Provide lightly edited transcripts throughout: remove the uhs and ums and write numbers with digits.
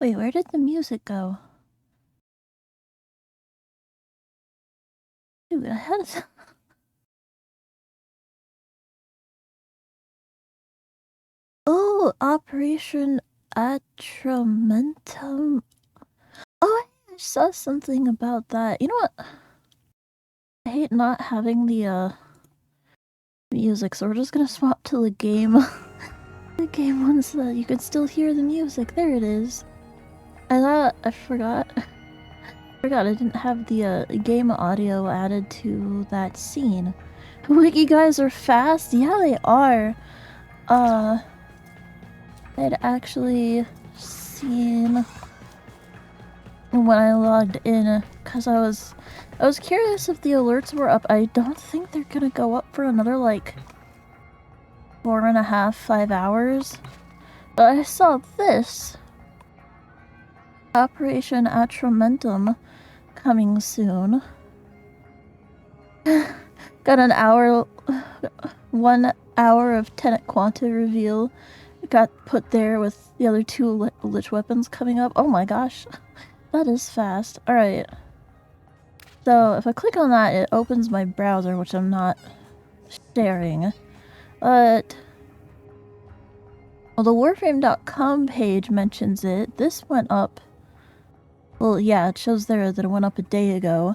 Wait, where did the music go? Dude, I had it. Oh, Operation Atramentum. Oh, I saw something about that. You know what? I hate not having the music, so we're just gonna swap to the game. The game one so that you can still hear the music. There it is. I forgot. I didn't have the game audio added to that scene. Wiki guys are fast? Yeah, they are. I'd actually seen when I logged in, because I was curious if the alerts were up. I don't think they're gonna go up for another, like, 4.5, 5 hours. But I saw this. Operation Atramentum coming soon. Got an hour, 1 hour of Tenet Quanta reveal. Got put there with the other 2 Lich weapons coming up. Oh my gosh. That is fast. Alright. So, if I click on that, it opens my browser, which I'm not sharing. But... well, the Warframe.com page mentions it. This went up... well, yeah, it shows there that it went up a day ago.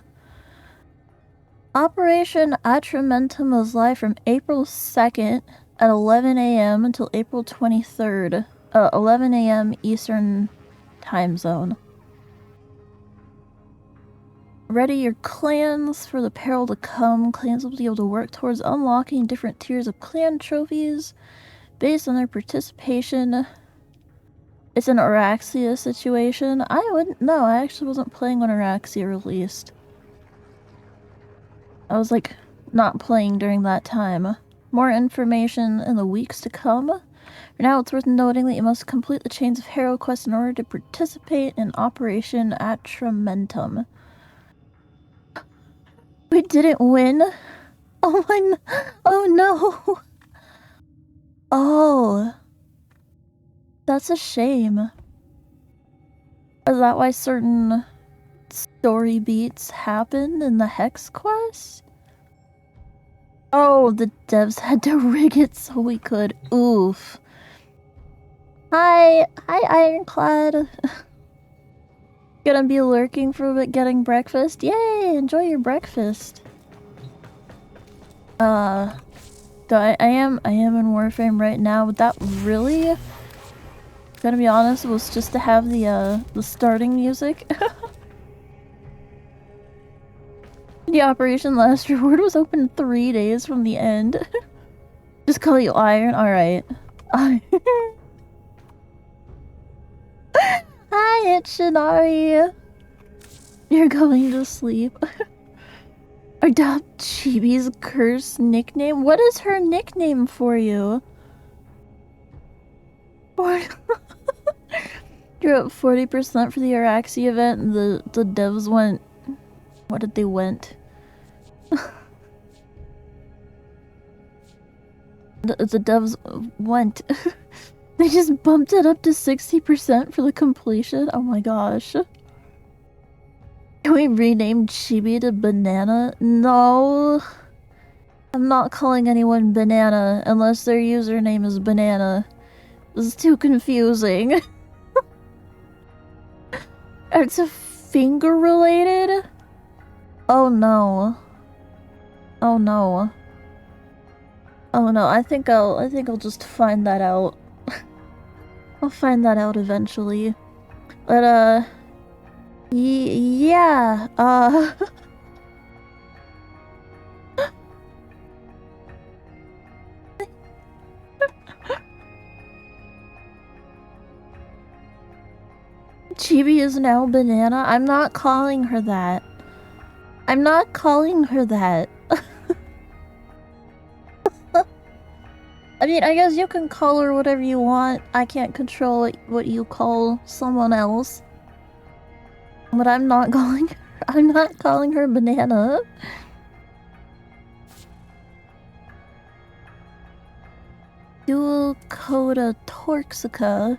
Operation Atramentum was live from April 2nd at 11 a.m. until April 23rd. 11 a.m. Eastern time zone. Ready your clans for the peril to come. Clans will be able to work towards unlocking different tiers of clan trophies based on their participation. It's an Araxia situation. I wouldn't know. I actually wasn't playing when Araxia released. I was, like, not playing during that time. More information in the weeks to come. For now, it's worth noting that you must complete the chains of hero quests in order to participate in Operation Atramentum. We didn't win? Oh my... oh no! Oh. That's a shame. Is that why certain story beats happen in the Hex quest? Oh, the devs had to rig it so we could. Oof. Hi, Ironclad. Gonna be lurking for a bit, getting breakfast. Yay! Enjoy your breakfast. I am in Warframe right now, but that really, gonna be honest, was just to have the starting music. The operation last reward was open 3 days from the end. Just call you Iron? Alright. Hi, it's Shinari. You're going to sleep. Adopt Chibi's curse nickname? What is her nickname for you? What? You're up 40% for the Araxi event, and the devs went... what did they went? the devs went. They just bumped it up to 60% for the completion? Oh my gosh. Can we rename Chibi to Banana? No. I'm not calling anyone Banana unless their username is Banana. This is too confusing. It's a finger related? Oh no. Oh no. Oh no, I think I'll just find that out. I'll find that out eventually. But yeah, Chibi is now Banana. I'm not calling her that. I'm not calling her that. I mean, I guess you can call her whatever you want. I can't control what you call someone else. But I'm not calling her Banana. Dual Coda Torxica.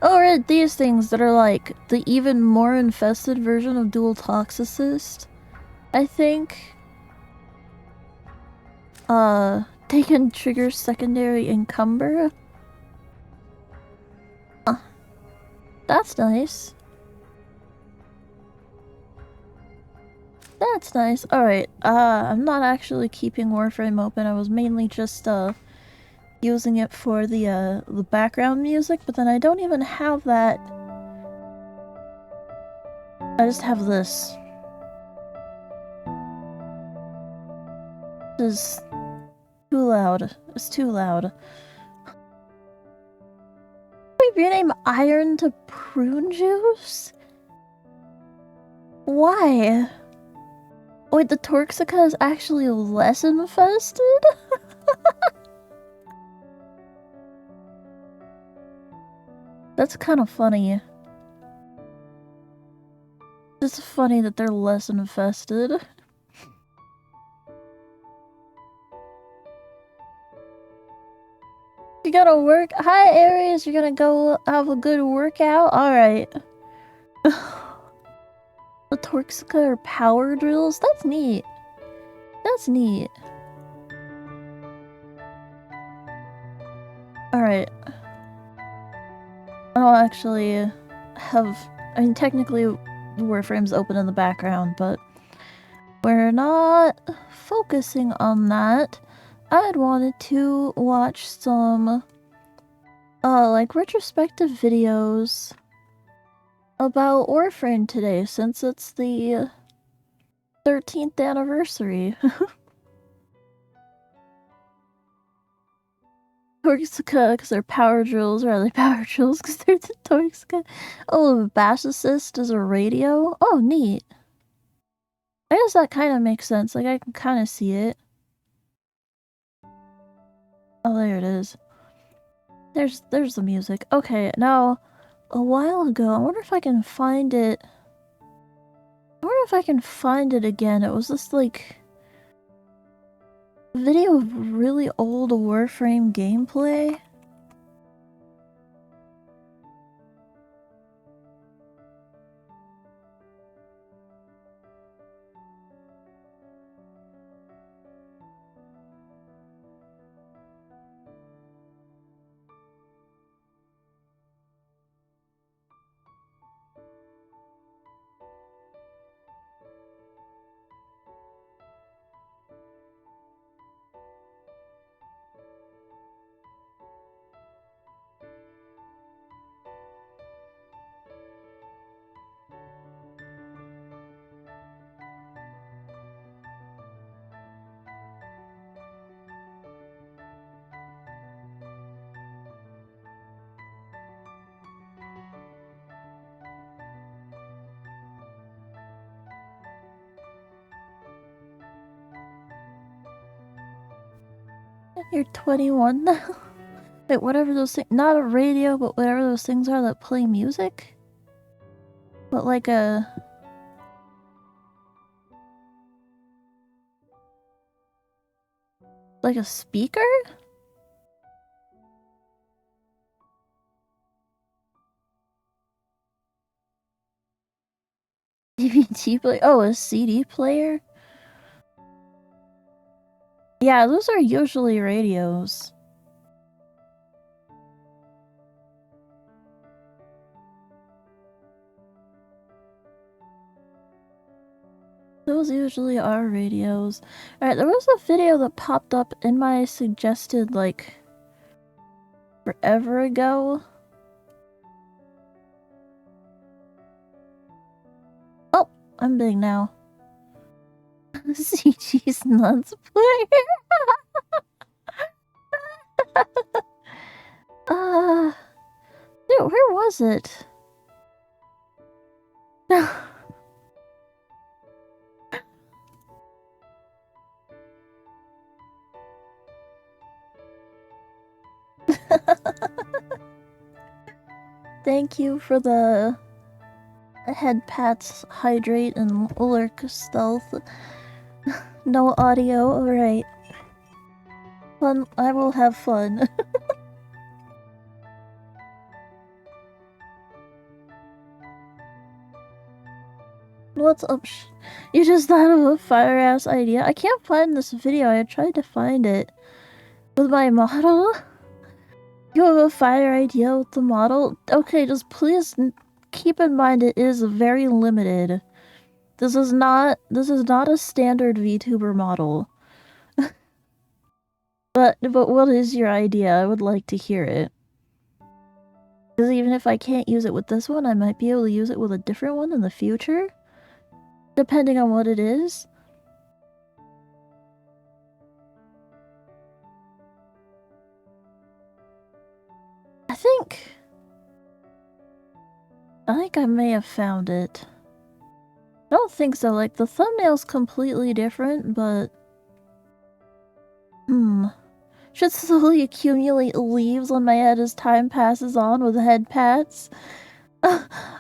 Oh, right, these things that are like the even more infested version of Dual Toxicist, I think. They can trigger secondary encumber. That's nice. That's nice. Alright, I'm not actually keeping Warframe open. I was mainly just, using it for the background music, but then I don't even have that. I just have this. This is too loud. It's too loud. We rename iron to prune juice? Why? Wait, the Torxica is actually less infested? That's kind of funny. It's funny that they're less infested. You gotta work? Hi, Aries, you're gonna go have a good workout? Alright. The Torxica are power drills? That's neat. That's neat. Alright. I don't actually have... I mean, technically, Warframe's open in the background, but we're not focusing on that. I'd wanted to watch some, like, retrospective videos about Warframe today, since it's the 13th anniversary. Torxica, because they're power drills, or are they power drills because they're the Torxica? Oh, Bash Assist is a radio? Oh, neat. I guess that kind of makes sense. Like, I can kind of see it. Oh, there it is. There's the music. Okay, now, a while ago, I wonder if I can find it. I wonder if I can find it again. It was this, like, video of really old Warframe gameplay. You're 21 now. Wait, whatever those things, not a radio, but whatever those things are that play music? But like a... like a speaker? DVD player? Oh, a CD player? Yeah, those are usually radios. Those usually are radios. Alright, there was a video that popped up in my suggested, like, forever ago. Oh, I'm big now. CG's nuts player. Dude, where was it? Thank you for the head pats, hydrate, and lurk stealth. No audio, alright. Fun, I will have fun. What's up? You just thought of a fire-ass idea? I can't find this video. I tried to find it. With my model? You have a fire idea with the model? Okay, just please keep in mind it is very limited. This is not a standard VTuber model. But what is your idea? I would like to hear it. Because even if I can't use it with this one, I might be able to use it with a different one in the future. Depending on what it is. I think I may have found it. I don't think so, like, the thumbnail's completely different, but... Should slowly accumulate leaves on my head as time passes on with head pats.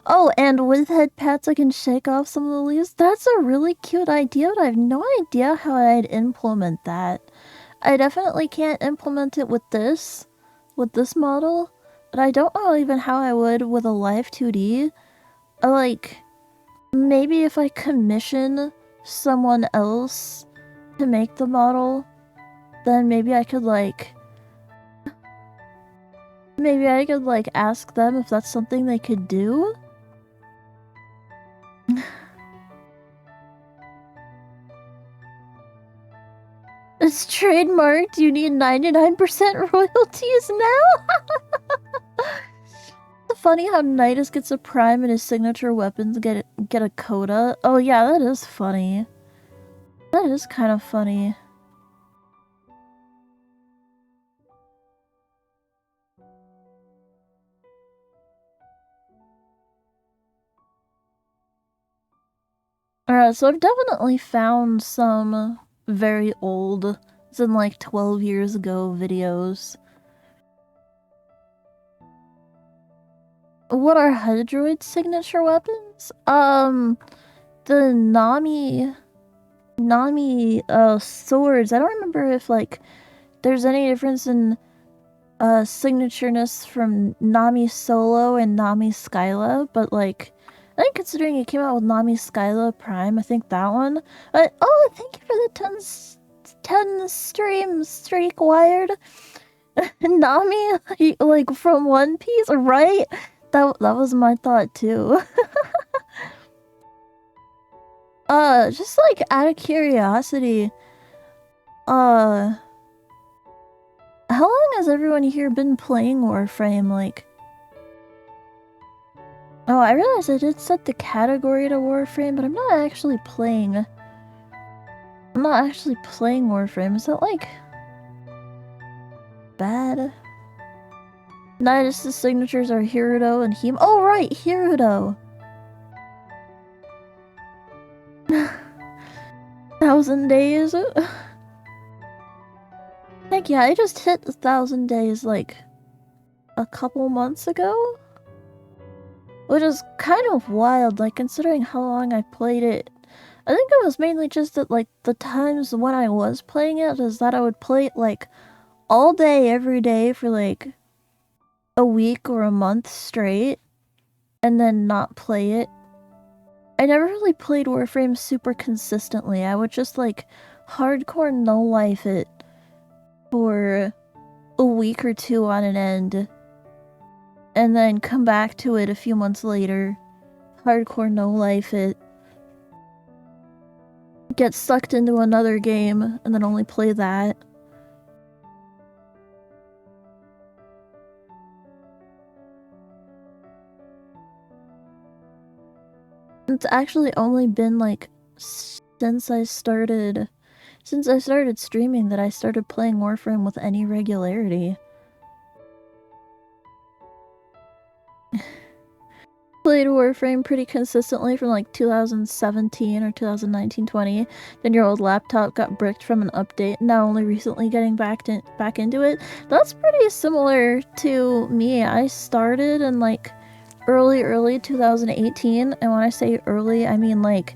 Oh, and with head pats I can shake off some of the leaves? That's a really cute idea, but I have no idea how I'd implement that. I definitely can't implement it with this model, but I don't know even how I would with a live 2D. Like, maybe if I commission someone else to make the model, then maybe I could ask them if that's something they could do. It's trademarked. You need 99% royalties now? It's funny how Nidus gets a prime and his signature weapons get a coda. Oh yeah, that is funny. That is kind of funny. Alright, so I've definitely found some very old, as in like 12 years ago videos. What are Hydroid's signature weapons? The Nami swords. I don't remember if like there's any difference in signatureness from Nami Solo and Nami Skyla, but like I think considering it came out with Nami Skyla Prime, I think that one. But oh, thank you for the 10 stream streak, Wired. Nami, like from One Piece, right? That was my thought too. Just like out of curiosity, how long has everyone here been playing Warframe? Like, oh, I realized I did set the category to Warframe, but I'm not actually playing. I'm not actually playing Warframe. Is that like bad? Nidus' signatures are Hirudo and Hime. Oh right, Hirudo. 1,000 days. Heck yeah, I just hit 1,000 days like a couple months ago, which is kind of wild. Like considering how long I played it. I think it was mainly just that like the times when I was playing it is that I would play it like all day every day for like a week or a month straight and then not play it. I never really played Warframe super consistently. I would just like hardcore no life it for a week or two on an end and then come back to it a few months later, hardcore no life it, get sucked into another game and then only play that. It's actually only been like since I started streaming that I started playing Warframe with any regularity. Played Warframe pretty consistently from like 2017 or 2019-20. Then your old laptop got bricked from an update, now only recently getting back into it. That's pretty similar to me. I started in like early 2018, and when I say early, I mean like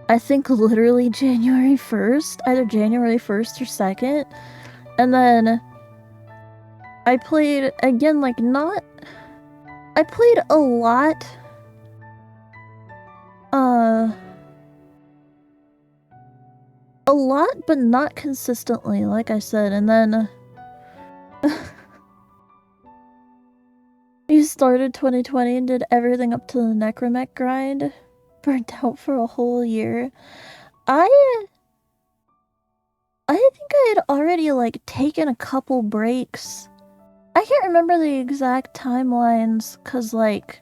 I think literally January 1st, either January 1st or 2nd. And then I played again, like I played a lot A lot, but not consistently, like I said, and then you started 2020 and did everything up to the Necromech grind. Burnt out for a whole year. I think I had already, like, taken a couple breaks. I can't remember the exact timelines, cause, like,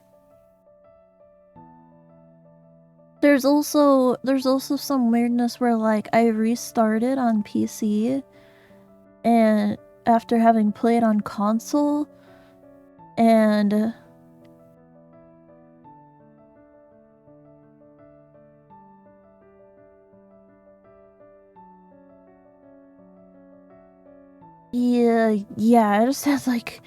there's also some weirdness where, like, I restarted on PC, and after having played on console, and yeah, I just had, like,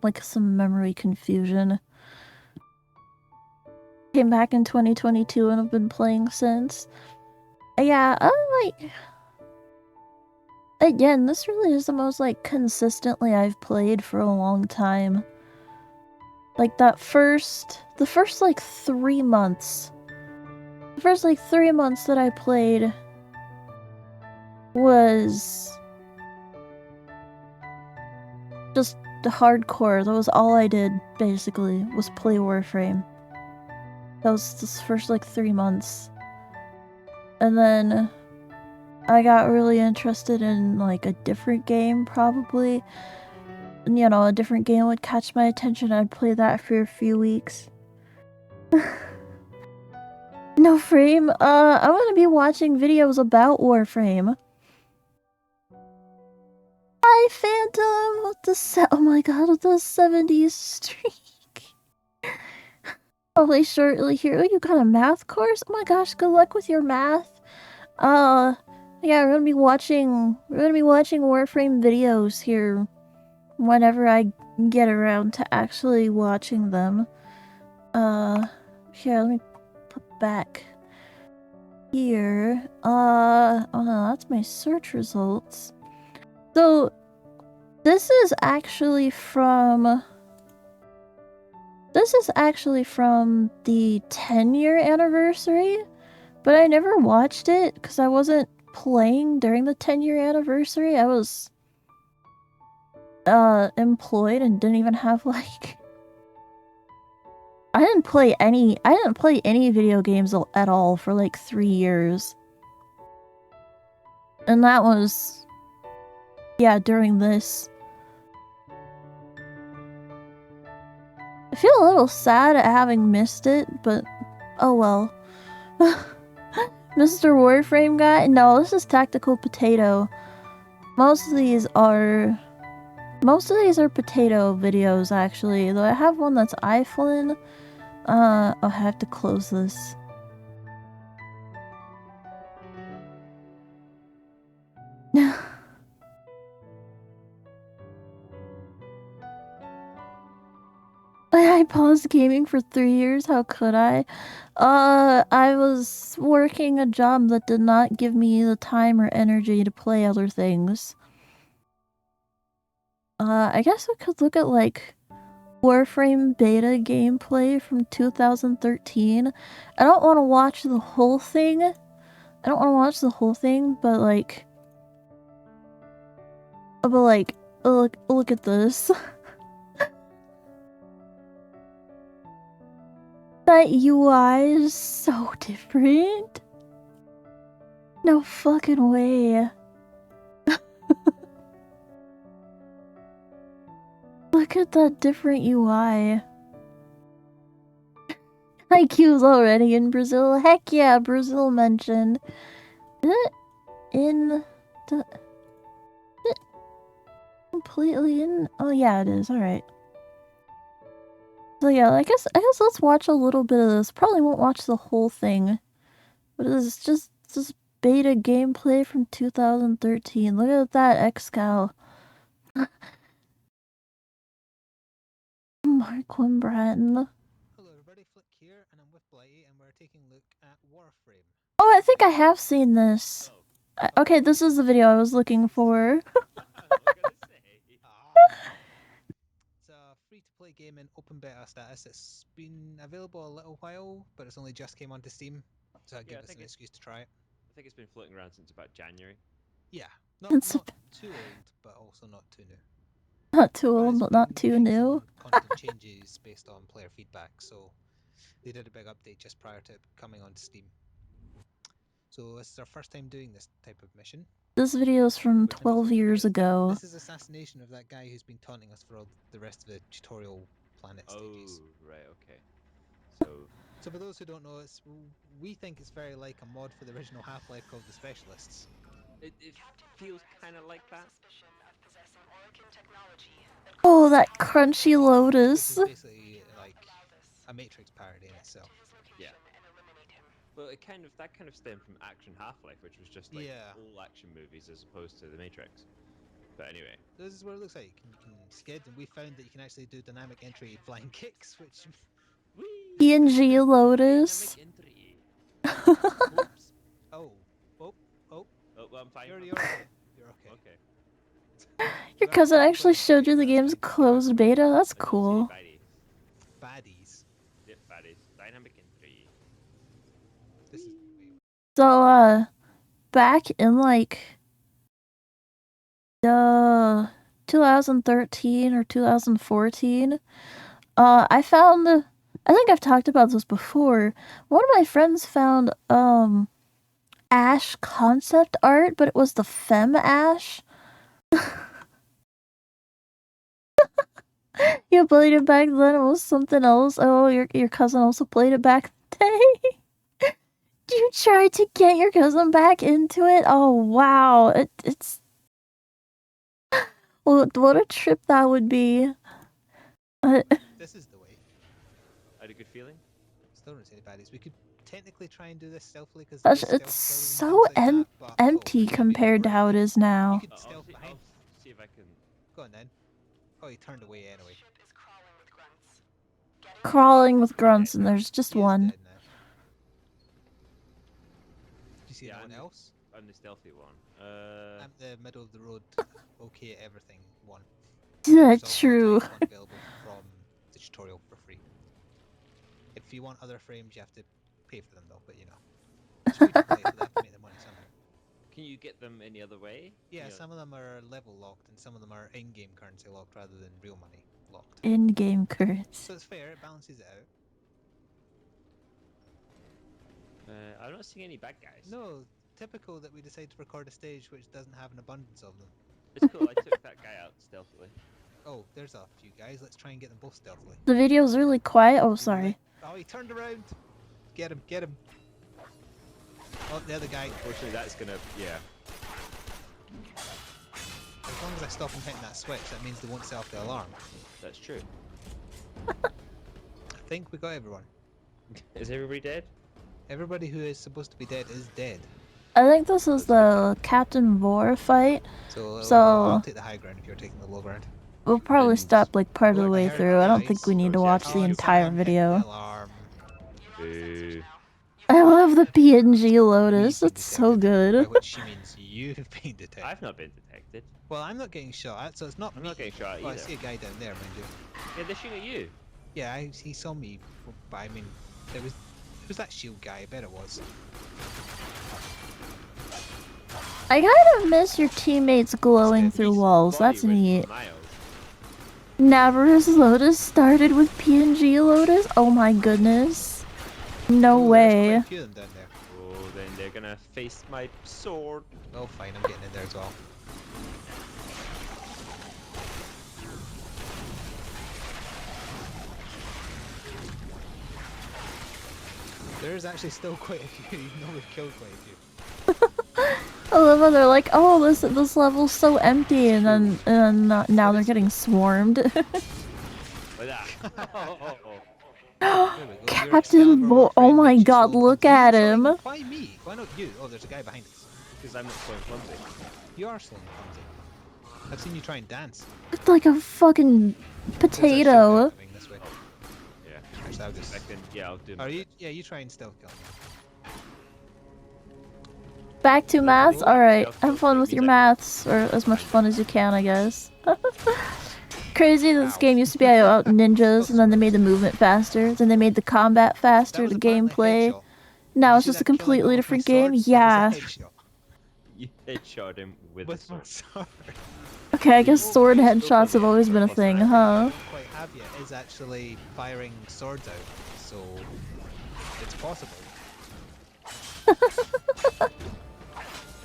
like, some memory confusion. Came back in 2022 and I've been playing since. Yeah, like... Again, this really is the most, like, consistently I've played for a long time. Like, the first, like, 3 months. The first, like, 3 months that I played was just hardcore. That was all I did, basically, was play Warframe. That was the first, like, 3 months. And then I got really interested in, like, a different game, probably. And, you know, a different game would catch my attention. I'd play that for a few weeks. No frame? I'm gonna be watching videos about Warframe. Hi, Phantom! With the oh my god, with the 70s streak. Probably shortly here. Oh, you got a math course? Oh my gosh, good luck with your math. Yeah, we're gonna be watching Warframe videos here whenever I get around to actually watching them. Here, let me put back here. Oh no, that's my search results. So, this is actually from the 10-year anniversary, but I never watched it because I wasn't playing during the 10-year anniversary. I was employed and didn't even have, like, I didn't play any video games at all for like 3 years. And that was, yeah, during this. I feel a little sad at having missed it, but oh well. Mr. Warframe guy? No, this is Tactical Potato. Most of these are potato videos, actually. Though I have one that's iFlynn. I'll have to close this. I paused gaming for 3 years, how could I? I was working a job that did not give me the time or energy to play other things. I guess we could look at, like, Warframe beta gameplay from 2013. I don't want to watch the whole thing. But look at this. That UI is so different. No fucking way. Look at that different UI. IQ's already in Brazil. Heck yeah, Brazil mentioned. Is it in the... Is it completely in? Oh yeah, it is. Alright. So yeah, I guess let's watch a little bit of this. Probably won't watch the whole thing. But it's just beta gameplay from 2013. Look at that Excal. Mark Wimbratton. Hello everybody, Flick here, and I'm with Blighty, and we're taking a look at Warframe. Oh, I think I have seen this. Okay, this is the video I was looking for. It's a free-to-play game in open beta status. It's been available a little while, but it's only just came onto Steam, so that gives us an excuse to try it. I think it's been floating around since about January. Yeah, not too old, but also not too new. Not too old, but not too new. Constant changes based on player feedback, so they did a big update just prior to it coming onto Steam. So this is our first time doing this type of mission. This video is from 12 years ago. This is assassination of that guy who's been taunting us for all the rest of the tutorial planet stages. Oh, right, okay. So for those who don't know, we think it's very like a mod for the original Half-Life called The Specialists. It feels kind of like that. Oh, that crunchy lotus. It's basically like a Matrix parody in itself. Yeah. Well, that kind of stemmed from Action Half-Life, which was just like all action movies as opposed to the Matrix. But anyway, this is what it looks like. You can skid, and we found that you can actually do dynamic entry flying kicks, which PNG lotus. Oops. Oh, well, I'm fine. You're okay. You're okay. Okay. Your cousin actually showed you the game's closed beta? That's cool. Baddies. Yep, baddies. Dynamic entry. This is So, back in like 2013 or 2014, I think I've talked about this before. One of my friends found Ash concept art, but it was the Fem Ash. You played it back then, it was something else. Oh, your cousin also played it back then. You tried to get your cousin back into it? Oh, wow. It's... Well, what a trip that would be. This is the way. I had a good feeling. Still don't see any baddies. We could technically try and do this stealthily because it's so empty compared to how it is now. You could stealth behind. See if I can. Go on then. Oh, he turned away anyway. Crawling with grunts, and there's just one. Do you see anyone else? I'm the stealthy one. I'm the middle of the road, okay at everything one. That's true. One available from the tutorial for free. If you want other frames, you have to pay for them though, but you know. It's free to play, so they have to make their money somehow. Can you get them any other way? Yeah, some of them are level locked and some of them are in-game currency locked rather than real money locked. In-game currency. So it's fair, it balances it out. I'm not seeing any bad guys. No, typical that we decide to record a stage which doesn't have an abundance of them. It's cool, I took that guy out stealthily. Oh, there's a few guys, let's try and get them both stealthily. The video's really quiet. Oh, sorry. Oh, he turned around! Get him, get him! Oh, the other guy. Unfortunately, that's gonna, yeah. As long as I stop him hitting that switch, that means they won't set off the alarm. That's true. I think we got everyone. Is everybody dead? Everybody who is supposed to be dead is dead. I think this is the Captain Vor fight. So I'll take the high ground if you're taking the low ground. We'll probably stop like part of the way through. I don't think we need to watch the entire video. Boo. I love the PNG lotus. It's so good. By which she means you've been detected. I've not been detected. Well, I'm not getting shot at, so it's not I'm me. not getting shot at Oh, I either. see a guy down there, mind you. Yeah, they're shooting at you. Yeah, he saw me, but I mean, it was that shield guy. I bet it was. I kind of miss your teammates glowing through walls. That's neat. Navarre's lotus started with PNG lotus? Oh my goodness. No way. There's quite a few of them down there. Oh, then they're gonna face my sword. Oh, fine, I'm getting in there as well. There's actually still quite a few, even though we've killed quite a few. I love how they're like, oh, this level's so empty, and then now they're getting swarmed. Captain Bo, oh my god, look at him. Why me? Why not you? Oh, there's a guy behind us. Because I'm not so clumsy. You are slow and clumsy. I've seen you try and dance. It's like a fucking potato. This way. Yeah. Actually, I'll just... Yeah, I'll do. Are you? Yeah, you try and stealth kill me. Back to maths? Alright, have fun with your maths, or as much fun as you can, I guess. Crazy that this game used to be about ninjas, and then they made the movement faster, then they made the combat faster, the gameplay. Now it's just a completely different game? Yeah. You headshot him with a sword. Okay, I guess sword headshots have always been a thing, huh? What I don't quite have yet is actually firing swords out, so it's possible. Ow.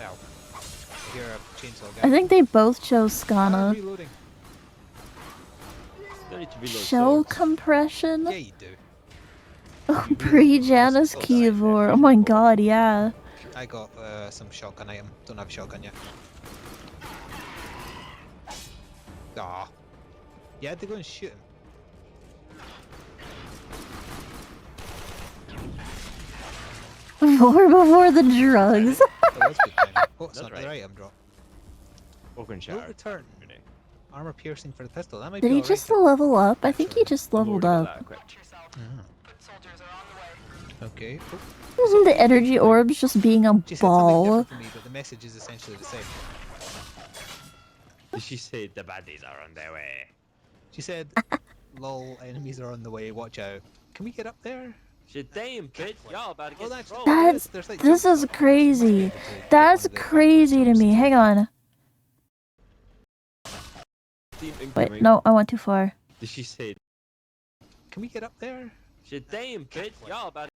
I hear a chainsaw guy. I think they both chose Skana. Reloading. Don't need to reload Shell swords. compression? Yeah, you do. Pre-Janus Keyboard. Oh my god, yeah. I got some shotgun item. Don't have a shotgun yet. Ah. You had to go and shoot him. Before the drugs. That was good timing. Oh, it's That's not the right. right item drop. Open No shower. return. Armor piercing for the pistol. That might Did be he alright. just level up? I think he just leveled up. Okay. Oh. The energy orbs just being a She said something ball. different for me, but the message is essentially the same. Did she say the baddies are on their way? She said, "Lol, enemies are on the way. Watch out." Can we get up there? Shit, damn, bitch, y'all about to get that's trolled. That's there's like this jump is stuff up there. crazy. She must be able to get That's one of the crazy to backwards me. jumps Hang on. Team Wait, incoming. no, I went too far. Did she say Can we get up there? shit, damn, bitch, y'all about to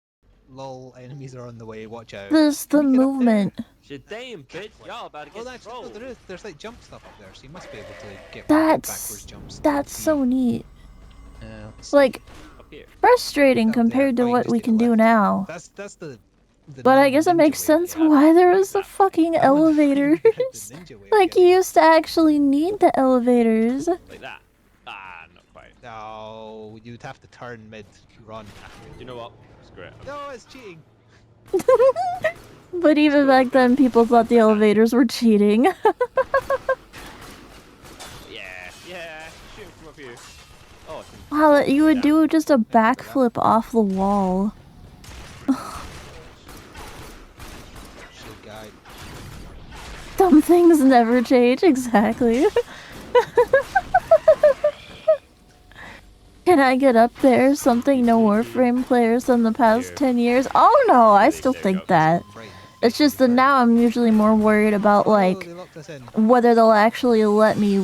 Lol, enemies are on the way. Watch out. This the Can we get up there? movement. shit, damn, bitch, y'all about to Oh, get actually, no, trolled. there is. There's like jump stuff up there, so you must be able to get one of the backwards That's jumps. that's so neat. Let's Like Up here. frustrating Up there. compared to Oh, you what just we take a can do left. now. That's the But I guess it non-ninja makes way sense of getting why there was the fucking it. I wouldn't mind the elevators. ninja way of Like you getting it. used to actually need the elevators. Like that. Ah, not quite. No, you'd have to turn mid-run. You know what? Screw it. No, it's cheating. But even back then, people thought the elevators were cheating. Yeah, shoot him from up here. Oh, Wow, that you would down. do just a backflip off the wall. Shit, guy. Dumb things never change, exactly. Can I get up there? Something no Warframe players done the past 10 years? Oh no, I still think that. Right. It's just that now I'm usually more worried about, Oh, like, they locked us in. whether they'll actually let me,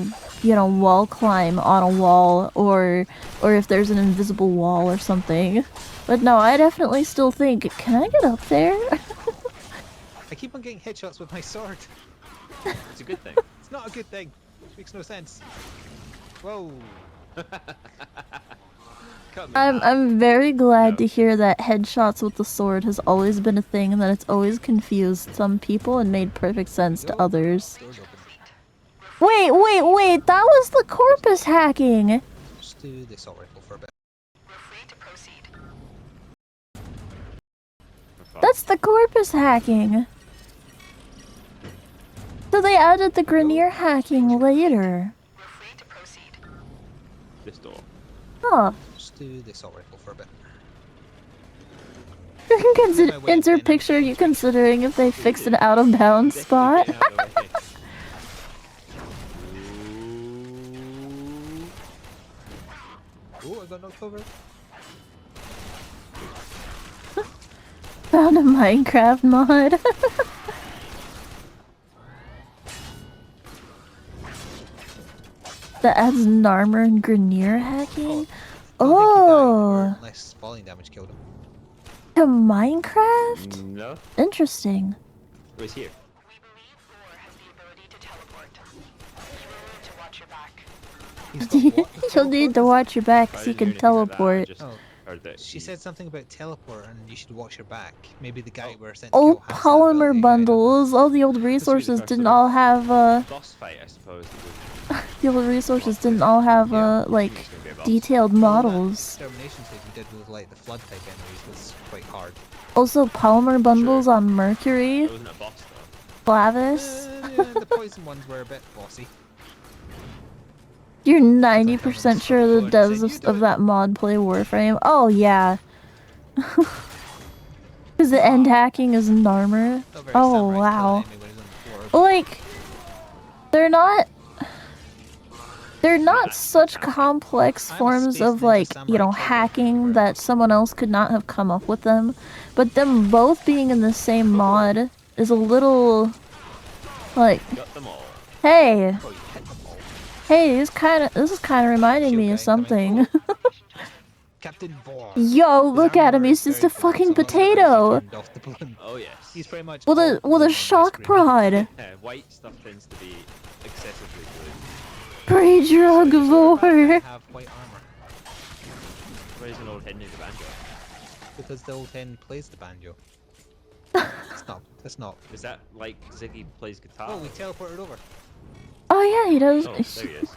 you know, wall climb on a wall, or if there's an invisible wall or something. But no, I definitely still think, can I get up there? I keep on getting headshots with my sword. It's a good thing. It's not a good thing. It makes no sense. Whoa. Cut me out. I'm very glad No. to hear that headshots with the sword has always been a thing, and that it's always confused some people and made perfect sense to others. Doors open. Wait, that was the corpus hacking! Just do the assault rifle for a bit. That's the corpus hacking! So they added the Grenier hacking later. This door. Huh. Just do the assault rifle for a bit. Insert picture you considering if they fixed an out of bounds spot. Getting out of the way. Oh, I got knocked over. Found a Minecraft mod. That adds Narmer and Grenier hacking? Oh, Unless falling damage killed him. to Minecraft? No, Interesting. it was here. He's got what? The You'll need to teleport? watch your back I so you didn't can hear anything about that, I teleport. just Oh. heard that She he- said something about teleport and you should watch your back. Maybe the guy Oh. we're sent to Oh, kill has that polymer ability, I don't know. bundles. All the old resources first didn't sort of all have, boss fight, I suppose. the old resources didn't all have, like, detailed models. Extermination stage we did with like the flood type enemies was quite hard. Also, polymer bundles on Mercury, It wasn't a boss though. Blavis. Yeah, the poison ones were a bit bossy. You're 90% sure the devs of that mod play Warframe? Oh, yeah. Because the end hacking is Narmer. Not very Oh, samurai wow. kill enemy when he's on the floor. Well, like, they're not... they're not such complex forms of, like, you know, hacking that someone else could not have come up with them. But them both being in the same mod is a little, like, hey, hey, this is kind of reminding me of something. Captain Boar. Yo, look at him, he's just a fucking potato. Oh yes. He's pretty much With a shock prod. White stuff tends to be excessively blue. Pre-drug war. Have white armor. Why is an old hen in the banjo? Because the old hen plays the banjo. It's not. Is that like Ziggy plays guitar? Oh, we teleported over. Oh yeah, he does. Oh, there he is.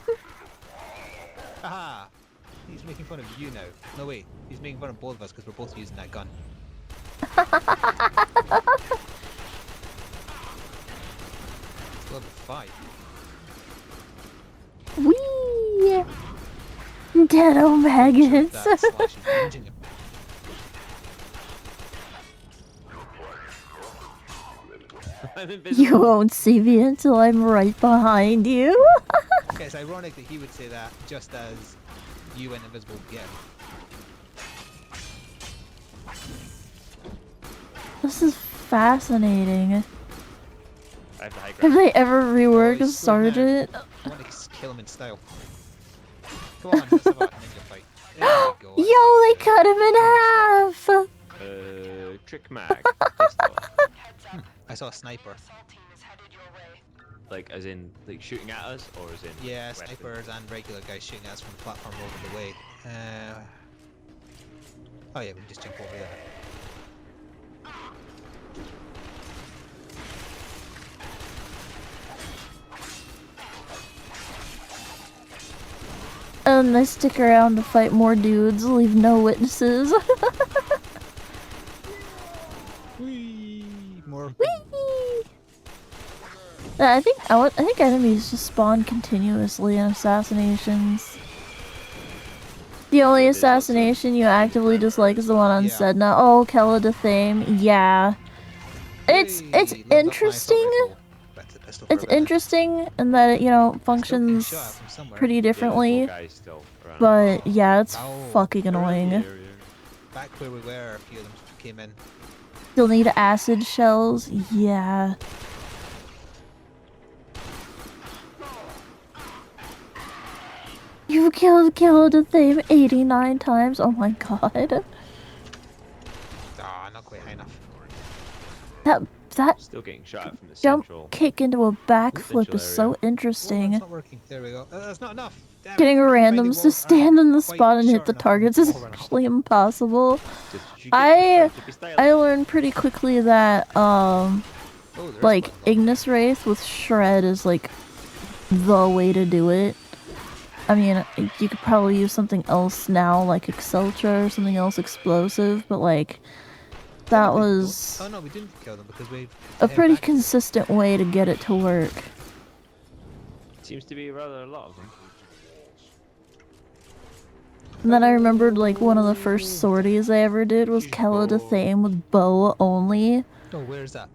Aha! He's making fun of you now. No wait, he's making fun of both of us because we're both using that gun. It's level 5. Wee! Ghetto maggots. You won't see me until I'm right behind you. Okay, it's ironic that he would say that just as you went invisible again. This is fascinating. Have they ever reworked Sergeant? I want to kill him in style. Come on, let's have a ninja fight. There we go. Yo, they cut him in half! Trick mag. Pistol. I saw a sniper. Like, as in, like, shooting at us, or as in... Yeah, weapon? snipers and regular guys shooting at us from the platform over the way. Oh yeah, we can just jump over there. And they stick around to fight more dudes, leave no witnesses. Whee! More. Whee! Yeah, I think enemies just spawn continuously in assassinations. The only assassination you actively dislike is the one on Sedna. Oh, Kella Dathame. Yeah. It's interesting. It's interesting in that it, you know, functions pretty differently. But yeah, it's fucking annoying. Back where we were, a few of them came in. You'll need acid shells. Yeah. You killed the thing 89 times. Oh my god. Ah, not quite high enough. That still getting shot from the jump central kick into a backflip is so interesting. It's not working. There we go. That's not enough. Damn Getting it. randoms to stand in the spot and hit the targets is actually impossible. I learned pretty quickly that like Ignis Wraith with Shred is like the way to do it. I mean, you could probably use something else now, like Exceltra or something else explosive, but like that was oh no, we didn't kill them because we a pretty consistent way to get it to work. Seems to be rather a lot of them. And then I remembered like one of the first sorties I ever did was Kella Dathame with bow only. Oh, where's that?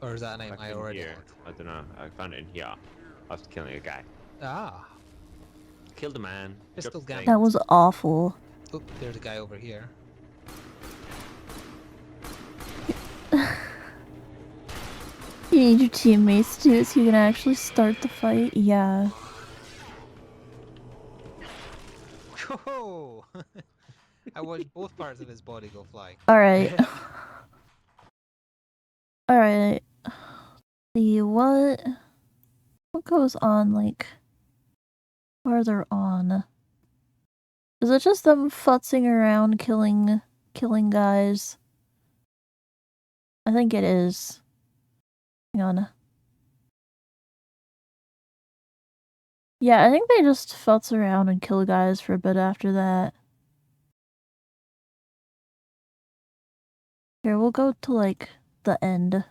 Or is that an name I already had? I don't know. I found it in here after killing a guy. Ah. Killed a man. Pistol gang. That was awful. Oh, there's a guy over here. You need your teammates too, so you can actually start the fight. Yeah. Oh! I watched both parts of his body go fly. Alright. Alright. See, what goes on, like, farther on? Is it just them futzing around killing guys? I think it is. Hang on. Yeah, I think they just futz around and kill guys for a bit after that. Here, we'll go to, like, the end.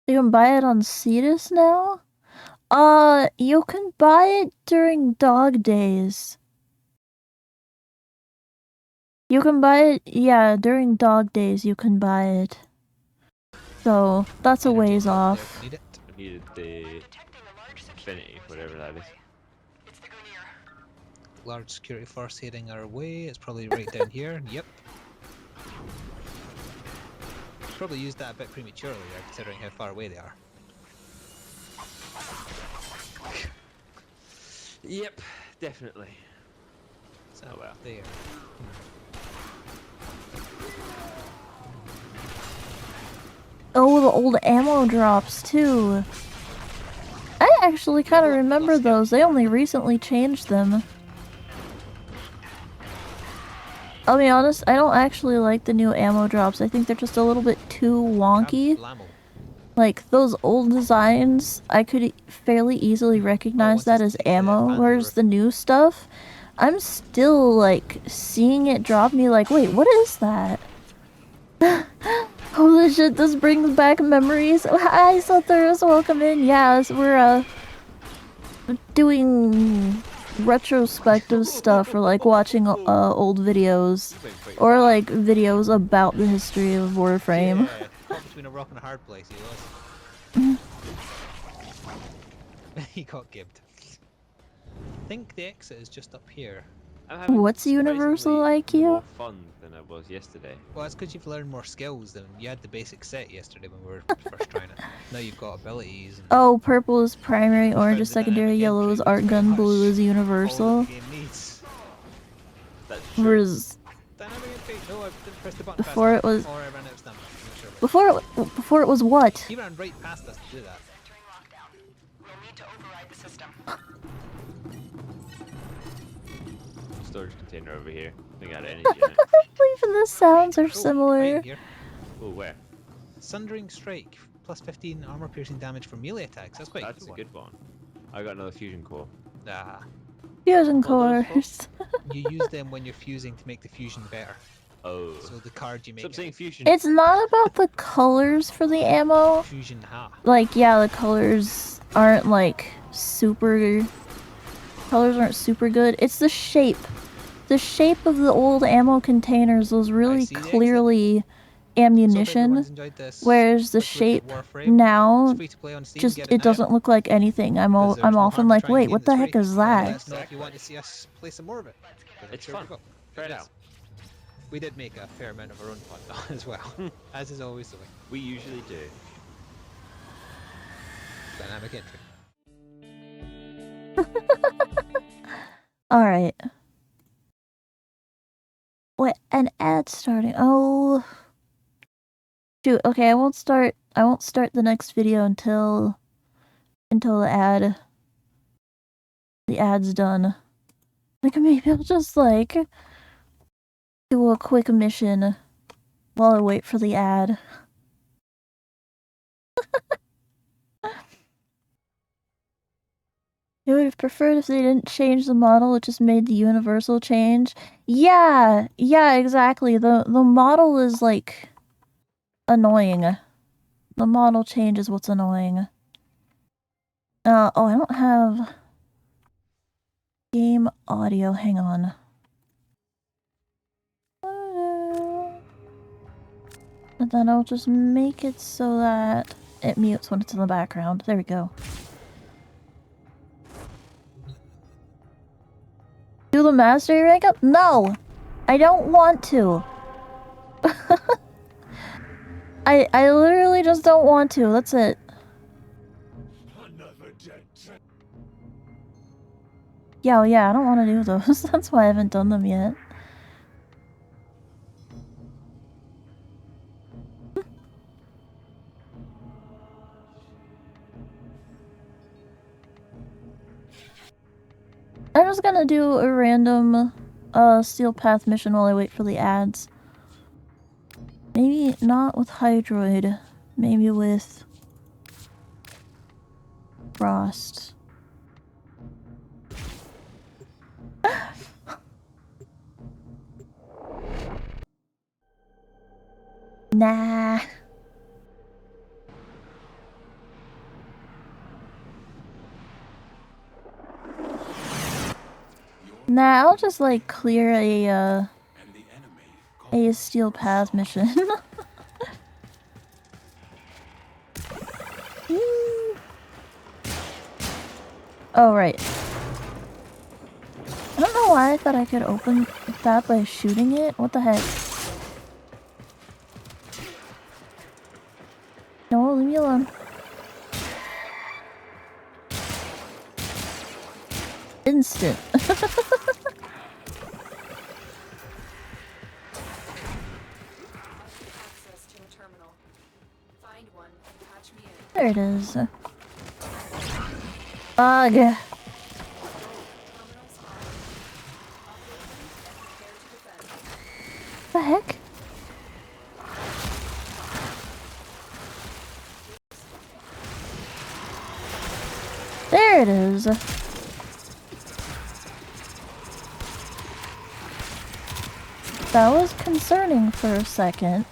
You can buy it on Cetus now? You can buy it during dog days. You can buy it, yeah, during dog days you can buy it. So, that's a ways off. needed the Infinity, whatever that is. Large security force heading our way. It's probably right down here. Yep. Probably used that a bit prematurely there, considering how far away they are. Yep, definitely. So Oh well. there. Oh, the old ammo drops too. I actually kind of remember those. They only recently changed them. I'll be honest, I don't actually like the new ammo drops. I think they're just a little bit too wonky. Like, those old designs, I could fairly easily recognize that as ammo, whereas the new stuff, I'm still, like, seeing it drop me like, wait, what is that? Holy shit, this brings back memories. Hi, Suthers, welcome in. Yeah, so we're, doing retrospective stuff, or like watching old videos, or like videos about the history of Warframe. Yeah, caught between a rock and a hard place, he was. He got gibbed. I think the exit is just up here. What's universal IQ? More fun than I was yesterday. Well, that's because you've learned more skills than you had the basic set yesterday when we were first trying it. Now you've got abilities. And oh, purple is primary, orange is secondary, yellow is art gun, blue is universal. All that the game needs. That's true. Whereas Dynamic entry. No, I didn't press the button before fast it was. enough, or I ran out of stamina. I'm not sure. Before it was what? He ran right past us to do that. Storage container over here. I think I had energy in it. Even the sounds are similar. Right here. Oh, where? Sundering Strike, plus 15 armor piercing damage for melee attacks. That's quite a That's a good one. I got another fusion core. Ah. Fusion cores. You use them when you're fusing to make the fusion better. Oh. So the card you make. Stop saying fusion. It's not about the colors for the ammo. Fusion ha. Like, yeah, the colors aren't like super. Colors aren't super good. It's the shape. The shape of the old ammo containers was really clearly ammunition, whereas the shape now just it doesn't look like anything. I'm often like, wait, what the heck is that? Let us know if you want to see us play some more of it. It's fun. Try it out. We did make a fair amount of our own fun though, as well, as is always the way. We usually do. Dynamic entry. Alright. What, an ad starting? Oh. Shoot, okay, I won't start the next video until the ad's done. Like, maybe I'll just, like, do a quick mission while I wait for the ad. I would have preferred if they didn't change the model, it just made the universal change. Yeah, exactly. The model is, like, annoying. The model change is what's annoying. Oh, I don't have game audio. Hang on. But then I'll just make it so that it mutes when it's in the background. There we go. Do the mastery rank up? No! I don't want to. I literally just don't want to. That's it. Yeah, I don't want to do those. That's why I haven't done them yet. I'm just gonna do a random Steel Path mission while I wait for the ads. Maybe not with Hydroid. Maybe with Frost. Nah. Nah, I'll just like clear a Steel Path mission. Oh, right. I don't know why I thought I could open that by shooting it. What the heck? No, leave me alone. Instant. There it is. Ugh. The heck? There it is. That was concerning for a second.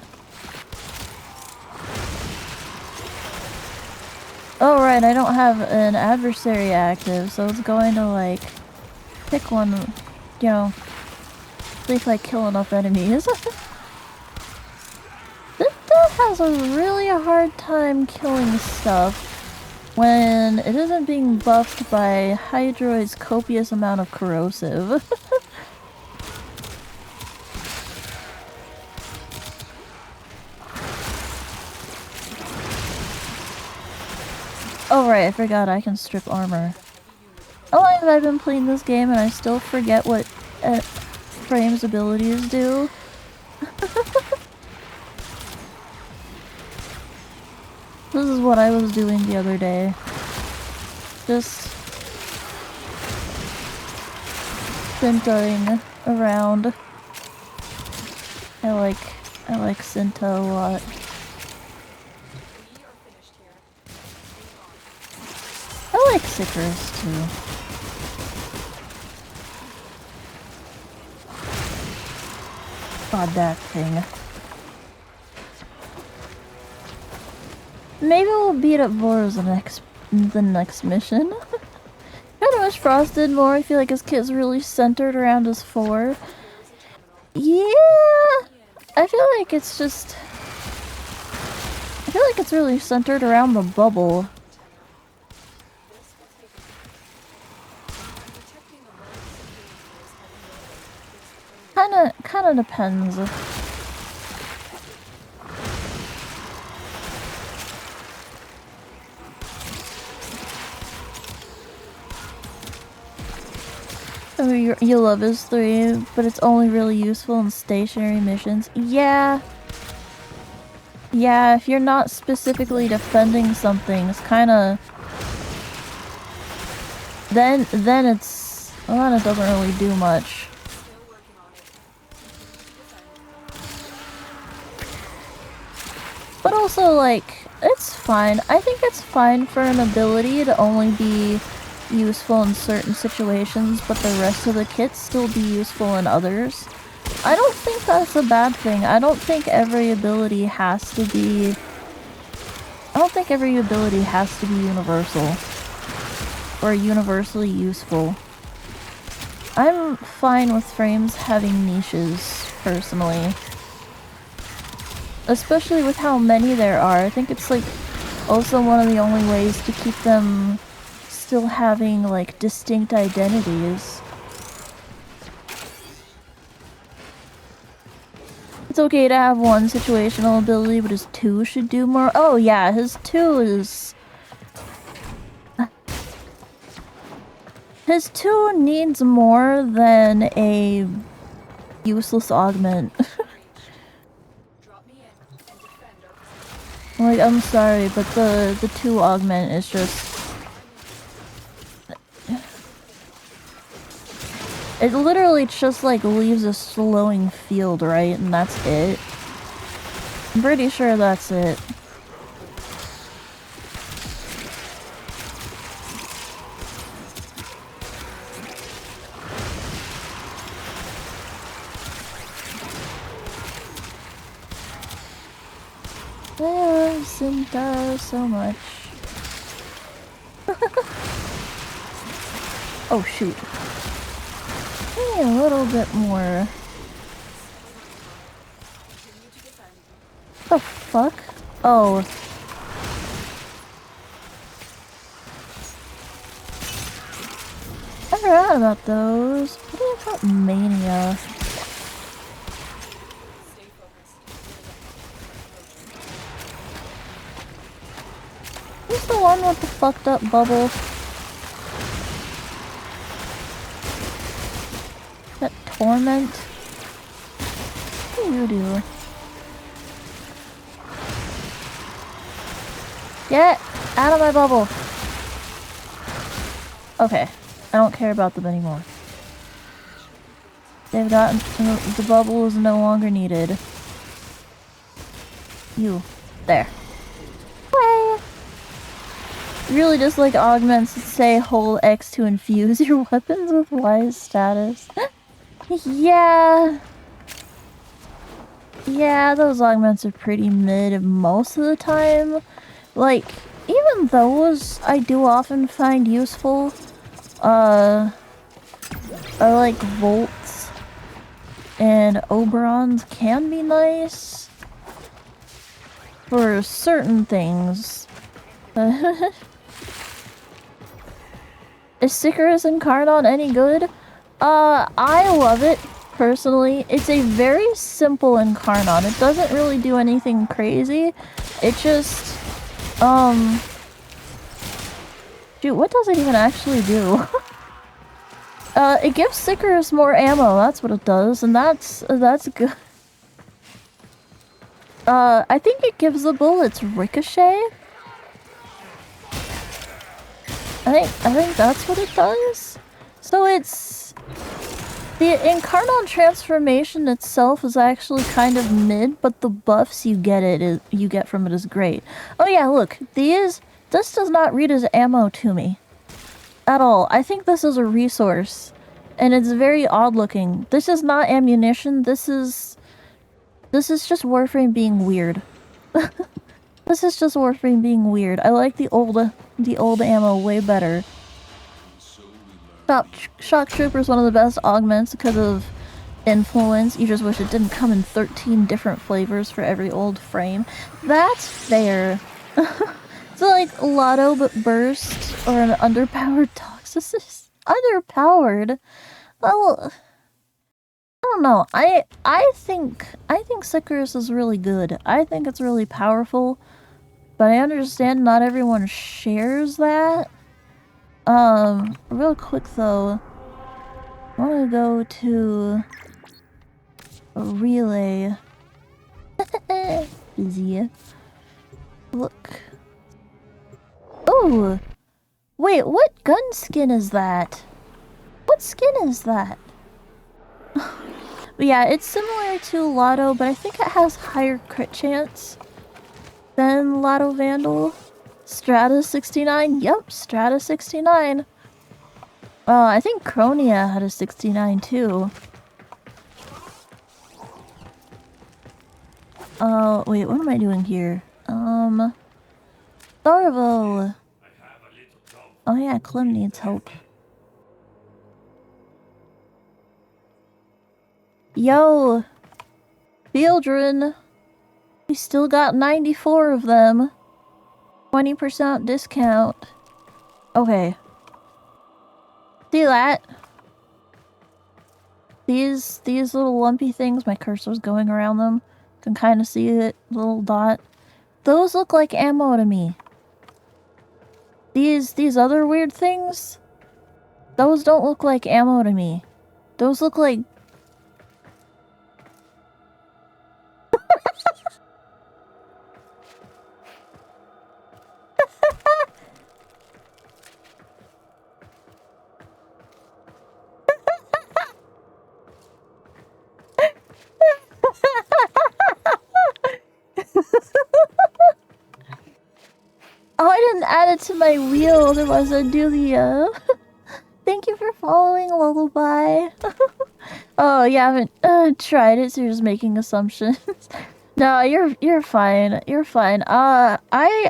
Oh right, I don't have an adversary active, so it's going to like pick one, you know, see if I kill enough enemies. This dude has a really hard time killing stuff when it isn't being buffed by Hydroid's copious amount of corrosive. Oh right, I forgot I can strip armor. How long have I been playing this game and I still forget what Frame's abilities do? This is what I was doing the other day. Just Sintoing around. I like Sinto a lot. I like Sickers too. God, that thing. Maybe we'll beat up Boros the next mission. Kinda wish Frost did more. I feel like his kit's really centered around his 4. Yeah! I feel like it's just... I feel like it's really centered around the bubble. Kinda depends. Oh, you love his 3, but it's only really useful in stationary missions. Yeah. Yeah, if you're not specifically defending something, it's kinda... Then it's... Well, then it doesn't really do much. But also, like, it's fine. I think it's fine for an ability to only be useful in certain situations, but the rest of the kit still be useful in others. I don't think that's a bad thing. I don't think every ability has to be... I don't think every ability has to be universal. Or universally useful. I'm fine with frames having niches, personally. Especially with how many there are. I think it's like also one of the only ways to keep them still having like distinct identities. It's okay to have one situational ability, but his 2 should do more. Oh yeah, his 2 is... His 2 needs more than a useless augment. Like, I'm sorry, but the 2 augment is just... It literally just, like, leaves a slowing field, right? And that's it. I'm pretty sure that's it. I love Sinto so much. Oh shoot. Maybe a little bit more. The fuck? Oh. forgot about those. What do you about Mania? Who's the one with the fucked up bubble? That Torment? What do you do? Get out of my bubble! Okay, I don't care about them anymore. They've gotten... the bubble is no longer needed. You. There. Way! Really just like augments say hold X to infuse your weapons with wise status. Yeah. Yeah, those augments are pretty mid most of the time. Like, even those I do often find useful. Are like Volts and Oberons can be nice for certain things. Is Sicarus Incarnon any good? I love it, personally. It's a very simple Incarnon. It doesn't really do anything crazy. It just, shoot, what does it even actually do? It gives Sicarus more ammo, that's what it does, and that's good. I think it gives the bullets ricochet? I think that's what it does? So it's... the Incarnon transformation itself is actually kind of mid, but the buffs you get from it is great. Oh yeah, look, this does not read as ammo to me. At all. I think this is a resource. And it's very odd looking. This is not ammunition, this is just Warframe being weird. This is just Warframe being weird. I like the old ammo way better. Shock Trooper is one of the best augments because of influence. You just wish it didn't come in 13 different flavors for every old frame. That's fair. So like Lotto but burst or an underpowered Toxicist? Underpowered? Well, I don't know. I think Sicarus is really good. I think it's really powerful, but I understand not everyone shares that. Real quick though, I want to go to a relay. Busy. Look. Oh! Wait, what gun skin is that? What skin is that? But yeah, it's similar to Lotto, but I think it has higher crit chance than Lotto Vandal. Strata 69? Yep, Strata 69. I think Cronia had a 69 too. Wait, what am I doing here? Thorville! Oh yeah, Clem needs help. Yo! Fieldrin! We still got 94 of them. 20% discount. Okay. See that? These little lumpy things, my cursor's going around them. Can kind of see it, little dot. Those look like ammo to me. These other weird things, those don't look like ammo to me. Those look like... Oh, I didn't add it to my wheel, otherwise I'd do the, Thank you for following, Lullaby. Oh, you haven't tried it, so you're just making assumptions. No, you're fine. You're fine. I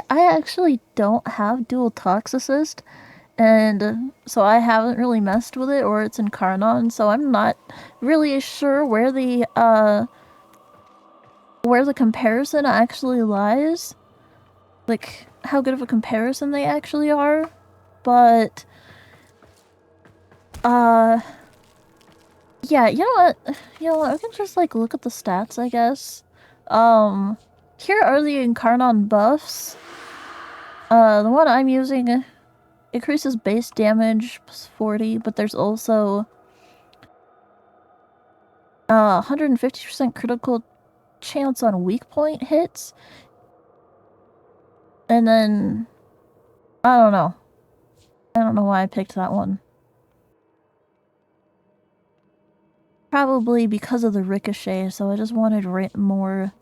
actually don't have dual Toxicist, and so I haven't really messed with it, or it's in Incarnon, so I'm not really sure where the comparison actually lies. Like, how good of a comparison they actually are, but Yeah, you know what? You know what? I can just, like, look at the stats, I guess. Here are the Incarnon buffs. The one I'm using increases base damage plus 40, but there's also 150% critical chance on weak point hits. And then I don't know. I don't know why I picked that one. Probably because of the ricochet, so I just wanted more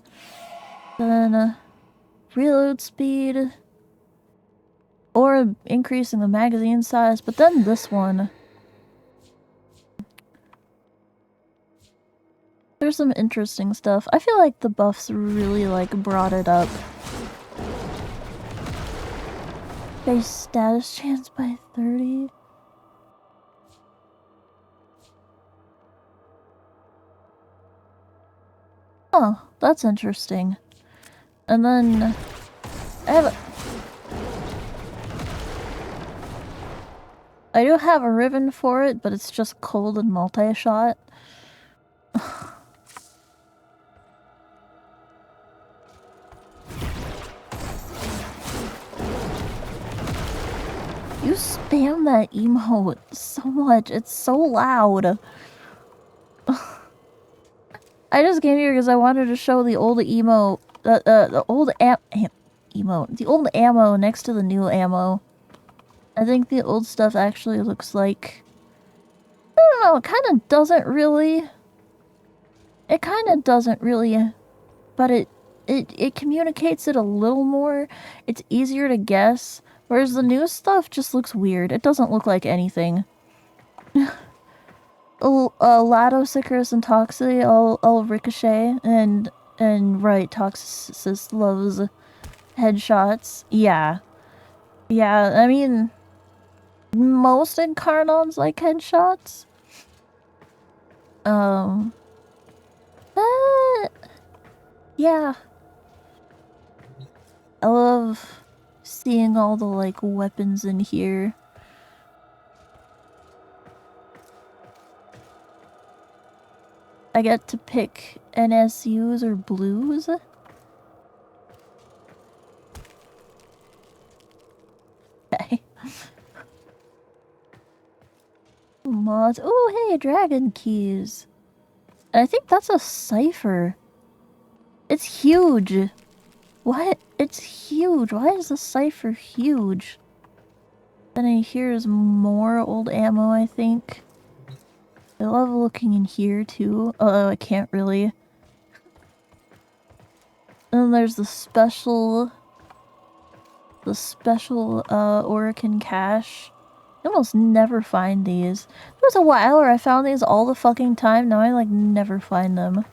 than reload speed or increasing the magazine size, but then this one. There's some interesting stuff. I feel like the buffs really, like, brought it up. Base status chance by 30. Oh, that's interesting. And then I do have a ribbon for it, but it's just cold and multi-shot. You spam that emote so much. It's so loud. I just came here because I wanted to show the old emote, the old emote, the old ammo next to the new ammo. I think the old stuff actually looks like, I don't know, it kind of doesn't really. It kind of doesn't really, but it communicates it a little more. It's easier to guess, whereas the new stuff just looks weird. It doesn't look like anything. Lado, Sicarus, and Toxie all ricochet, and right, Toxis loves headshots. Yeah. Yeah, I mean, most Incarnons like headshots. But yeah. I love seeing all the, like, weapons in here. I get to pick NSUs or blues. Okay. Mods. Oh, hey, dragon keys. And I think that's a cipher. It's huge. What? It's huge. Why is the cipher huge? Then here's more old ammo, I think. I love looking in here, too. Although I can't really. And then there's the special Orican cache. I almost never find these. There was a while where I found these all the fucking time. Now I, like, never find them.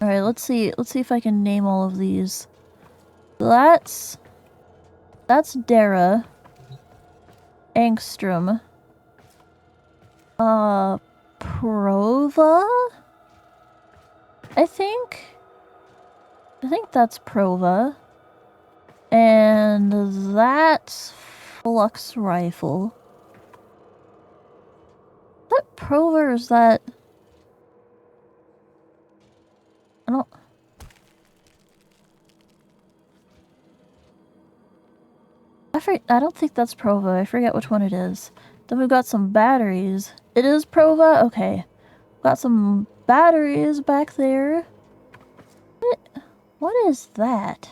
Alright, let's see if I can name all of these. That's Dara. Angstrom. Prova? I think that's Prova. And that's Flux Rifle. Is that Prova or is that... I don't think that's Prova. I forget which one it is. Then we've got some batteries. It is Prova? Okay. Got some batteries back there. What is that?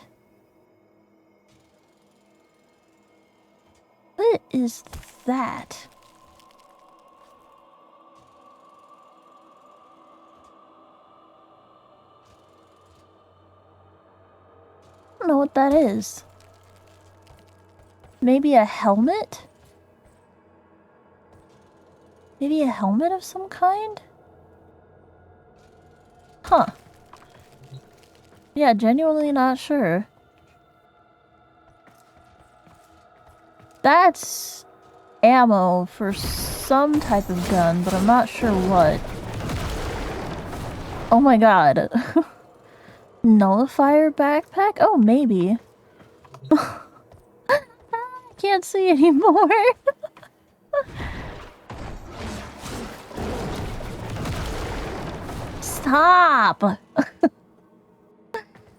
What is that? I don't know what that is. Maybe a helmet? Maybe a helmet of some kind? Huh. Yeah, genuinely not sure. That's ammo for some type of gun, but I'm not sure what. Oh my god. Nullifier backpack? Oh, maybe. I can't see anymore. Stop!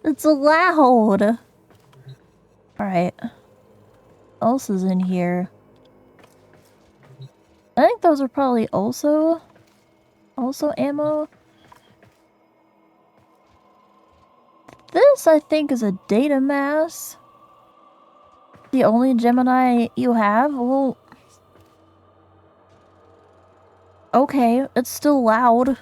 It's loud! Alright. What else is in here? I think those are probably also ammo. This, I think, is a data mass. The only Gemini you have? Well... Okay, it's still loud.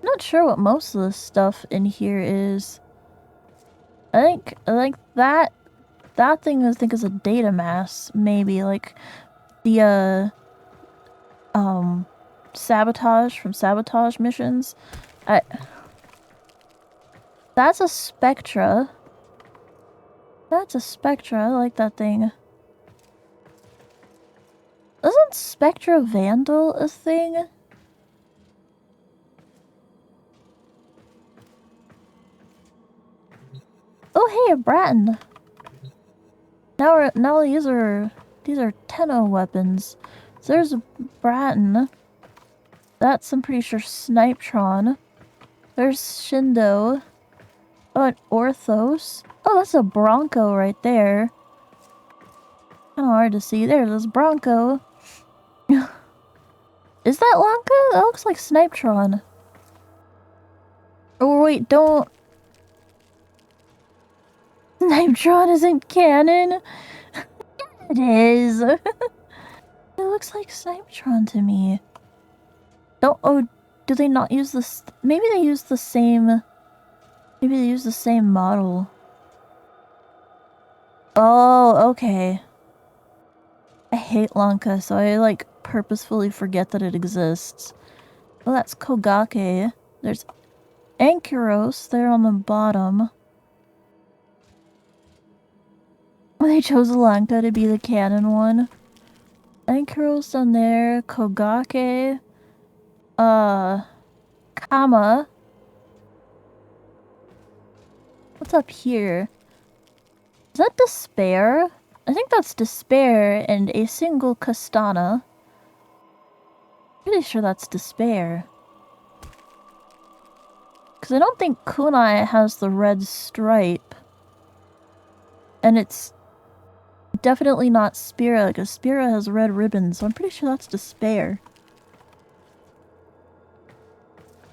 Not sure what most of the stuff in here is. I think that thing I think is a data mass, maybe like the sabotage from sabotage missions. That's a Spectra. That's a Spectra. I like that thing. Isn't Spectra Vandal a thing? Oh hey, a Bratton. Now these are Tenno weapons. So there's a Bratton. That's, I'm pretty sure, Snipetron. There's Shindo. Oh, an Orthos. Oh, that's a Bronco right there. Kinda hard to see. There's this Bronco. Is that Lanka? That looks like Snipetron. Oh wait, don't... Snipetron isn't canon? It is. It looks like Snipetron to me. Don't... Oh, do they not use this? Maybe they use the same... Maybe they use the same model. Oh, okay. I hate Lanka, so I, like, purposefully forget that it exists. Oh, that's Kogake. There's Ankyros there on the bottom. They chose Lanka to be the canon one. Ankyros down there. Kogake. Kama. What's up here? Is that Despair? I think that's Despair and a single Kastana. Pretty sure that's Despair. Because I don't think Kunai has the red stripe. And it's definitely not Spira, because Spira has red ribbons, so I'm pretty sure that's Despair.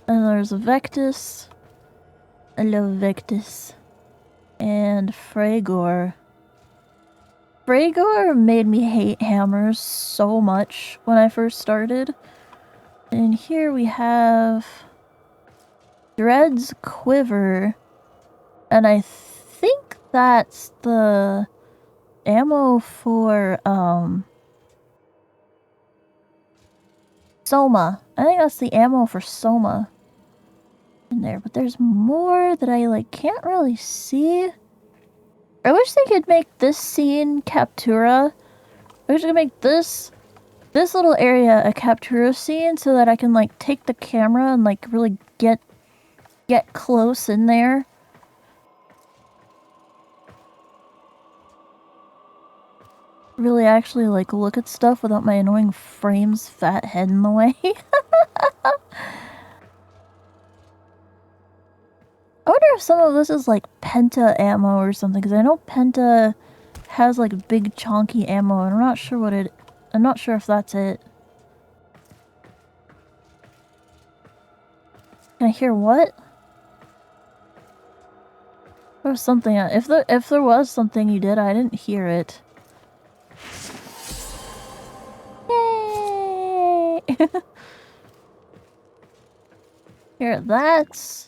And there's a Vectis. I love Vectis. And Fragor. Fragor made me hate hammers so much when I first started. And here we have Dred's Quiver. And I think that's the ammo for Soma. I think that's the ammo for Soma in there, but there's more that I like can't really see. I wish they could make this scene Captura. I wish they could make this little area a Captura scene so that I can like take the camera and like really get close in there. Really actually like look at stuff without my annoying frame's fat head in the way. I wonder if some of this is like Penta ammo or something, because I know Penta has like big chonky ammo and I'm not sure what it... I'm not sure if that's it. Can I hear what? There was something... If there was something you did, I didn't hear it. Yay! Here, that's...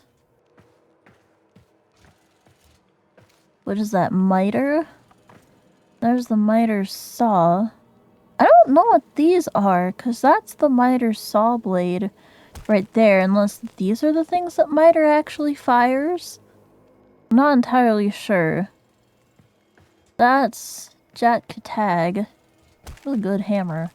What is that, miter? There's the miter saw. I don't know what these are, because that's the miter saw blade right there, unless these are the things that miter actually fires. I'm not entirely sure. That's Jack Katag. Really good hammer.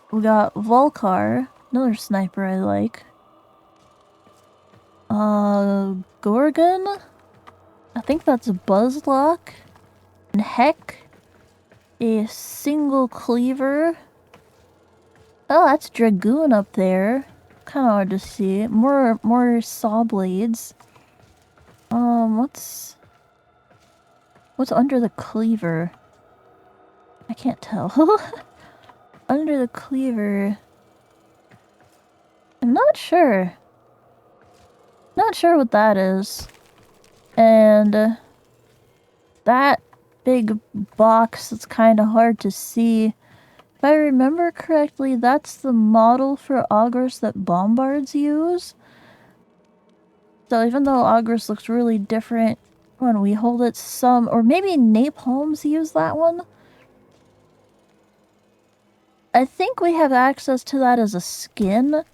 We got Volkar, another sniper I like. Gorgon? I think that's Buzzlock. And Heck. a single cleaver. Oh, that's Dragoon up there. Kind of hard to see. More saw blades. What's under the cleaver? I can't tell. Under the cleaver. I'm not sure. Not sure what that is. And that big box that's kind of hard to see. If I remember correctly, that's the model for Augurs that Bombards use. So even though Augurs looks really different when we hold it, or maybe Napalms use that one? I think we have access to that as a skin,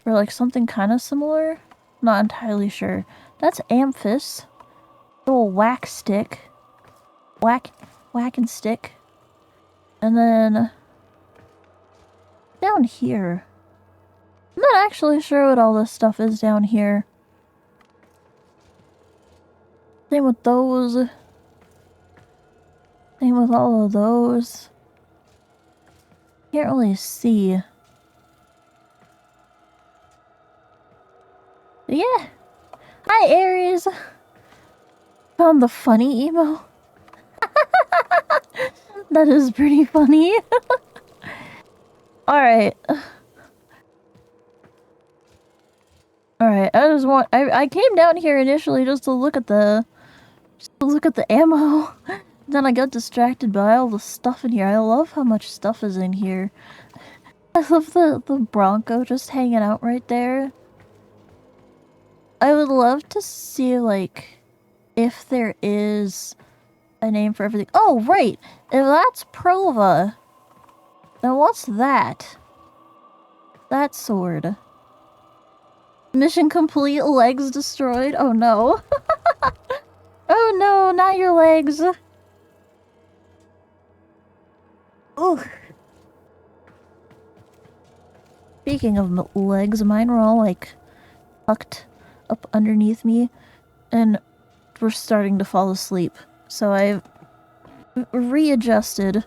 or like something kind of similar. Not entirely sure. That's Amphis. Little whack stick. Whack and stick. And then down here. I'm not actually sure what all this stuff is down here. Same with those. Same with all of those. Can't really see. Yeah. Hi, Aries. Found the funny emo. That is pretty funny. Alright. Alright, I came down here initially just to look at the ammo. Then I got distracted by all the stuff in here. I love how much stuff is in here. I love the Bronco just hanging out right there. I would love to see, like, if there is a name for everything. Oh, right! If that's Prova, then what's that? That sword. Mission complete, legs destroyed. Oh no. Oh no, not your legs. Ooh. Speaking of legs, mine were all like tucked up underneath me and we're starting to fall asleep. So I've readjusted.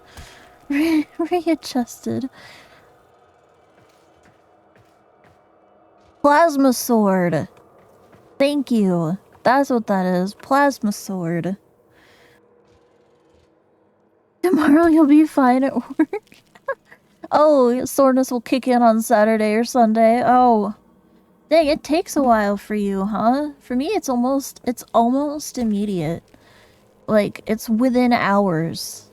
Readjusted. Plasma sword. Thank you. That's what that is. Plasma sword. Tomorrow you'll be fine at work. Oh, soreness will kick in on Saturday or Sunday. Oh. Dang, it takes a while for you, huh? For me, it's almost immediate. Like, it's within hours.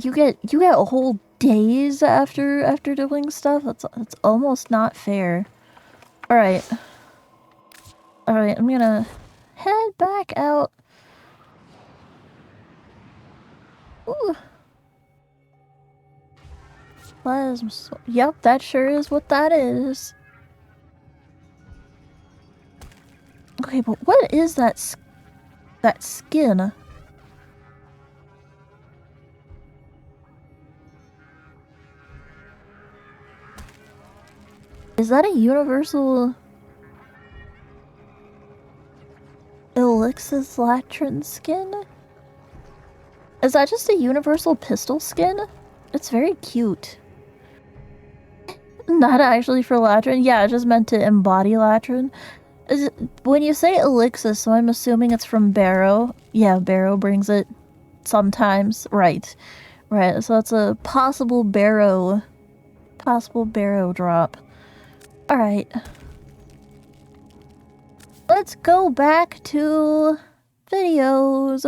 You get whole days after doing stuff. That's almost not fair. Alright. Alright, I'm gonna head back out. Ooh. Plasma. Yep, that sure is what that is. Okay, but what is that skin? Is that a universal Elixis Latrin skin? Is that just a universal pistol skin? It's very cute. Not actually for Latrin. Yeah, I just meant to embody Latrin. When you say Elixis, so I'm assuming it's from Barrow. Yeah, Barrow brings it sometimes. Right. Right, so that's a possible Barrow drop. Alright. Let's go back to videos.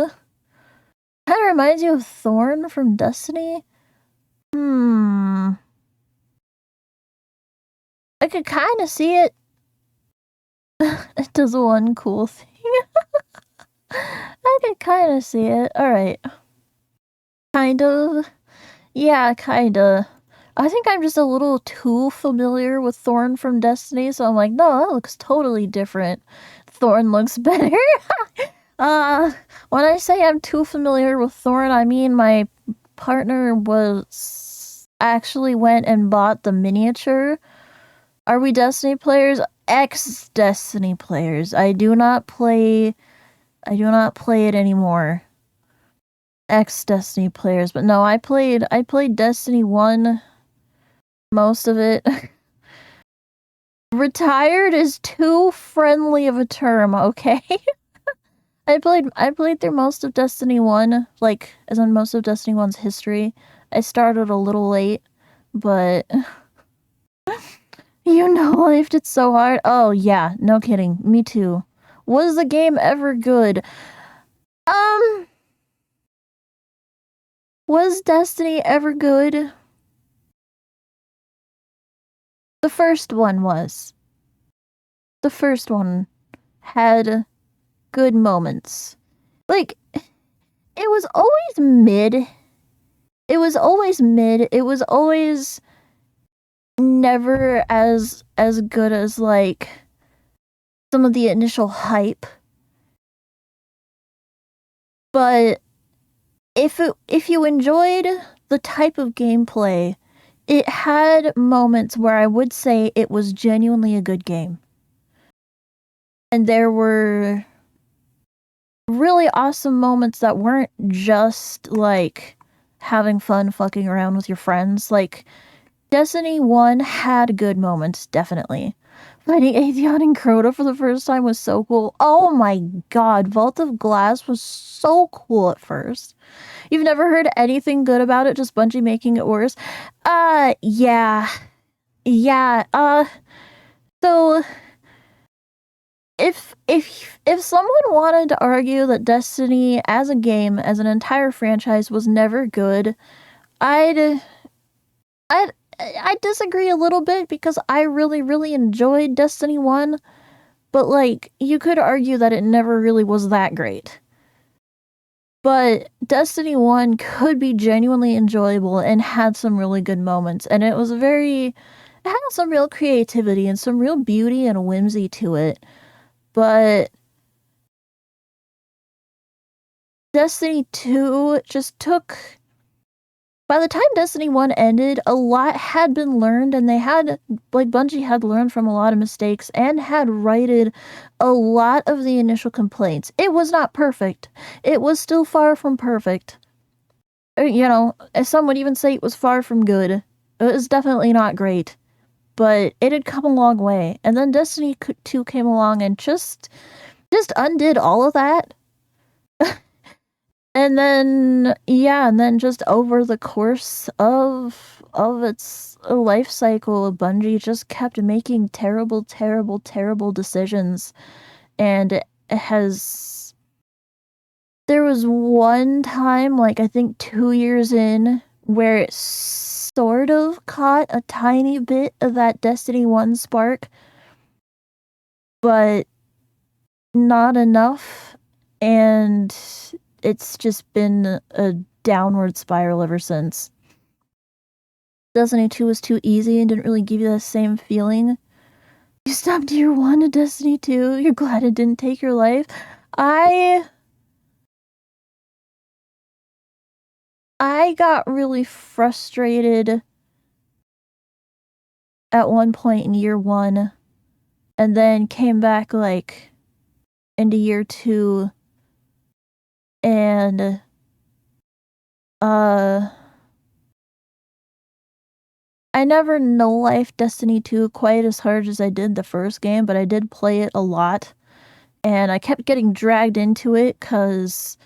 Kinda reminds you of Thorn from Destiny. I could kinda see it. It does one cool thing. I could kinda see it. Alright. Kind of. Yeah, kinda. I think I'm just a little too familiar with Thorn from Destiny, so I'm like, no, that looks totally different. Thorn looks better. When I say I'm too familiar with Thorn, I mean my partner actually went and bought the miniature. Are we Destiny players? Ex-Destiny players. I do not play it anymore. ex-Destiny players, but no, I played Destiny 1, most of it. Retired is too friendly of a term, okay? I played through most of Destiny 1, like, as in most of Destiny 1's history. I started a little late, but life did so hard. Oh, yeah, no kidding. Me too. Was the game ever good? Was Destiny ever good? The first one was. The first one had good moments. Like, it was always mid. It was always mid. It was always never as good as, like, some of the initial hype. But if you enjoyed the type of gameplay, it had moments where I would say it was genuinely a good game. And there were really awesome moments that weren't just, like, having fun fucking around with your friends. Like, Destiny 1 had good moments, definitely. Fighting Atheon and Crota for the first time was so cool. Oh my god, Vault of Glass was so cool at first. You've never heard anything good about it, just Bungie making it worse? Yeah. Yeah, so if someone wanted to argue that Destiny as a game, as an entire franchise, was never good, I'd disagree a little bit, because I really, really enjoyed Destiny 1, but, like, you could argue that it never really was that great. But Destiny 1 could be genuinely enjoyable and had some really good moments, and it had some real creativity and some real beauty and whimsy to it. But Destiny 2 just took... By the time Destiny 1 ended, a lot had been learned, and Bungie had learned from a lot of mistakes and had righted a lot of the initial complaints. It was not perfect. It was still far from perfect. As some would even say, it was far from good. It was definitely not great. But it had come a long way. And then Destiny 2 came along and just undid all of that. And then just over the course of its life cycle, Bungie just kept making terrible, terrible, terrible decisions. And there was one time, like, I think 2 years in, where it sort of caught a tiny bit of that Destiny 1 spark, but not enough, and it's just been a downward spiral ever since. Destiny 2 was too easy and didn't really give you that same feeling. You stopped Year 1 of Destiny 2, you're glad it didn't take your life. I got really frustrated at one point in Year 1, and then came back, like, into Year 2, and I never no-life Destiny 2 quite as hard as I did the first game, but I did play it a lot, and I kept getting dragged into it because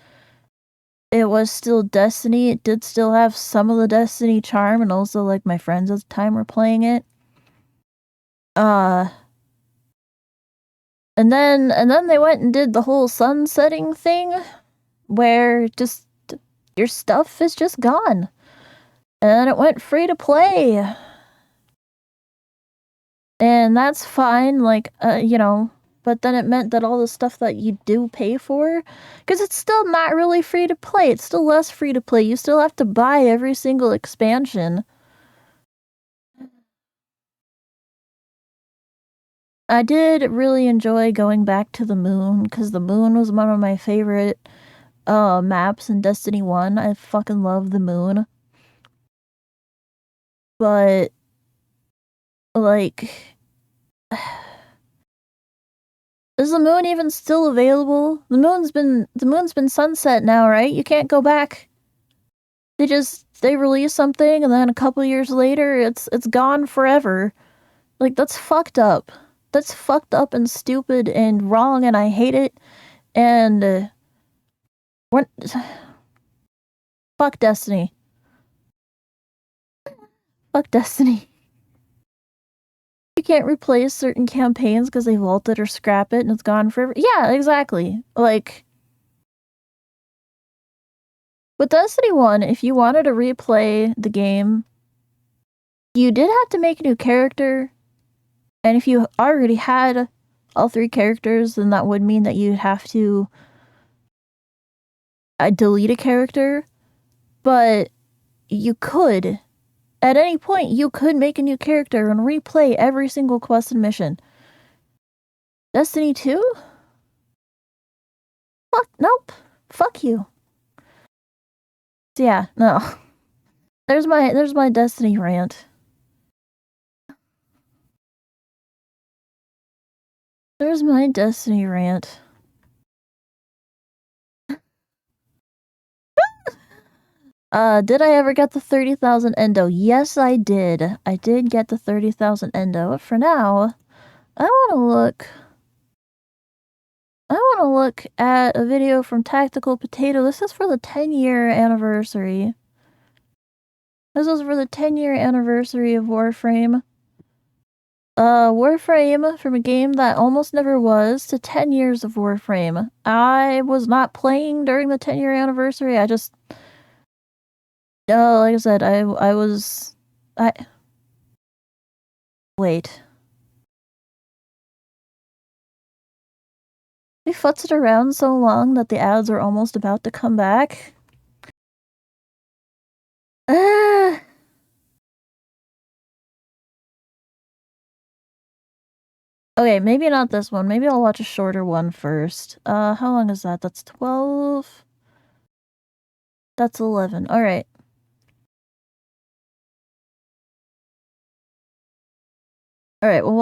it was still Destiny. It did still have some of the Destiny charm, and also, like, my friends at the time were playing it. And then they went and did the whole sunsetting thing, where just your stuff is just gone. And it went free to play. And that's fine, like, but then it meant that all the stuff that you do pay for, because it's still not really free to play, it's still less free to play, you still have to buy every single expansion. I did really enjoy going back to the moon, because the moon was one of my favorite maps in Destiny 1. I fucking love the moon. But, like, is the moon even still available? The moon's been sunset now, right? You can't go back. They release something and then a couple years later it's gone forever. Like, that's fucked up. That's fucked up and stupid and wrong, and I hate it. And what? Fuck Destiny. Fuck Destiny. You can't replace certain campaigns because they vault it or scrap it and it's gone forever. Yeah, exactly. Like, with Destiny 1, if you wanted to replay the game, you did have to make a new character. And if you already had all 3 characters, then that would mean that you'd have to delete a character. But you could. At any point, you could make a new character and replay every single quest and mission. Destiny 2? Fuck, nope. Fuck you. So yeah, no. There's my Destiny rant. There's my Destiny rant. Did I ever get the 30,000 endo? Yes, I did. I did get the 30,000 endo. But for now, I want to look at a video from Tactical Potato. This is for the 10-year anniversary. This is for the 10-year anniversary of Warframe. Warframe, from a game that almost never was to 10 years of Warframe. I was not playing during the 10-year anniversary. I just... like I said, I was... Wait. We futzed around so long that the ads are almost about to come back. Okay, maybe not this one. Maybe I'll watch a shorter one first. How long is that? That's 12. That's 11. Alright. Alright, we'll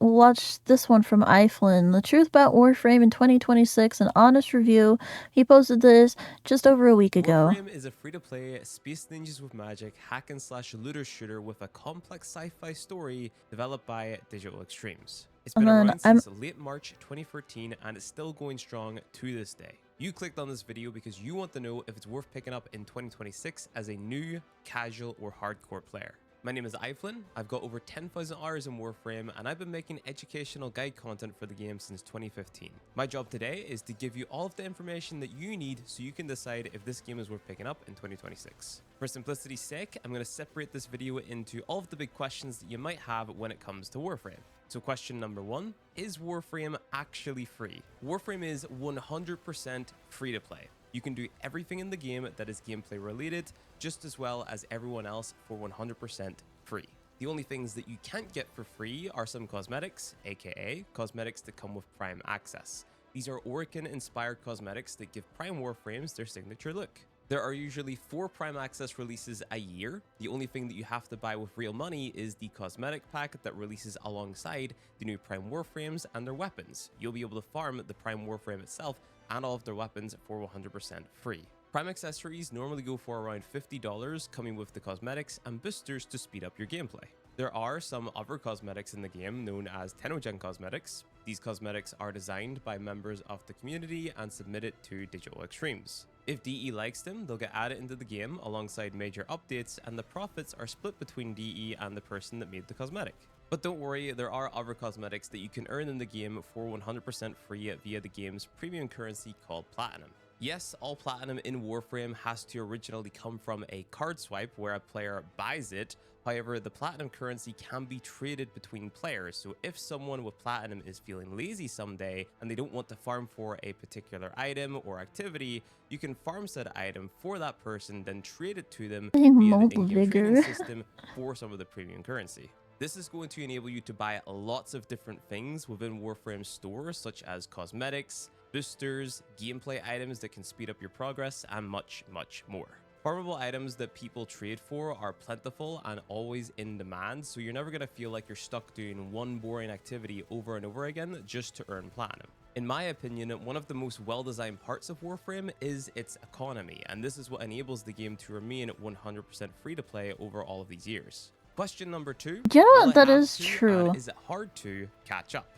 watch this one from Iflin. The Truth About Warframe in 2026, an honest review. He posted this just over a week ago. Warframe is a free-to-play Space Ninjas with Magic hack-and-slash looter shooter with a complex sci-fi story developed by Digital Extremes. It's been around since late March 2013 and it's still going strong to this day. You clicked on this video because you want to know if it's worth picking up in 2026 as a new, casual, or hardcore player. My name is Iflin, I've got over 10,000 hours in Warframe, and I've been making educational guide content for the game since 2015. My job today is to give you all of the information that you need so you can decide if this game is worth picking up in 2026. For simplicity's sake, I'm going to separate this video into all of the big questions that you might have when it comes to Warframe. So question number 1, is Warframe actually free? Warframe is 100% free to play. You can do everything in the game that is gameplay related, just as well as everyone else for 100% free. The only things that you can't get for free are some cosmetics, aka cosmetics that come with Prime access. These are Oricon-inspired cosmetics that give Prime Warframes their signature look. There are usually 4 Prime Access releases a year. The only thing that you have to buy with real money is the cosmetic pack that releases alongside the new Prime Warframes and their weapons. You'll be able to farm the Prime Warframe itself and all of their weapons for 100% free. Prime accessories normally go for around $50, coming with the cosmetics and boosters to speed up your gameplay. There are some other cosmetics in the game known as Tenogen cosmetics. These cosmetics are designed by members of the community and submitted to Digital Extremes. If DE likes them, they'll get added into the game alongside major updates, and the profits are split between DE and the person that made the cosmetic. But don't worry, there are other cosmetics that you can earn in the game for 100% free via the game's premium currency called Platinum. Yes, all Platinum in Warframe has to originally come from a card swipe where a player buys it. However, the Platinum currency can be traded between players, so if someone with Platinum is feeling lazy someday and they don't want to farm for a particular item or activity, you can farm said item for that person, then trade it to them via the in-game trading system for some of the premium currency. This is going to enable you to buy lots of different things within Warframe's store, such as cosmetics, boosters, gameplay items that can speed up your progress, and much, much more. Farmable items that people trade for are plentiful and always in demand, so you're never going to feel like you're stuck doing one boring activity over and over again just to earn platinum. In my opinion, one of the most well-designed parts of Warframe is its economy, and this is what enables the game to remain 100% free to play over all of these years. Question number 2. You know will what? I That have is to, true. and is it hard to catch up?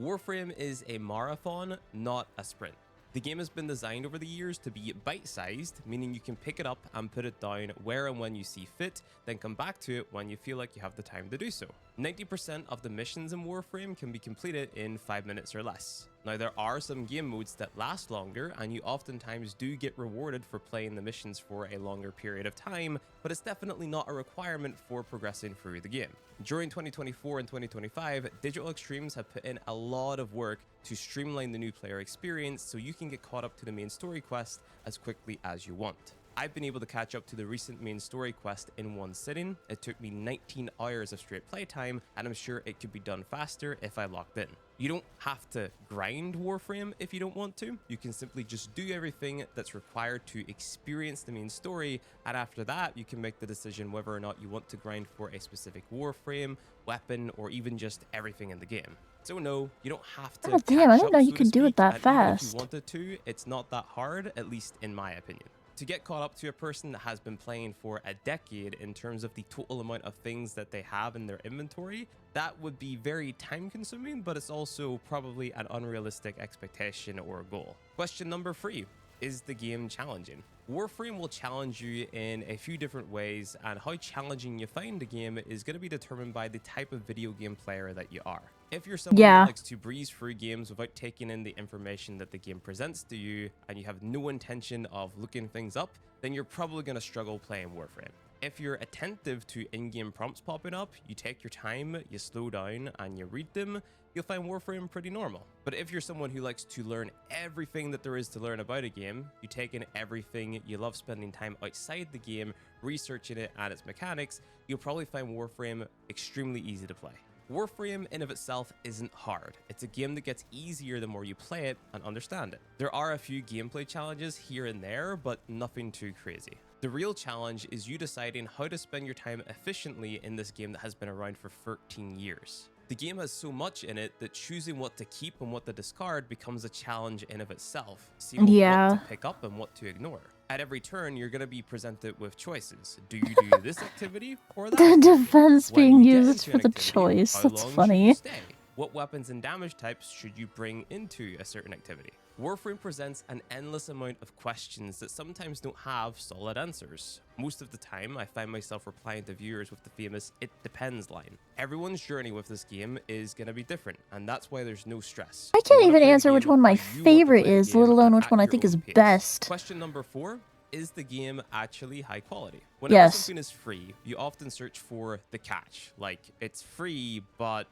Warframe is a marathon, not a sprint. The game has been designed over the years to be bite-sized, meaning you can pick it up and put it down where and when you see fit, then come back to it when you feel like you have the time to do so. 90% of the missions in Warframe can be completed in 5 minutes or less. Now, there are some game modes that last longer, and you oftentimes do get rewarded for playing the missions for a longer period of time, but it's definitely not a requirement for progressing through the game. During 2024 and 2025, Digital Extremes have put in a lot of work to streamline the new player experience so you can get caught up to the main story quest as quickly as you want. I've been able to catch up to the recent main story quest in one sitting. It took me 19 hours of straight playtime, and I'm sure it could be done faster if I locked in. You don't have to grind Warframe if you don't want to. You can simply just do everything that's required to experience the main story, and after that, you can make the decision whether or not you want to grind for a specific Warframe, weapon, or even just everything in the game. So no, you don't have to. Oh damn! I catch didn't up, know you so to could do it speak, that and even if fast. you wanted to, it's not that hard, at least in my opinion. To get caught up to a person that has been playing for a decade in terms of the total amount of things that they have in their inventory, that would be very time consuming, but it's also probably an unrealistic expectation or goal. Question number 3. Is the game challenging? Warframe will challenge you in a few different ways, and how challenging you find the game is going to be determined by the type of video game player that you are. If you're someone Yeah. who likes to breeze through games without taking in the information that the game presents to you, and you have no intention of looking things up, then you're probably going to struggle playing Warframe. If you're attentive to in-game prompts popping up, you take your time, you slow down, and you read them, you'll find Warframe pretty normal. But if you're someone who likes to learn everything that there is to learn about a game, you take in everything, you love spending time outside the game, researching it and its mechanics, you'll probably find Warframe extremely easy to play. Warframe in of itself isn't hard. It's a game that gets easier the more you play it and understand it. There are a few gameplay challenges here and there, but nothing too crazy. The real challenge is you deciding how to spend your time efficiently in this game that has been around for 13 years. The game has so much in it that choosing what to keep and what to discard becomes a challenge in of itself. Seeing what to pick up and what to ignore. At every turn, you're going to be presented with choices. Do you do this activity or that The activity? defense When being you get used into for an the activity, choice. how That's long should funny. you stay? What weapons and damage types should you bring into a certain activity? Warframe presents an endless amount of questions that sometimes don't have solid answers. Most of the time, I find myself replying to viewers with the famous "it depends" line. Everyone's journey with this game is going to be different, and that's why there's no stress. I You can't wanna even play the answer which game one my how you want to favorite play the is, game let alone and which at one I your think own is pace. best. Question number 4. Is the game actually high quality? Whenever Yes. something is free, you often search for the catch. Like, it's free, but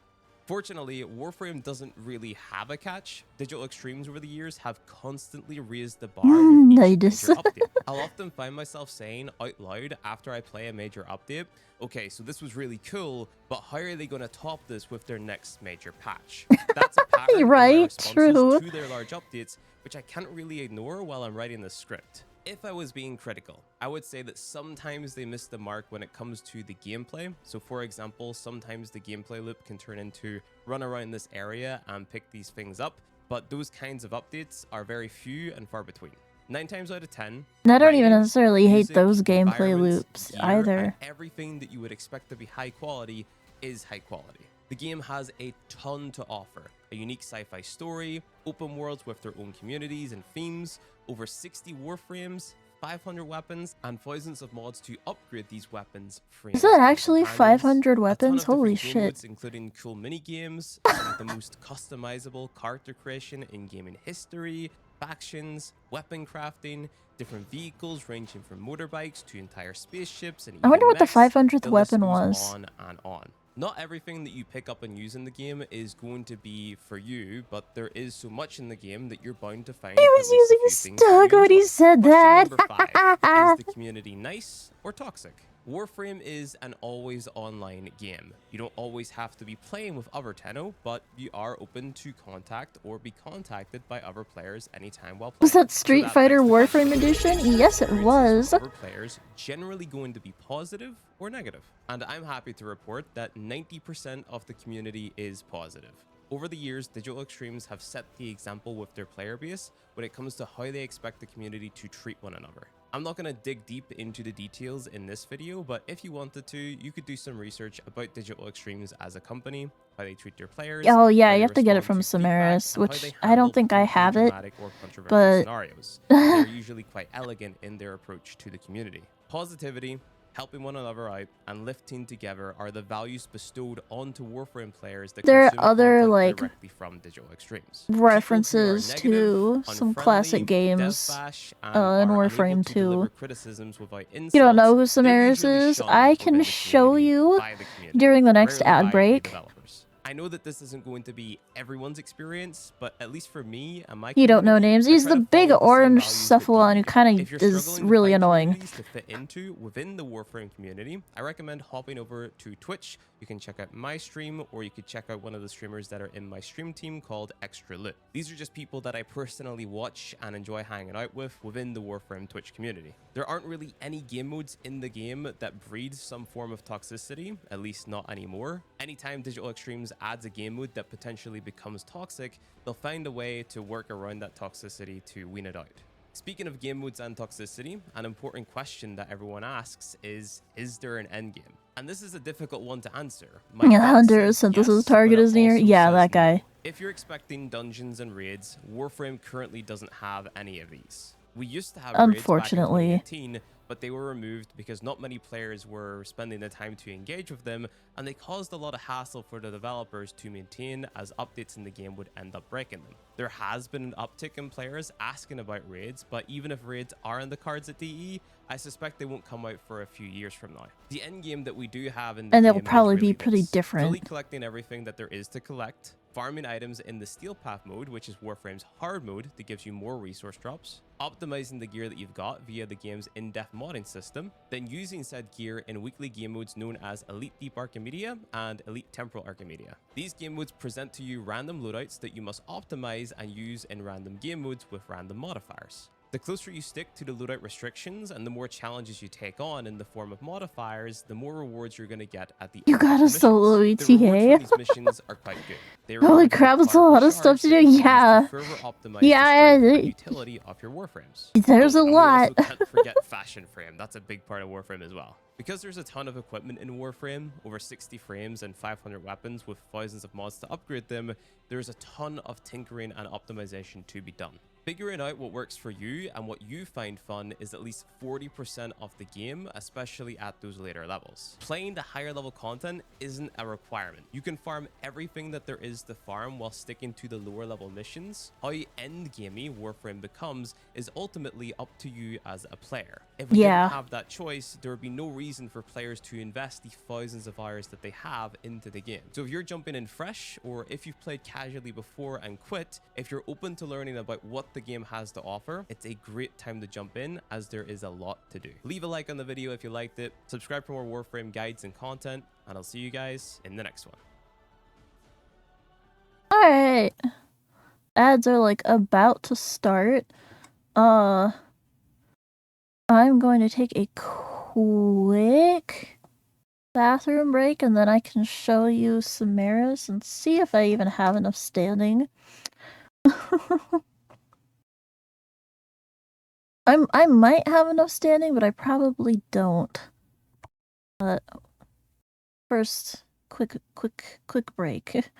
fortunately, Warframe doesn't really have a catch. Digital Extremes over the years have constantly raised the bar with each Nice. major update. I'll often find myself saying out loud after I play a major update, okay, so this was really cool, but how are they going to top this with their next major patch? That's a pattern in my Right, responses true. to their large updates, which I can't really ignore while I'm writing the script. If I was being critical, I would say that sometimes they miss the mark when it comes to the gameplay. So for example, sometimes the gameplay loop can turn into run around this area and pick these things up, but those kinds of updates are very few and far between. 9 times out of 10, And I don't even writing, necessarily hate music, those gameplay environments, loops gear, either. and everything that you would expect to be high quality is high quality. The game has a ton to offer. A unique sci-fi story, open worlds with their own communities and themes, over 60 warframes, 500 weapons, and thousands of mods to upgrade these weapons. Is that actually companions, 500 a weapons? ton of Holy different game shit. modes, including cool mini games, some of the most customizable character creation in gaming history, factions, weapon crafting, different vehicles ranging from motorbikes to entire spaceships, and I wonder even what the mechs. 500th The list weapon goes was. on and on. Not everything that you pick up and use in the game is going to be for you, but there is so much in the game that you're bound to find He at was least a using few a things that stug you when he enjoy. said Question that. number 5. Is the community nice or toxic? Warframe is an always online game. You don't always have to be playing with other Tenno, but you are open to contact or be contacted by other players anytime while playing. Was that So Street that Fighter begs the Warframe question, Edition? is Yes, it experiences was. with other players generally going to be positive or negative? And I'm happy to report that 90% of the community is positive. Over the years, Digital Extremes have set the example with their player base when it comes to how they expect the community to treat one another. I'm not going to dig deep into the details in this video, but if you wanted to, you could do some research about Digital Extremes as a company, how they treat their players. Oh yeah, you have to get it from Samaris, which I don't think I have it, but scenarios. They're usually quite elegant in their approach to the community. Positivity, helping one another out, and lifting together are the values bestowed onto Warframe players that there are consume other content like directly from Digital Extremes. references to some classic games in Warframe 2. You don't know who Samaris is? I can show you during the next ad break. I know that this isn't going to be everyone's experience, but at least for me and my You don't know names. He's the big orange cephalon who kind of is really annoying. To fit into within the Warframe community, I recommend hopping over to Twitch. You can check out my stream, or you could check out one of the streamers that are in my stream team called Extra Loot. These are just people that I personally watch and enjoy hanging out with within the Warframe Twitch community. There aren't really any game modes in the game that breed some form of toxicity, at least not anymore. Anytime Digital Extremes adds a game mode that potentially becomes toxic, they'll find a way to work around that toxicity to wean it out. Speaking of game modes and toxicity, an important question that everyone asks is there an end game? And this is a difficult one to answer. Hunter synthesis target is near. Yeah, that guy. No. If you're expecting dungeons and raids, Warframe currently doesn't have any of these. We used to have unfortunately raids back in 2018, but they were removed because not many players were spending the time to engage with them, and they caused a lot of hassle for the developers to maintain, as updates in the game would end up breaking them. There has been an uptick in players asking about raids, but even if raids are in the cards at DE, I suspect they won't come out for a few years from now. The end game that we do have in the game, and they'll probably really be pretty different. Fully collecting everything that there is to collect, farming items in the Steel Path mode, which is Warframe's hard mode that gives you more resource drops, optimizing the gear that you've got via the game's in-depth modding system, then using said gear in weekly game modes known as Elite Deep Archimedia and Elite Temporal Archimedia. These game modes present to you random loadouts that you must optimize and use in random game modes with random modifiers. The closer you stick to the loadout restrictions and the more challenges you take on in the form of modifiers, the more rewards you're going to get at the end. You got a solo ETA? The rewards for these missions are quite good. Holy crap, that's a lot of stuff to do. Yeah. Yeah, utility of your Warframes. There's a lot. We also can't forget Fashion Frame. That's a big part of Warframe as well. Because there's a ton of equipment in Warframe, over 60 frames and 500 weapons with thousands of mods to upgrade them, there's a ton of tinkering and optimization to be done. Figuring out what works for you and what you find fun is at least 40% of the game, especially at those later levels. Playing the higher level content isn't a requirement. You can farm everything that there is to farm while sticking to the lower level missions. How endgamey Warframe becomes is ultimately up to you as a player. If we didn't have that choice, there would be no reason for players to invest the thousands of hours that they have into the game. So if you're jumping in fresh, or if you've played casually before and quit, if you're open to learning about what the game has to offer, it's a great time to jump in, as there is a lot to do. Leave a like on the video if you liked it, subscribe for more Warframe guides and content, and I'll see you guys in the next one. Alright. Ads are like about to start. I'm going to take a quick bathroom break, and then I can show you Samaris and see if I even have enough standing. I might have enough standing, but I probably don't. First, quick break.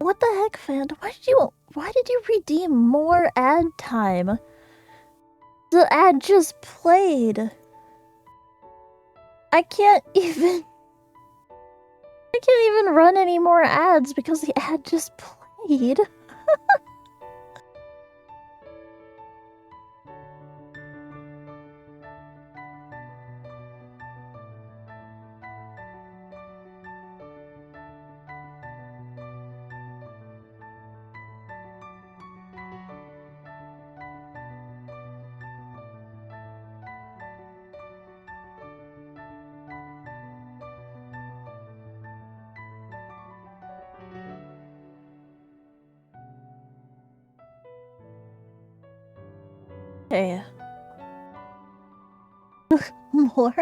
What the heck, fan? Why did you redeem more ad time? The ad just played. I can't even run any more ads because the ad just played. Okay. More?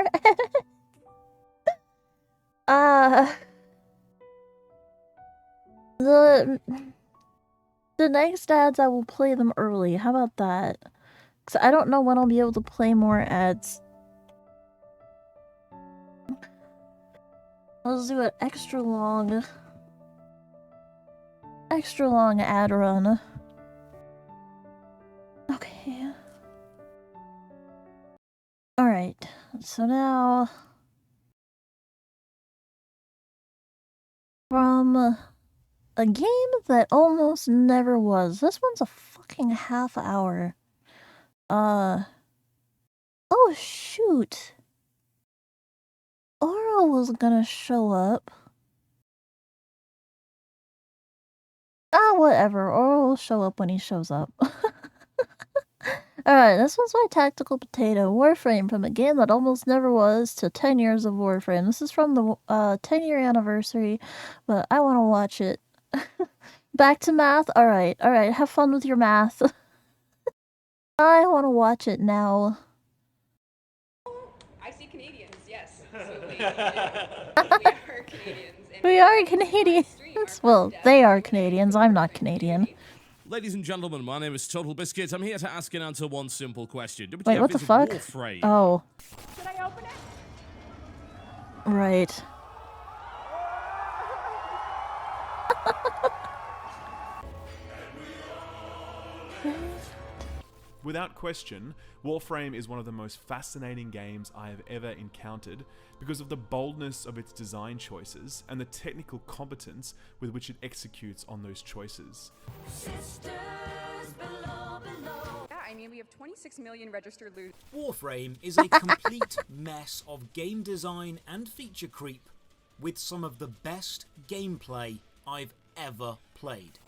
The next ads, I will play them early. How about that? Because I don't know when I'll be able to play more ads. Let's do an extra long ad run. Okay. Alright, so now... From a game that almost never was. This one's a fucking half hour. Oh shoot. Oral was gonna show up. Whatever. Oral will show up when he shows up. Alright, this one's my Tactical Potato Warframe, from a game that almost never was to 10 years of Warframe. This is from the 10-year anniversary, but I want to watch it. Back to math? Alright, have fun with your math. I want to watch it now. I see Canadians, yes. So we are Canadians. And We are Canadians. Well, they are Canadians. I'm not Canadian. Ladies and gentlemen, my name is Total Biscuit. I'm here to ask and answer one simple question. Wait, what the fuck? Warframe. Oh. Should I open it? Right. Without question, Warframe is one of the most fascinating games I have ever encountered because of the boldness of its design choices and the technical competence with which it executes on those choices. I mean, we have 26 million registered loot. Warframe is a complete mess of game design and feature creep, with some of the best gameplay I've ever played.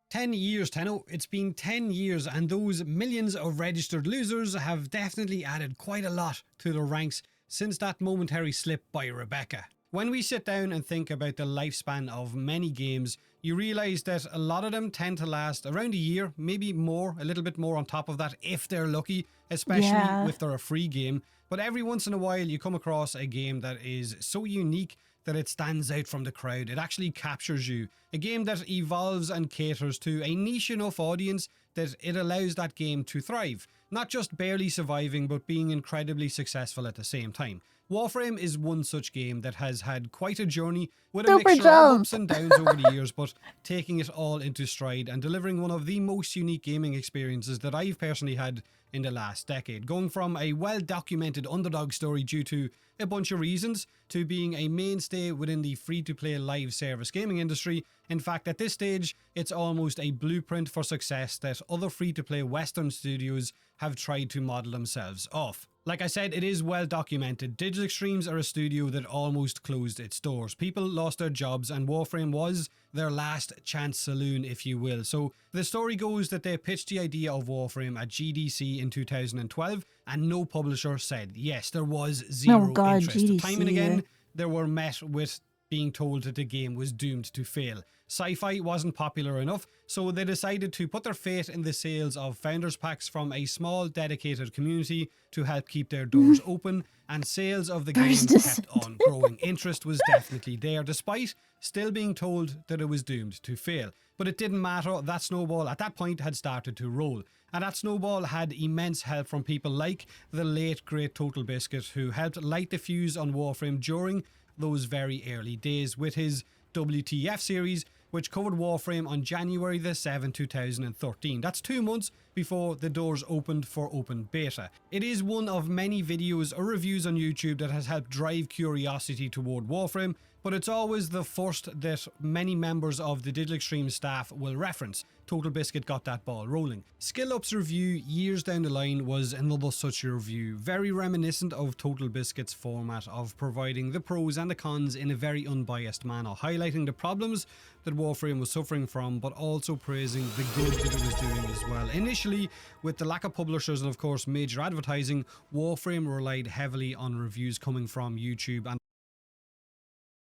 10 years, Tenno. It's been 10 years, and those millions of registered losers have definitely added quite a lot to the ranks since that momentary slip by Rebecca. When we sit down and think about the lifespan of many games, you realise that a lot of them tend to last around a year, maybe more, a little bit more on top of that if they're lucky, especially if they're a free game. But every once in a while you come across a game that is so unique that it stands out from the crowd. It actually captures you. A game that evolves and caters to a niche enough audience that it allows that game to thrive. Not just barely surviving, but being incredibly successful at the same time. Warframe is one such game that has had quite a journey with a mixture of ups and downs over the years, but taking it all into stride and delivering one of the most unique gaming experiences that I've personally had in the last decade. Going from a well-documented underdog story due to a bunch of reasons to being a mainstay within the free-to-play live service gaming industry. In fact, at this stage, it's almost a blueprint for success that other free-to-play Western studios have tried to model themselves off. Like I said, it is well documented. Digital Extremes are a studio that almost closed its doors. People lost their jobs and Warframe was their last chance saloon, if you will. So the story goes that they pitched the idea of Warframe at GDC in 2012 and no publisher said yes. There was zero interest. GDC. Time and again, they were met with being told that the game was doomed to fail. Sci-fi wasn't popular enough, so they decided to put their fate in the sales of founders packs from a small dedicated community to help keep their doors open, and sales of the game kept on growing. Interest was definitely there, despite still being told that it was doomed to fail. But it didn't matter, that snowball at that point had started to roll. And that snowball had immense help from people like the late great Total Biscuit, who helped light the fuse on Warframe during those very early days with his WTF series, which covered Warframe on January the 7th, 2013. That's 2 months before the doors opened for open beta. It is one of many videos or reviews on YouTube that has helped drive curiosity toward Warframe, but it's always the first that many members of the Digital Extremes staff will reference. Total Biscuit got that ball rolling. Skill Up's review years down the line was another such a review, very reminiscent of Total Biscuit's format of providing the pros and the cons in a very unbiased manner, highlighting the problems that Warframe was suffering from, but also praising the good that it was doing as well. Initially, with the lack of publishers and of course major advertising, Warframe relied heavily on reviews coming from YouTube. And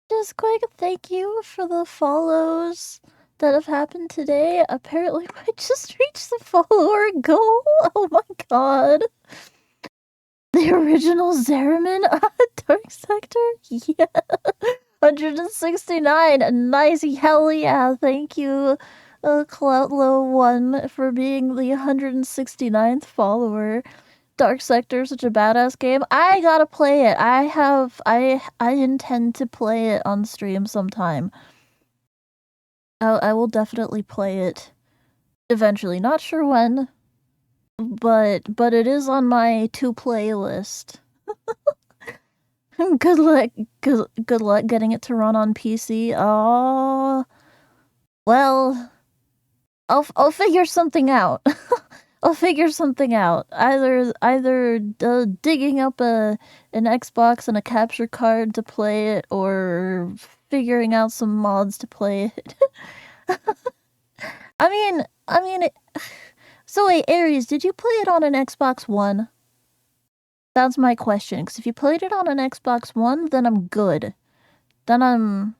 just quick thank you for the follows that have happened today. Apparently I just reached the follower goal. Oh my god. The original Zeramin Dark Sector? Yeah. 169. Nice. Hell yeah. Thank you, Cloutlow1, for being the 169th follower. Dark Sector, such a badass game. I gotta play it. I intend to play it on stream sometime. I will definitely play it eventually. Not sure when, but it is on my to-play list. Good luck getting it to run on PC. Oh, well, I'll figure something out. I'll figure something out. Either digging up an Xbox and a capture card to play it, or figuring out some mods to play it. I mean. So wait, Aries, did you play it on an Xbox One? That's my question. Because if you played it on an Xbox One, then I'm good. Then I'm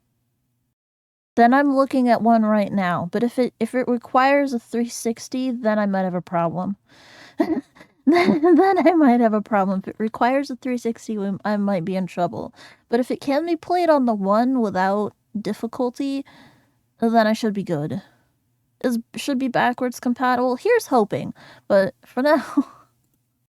looking at one right now. But if it requires a 360, then I might have a problem. then I might have a problem. If it requires a 360, I might be in trouble. But if it can be played on the One without difficulty, then I should be good. It should be backwards compatible. Here's hoping. But for now...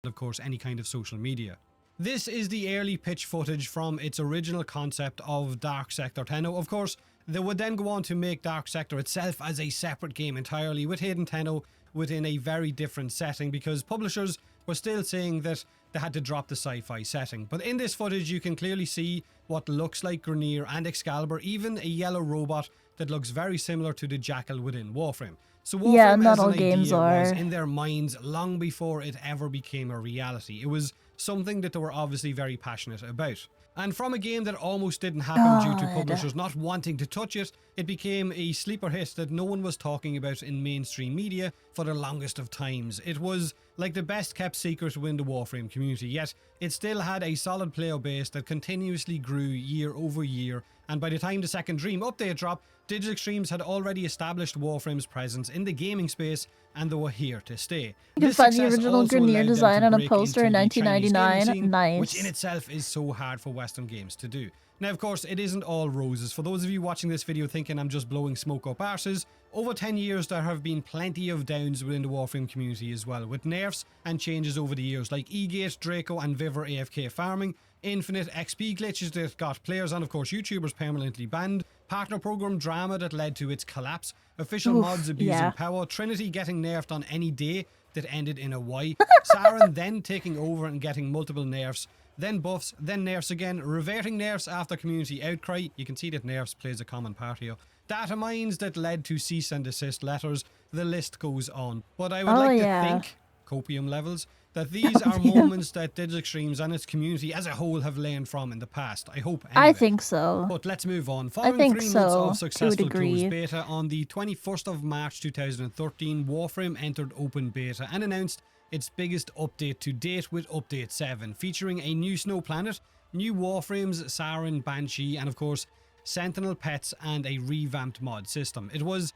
of course, any kind of social media. This is the early pitch footage from its original concept of Dark Sector 10. Of course, They would then go on to make Dark Sector itself as a separate game entirely, with Hayden Tenno within a very different setting, because publishers were still saying that they had to drop the sci-fi setting. But in this footage you can clearly see what looks like Grineer and Excalibur, even a yellow robot that looks very similar to the Jackal within Warframe. So Warframe Yeah, not as all an games idea are. was in their minds long before it ever became a reality. It was something that they were obviously very passionate about. And from a game that almost didn't happen due to publishers not wanting to touch it, it became a sleeper hit that no one was talking about in mainstream media for the longest of times. It was like the best kept secret within the Warframe community, yet it still had a solid player base that continuously grew year over year, and by the time the second Dream update dropped, Digital Extremes had already established Warframe's presence in the gaming space, and they were here to stay. You can find the original Grineer design on a poster in 1999. Nice. Which in itself is so hard for Western games to do. Now, of course, it isn't all roses. For those of you watching this video thinking I'm just blowing smoke up arses, over 10 years there have been plenty of downs within the Warframe community as well, with nerfs and changes over the years, like E-Gate, Draco and Vivre AFK farming, infinite XP glitches that got players and of course YouTubers permanently banned, partner program drama that led to its collapse, official mods abusing power, Trinity getting nerfed on any day that ended in a Y, Saren then taking over and getting multiple nerfs, then buffs, then nerfs again, reverting nerfs after community outcry. You can see that nerfs plays a common part here. Data mines that led to cease and desist letters. The list goes on. But I would like to think, copium levels, that these are moments that Digital Extremes and its community as a whole have learned from in the past. I hope anyway. I think so. But let's move on. Following 3 months of successful closed beta, on the 21st of March 2013, Warframe entered open beta and announced its biggest update to date with Update 7, featuring a new snow planet, new Warframes, Saren, Banshee, and of course, Sentinel pets and a revamped mod system. It was...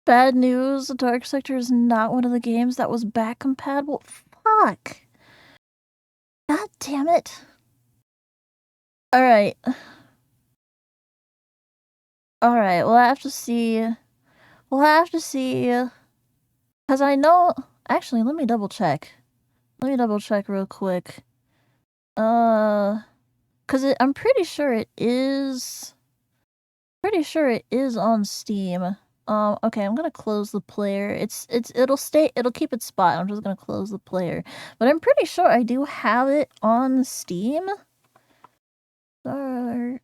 Bad news, Dark Sector is not one of the games that was back compatible. Fuck. God damn it. Alright. Alright, we'll have to see. We'll have to see. Because I know... Actually, let me double check. Let me double check real quick. Because I'm pretty sure it is... Pretty sure it is on Steam. Okay, I'm gonna close the player. It'll keep its spot. I'm just gonna close the player. But I'm pretty sure I do have it on Steam. Dark.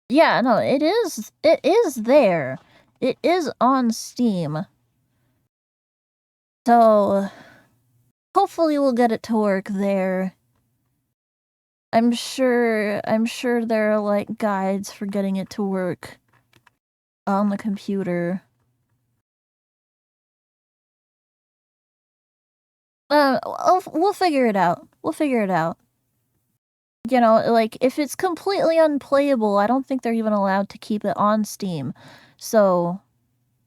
Yeah, no, it is there. It is on Steam. So hopefully we'll get it to work there. I'm sure there are like guides for getting it to work on the computer. We'll figure it out. We'll figure it out. You know, like if it's completely unplayable, I don't think they're even allowed to keep it on Steam. So,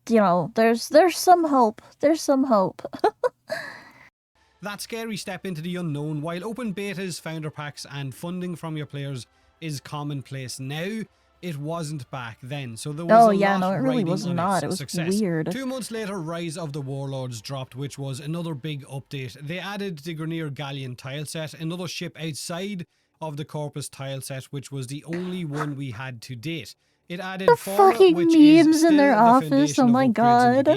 you know, there's some hope. There's some hope. That scary step into the unknown. While open betas, founder packs, and funding from your players is commonplace now, it wasn't back then. So there was it really was not. It was weird. 2 months later, Rise of the Warlords dropped, which was another big update. They added the Grineer Galleon tile set, another ship outside of the Corpus tile set, which was the only one we had to date. It added the fucking memes in their office. Oh my god.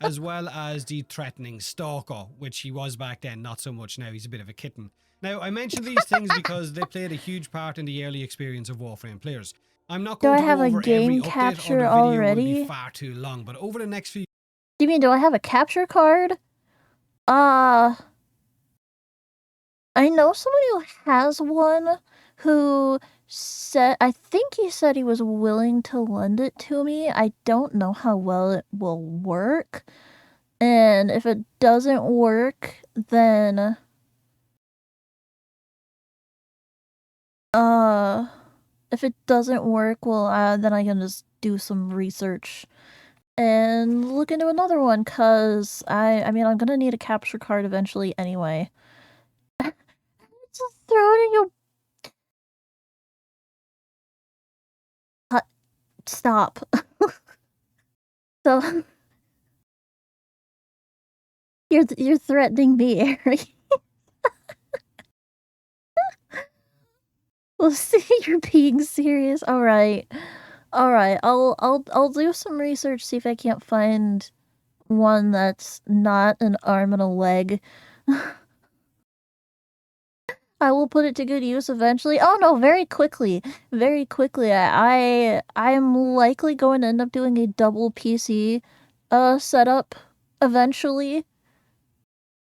As well as the threatening stalker, which he was back then, not so much now. He's a bit of a kitten. Now, I mention these things because they played a huge part in the early experience of Warframe players. I'm not going to go over every update, or the video will be far too long, but over the next few... Do you mean, do I have a capture card? I know somebody who has one who said, I think he said he was willing to lend it to me. I don't know how well it will work. And if it doesn't work, then if it doesn't work, well, then I can just do some research and look into another one, cause I mean, I'm gonna need a capture card eventually anyway. Just throw it in your... Stop. So you're threatening me, Eric. We'll see. You're being serious. All right. I'll do some research, see if I can't find one that's not an arm and a leg. I will put it to good use eventually. Oh no, very quickly. Very quickly. I'm likely going to end up doing a double PC setup eventually.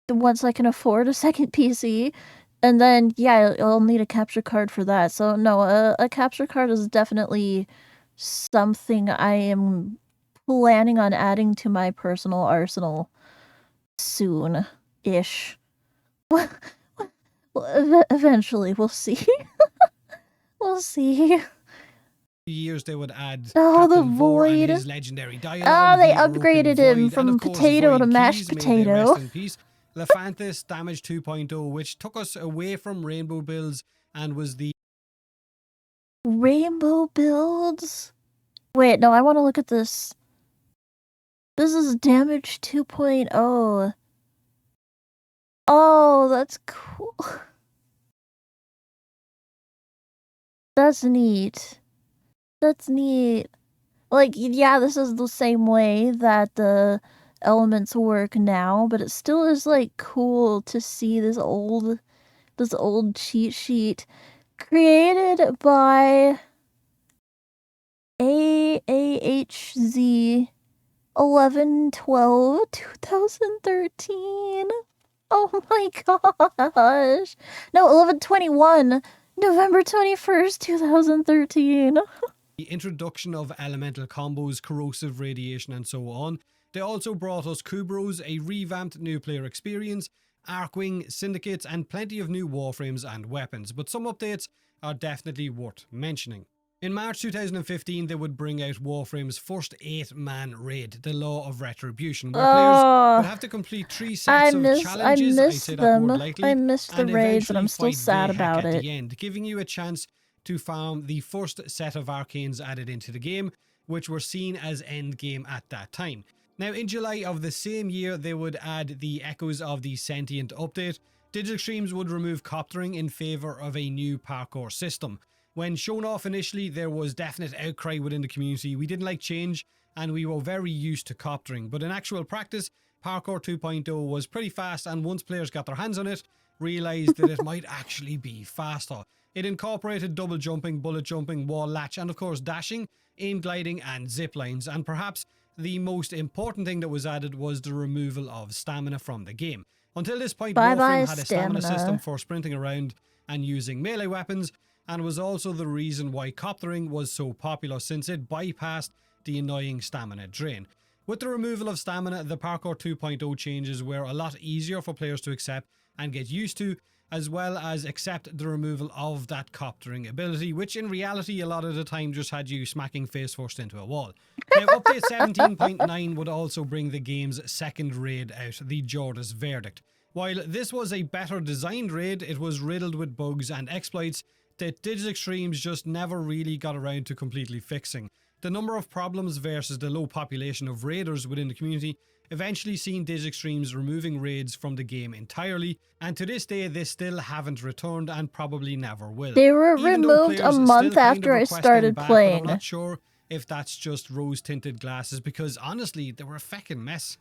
Once I can afford a second PC. And then yeah, I'll need a capture card for that. So no, a capture card is definitely something I am planning on adding to my personal arsenal soon-ish. Well, eventually, we'll see. We'll see. Years they would add Oh, the Captain Vor and Void. his legendary Oh, dialogue. they the Orokin upgraded Void, him and from of course, potato to Void mashed Keys, may they potato. rest in peace. Lephantis Damage 2.0, which took us away from rainbow builds and was the Rainbow builds? Wait, no, I want to look at this. This is Damage 2.0. Oh, that's cool. That's neat. That's neat. Like, yeah, this is the same way that the elements work now, but it still is, like, cool to see this old cheat sheet created by AAHZ 11/12/2013. Oh my gosh. No, 11/21, November 21st, 2013. The introduction of elemental combos, corrosive radiation, and so on. They also brought us Kubros, a revamped new player experience, Arcwing, syndicates, and plenty of new warframes and weapons, but some updates are definitely worth mentioning. In March 2015, they would bring out Warframe's first 8-man raid, the Law of Retribution, where players would have to complete 3 sets of challenges, I I'd missed say that them. word lightly, I missed the and raids, and I'm eventually still fight sad Vahek about at it. the end, giving you a chance to farm the first set of arcanes added into the game, which were seen as endgame at that time. Now, in July of the same year, they would add the Echoes of the Sentient update. Digital Extremes would remove coptering in favour of a new parkour system. When shown off initially, there was definite outcry within the community. We didn't like change, and we were very used to coptering. But in actual practice, Parkour 2.0 was pretty fast, and once players got their hands on it, realised that it might actually be faster. It incorporated double jumping, bullet jumping, wall latch, and of course dashing, aim gliding, and zip lines. And perhaps the most important thing that was added was the removal of stamina from the game. Until this point, Warframe had a stamina system for sprinting around and using melee weapons, and was also the reason why coptering was so popular, since it bypassed the annoying stamina drain. With the removal of stamina, the Parkour 2.0 changes were a lot easier for players to accept and get used to, as well as accept the removal of that coptering ability, which in reality a lot of the time just had you smacking face first into a wall. Now, update 17.9 would also bring the game's second raid out, the Jordas Verdict. While this was a better designed raid, it was riddled with bugs and exploits that Digital Extremes just never really got around to completely fixing. The number of problems versus the low population of raiders within the community eventually seen Digital Extremes removing raids from the game entirely, and to this day they still haven't returned and probably never will. They were removed a month after I started playing. I'm not sure if that's just rose-tinted glasses, because honestly, they were a feckin' mess.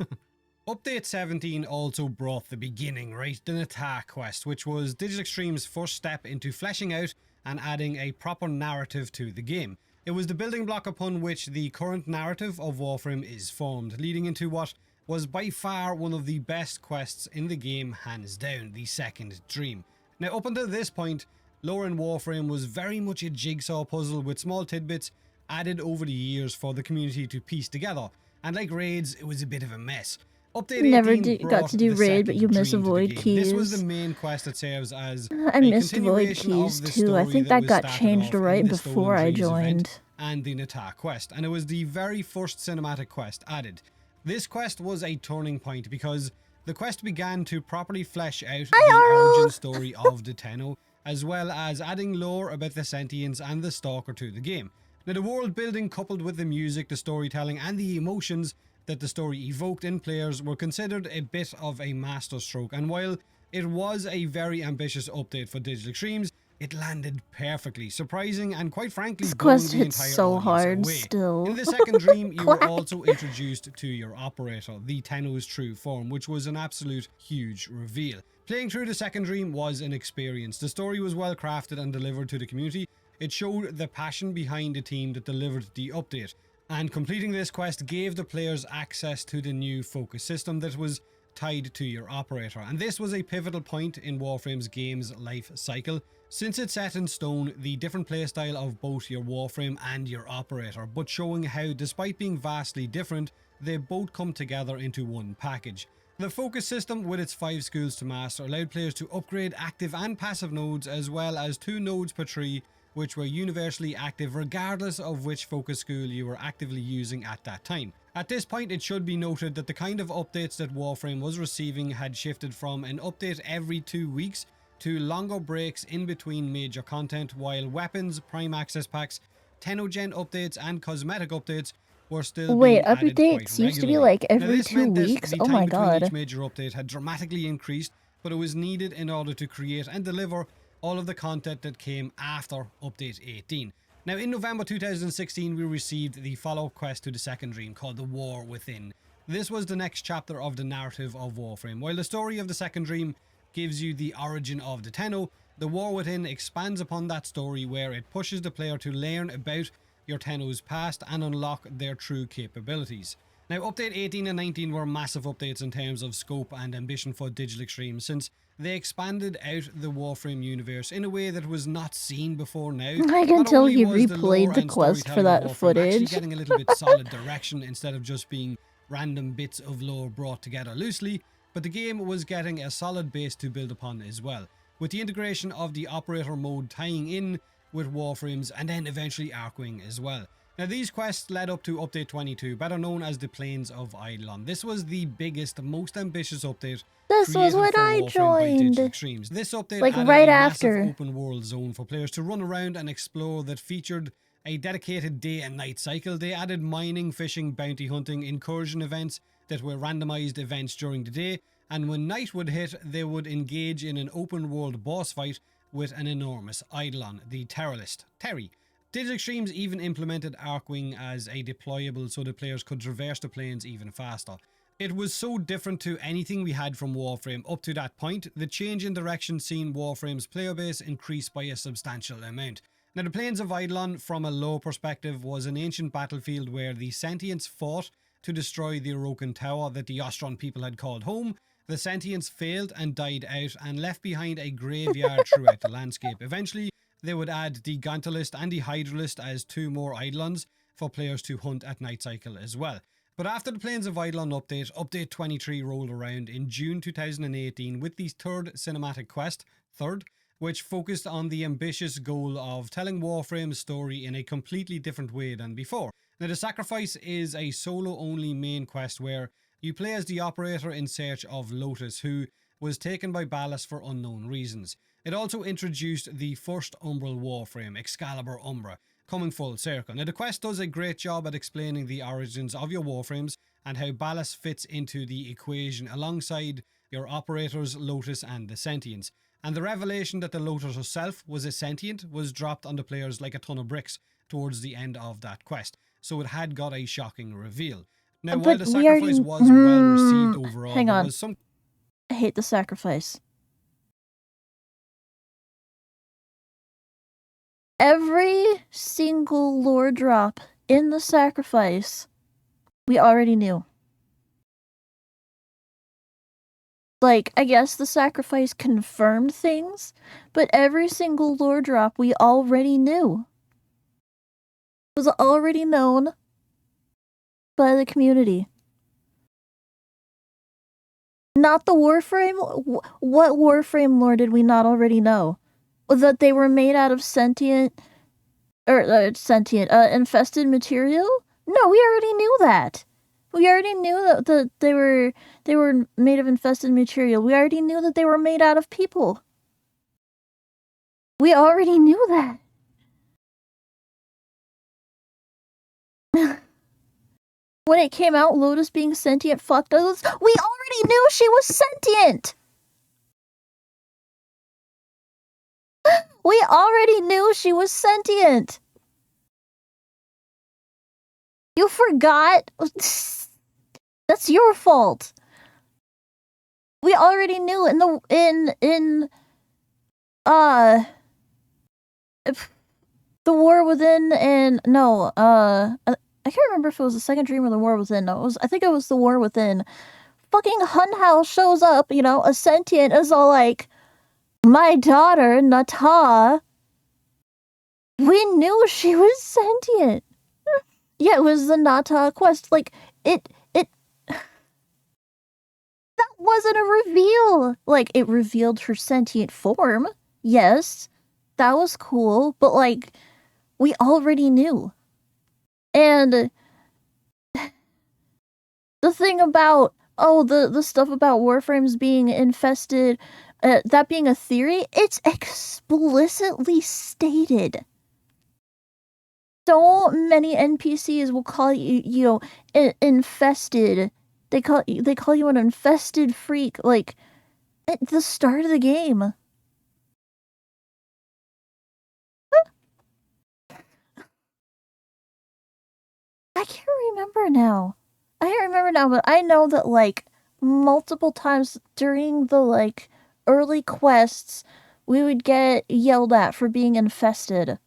Update 17 also brought the beginning, right? The Nata quest, which was Digital Extremes' first step into fleshing out and adding a proper narrative to the game. It was the building block upon which the current narrative of Warframe is formed, leading into what was by far one of the best quests in the game, hands down, the Second Dream. Now, up until this point, lore in Warframe was very much a jigsaw puzzle with small tidbits added over the years for the community to piece together, and like raids, it was a bit of a mess. Update Never 18 got to do raid, but you miss Dream to the Void game. Keys. This was the main quest that serves as I missed Void continuation Keys of the too. I story think that was got started changed off in right the before Stolen I Dreams event joined. and the Nata quest, and it was the very first cinematic quest added. This quest was a turning point because the quest began to properly flesh out the origin story of the Tenno, as well as adding lore about the Sentients and the Stalker to the game. Now, the world building coupled with the music, the storytelling, and the emotions that the story evoked in players were considered a bit of a masterstroke, and while it was a very ambitious update for Digital Extremes, it landed perfectly, surprising and quite frankly This blowing quest the hits entire so audience hard away. still. In the second dream, you were Quack. also introduced to your operator, the Tenno's true form, which was an absolute huge reveal. Playing through the second dream was an experience. The story was well crafted and delivered to the community. It showed the passion behind the team that delivered the update. And completing this quest gave the players access to the new focus system that was tied to your operator. And this was a pivotal point in Warframe's game's life cycle, since it set in stone the different playstyle of both your Warframe and your operator, but showing how, despite being vastly different, they both come together into one package. The focus system, with its 5 schools to master, allowed players to upgrade active and passive nodes, as well as 2 nodes per tree, which were universally active regardless of which focus school you were actively using at that time. At this point, it should be noted that the kind of updates that Warframe was receiving had shifted from an update every 2 weeks to longer breaks in between major content, while weapons, prime access packs, Tennogen updates and cosmetic updates were still being added quite updates used to be regularly. like Now, every this 2 meant that weeks? the Oh time my between god. each major update had dramatically increased, but it was needed in order to create and deliver all of the content that came after Update 18. Now, in November 2016, we received the follow-up quest to the second dream called The War Within. This was the next chapter of the narrative of Warframe. While the story of the second dream gives you the origin of the Tenno, The War Within expands upon that story, where it pushes the player to learn about your Tenno's past and unlock their true capabilities. Now, Update 18 and 19 were massive updates in terms of scope and ambition for Digital Extremes, since they expanded out the Warframe universe in a way that was not seen before now. I can Not tell only he was the lore replayed the and quest for storytelling of that Warframe actually footage. getting a little bit solid direction instead of just being random bits of lore brought together loosely, but the game was getting a solid base to build upon as well, with the integration of the operator mode tying in with Warframes and then eventually Archwing as well. Now, these quests led up to Update 22, better known as the Plains of Eidolon. This was the biggest, most ambitious update This was created when for I Warframe by Digital joined. Extremes. This update Like, added right a after. massive open world zone for players to run around and explore that featured a dedicated day and night cycle. They added mining, fishing, bounty hunting, incursion events that were randomized events during the day, and when night would hit, they would engage in an open world boss fight with an enormous Eidolon, the Terrorist, Terry. Digital Extremes even implemented Archwing as a deployable so the players could traverse the plains even faster. It was so different to anything we had from Warframe up to that point. The change in direction seen Warframe's player base increase by a substantial amount. Now, the Plains of Eidolon, from a lore perspective, was an ancient battlefield where the Sentients fought to destroy the Orokin Tower that the Ostron people had called home. The Sentients failed and died out and left behind a graveyard throughout the landscape. Eventually, they would add the Gantalist and the Hydralist as 2 more Eidolons for players to hunt at night cycle as well. But after the Plains of Eidolon update, Update 23 rolled around in June 2018 with the third cinematic quest, which focused on the ambitious goal of telling Warframe's story in a completely different way than before. Now, the Sacrifice is a solo-only main quest where you play as the operator in search of Lotus, who was taken by Ballas for unknown reasons. It also introduced the first Umbral Warframe, Excalibur Umbra, coming full circle. Now, the quest does a great job at explaining the origins of your Warframes and how Ballas fits into the equation alongside your operators, Lotus and the Sentients. And the revelation that the Lotus herself was a sentient was dropped on the players like a ton of bricks towards the end of that quest, so it had got a shocking reveal. Now, while the Sacrifice was well received overall, hang on. there was some... I hate the Sacrifice. Every single lore drop in the Sacrifice, we already knew. Like, I guess the Sacrifice confirmed things, but every single lore drop we already knew. It was already known by the community. Not the Warframe? What Warframe lore did we not already know? That they were made out of infested material? No, we already knew that. We already knew that they were made of infested material. We already knew that they were made out of people. We already knew that. When it came out, Lotus being sentient fucked us. We already knew she was sentient! We already knew she was sentient. You forgot? That's your fault. We already knew the War Within and no, I can't remember if it was the Second Dream or the War Within. No, I think it was the War Within. Fucking Hunhouse shows up, you know, a sentient is all like, my daughter, Nata. We knew she was sentient. Yeah, it was the Nata quest. Like, that wasn't a reveal. Like, it revealed her sentient form. Yes, that was cool, but like, we already knew. And the thing about, the stuff about Warframes being infested, that being a theory, it's explicitly stated. So many NPCs will call you, infested. They call you an infested freak, like, at the start of the game. I can't remember now. But I know that, like, multiple times during the, like, early quests, we would get yelled at for being infested.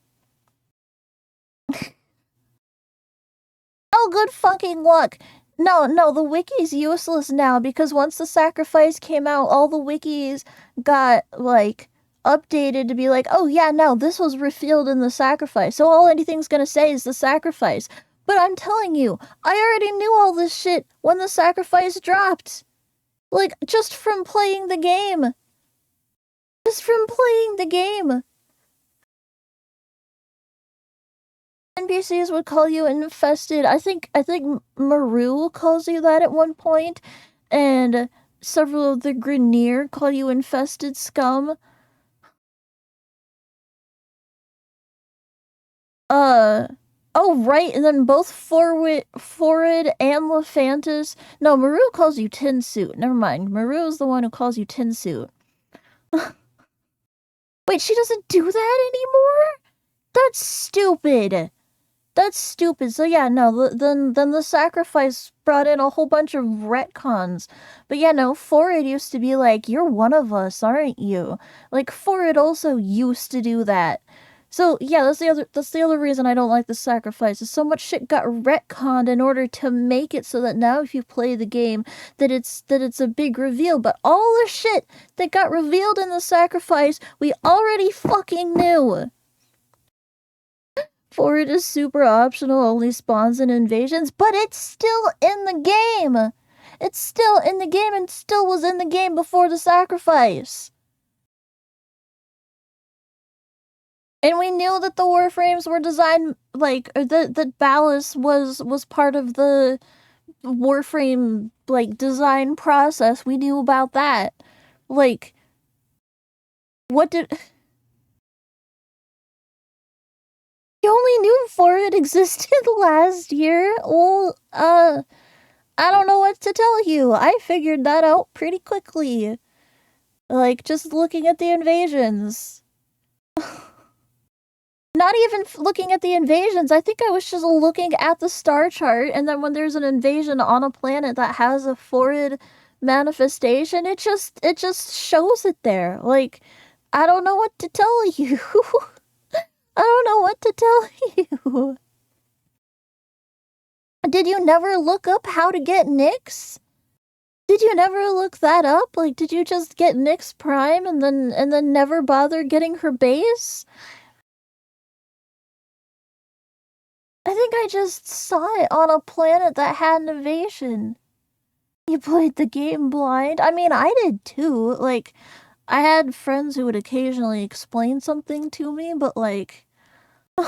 Oh, good fucking luck! No, the wiki's useless now, because once the sacrifice came out, all the wikis got, like, updated to be like, oh yeah, no, this was revealed in the sacrifice, so all anything's gonna say is the sacrifice. But I'm telling you, I already knew all this shit when the sacrifice dropped. Like, just from playing the game. NPCs would call you infested. I think Maru calls you that at one point, and several of the Grineer call you infested scum. Oh, right, and then both Forid and Lephantis. No, Maru calls you Tin Suit. Never mind. Maru is the one who calls you Tin Suit. Wait, she doesn't do that anymore? That's stupid. So yeah, no, then the sacrifice brought in a whole bunch of retcons. But yeah, no, Forid used to be like, you're one of us, aren't you? Like, Forid also used to do that. So yeah, that's the other reason I don't like the sacrifice, is so much shit got retconned in order to make it so that now if you play the game, that it's a big reveal. But all the shit that got revealed in the sacrifice, we already fucking knew. Forid is super optional, only spawns in invasions, but it's still in the game! It's still in the game and still was in the game before the sacrifice. And we knew that the Warframes were designed, like, or that Ballas was part of the Warframe, like, design process. We knew about that. Like, what did... You only knew Forid existed last year? Well, I don't know what to tell you. I figured that out pretty quickly. Like, just looking at the invasions. Not even looking at the invasions. I think I was just looking at the star chart, and then when there's an invasion on a planet that has a Forid manifestation, it just shows it there. Like, I don't know what to tell you. I don't know what to tell you. Did you never look up how to get Nyx? Did you never look that up? Like, did you just get Nyx Prime and then never bother getting her base? I think I just saw it on a planet that had an invasion. You played the game blind? I mean, I did too. Like, I had friends who would occasionally explain something to me, but like... A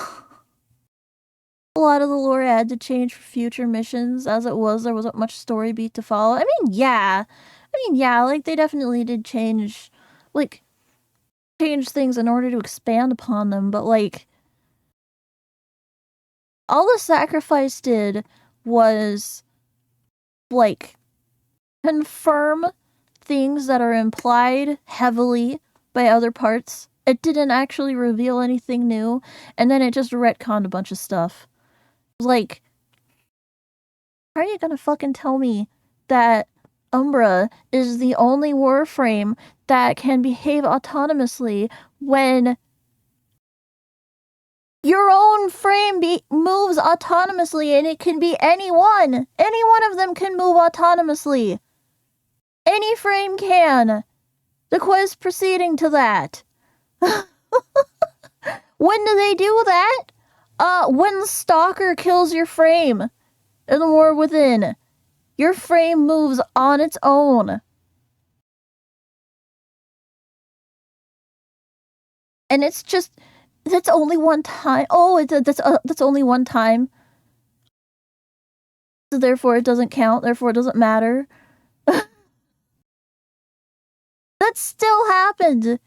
lot of the lore had to change for future missions. As it was, there wasn't much story beat to follow. I mean, yeah, like, they definitely did change things in order to expand upon them, but, like, all the sacrifice did was, like, confirm things that are implied heavily by other parts it didn't actually reveal anything new, and then it just retconned a bunch of stuff. Like, how are you gonna fucking tell me that Umbra is the only Warframe that can behave autonomously when your own frame moves autonomously, and it can be anyone? Any one of them can move autonomously. Any frame can. The quest preceding to that. When do they do that? When the stalker kills your frame in the War Within. Your frame moves on its own. And it's just, that's only one time. Oh, that's only one time. So therefore it doesn't count, therefore it doesn't matter. That still happened.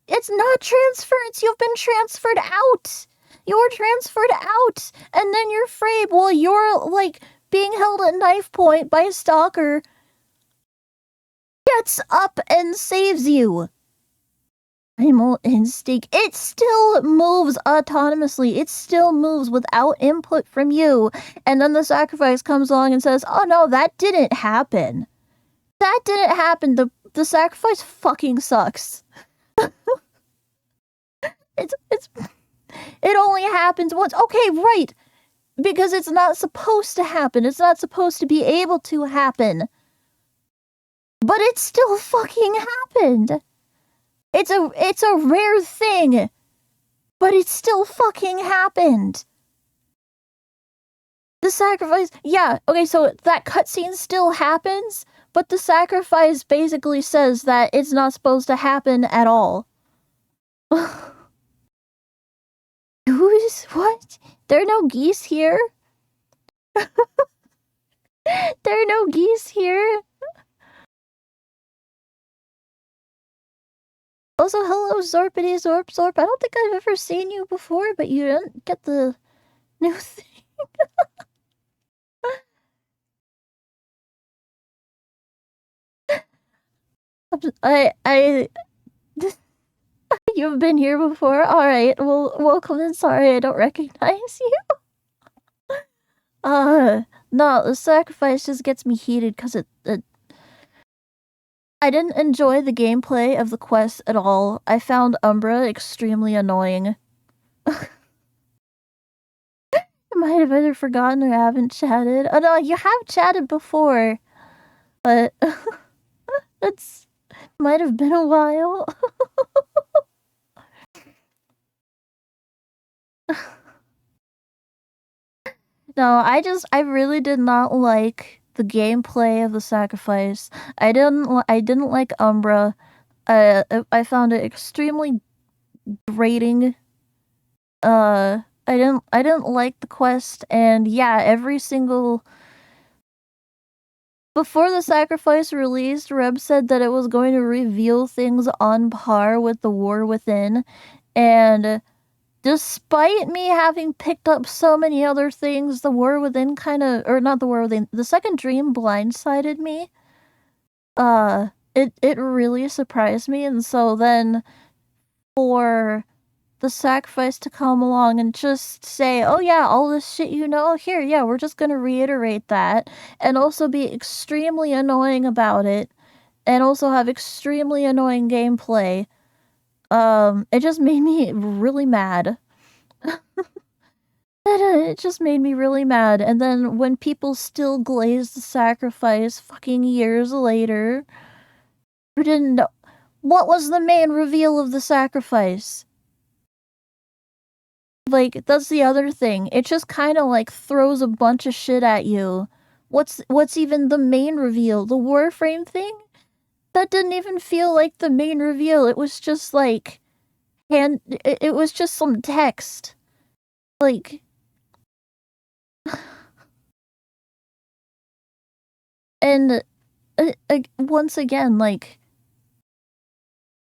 It's not transference. You've been transferred out. You're transferred out. And then your frame, while you're, like, being held at knife point by a stalker, gets up and saves you. Primal instinct. It still moves autonomously. It still moves without input from you. And then the sacrifice comes along and says, oh no, that didn't happen. That didn't happen. The sacrifice fucking sucks. It only happens once. Okay, right. Because it's not supposed to happen. It's not supposed to be able to happen. But it still fucking happened. It's a rare thing. But it still fucking happened. The sacrifice, yeah, okay, so that cutscene still happens, but the sacrifice basically says that it's not supposed to happen at all. Who's what? There are no geese here? There are no geese here? Also, hello, Zorpity Zorp Zorp. I don't think I've ever seen you before, but you didn't get the new thing. You've been here before? Alright, well, welcome and sorry I don't recognize you. No, the sacrifice just gets me heated because I didn't enjoy the gameplay of the quest at all. I found Umbra extremely annoying. I might have either forgotten or haven't chatted. Oh no, you have chatted before. But it's might have been a while. No, I really did not like the gameplay of the sacrifice. I didn't like Umbra. I found it extremely grating. I didn't like the quest, and yeah, every single... Before the sacrifice released, Reb said that it was going to reveal things on par with the War Within, and despite me having picked up so many other things, the War Within or not the War Within, the second dream blindsided me. It really surprised me, and so then for the sacrifice to come along and just say, oh yeah, all this shit you know, here, yeah, we're just gonna reiterate that, and also be extremely annoying about it, and also have extremely annoying gameplay, it just made me really mad. It just made me really mad. And then when people still glaze the sacrifice fucking years later, who didn't know what was the main reveal of the sacrifice? Like, that's the other thing. It just kind of like throws a bunch of shit at you. What's even the main reveal? The Warframe thing? That didn't even feel like the main reveal. It was just like it was just some text. Like and once again, like,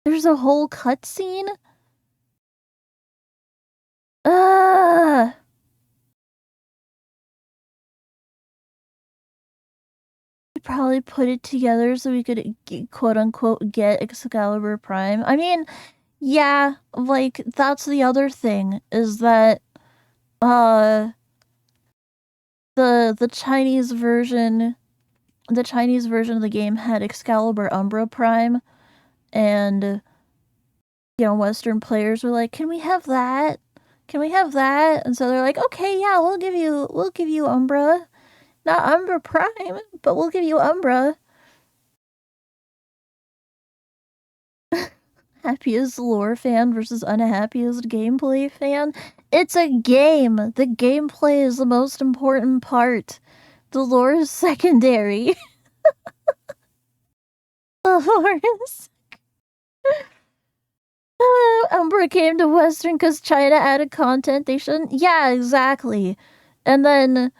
there's a whole cutscene? Probably put it together so we could quote-unquote get Excalibur Prime. I mean, Yeah, like, that's the other thing, is that, the Chinese version of the game had Excalibur Umbra Prime, and, you know, Western players were like, can we have that? Can we have that? And so they're like, okay, yeah, we'll give you Umbra. Not Umbra Prime, but we'll give you Umbra. Happiest lore fan versus unhappiest gameplay fan. It's a game. The gameplay is the most important part. The lore is secondary. The lore is... Umbra came to Western because China added content they shouldn't... Yeah, exactly. And then...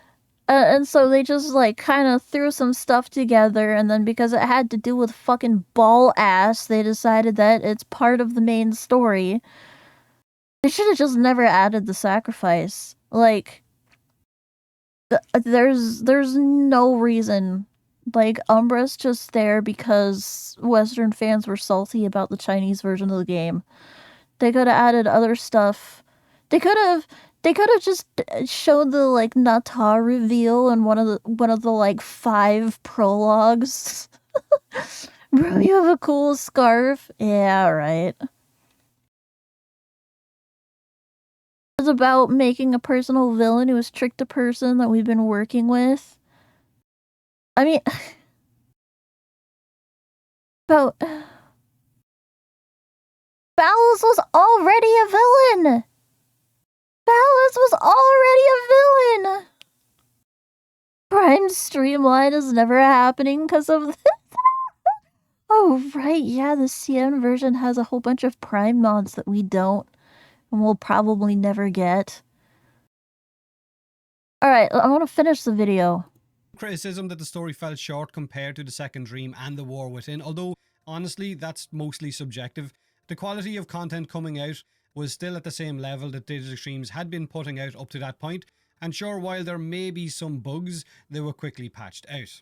and so they just, like, kind of threw some stuff together, and then because it had to do with fucking ball ass, they decided that it's part of the main story. They should have just never added the sacrifice. Like, there's no reason. Like, Umbra's just there because Western fans were salty about the Chinese version of the game. They could have added other stuff. They could have just showed the, like, Nata reveal in one of the like 5 prologues. Bro, you have a cool scarf. Yeah, right. It's about making a personal villain who has tricked a person that we've been working with. I mean, about Ballas was already a villain. Ballas was already a villain. Prime Streamline is never happening because of this. Oh, right, yeah, the CN version has a whole bunch of Prime mods that we don't, and we'll probably never get. Alright, I want to finish the video. Criticism that the story fell short compared to the Second Dream and The War Within, although, honestly, that's mostly subjective. The quality of content coming out was still at the same level that Digital Extremes had been putting out up to that point, and sure, while there may be some bugs, they were quickly patched out.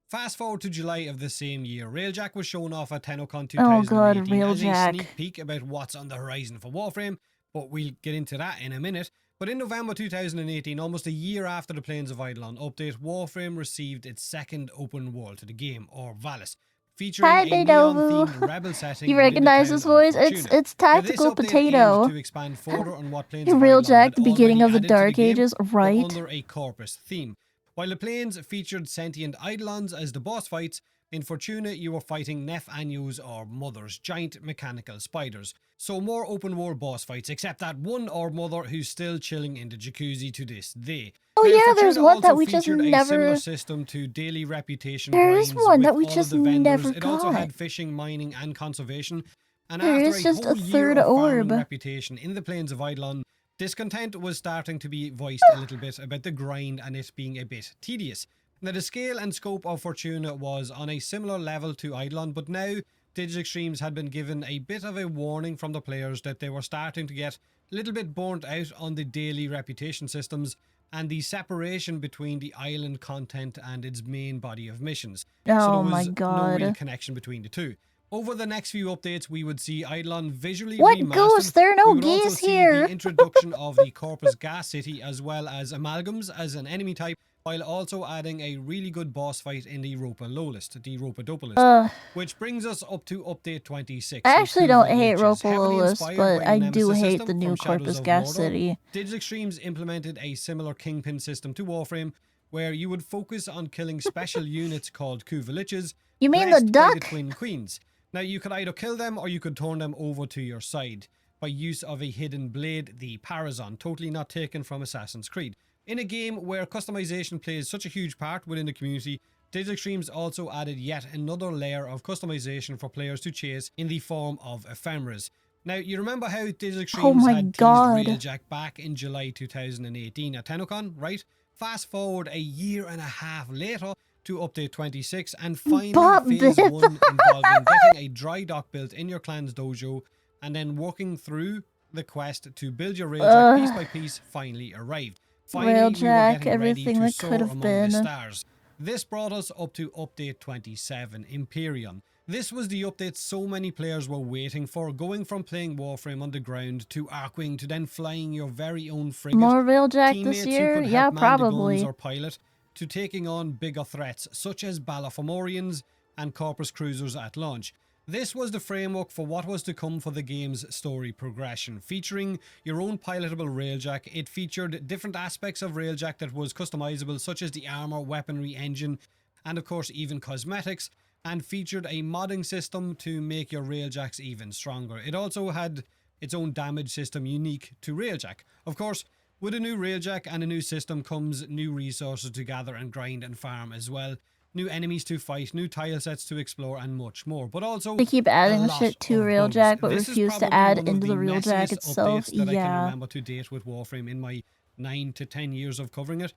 Fast forward to July of the same year, Railjack was shown off at TennoCon 2018 Oh god, as a Railjack. sneak peek about what's on the horizon for Warframe, but we'll get into that in a minute. But in November 2018, almost a year after the Plains of Eidolon update, Warframe received its second open world to the game, or Valis, featuring Hi, a Potato. neon-themed rebel setting. You recognize this voice? It's Tactical Potato. To expand further on what Plains of Eidolon Railjack, had the beginning of the already added to Dark game, Ages, but right? under a corpus theme. While the Plains featured sentient Eidolons as the boss fights, in Fortuna you were fighting Nef Anyus or Mothers, giant mechanical spiders. So more open world boss fights, except that one Orb Mother who's still chilling in the jacuzzi to this day. Oh Now, yeah, Fortuna there's one that also we just featured a never... similar system to daily reputation There is grinds one with that we all just of the vendors. never It also got. had fishing, mining and conservation. And There after is just a whole year third of farming orb. reputation in the Plains of Eidolon, discontent was starting to be voiced a little bit about the grind and it being a bit tedious. Now, the scale and scope of Fortuna was on a similar level to Eidolon, but now Digital Extremes had been given a bit of a warning from the players that they were starting to get a little bit burnt out on the daily reputation systems and the separation between the island content and its main body of missions. So Oh there my was god. no real connection between the two. Over the next few updates, we would see Eidolon visually What remastered. goose? There are no We would also geese see here. the introduction of the Corpus Gas City as well as amalgams as an enemy type, while also adding a really good boss fight in the Ropa Lolist, the Ropa-Dopalist, which brings us up to update 26. I actually don't hate Ropa Ropa-Lolist, but I do hate the new Corpus Gas City. Digital Extremes implemented a similar Kingpin system to Warframe, where you would focus on killing special units called Kuvaliches. You mean the blessed by duck? the Twin Queens. Now, you could either kill them or you could turn them over to your side by use of a hidden blade, the Parazon, totally not taken from Assassin's Creed. In a game where customization plays such a huge part within the community, Digital Extremes also added yet another layer of customization for players to chase in the form of ephemeras. Now, you remember how Digital Extremes had teased Railjack back in July 2018 at TennoCon, right? Fast forward a year and a half later to update 26 and finally phase 1 involving getting a dry dock built in your clan's dojo and then working through the quest to build your Railjack piece by piece finally arrived. Finally, Railjack, we were getting everything ready to that soar could have among been. the stars. This brought us up to update 27, Imperion. This was the update so many players were waiting for, going from playing Warframe Underground to Arcwing to then flying your very own frigate, More Railjack teammates this who year? could Yeah, help man the guns probably. or pilot, to taking on bigger threats such as Balafamorians and Corpus Cruisers at launch. This was the framework for what was to come for the game's story progression, featuring your own pilotable Railjack. It featured different aspects of Railjack that was customizable, such as the armor, weaponry, engine, and of course even cosmetics, and featured a modding system to make your Railjacks even stronger. It also had its own damage system unique to Railjack. Of course, with a new Railjack and a new system comes new resources to gather and grind and farm as well. New enemies to fight, new tile sets to explore, and much more. But also, They keep adding a lot shit to of Railjack, bugs. but This is refuse to probably add one of into the Railjack messiest itself. updates that I can Yeah. remember to date with Warframe in my 9 to 10 years of covering it.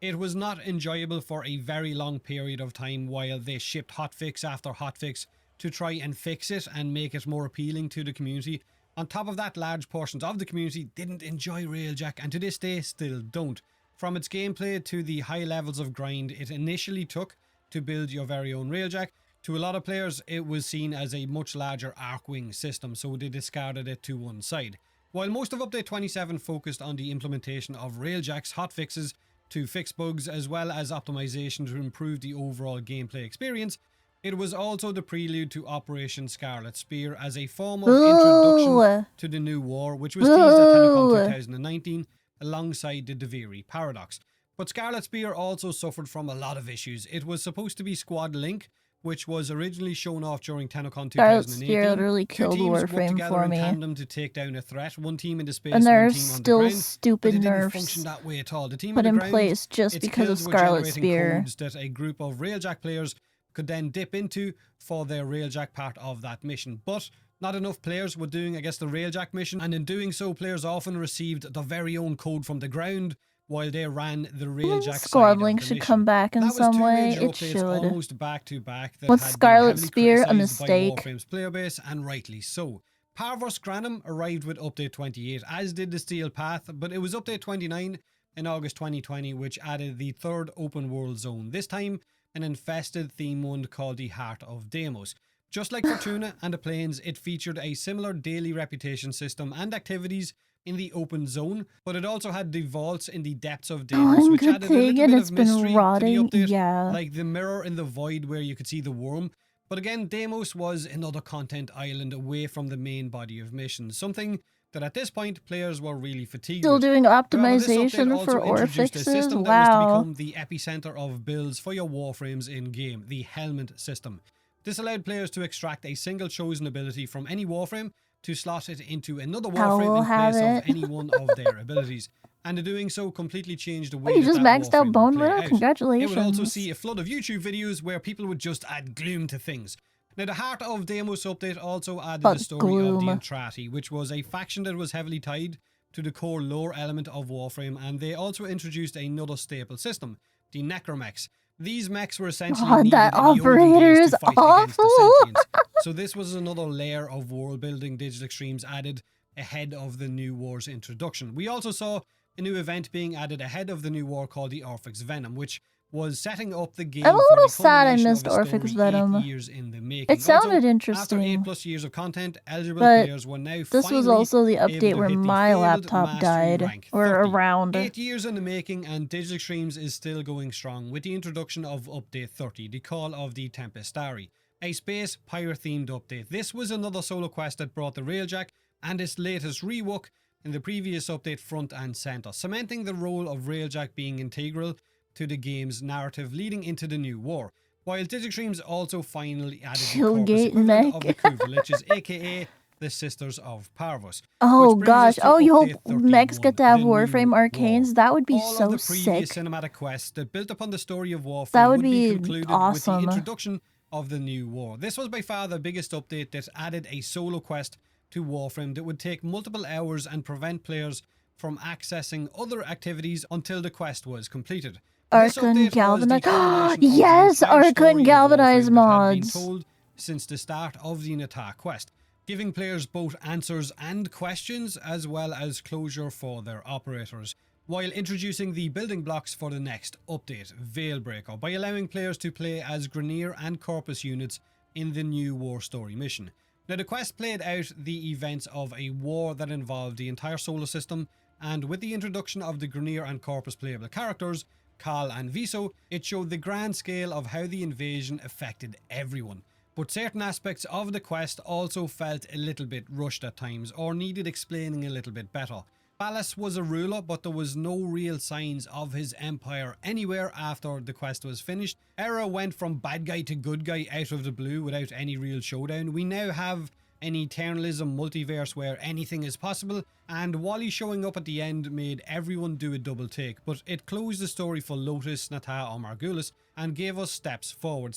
It was not enjoyable for a very long period of time while they shipped hotfix after hotfix to try and fix it and make it more appealing to the community. On top of that, large portions of the community didn't enjoy Railjack and to this day still don't. From its gameplay to the high levels of grind it initially took to build your very own Railjack, to a lot of players it was seen as a much larger Arcwing system, so they discarded it to one side. While most of Update 27 focused on the implementation of Railjack's hotfixes to fix bugs as well as optimization to improve the overall gameplay experience, it was also the prelude to Operation Scarlet Spear as a form of introduction to the new war, which was teased at TennoCon 2019 alongside the Deviri Paradox. But Scarlet Spear also suffered from a lot of issues. It was supposed to be Squad Link, which was originally shown off during TennoCon 2018. Scarlet Spear really killed Two teams worked Warframe together for in me. tandem to take down a threat. One team in the space, And there one are team on the still ground. stupid But it didn't nerfs function that way at all. The team put on the in ground, place just its because of kills were Scarlet generating Spear. codes that a group of Railjack players could then dip into for their Railjack part of that mission. But not enough players were doing, I guess, the Railjack mission, and in doing so, players often received their very own code from the ground while they ran the Railjack Squad side Link of the should mission. come back in That was some two way. major It updates should. almost back to back that With had Scarlet been heavily Spear, a criticised by mistake. Warframe's player base, and rightly so. Parvos Granum arrived with Update 28, as did the Steel Path, but it was Update 29 in August 2020 which added the third open world zone, this time an infested theme one called the Heart of Deimos. Just like Fortuna and the Plains, it featured a similar daily reputation system and activities in the open zone, but it also had the vaults in the depths of Deimos, One which good added a thing, little and bit it's of been mystery rotting. to the update, Yeah. like the mirror in the void where you could see the worm. But again, Deimos was another content island away from the main body of missions, something that at this point players were really fatigued Still with. doing However, this optimization update for also introduced a Orfixes? system that was to Wow. become the epicenter of builds for your Warframes in-game, the Helmet system. This allowed players to extract a single chosen ability from any Warframe to slot it into another Warframe Owl in have place of it. any one of their abilities. And in doing so completely changed the way Oh, you that just that maxed out Warframe Bone would play Widow? out. Congratulations. It would also see a flood of YouTube videos where people would just add gloom to things. Now, the Heart of Deimos update also added But the story of the gloom. Entrati, which was a faction that was heavily tied to the core lore element of Warframe, and they also introduced another staple system, the Necromechs. These mechs were essentially God, needed that in the olden operator days is to fight against the awful. Sentients. So this was another layer of world building Digital Extremes added ahead of the new war's introduction. We also saw a new event being added ahead of the new war called the Orphix Venom, which was setting up the game I'm a for little the sad I culmination missed of a Orphix story Venom. 8 years in the making. It sounded Also, interesting. After 8+ years of content, eligible But players were now this was finally also the able update to where hit the my failed laptop mastery died. rank Or 30. around. 8 years in the making, and Digital Extremes is still going strong with the introduction of Update 30, the Call of the Tempestari, a space pirate-themed update. This was another solo quest that brought the Railjack and its latest rework in the previous update front and center, cementing the role of Railjack being integral to the game's narrative leading into the new war. While Digital Extremes also finally added the corpus Killgate equivalent of mech. the Kruvaliches, aka the Sisters of Parvos. Oh which brings us gosh. to Oh, you hope Update mechs 31, get to have the new Warframe Arcanes? war. That would be All so of the previous sick. cinematic quests that built upon the story of Warframe That would be be concluded awesome. with the introduction of the new war. This was by far the biggest update that added a solo quest to Warframe that would take multiple hours and prevent players from accessing other activities until the quest was completed. This Arcane update was the Galvanize. culmination of the Yes, entire Arcane story of Galvanize Warframe that had been mods. told since the start of the Natar quest, giving players both answers and questions as well as closure for their operators, while introducing the building blocks for the next update, Veilbreaker, by allowing players to play as Grineer and Corpus units in the New War story mission. Now, the quest played out the events of a war that involved the entire solar system, and with the introduction of the Grineer and Corpus playable characters, Kal and Viso, it showed the grand scale of how the invasion affected everyone. But certain aspects of the quest also felt a little bit rushed at times, or needed explaining a little bit better. Ballas was a ruler, but there was no real signs of his empire anywhere after the quest was finished. Era went from bad guy to good guy out of the blue without any real showdown. We now have an Eternalism multiverse where anything is possible, and Wally showing up at the end made everyone do a double take, but it closed the story for Lotus, Nata or Margulis and gave us steps forward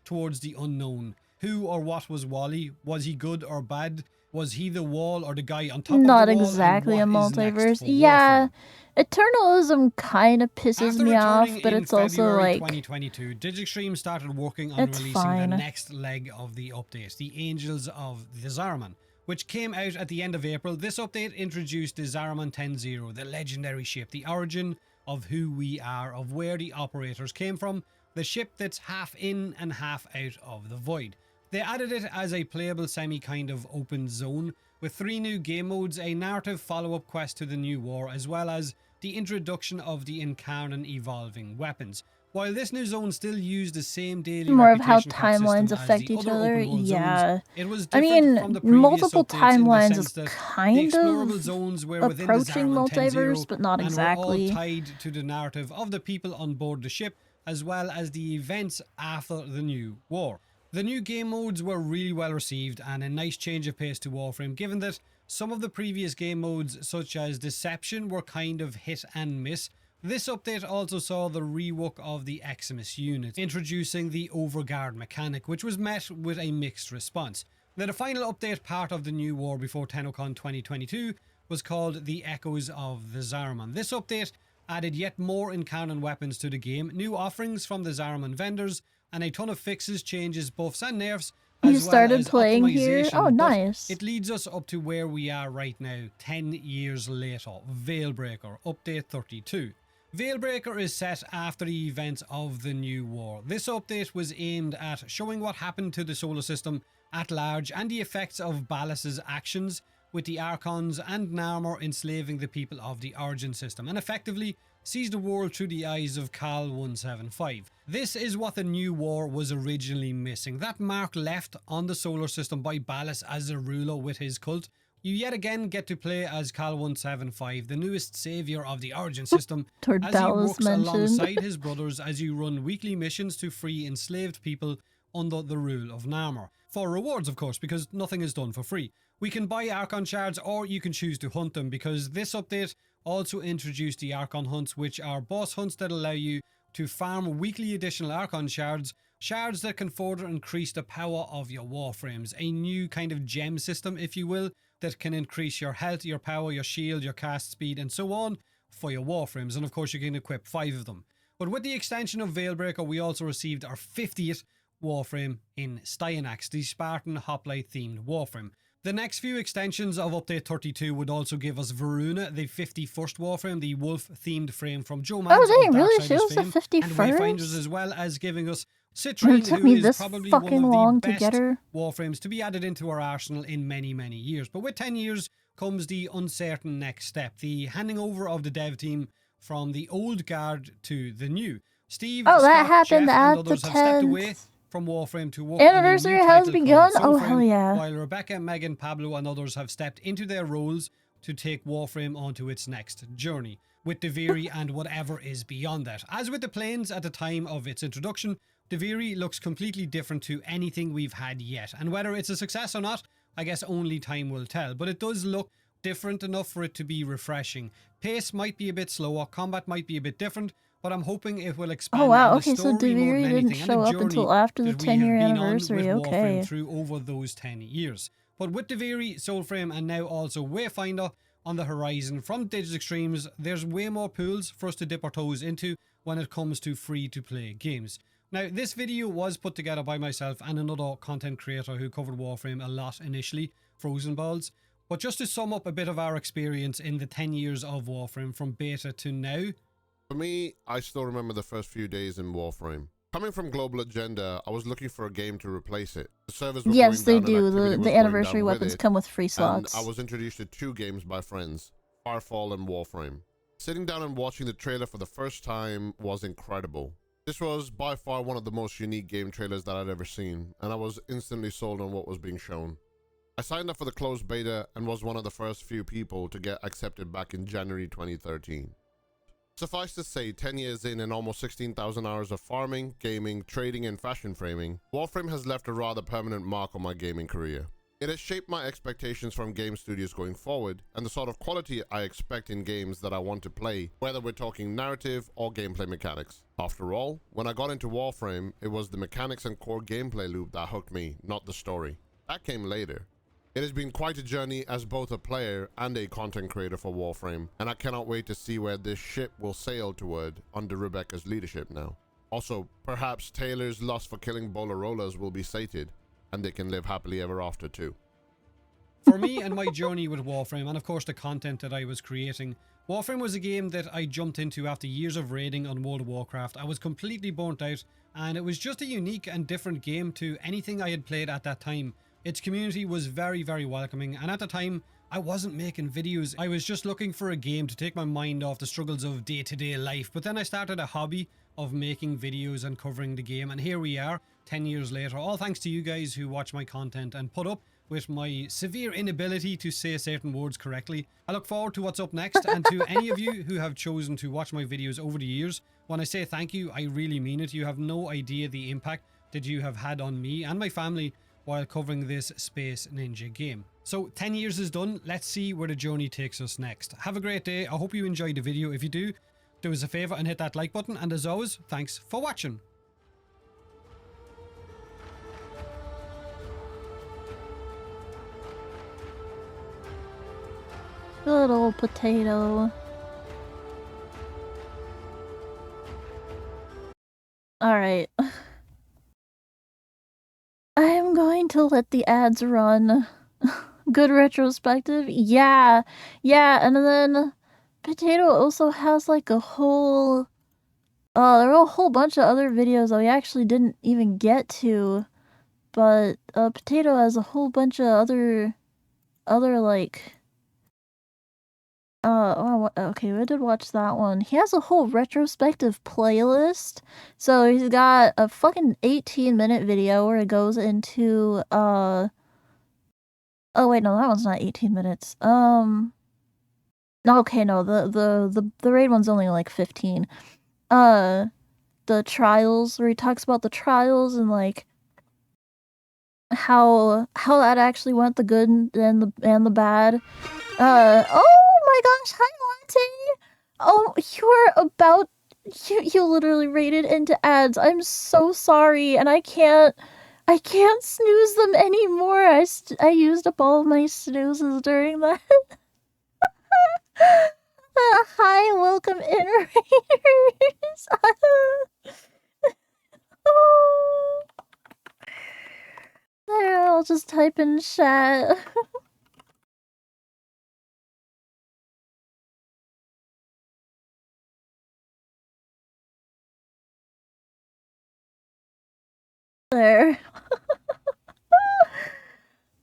towards the unknown. Who or what was Wally? Was he good or bad? Was he the wall or the guy on top of the wall? Not exactly a multiverse. Yeah, Eternalism kind of pisses me off, but it's also like 2022, Digixtream started working on releasing the next leg of the update, the Angels of the Zariman, which came out at the end of April. This update introduced the Zariman 10-0, the legendary ship, the origin of who we are, of where the operators came from, the ship that's half in and half out of the void. They added it as a playable semi-kind of open zone, with 3 new game modes, a narrative follow-up quest to the New War, as well as the introduction of the Incarnon evolving weapons. While this new zone still used the same daily more of how timelines affect each other, yeah. It was I mean, from the previous multiple timelines is the kind of zones were approaching multiverse, but not exactly. And were all tied to the narrative of the people on board the ship, as well as the events after the New War. The new game modes were really well received and a nice change of pace to Warframe, given that some of the previous game modes, such as Deception, were kind of hit and miss. This update also saw the rework of the Eximus unit, introducing the Overguard mechanic, which was met with a mixed response. Now, the final update part of the New War before TennoCon 2022 was called the Echoes of the Zariman. This update added yet more Incarnon weapons to the game, new offerings from the Zariman vendors, and a ton of fixes, changes, buffs and nerfs. You started playing here? Oh, nice. It leads us up to where we are right now, 10 years later. Veilbreaker, update 32. Veilbreaker is set after the events of the New War. This update was aimed at showing what happened to the solar system at large and the effects of Ballas's actions, with the Archons and Narmer enslaving the people of the Origin system, and effectively sees the world through the eyes of Cal 175. This is what the New War was originally missing, that mark left on the solar system by Ballas as a ruler with his cult. You yet again get to play as Cal 175, the newest saviour of the Origin system, as he works alongside his brothers as you run weekly missions to free enslaved people under the rule of Narmer. For rewards, of course, because nothing is done for free. We can buy Archon shards, or you can choose to hunt them, because this update also introduced the Archon hunts, which are boss hunts that allow you to farm weekly additional Archon shards that can further increase the power of your Warframes. A new kind of gem system, if you will, that can increase your health, your power, your shield, your cast speed, and so on for your Warframes. And of course, you can equip 5 of them. But with the extension of Veilbreaker, we also received our 50th Warframe in Styanax, the Spartan Hoplite themed Warframe. The next few extensions of Update 32 would also give us Varuna, the 51st Warframe, the wolf-themed frame from Joe Mads. Oh, dang, really? She was the 51st? And Wayfinders, as well as giving us Citrine, it took who me is this probably fucking one long of the to get best her. Warframes to be added into our arsenal in many, many years. But with 10 years comes the uncertain next step, the handing over of the dev team from the old guard to the new. Steve, that Scott, happened Jeff, at and others the have stepped 10th. away from Warframe to work Anniversary on a new has title begun. called Oh, Soulframe, hell yeah. while Rebecca, Megan, Pablo and others have stepped into their roles to take Warframe onto its next journey, with Deviri and whatever is beyond that. As with the planes at the time of its introduction, Deviri looks completely different to anything we've had yet, and whether it's a success or not, I guess only time will tell, but it does look different enough for it to be refreshing. Pace might be a bit slower, combat might be a bit different, but I'm hoping it will expand. Oh wow, on okay, the so story more Deviri than didn't anything, show and the up until journey after the that we have 10-year been on anniversary, with okay. Warframe through over those 10 years. But with Deviri, Soulframe and now also Wayfinder on the horizon from Digital Extremes, there's way more pools for us to dip our toes into when it comes to free-to-play games. Now, this video was put together by myself and another content creator who covered Warframe a lot initially, Frozen Balls. But just to sum up a bit of our experience in the 10 years of Warframe from beta to now. For me, I still remember the first few days in Warframe. Coming from Global Agenda, I was looking for a game to replace it. The servers were Yes, they going down and do. activity was The going anniversary down with weapons it, come with free and slots. I was introduced to 2 games by friends, Firefall and Warframe. Sitting down and watching the trailer for the first time was incredible. This was by far one of the most unique game trailers that I'd ever seen, and I was instantly sold on what was being shown. I signed up for the closed beta and was one of the first few people to get accepted back in January 2013. Suffice to say, 10 years in and almost 16,000 hours of farming, gaming, trading, and fashion framing, Warframe has left a rather permanent mark on my gaming career. It has shaped my expectations from game studios going forward, and the sort of quality I expect in games that I want to play, whether we're talking narrative or gameplay mechanics. After all, when I got into Warframe, it was the mechanics and core gameplay loop that hooked me, not the story. That came later. It has been quite a journey as both a player and a content creator for Warframe, and I cannot wait to see where this ship will sail toward under Rebecca's leadership now. Also, perhaps Taylor's lust for killing Bolarolas will be sated, and they can live happily ever after too. For me and my journey with Warframe, and of course the content that I was creating, Warframe was a game that I jumped into after years of raiding on World of Warcraft. I was completely burnt out, and it was just a unique and different game to anything I had played at that time. Its community was very, very welcoming, and at the time, I wasn't making videos. I was just looking for a game to take my mind off the struggles of day-to-day life. But then I started a hobby of making videos and covering the game, and here we are, 10 years later, all thanks to you guys who watch my content and put up with my severe inability to say certain words correctly. I look forward to what's up next, and to any of you who have chosen to watch my videos over the years, when I say thank you, I really mean it. You have no idea the impact that you have had on me and my family while covering this Space Ninja game. So 10 years is done, let's see where the journey takes us next. Have a great day, I hope you enjoyed the video. If you do us a favour and hit that like button, and as always, thanks for watching. Good old potato. Alright. I'm going to let the ads run. Good retrospective? Yeah. Yeah, and then Potato also has like a whole... there are a whole bunch of other videos that we actually didn't even get to. But Potato has a whole bunch of other like... okay, we did watch that one. He has a whole retrospective playlist. So he's got a fucking 18-minute video where it goes into, oh wait, no, that one's not 18 minutes. No, okay, no, the raid one's only like 15. The trials, where he talks about the trials and like how that actually went, the good and the bad. Oh my gosh, hi Latte! Oh, you literally raided into ads. I'm so sorry, and I can't snooze them anymore. I used up all of my snoozes during that. Hi, welcome in, raiders. There, I'll just type in chat. There.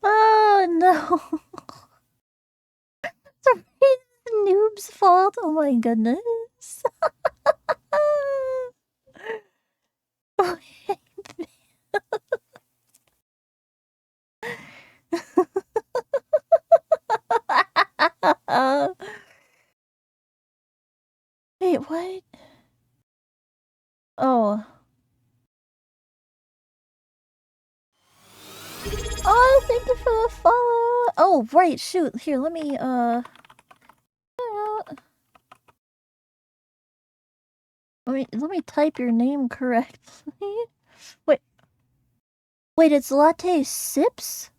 Oh no. It's the noob's fault. Oh my goodness. Wait, what? Oh. Oh, thank you for the follow. Oh, right, shoot. Here, let me, let me type your name correctly. Wait. Wait, it's Latte Sips?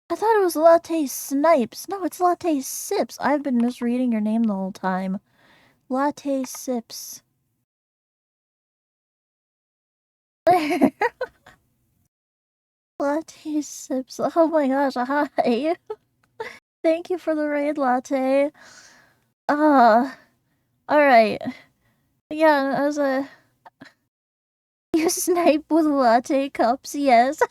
I thought it was Latte Snipes. No, it's Latte Sips. I've been misreading your name the whole time. Latte Sips. Latte Sips. Oh my gosh, hi. Thank you for the raid, Latte. Alright. Yeah, as a... You snipe with latte cups, yes.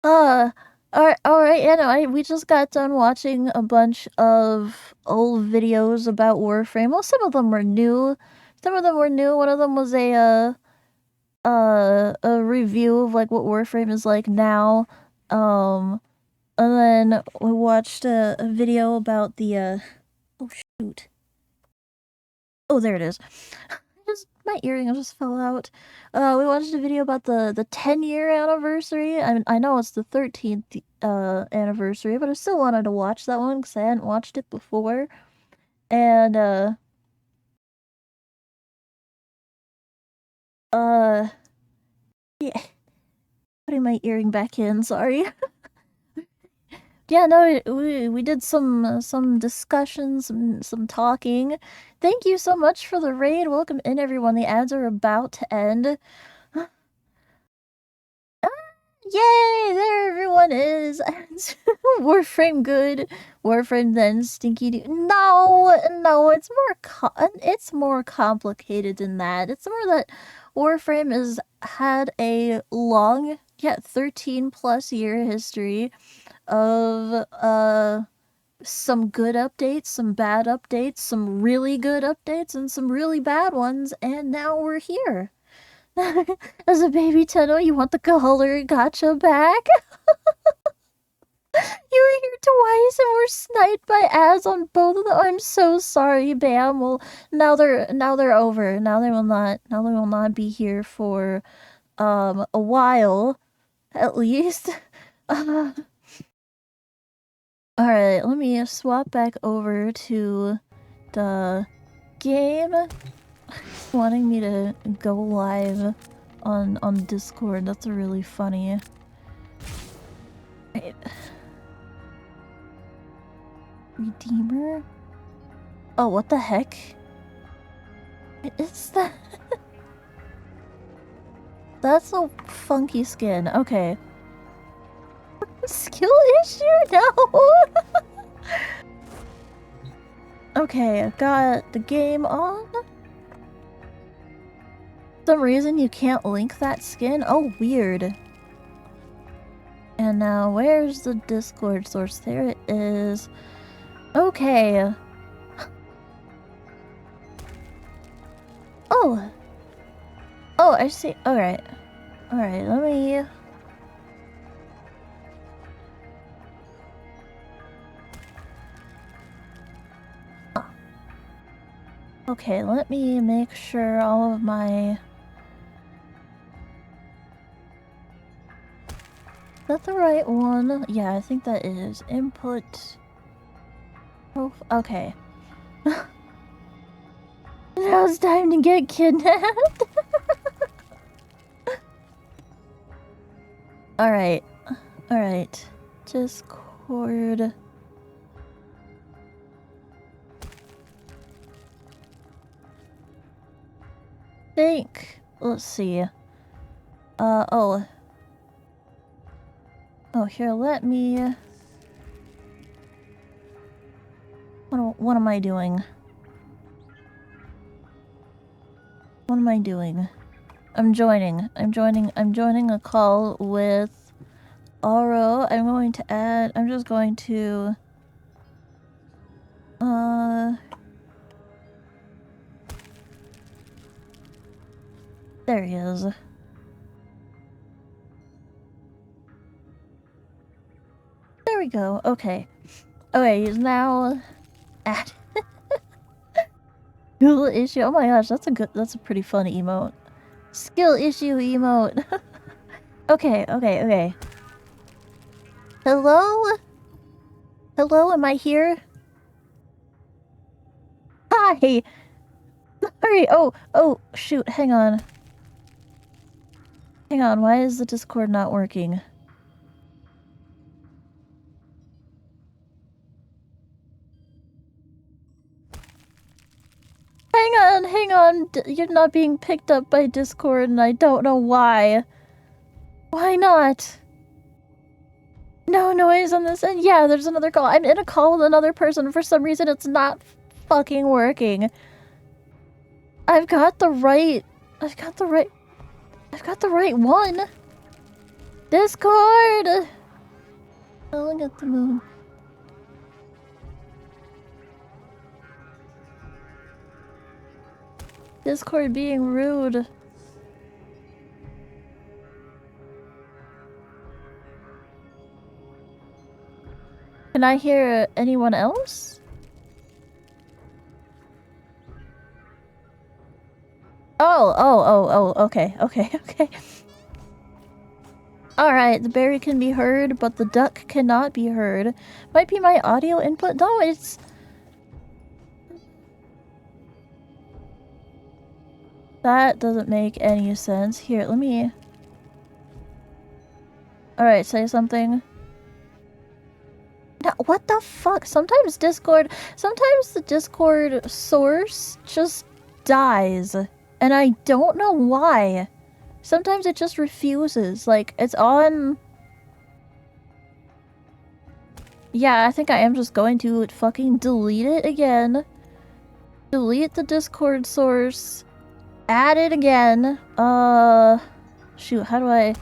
Alright, yeah, no, we just got done watching a bunch of old videos about Warframe. Well, some of them were new. Some of them were new. One of them was a review of, like, what Warframe is like now. And then we watched a video about the, oh, shoot. Oh, there it is. My earring just fell out. We watched a video about the 10-year anniversary. I know it's the 13th anniversary, but I still wanted to watch that one because I hadn't watched it before. And yeah, putting my earring back in. Sorry. Yeah, no, we did some discussions, some talking. Thank you so much for the raid. Welcome in, everyone. The ads are about to end. Yay! There everyone is. Warframe good. Warframe then stinky. No, it's more complicated than that. It's more that Warframe has had a long, 13+ year history of some good updates, some bad updates, some really good updates, and some really bad ones, and now we're here. As a baby Tenno, you want the color gotcha back? You were here twice and were sniped by ads on both of them. I'm so sorry, Bam. Well, now they're over. Now they will not be here for a while, at least. Alright, let me swap back over to the game. Wanting me to go live on Discord. That's really funny. Right. Redeemer? Oh, what the heck? What is that? That's a funky skin. Okay. Skill issue? No! Okay, I've got the game on. For some reason you can't link that skin? Oh, weird. And now, where's the Discord source? There it is. Okay. Oh! Oh, I see. Alright. Alright, let me... Okay, let me make sure all of my... Is that the right one? Yeah, I think that is. Input... Okay. Now it's time to get kidnapped. Alright. Alright. Discord... Let's see. Oh, here, let me... What am I doing? What am I doing? I'm joining a call with Aro. I'm just going to... There he is. There we go. Okay. Okay, he's now at skill issue. Oh my gosh, that's a pretty fun emote. Skill issue emote. Okay. Hello? Hello, am I here? Hi! Sorry, oh, shoot, hang on. Hang on, why is the Discord not working? Hang on, you're not being picked up by Discord and I don't know why. Why not? No noise on this end. Yeah, there's another call. I'm in a call with another person. For some reason, it's not fucking working. I've got the right one. Discord! Oh, look at the moon. Discord being rude. Can I hear anyone else? Oh, okay. Alright, the berry can be heard, but the duck cannot be heard. Might be my audio input. No, it's... That doesn't make any sense. Here, let me... Alright, say something. No, what the fuck? Sometimes the Discord source just dies. And I don't know why. Sometimes it just refuses. Like, it's on... Yeah, I think I am just going to fucking delete it again. Delete the Discord source. Add it again. Shoot, how do I...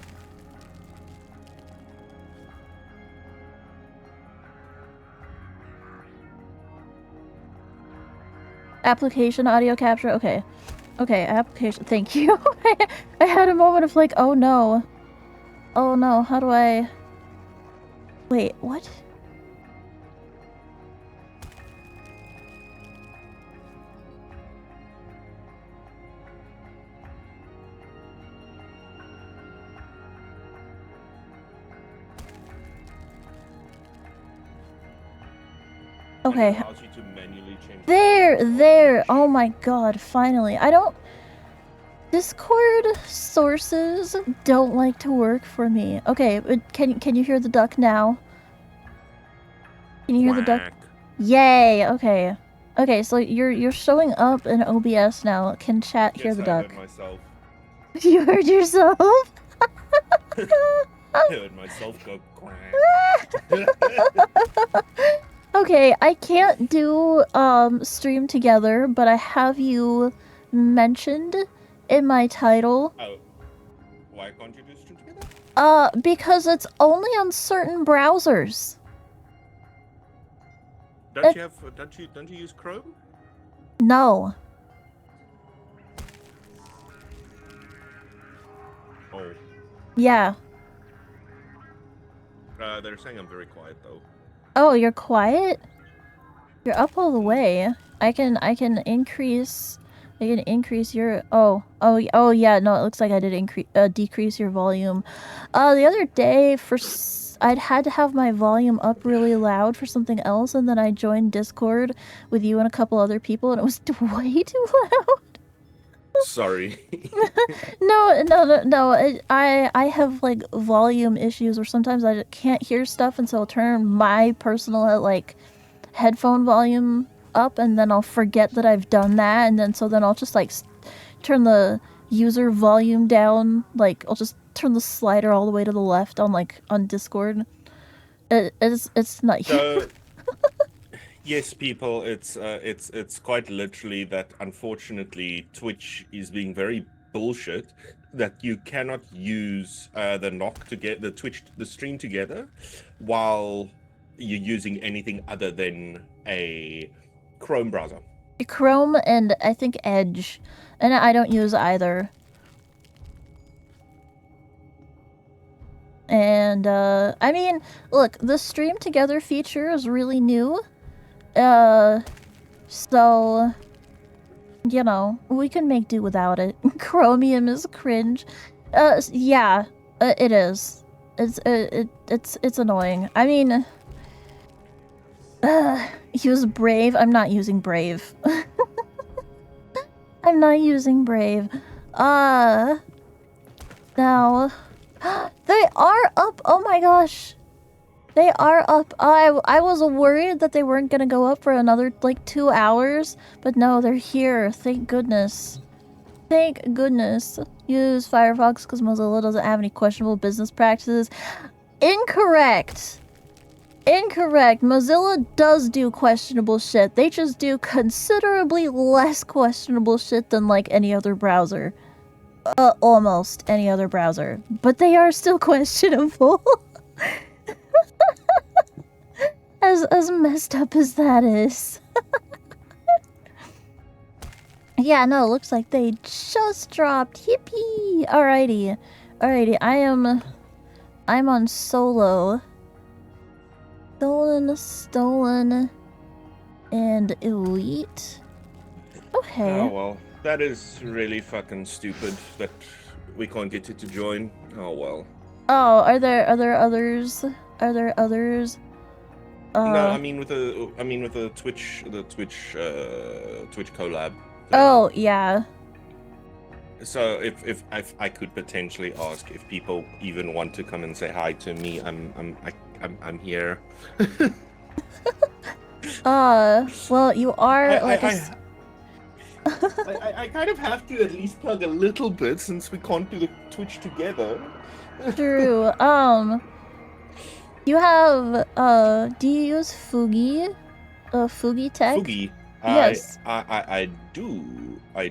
Application audio capture. Okay, application. Thank you. I had a moment of like, oh no, how do I... Wait, what? Okay. There! Oh my god, finally. Discord sources don't like to work for me. Okay, can you hear the duck now? Can you hear the duck? Yay, okay. Okay, so you're showing up in OBS now. Can chat hear the duck? Myself. You heard yourself? I heard myself go quack. Okay, I can't do stream together, but I have you mentioned in my title. Oh. Why can't you do stream together? Because it's only on certain browsers. Don't you use Chrome? No. Oh. Yeah. They're saying I'm very quiet though. Oh, you're quiet? You're up all the way. I can increase your... Oh yeah, no, it looks like I did decrease your volume. The other day, I'd had to have my volume up really loud for something else, and then I joined Discord with you and a couple other people, and it was way too loud. Sorry. No. I have like volume issues where sometimes I can't hear stuff, and so I'll turn my personal like headphone volume up, and then I'll forget that I've done that, and then I'll just like turn the user volume down. Like I'll just turn the slider all the way to the left on Discord. It's not. So, yes, people, it's quite literally that unfortunately Twitch is being very bullshit, that you cannot use the stream together while you're using anything other than a Chrome browser. Chrome and I think Edge, and I don't use either. And I mean, look, the stream together feature is really new. So, you know, we can make do without it. Chromium is cringe. Yeah, it is. It's annoying. I mean, use Brave. I'm not using Brave. I'm not using Brave. Now, they are up. Oh my gosh. They are up. I was worried that they weren't gonna go up for another, like, 2 hours. But no, they're here. Thank goodness. Thank goodness. Use Firefox because Mozilla doesn't have any questionable business practices. Incorrect. Incorrect. Mozilla does do questionable shit. They just do considerably less questionable shit than like any other browser. Almost any other browser. But they are still questionable. As messed up as that is. Yeah, no, it looks like they just dropped. Yippee! Alrighty. Alrighty, I'm on solo. Stolen, and elite. Okay. Oh well, that is really fucking stupid that we can't get you to join. Oh well. Oh, are there others? Are there others? No, I mean with the Twitch collab. Oh yeah. So if I could potentially ask if people even want to come and say hi to me, I'm here. Well, you are I kind of have to at least plug a little bit since we can't do the Twitch together. True. You have do you use Fugi? Fugi tech? Fugi. Yes. I do.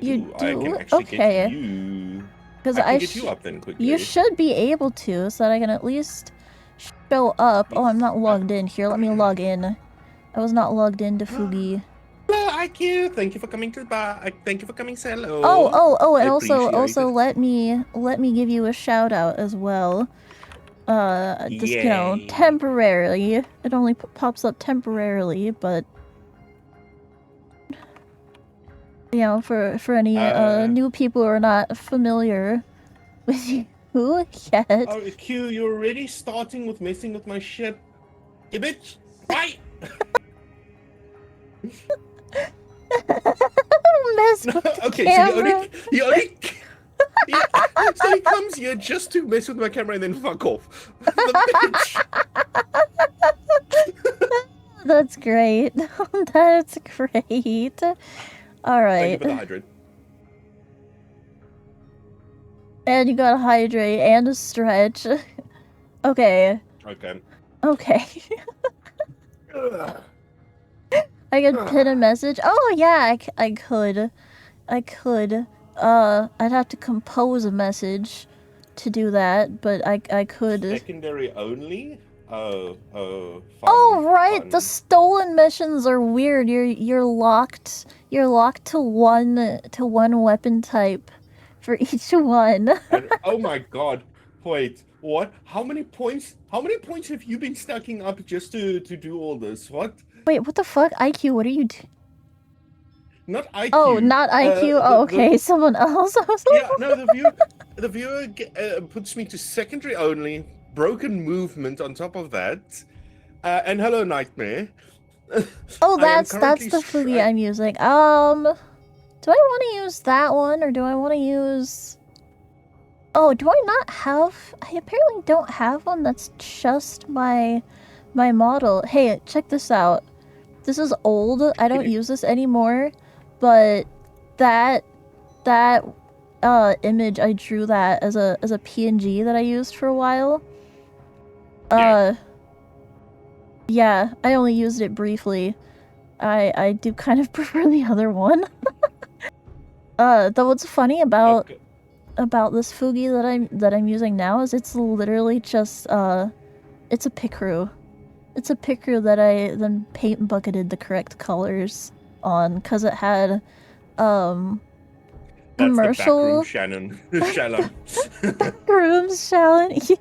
You do? I can actually Okay. get you. Because I can get you up then quickly. You should be able to, so that I can at least show up. Oh, I'm not logged in here. Let me log in. I was not logged into Fugi. Hello, IQ. Thank you for coming to the bar. Thank you for coming. Say hello. Oh, and I also appreciate it. let me give you a shout out as well. Just you know, Yay. temporarily. It only pops up temporarily, but you know, for any new people who are not familiar with you yet. Oh, Q, you're already starting with messing with my shit. You bitch. Right. Mess with the Okay, camera. so so he comes here just to mess with my camera and then fuck off. The bitch. That's great. That's great. All right. Thank you for the hydrate. And you got a hydrate and a stretch. Okay. Okay. Okay. I could pin a message. Oh yeah, I could. I'd have to compose a message to do that, but I could. Secondary only? Oh, fun, Oh right, fun. the stolen missions are weird. You're locked to one weapon type for each one. And, oh my god. Wait, what? How many points have you been stacking up just to do all this? What? Wait, what the fuck? IQ, what are you doing? Not IQ. Oh, not IQ. Oh, okay, someone else. I was like, Yeah, no, the viewer puts me to secondary only, broken movement on top of that, and hello nightmare. Oh, that's the Fugi I'm using. Do I want to use that one or do I want to use? Oh, do I not have? I apparently don't have one that's just my model. Hey, check this out. This is old. I don't use this anymore, but that image I drew that as a PNG that I used for a while. Yeah, I only used it briefly. I do kind of prefer the other one. Though what's funny about this Fugi that I'm using now is it's literally just it's a pickeroo. It's a pickeroo that I then paint bucketed the correct colors on because it had That's commercial the backroom Shannon. Shalom. Backrooms Challenge.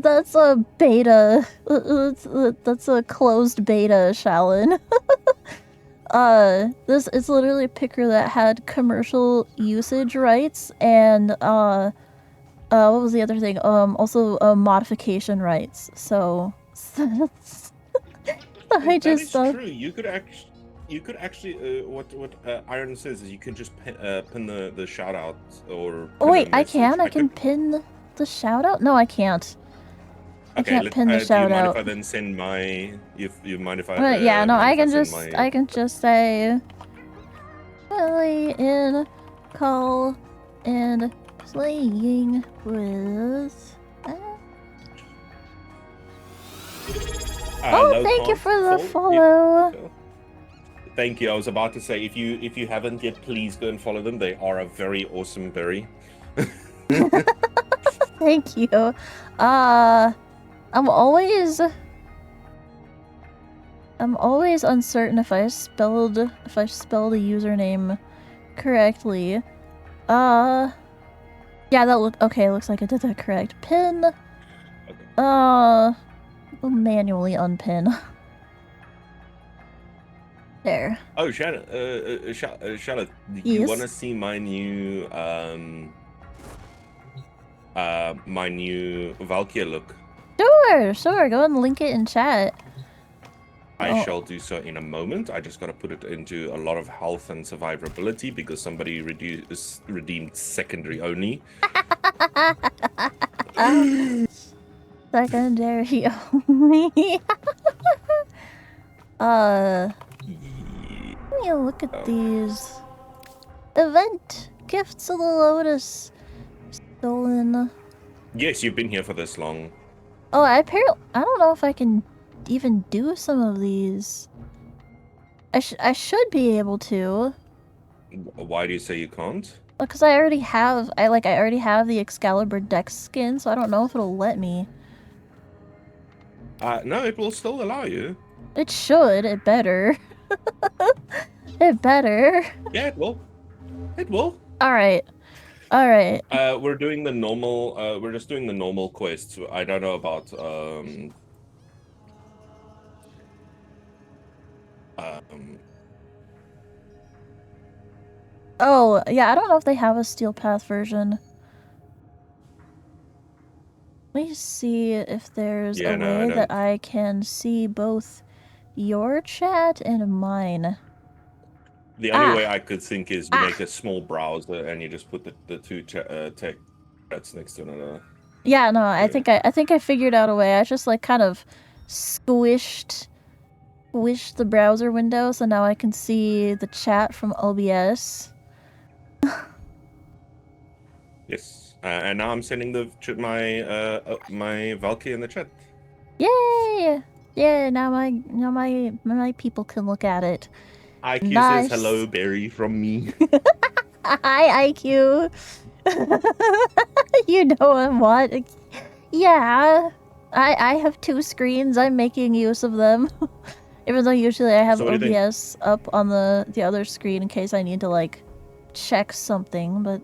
That's a beta. That's a closed beta, Shallon. This is literally a picker that had commercial usage rights and what was the other thing? Also modification rights. So I just That is true. You could actually what Iron says is you can just pin the shout out or. Oh wait, I can pin the shout out? No, I can't. I can't pin the shout do you mind out. if I then send my? You mind if I? Yeah, no, I can send just say Billy in call and playing with. thank you for the follow. Thank you. I was about to say, if you haven't yet, please go and follow them. They are a very awesome berry. Thank you. I'm always uncertain if I spelled a username correctly. Yeah, okay, looks like I did that correct. Pin. We'll manually unpin. There. Oh, Charlotte, do you want to see my new Valkyrie look? Sure. Go and link it in chat. I shall do so in a moment. I just gotta put it into a lot of health and survivability because somebody redeemed secondary only. Secondary only. Let me look at these. Event gifts of the Lotus stolen. Yes, you've been here for this long. Oh, I don't know if I can even do some of these. I should be able to. Why do you say you can't? Because I already have the Excalibur Dex skin, so I don't know if it'll let me. No, it will still allow you. It should. It better. It better. Yeah, it will. It will. All right. We're doing the normal. We're just doing the normal quests. I don't know about Oh, yeah, I don't know if they have a Steel Path version. Let me see if there's a way that I can see both your chat and mine. The only way I could think is to make a small browser and you just put the two tech chats next to another. Yeah, no, I think I figured out a way. I just like kind of squished the browser window so now I can see the chat from OBS. Yes, and now I'm sending my Valkyrie in the chat. Yay! Yeah, now my people can look at it. IQ nice. says hello, Barry, from me. Hi, IQ. You know what? Yeah, I have two screens. I'm making use of them. Even though usually I have OBS up on the other screen in case I need to like check something, but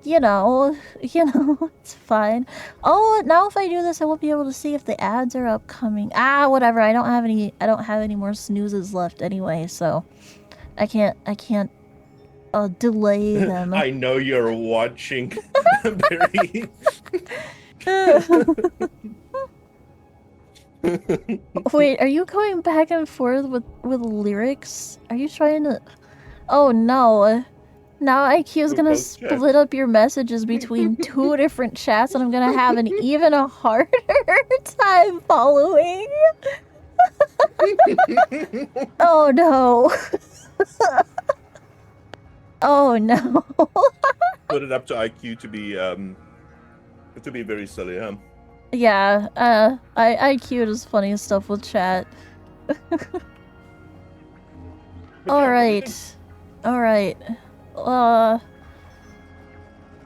you know, it's fine. Oh, now if I do this, I won't be able to see if the ads are upcoming. Whatever. I don't have any more snoozes left anyway, so I can't delay them. I know you're watching, Barry. Wait, are you going back and forth with lyrics? Are you trying to? Oh no. Now IQ's gonna split up your messages between two different chats and I'm gonna have an even harder time following. Oh no. Oh no. Put it up to IQ to be very silly, huh? Yeah, IQ does funny stuff with chat. Alright. Do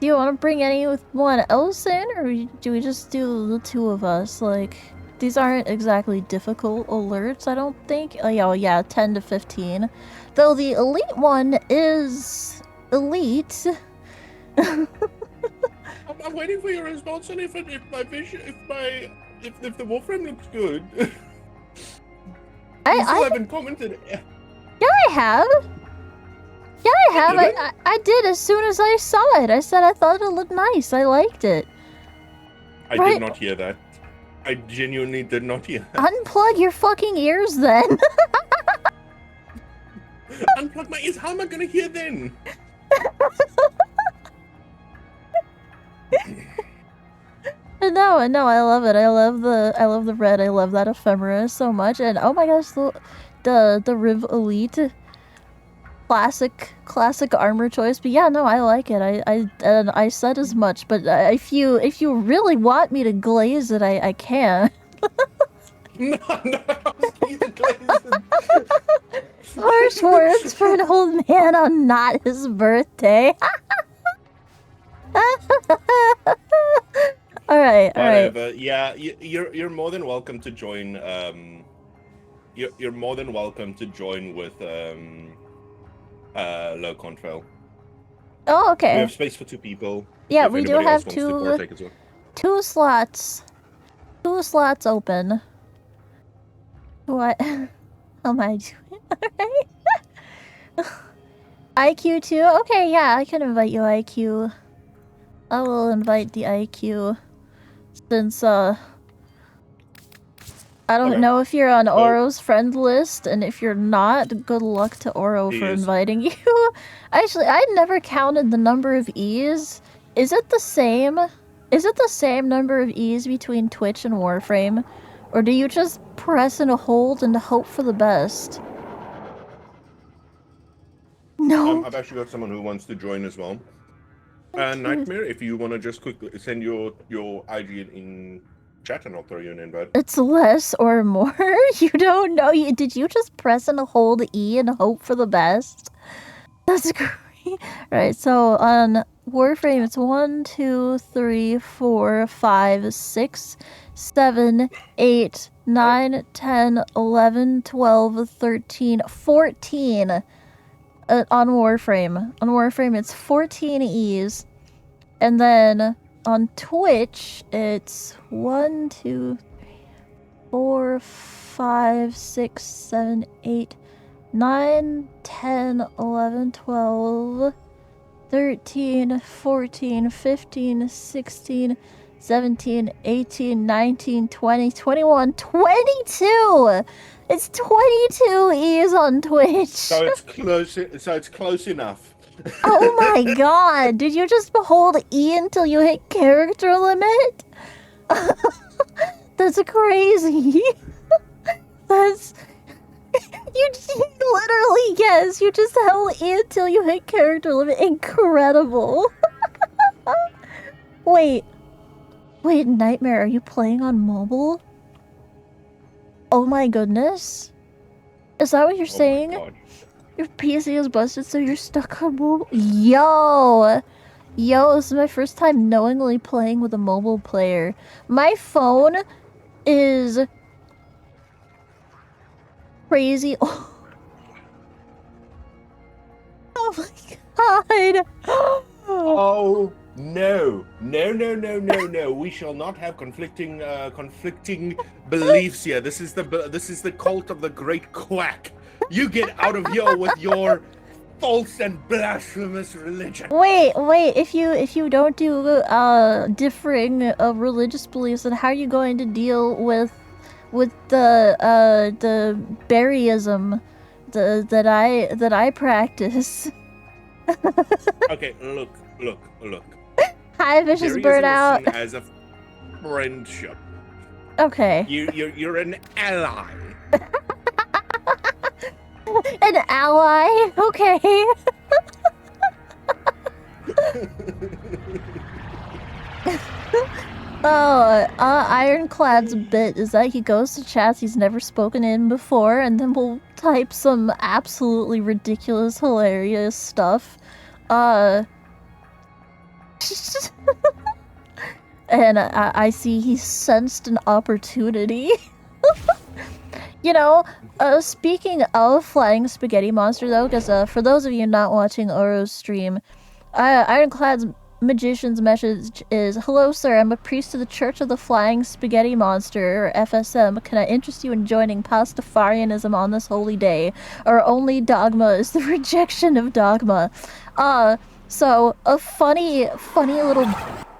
you want to bring anyone else in, or do we just do the two of us? Like, these aren't exactly difficult alerts, I don't think. Oh yeah, 10 to 15. Though the elite one is elite. I'm waiting for your response, and if the Warframe looks good. I haven't commented. Yeah, I have. I did as soon as I saw it. I said I thought it looked nice. I liked it. I did not hear that. I genuinely did not hear that. Unplug your fucking ears then. Unplug my ears. How am I gonna hear then? No, I love it. I love the red. I love that ephemera so much. And oh my gosh, the Riv Elite. Classic armor choice, but yeah, no, I like it. I said as much, but if you really want me to glaze it, I can. No, Peter Glazen. Harsh words for an old man on not his birthday. All right. Whatever. Yeah, you're more than welcome to join. You're more than welcome to join with Low Contrail. Oh, okay. We have space for 2 people. Yeah, if we do anybody else have wants to partake as well. two slots open. What? How am I doing? Alright. IQ too? Okay, yeah, I can invite you, IQ. I will invite the IQ. Since, I don't know if you're on Oro's friend list, and if you're not, good luck to Oro for inviting you. Actually, I never counted the number of E's. Is it the same? Is it the same number of E's between Twitch and Warframe? Or do you just press and hold and hope for the best? No. I've actually got someone who wants to join as well. Nightmare, if you want to just quickly send your IG in chat and I'll throw you an invite. It's less or more? You don't know. Did you just press and hold E and hope for the best? That's great. Right, so on Warframe, it's 1, 2, 3, 4, 5, 6, 7, 8, 9, 10, 11, 12, 13, 14 on Warframe. On Warframe, it's 14 E's. And then on Twitch, it's 1, 2, 3, 4, 5, 6, 7, 8, 9, 10, 11, 12, 13, 14, 15, 16, 17, 18, 19, 20, 21, 22! It's 22 E's on Twitch! So it's close enough. Oh my god! Did you just hold E until you hit character limit? That's crazy! That's... You literally, yes, you just held E until you hit character limit. Incredible! Wait, Nightmare, are you playing on mobile? Oh my goodness. Is that what you're saying? Your PC is busted, so you're stuck on mobile? Yo, this is my first time knowingly playing with a mobile player. My phone is crazy. Oh my god. Oh no. We shall not have conflicting beliefs here. This is the cult of the great quack. You get out of here with your false and blasphemous religion. Wait, if you don't do differing religious beliefs, then how are you going to deal with the Barryism that I practice? Okay, look. Hi, Vicious Burnout. As a friendship. Okay. You're an ally. An ally? Okay. Ironclad's bit is that he goes to chats he's never spoken in before, and then we'll type some absolutely ridiculous, hilarious stuff. And I see he sensed an opportunity. You know, speaking of Flying Spaghetti Monster, though, because for those of you not watching Oro's stream, Ironclad's magician's message is, "Hello, sir. I'm a priest of the Church of the Flying Spaghetti Monster, or FSM. Can I interest you in joining Pastafarianism on this holy day? Our only dogma is the rejection of dogma." So a funny little,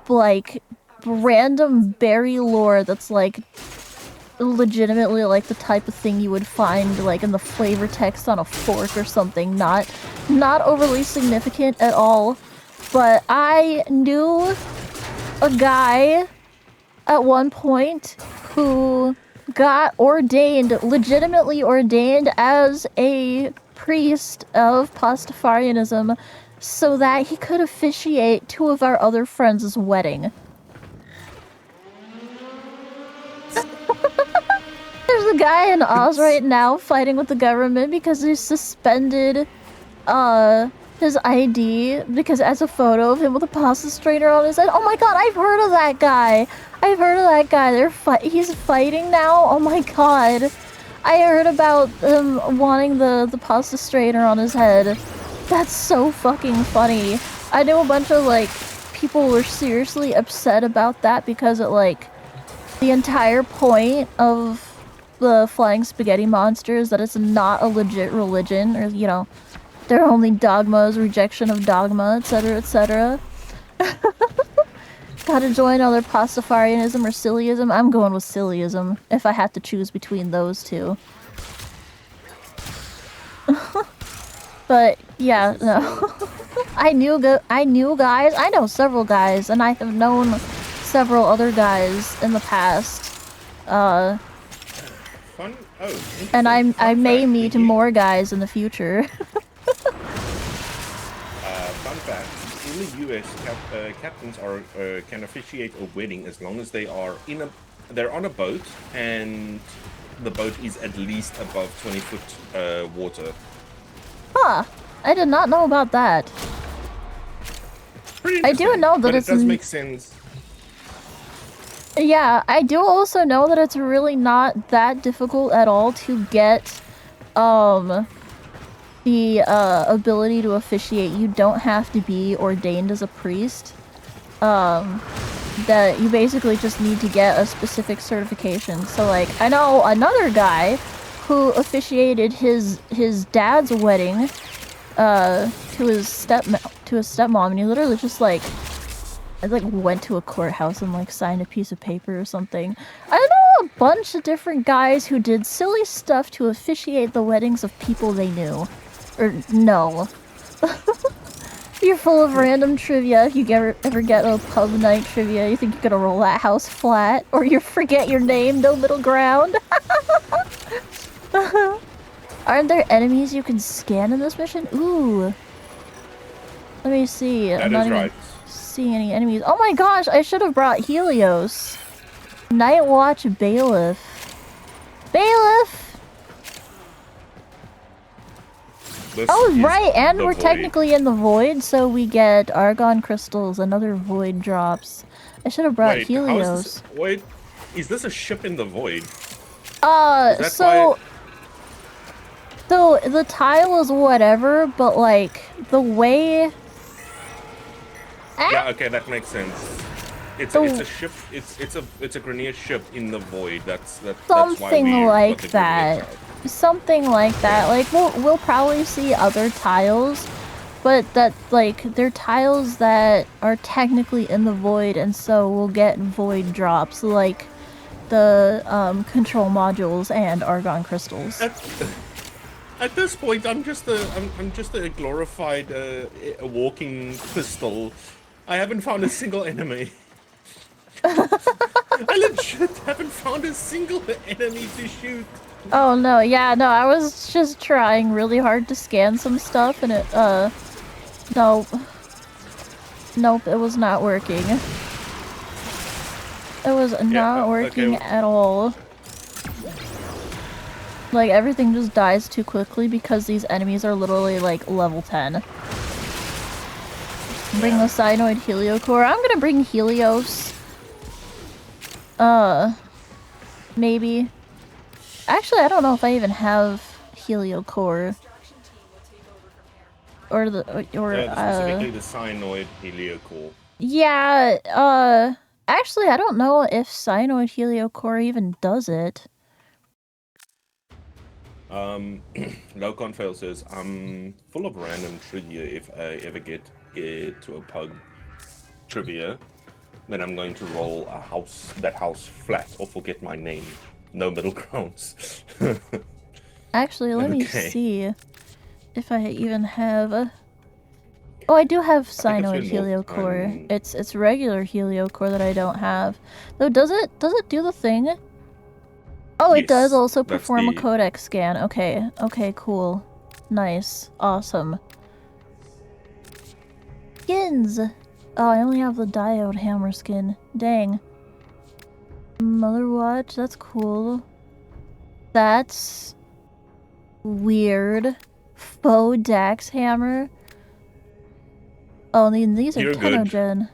like, random berry lore that's, like, legitimately like the type of thing you would find like in the flavor text on a fork or something. Not overly significant at all, but I knew a guy at one point who got legitimately ordained as a priest of Pastafarianism so that he could officiate 2 of our other friends' wedding. a guy in Oz right now fighting with the government because they suspended his ID because it has a photo of him with a pasta strainer on his head. Oh my god, I've heard of that guy. I've heard of that guy. He's fighting now. Oh my god. I heard about him wanting the pasta strainer on his head. That's so fucking funny. I know a bunch of like people were seriously upset about that because it like the entire point of the flying spaghetti monster is that it's not a legit religion, or you know, they're only dogmas, rejection of dogma, etc., etc. Gotta join other Pastafarianism or Sillyism. I'm going with Sillyism if I had to choose between those two. But yeah, no. I knew guys. I know several guys, and I have known several other guys in the past. Fun. Oh. And I may meet more guys in the future. Fun fact: in the U.S., captains can officiate a wedding as long as they're on a boat and the boat is at least above 20-foot water. Huh. I did not know about that. I do know that it does make sense. Yeah, I do also know that it's really not that difficult at all to get the ability to officiate. You don't have to be ordained as a priest. That you basically just need to get a specific certification. So like, I know another guy who officiated his dad's wedding to his stepmom, and he literally just like went to a courthouse and like signed a piece of paper or something. I know a bunch of different guys who did silly stuff to officiate the weddings of people they knew. Or no. You're full of random trivia. If you ever get a pub night trivia, you think you're gonna roll that house flat, or you forget your name, no middle ground. Aren't there enemies you can scan in this mission? Ooh. Let me see. I'm not even seeing any enemies. Oh my gosh, I should have brought Helios. Night Watch Bailiff. Bailiff! Oh, right, and we're technically in the void, so we get Argon crystals and other void drops. I should have brought Helios. Wait, is this a ship in the void? So the tile is whatever, but like the way. Yeah, okay, that makes sense. It's a ship. It's a Grenier ship in the void. That's something like that. Something like that. Like we'll probably see other tiles, but that like they're tiles that are technically in the void, and so we'll get void drops like the control modules and argon crystals. At this point, I'm just a glorified walking pistol. I haven't found a single enemy. I legit haven't found a single enemy to shoot. Oh no, yeah, no, I was just trying really hard to scan some stuff and it, Nope, it was not working. It was not working at all. Like, everything just dies too quickly because these enemies are literally, like, level 10. Bring the Cyanoid Heliocore. I'm gonna bring Helios. Maybe. Actually, I don't know if I even have Heliocore. Or specifically the Cyanoid Heliocore. Yeah, actually, I don't know if Cyanoid Heliocore even does it. Locon Fail says, I'm full of random trivia. If I ever get to a pug trivia, then I'm going to roll that house flat or forget my name. No middle grounds. Actually, let me see if I even have a... Oh, I do have Cyanoid Heliocore. It's regular Heliocore that I don't have. Though, does it do the thing? Oh, it does also perform a codec scan. Okay, cool. Nice. Awesome. Skins! Oh, I only have the Diode Hammer skin. Dang. Mother Watch, that's cool. That's weird. Faux Dax hammer. Oh, these are You're good. Tenogen.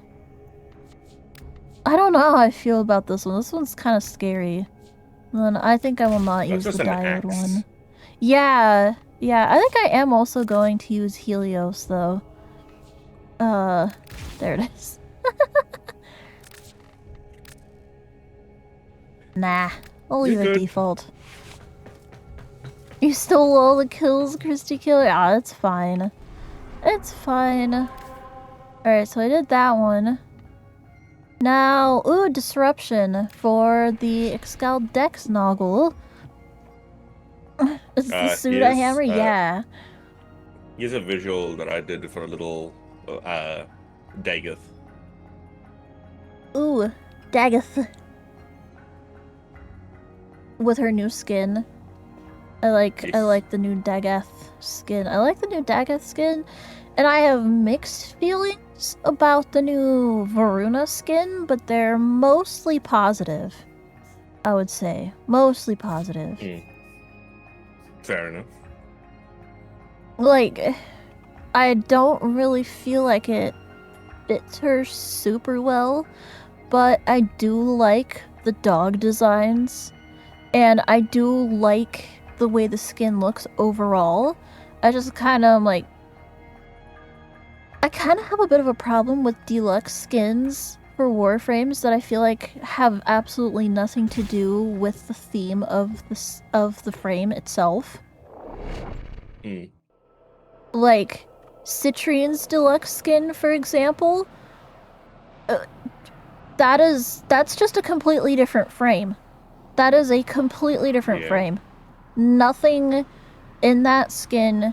I don't know how I feel about this one. This one's kind of scary. Then I think I will not use the just an diode axe. one. Yeah, yeah. I think I am also going to use Helios though. There it is. Nah, I'll leave it default. You stole all the kills, Christy Killer? Ah, it's fine. It's fine. Alright, so I did that one. Now, ooh, Disruption for the Excalibur Dex Noggle. Is the Suda hammer? Yeah. Here's a visual that I did for a little Dagoth. Ooh, Dagoth. With her new skin. I like the new Dagoth skin. I like the new Dagoth skin, and I have mixed feelings about the new Varuna skin, but they're mostly positive. I would say mostly positive. Fair enough. Like, I don't really feel like it fits her super well, but I do like the dog designs, and I do like the way the skin looks overall. I just kind of like, I kind of have a bit of a problem with deluxe skins for Warframes that I feel like have absolutely nothing to do with the theme of the frame itself. Like Citrine's deluxe skin, for example. That's just a completely different frame. That is a completely different frame. Nothing in that skin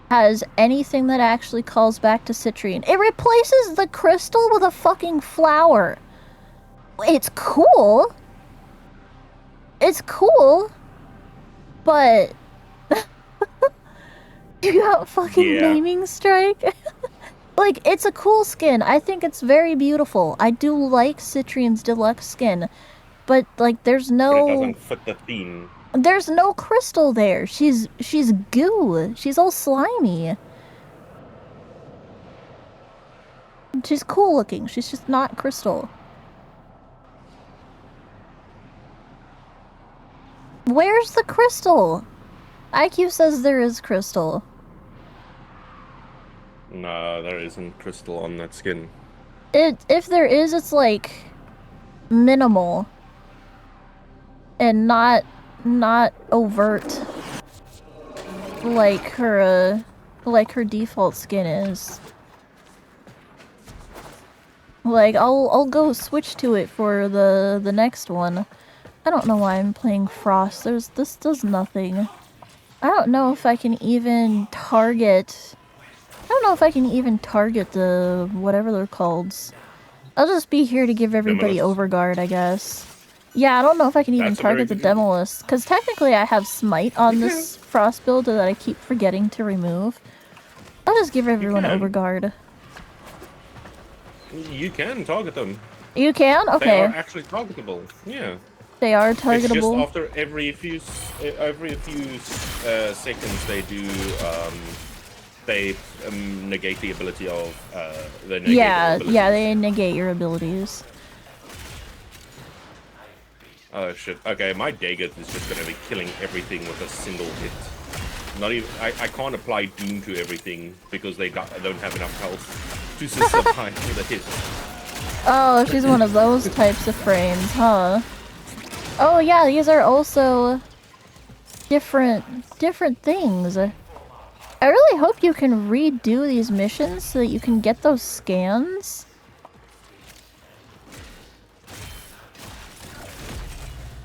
has anything that actually calls back to Citrine. It replaces the crystal with a fucking flower. It's cool. It's cool. But you got fucking naming strike? Like, it's a cool skin. I think it's very beautiful. I do like Citrine's deluxe skin. But, like, there's no... But it doesn't fit the theme. There's no crystal there. She's goo. She's all slimy. She's cool looking. She's just not crystal. Where's the crystal? IQ says there is crystal. No, there isn't crystal on that skin. If there is, it's like minimal and not overt like her default skin is. Like, I'll go switch to it for the next one. I don't know why I'm playing Frost. This does nothing. I don't know if I can even target... I don't know if I can even target the... whatever they're called. I'll just be here to give everybody overguard, I guess. Yeah, I don't know if I can even target the Demolist, because technically I have Smite on this Frost build that I keep forgetting to remove. I'll just give everyone overguard. You can target them. You can? Okay. They are actually targetable. Yeah. They are targetable. It's just after every few seconds they do they negate the ability of yeah, they negate your abilities. Oh shit. Okay, my Dagoth is just gonna be killing everything with a single hit. Not even I can't apply Doom to everything because they don't have enough health to survive with a hit. Oh, she's one of those types of frames, huh? Oh yeah, these are also different things. I really hope you can redo these missions so that you can get those scans.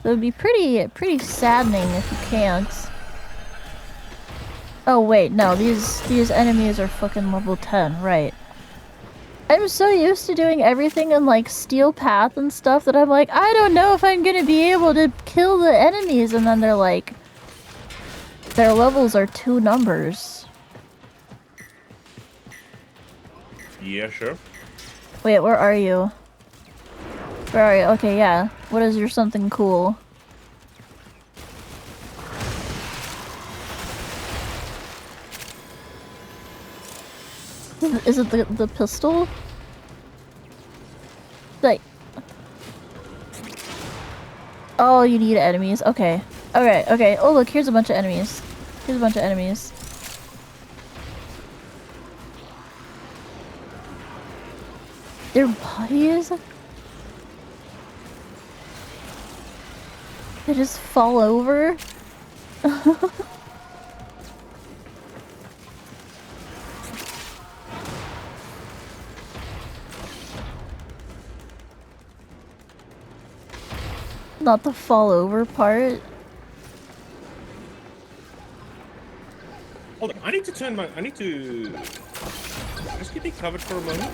It would be pretty saddening if you can't. Oh wait, no, these enemies are fucking level 10, right. I'm so used to doing everything in like Steel Path and stuff that I'm like, I don't know if I'm gonna be able to kill the enemies, and then they're like, their levels are 2 numbers. Yeah, sure. Wait, where are you? Where are you? Okay, yeah. What is your something cool? Is it the pistol? Like... Oh, you need enemies. Okay. Okay, okay. Oh, look, here's a bunch of enemies. Here's a bunch of enemies. Their bodies? They just fall over? Not the fall over part. Hold on, I need to turn my. I need to. Just keep me covered for a moment.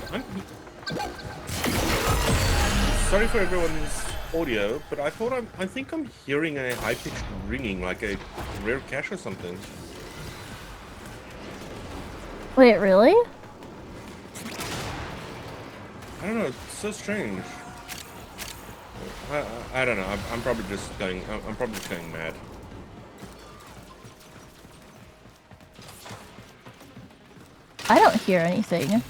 Sorry for everyone's audio, but I thought I think I'm hearing a high-pitched ringing, like a rare cache or something. Wait, really? I don't know. It's so strange. I don't know. I'm probably just going. I'm probably just going mad. I don't hear anything.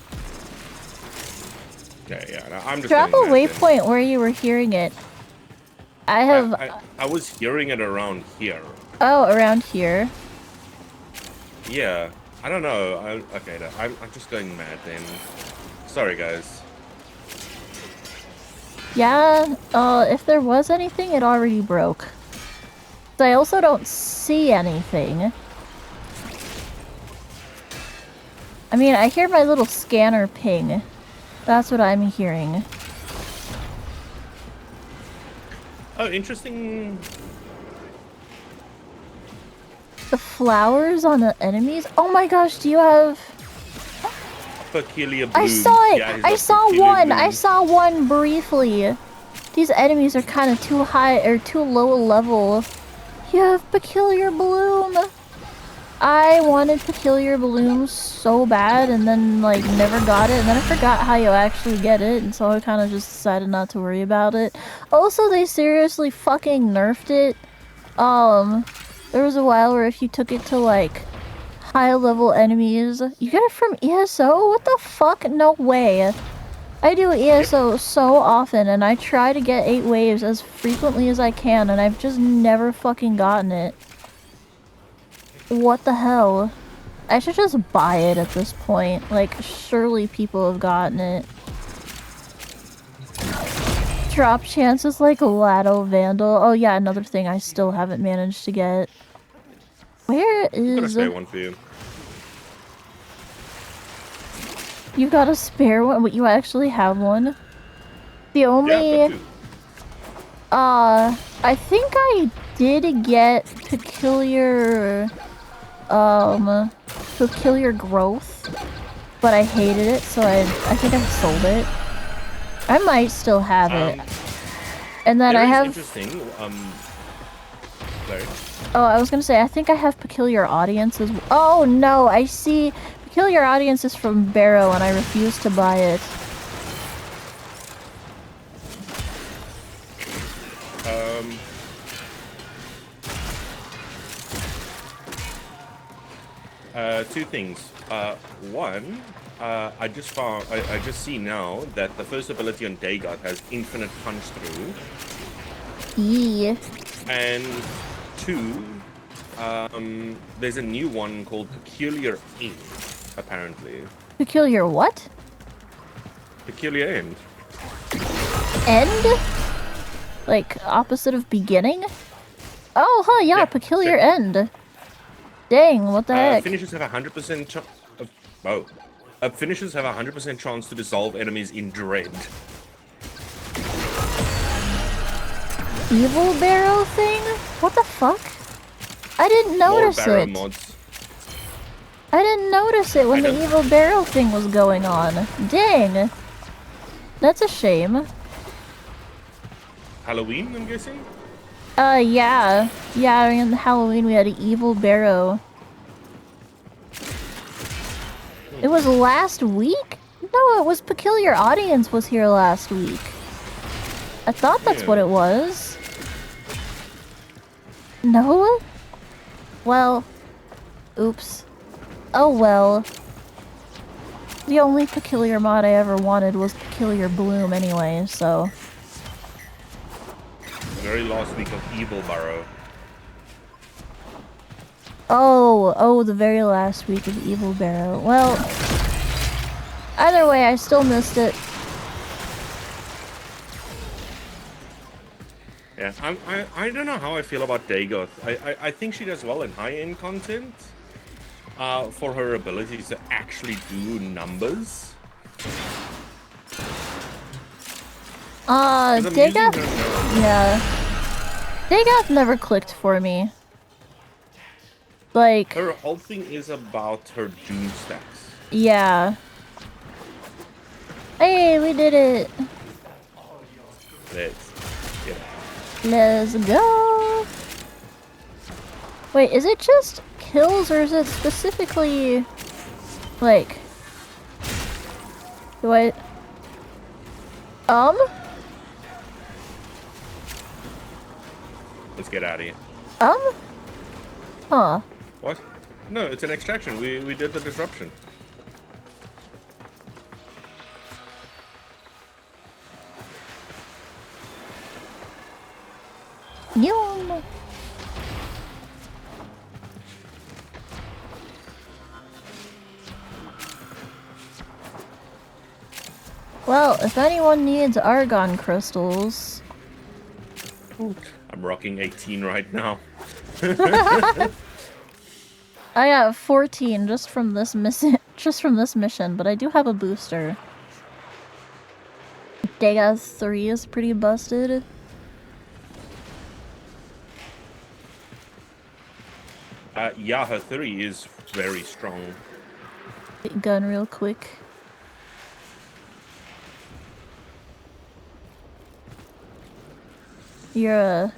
Yeah. No, I'm just. Drop a going mad waypoint where you were hearing it. I have. I was hearing it around here. Oh, around here. Yeah. I don't know. Okay. No, I'm just going mad then. Sorry, guys. Yeah, if there was anything, it already broke. So I also don't see anything. I mean, I hear my little scanner ping. That's what I'm hearing. Oh, interesting. The flowers on the enemies? Oh my gosh, do you have... Peculiar bloom. I saw it! Yeah, I saw peculiar one! bloom. I saw one briefly! These enemies are kind of too high, or too low level. You have Peculiar Bloom! I wanted Peculiar Bloom so bad, and then, like, never got it, and then I forgot how you actually get it, and so I kind of just decided not to worry about it. Also, they seriously fucking nerfed it. There was a while where if you took it to, like, high-level enemies, you get it from ESO? What the fuck? No way. I do ESO so often, and I try to get 8 waves as frequently as I can, and I've just never fucking gotten it. What the hell? I should just buy it at this point. Like, surely people have gotten it. Drop chances like Lado Vandal. Oh yeah, another thing I still haven't managed to get. Where is... I'm gonna spare one for you. You got a spare one? But you actually have one? The only... Yeah, I think I did get Peculiar... Peculiar Growth. But I hated it, so I think I sold it. I might still have it. And then I have... Interesting, sorry. Oh, I was gonna say, I think I have Peculiar Audience as well. Oh no, I see... Peculiar Audience is from Barrow, and I refuse to buy it. Two things. One, I just see now that the first ability on Dagot has infinite punch through. Yeah. And two, there's a new one called Peculiar End, apparently. Peculiar what? Peculiar End. End? Like, opposite of beginning? Oh, huh, yeah, Peculiar End. Dang, what the heck? Finishers have 100% chance. Finishers have 100% chance to dissolve enemies in dread. Evil Barrow thing? What the fuck? I didn't notice More Barrow it. mods. I didn't notice it when the Evil Barrow thing was going on. Dang. That's a shame. Halloween, I'm guessing? Yeah. Yeah, in Halloween we had an Evil Barrow. It was last week? No, it was Peculiar Audience was here last week. I thought that's what it was. No? Well. Oops. Oh well. The only peculiar mod I ever wanted was Peculiar Bloom anyway, so... Very last week of Evil Barrow. Oh, the very last week of Evil Barrow. Well, either way, I still missed it. Yeah, I don't know how I feel about Dagoth. I think she does well in high-end content. For her abilities to actually do numbers. Dagoth? Yeah. Dagoth never clicked for me. Like... Her whole thing is about her doom stacks. Yeah. Hey, we did it! Let's go! Wait, is it just kills or is it specifically... like... do I... Let's get out of here. Huh. What? No, it's an extraction. We did the disruption. Yum. Well, if anyone needs argon crystals... I'm rocking 18 right now. I got 14 just from this mission, but I do have a booster. Dagoth 3 is pretty busted. Yeah, her 3 is very strong. Gun real quick. You're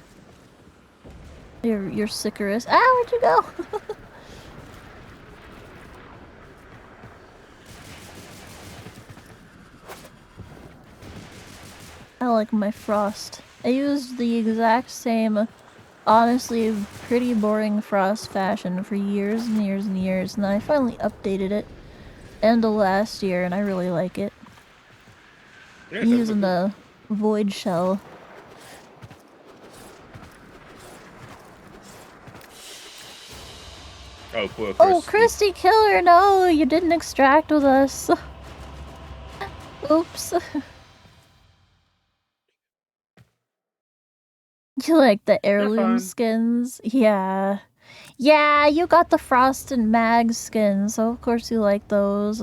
Sicarus. Ah, where'd you go? I like my frost. I used the exact same, honestly, pretty boring frost fashion for years and years and years, and then I finally updated it end of last year, and I really like it. Yeah, I'm using the void shell. Oh, poor Christy. Oh, Christy Killer, no! You didn't extract with us. Oops. You like the heirloom skins? Yeah. Yeah, you got the Frost and Mag skins, so of course you like those.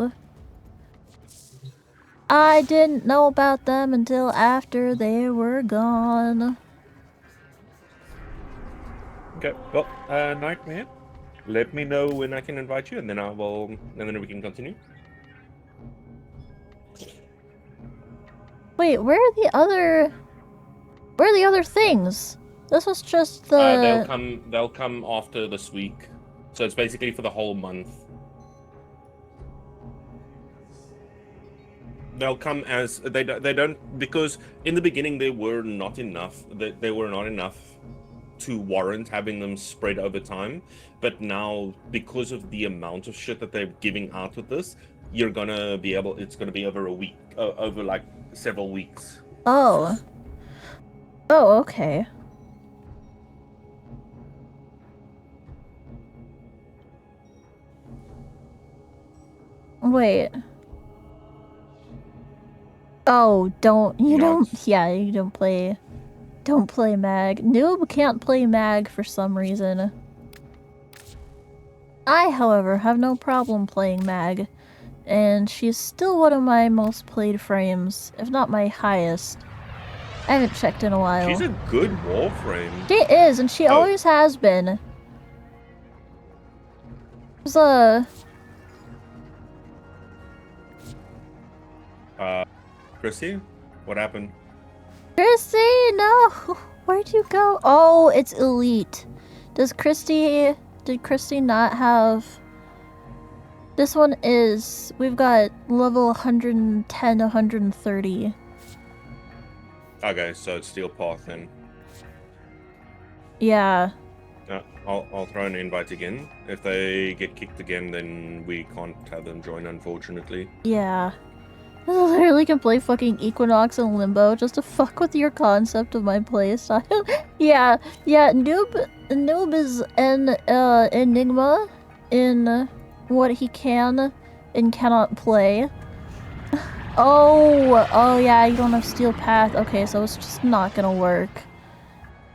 I didn't know about them until after they were gone. Okay, well, Nightmare, let me know when I can invite you, and then we can continue. Wait, where are the other things? This was just the... They'll come after this week. So it's basically for the whole month. They'll come as they don't, because in the beginning they were not enough. They were not enough to warrant having them spread over time. But now, because of the amount of shit that they're giving out with this, you're gonna be able. It's gonna be over a week, over like several weeks. Oh. Oh, okay. Wait. Oh, you don't play Mag. Noob can't play Mag for some reason. I, however, have no problem playing Mag, and she's still one of my most played frames, if not my highest. I haven't checked in a while. She's a good Warframe. She is, and she always has been. There's Chrissy, what happened? Christy, no! Where'd you go? Oh, it's elite. Did Christy not have... This one is... We've got level 110, 130. Okay, so it's Steel Path then. Yeah. I'll throw an invite again. If they get kicked again, then we can't have them join, unfortunately. Yeah. I literally can play fucking Equinox and Limbo just to fuck with your concept of my playstyle. yeah, Noob is an enigma in what he can and cannot play. Oh yeah, you don't have Steel Path. Okay, so it's just not gonna work.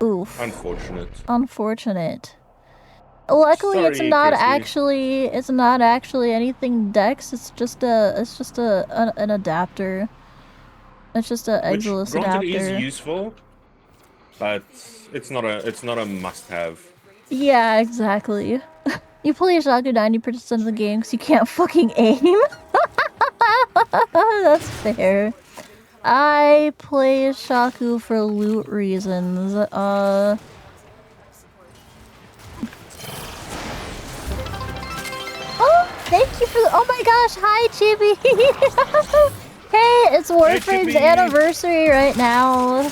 Oof. Unfortunate. Luckily, Sorry, it's not Christy. actually anything Dex. It's just an adapter. It's just a Exilus Which, granted, adapter. is useful, but it's not a must-have. Yeah, exactly. You play Shaku 90% of the game because you can't fucking aim. That's fair. I play Shaku for loot reasons. Oh, thank you for the— oh my gosh, hi Chibi! Hey, it's Warframe's anniversary right now.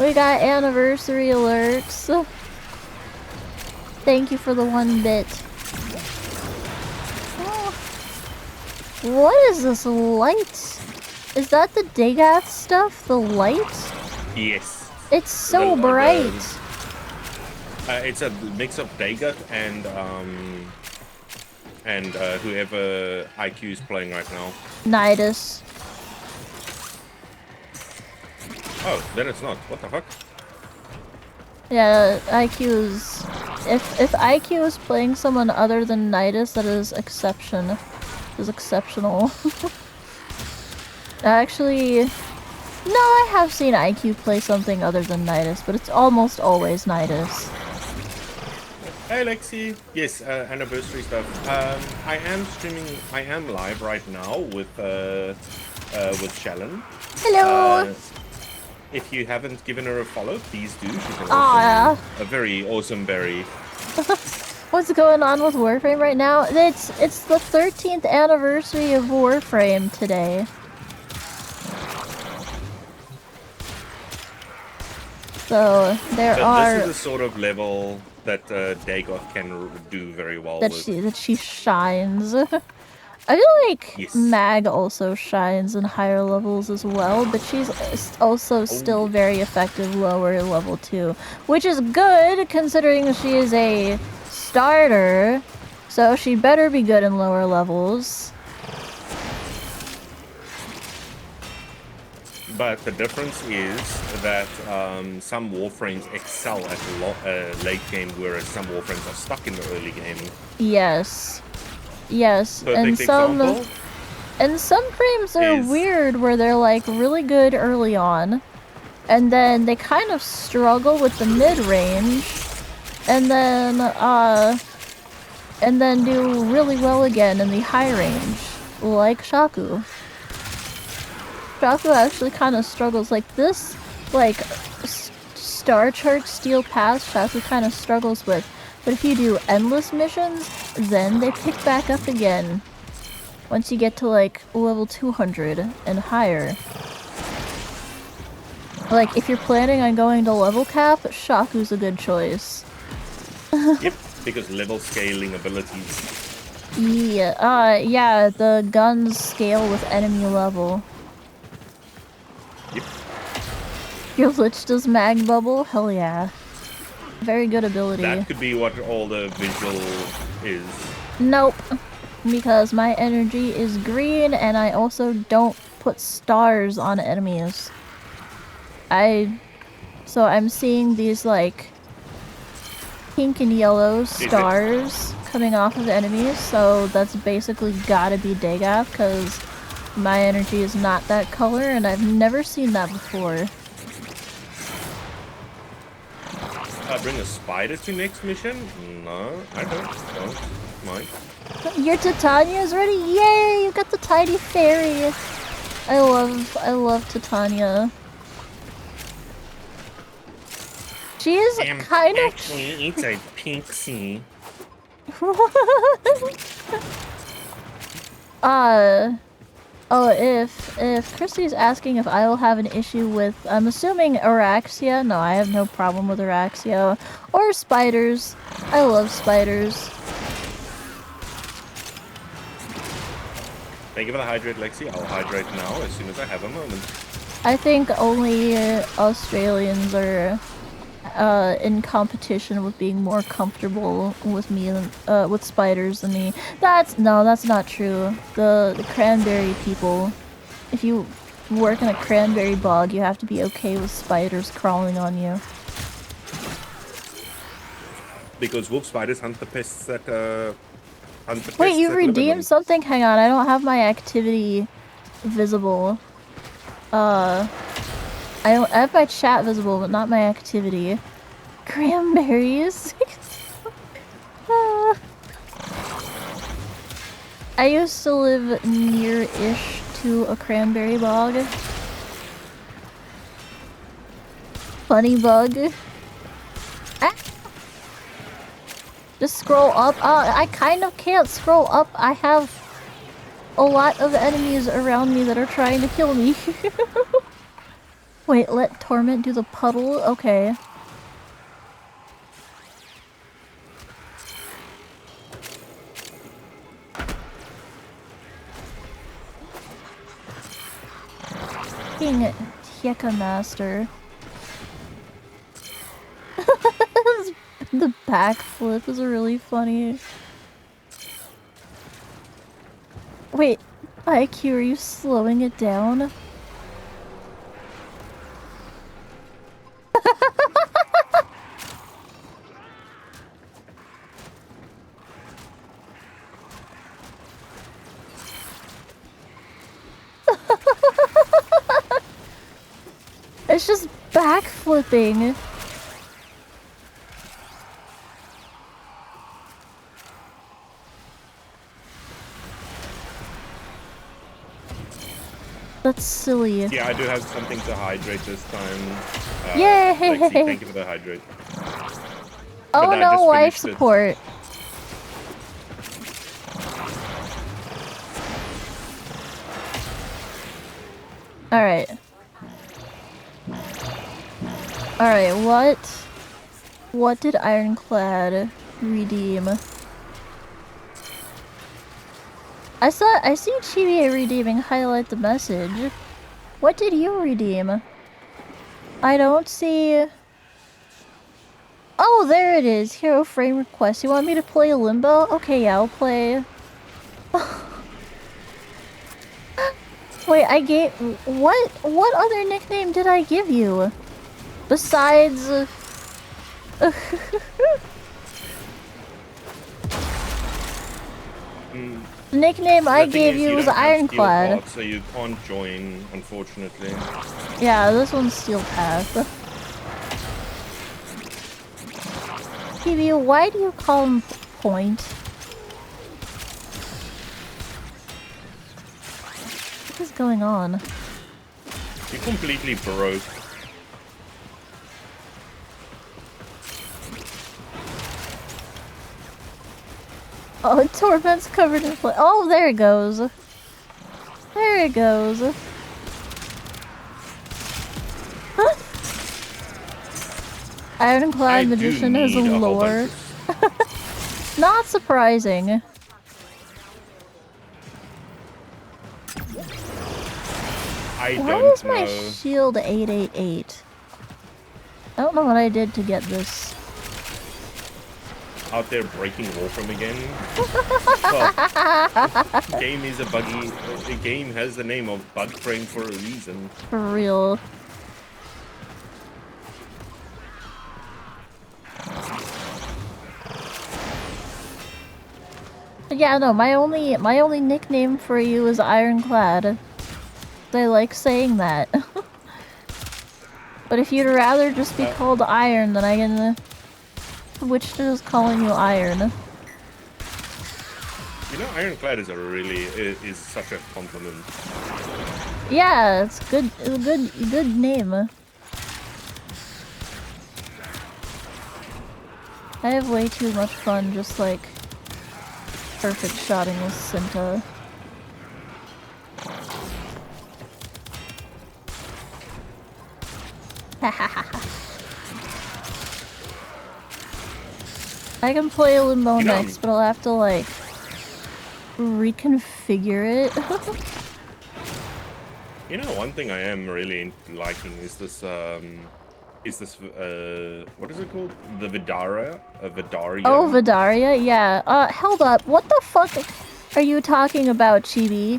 We got anniversary alerts. Thank you for the 1 bit. Oh. What is this light? Is that the Dagath stuff? The light? Yes. It's so bright. It's a mix of Dagat and whoever IQ is playing right now. Nidus. Oh, then it's not. What the fuck? Yeah, IQ is— if IQ is playing someone other than Nidus, that is exceptional. Actually, no, I have seen IQ play something other than Nidus, but it's almost always Nidus. Hey Lexi. Yes, anniversary stuff. I am streaming. I am live right now with Shalyn. Hello. If you haven't given her a follow, please do. She's an yeah. a very awesome berry. What's going on with Warframe right now? It's the 13th anniversary of Warframe today. So this is the sort of level that Dagoth can do very well that with. she shines. I feel like Mag also shines in higher levels as well, but she's also still very effective lower level too, which is good considering she is a starter, so she better be good in lower levels. But the difference is that some Warframes excel at late game, whereas some Warframes are stuck in the early game. Yes. Yes, Perfect example and some frames are weird where they're like really good early on, and then they kind of struggle with the mid-range, and then do really well again in the high range, like Shaku. Shaku actually kind of struggles like this, like Star Chart Steel Pass, Shaku kind of struggles with. But if you do endless missions, then they pick back up again. Once you get to like level 200 and higher. Like if you're planning on going to level cap, Shaku's a good choice. Yep, because level scaling abilities. Yeah, the guns scale with enemy level. Yep. Your Lich does mag bubble? Hell yeah. Very good ability. That could be what all the visual is. Nope. Because my energy is green and I also don't put stars on enemies. So I'm seeing these like pink and yellow stars coming off of enemies, so that's basically gotta be Dagoth because my energy is not that color and I've never seen that before. Bring a spider to next mission? No, I don't mind. Your Titania's ready? Yay! You got the tiny fairy. I love Titania. She is kind of. Actually, it's a pixie. Oh, if Christy's asking if I will have an issue with, I'm assuming Araxia. No, I have no problem with Araxia. Or spiders. I love spiders. Thank you for the hydrate, Lexi. I'll hydrate now as soon as I have a moment. I think only Australians are in competition with being more comfortable with me than with spiders than me. That's not true. The cranberry people, if you work in a cranberry bog, you have to be okay with spiders crawling on you. Because wolf spiders hunt the pests that hunt the Wait, you pests that live in them. redeemed something? Hang on, I don't have my activity visible. I have my chat visible, but not my activity. Cranberries. I used to live near-ish to a cranberry bog. Funny bug. Ah. Just scroll up. I kind of can't scroll up. I have a lot of enemies around me that are trying to kill me. Wait, let Torment do the puddle? Okay. King Tieka Master. The backflip is really funny. Wait, IQ, are you slowing it down? It's just backflipping. That's silly. Yeah, I do have something to hydrate this time. Yay! Lexi, thank you for the hydrate. Oh But I no, just life finished it. support. Alright. Alright, what did Ironclad redeem? I see Chibi redeeming highlight the message. What did you redeem? I don't see... Oh, there it is. Hero frame request. You want me to play Limbo? Okay, yeah, I'll play. Wait, I gave... What other nickname did I give you? Besides... The nickname I gave you was Ironclad. So you can't join, unfortunately. Yeah, this one's Steel Path. TV, why do you call him Point? What is going on? You completely broke. Oh, Torment's covered in blood. Oh, there it goes. There it goes. Ironclad Magician has a lore. Not surprising. Why is my shield 888? I don't know what I did to get this. Out there breaking Warframe again. Well, game is a buggy. The game has the name of Bugframe for a reason. For real. Yeah, no, my only nickname for you is Ironclad. I like saying that. But if you'd rather just be called Iron, then I can switch to just calling you Iron. You know, Ironclad is is such a compliment. Yeah, it's good. It's a good name. I have way too much fun just like perfect shotting with Cinta. I can play Limbo next, but I'll have to, like, reconfigure it. You know, one thing I am really liking is this, what is it called? The Vidaria? Vidaria? Oh, Vidaria? Yeah. Hold up. What the fuck are you talking about, Chibi?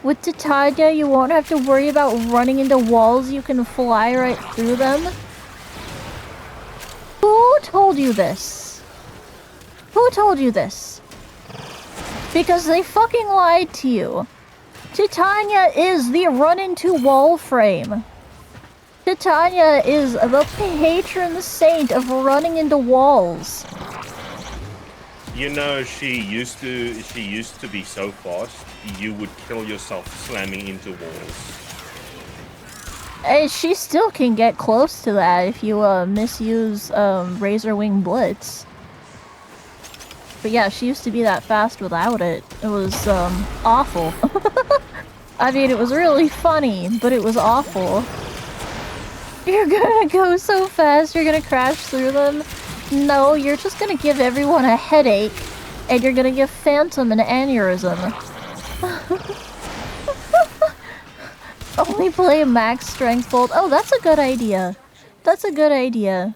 With Titania, you won't have to worry about running into walls. You can fly right through them. Who told you this? Who told you this? Because they fucking lied to you. Titania is the run-into wall frame. Titania is the patron saint of running into walls. You know, she used to be so fast, you would kill yourself slamming into walls. And she still can get close to that if you misuse Razor Wing Blitz. But yeah, she used to be that fast without it. It was awful. I mean, it was really funny, but it was awful. You're gonna go so fast, you're gonna crash through them. No, you're just gonna give everyone a headache, and you're gonna give Phantom an aneurysm. Only play max strength bolt. Oh, that's a good idea. That's a good idea.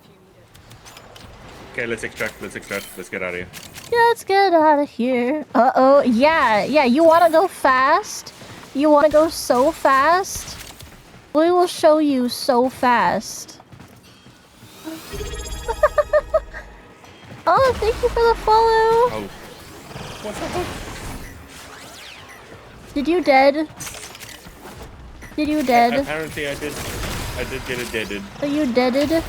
Okay, let's extract, let's get out of here. Yeah, let's get out of here. Uh-oh, yeah, you wanna go fast? You wanna go so fast? We will show you so fast. Oh, thank you for the follow! Oh. What the fuck? Did you dead? Did you dead? Apparently I did get it deaded. Are you deaded?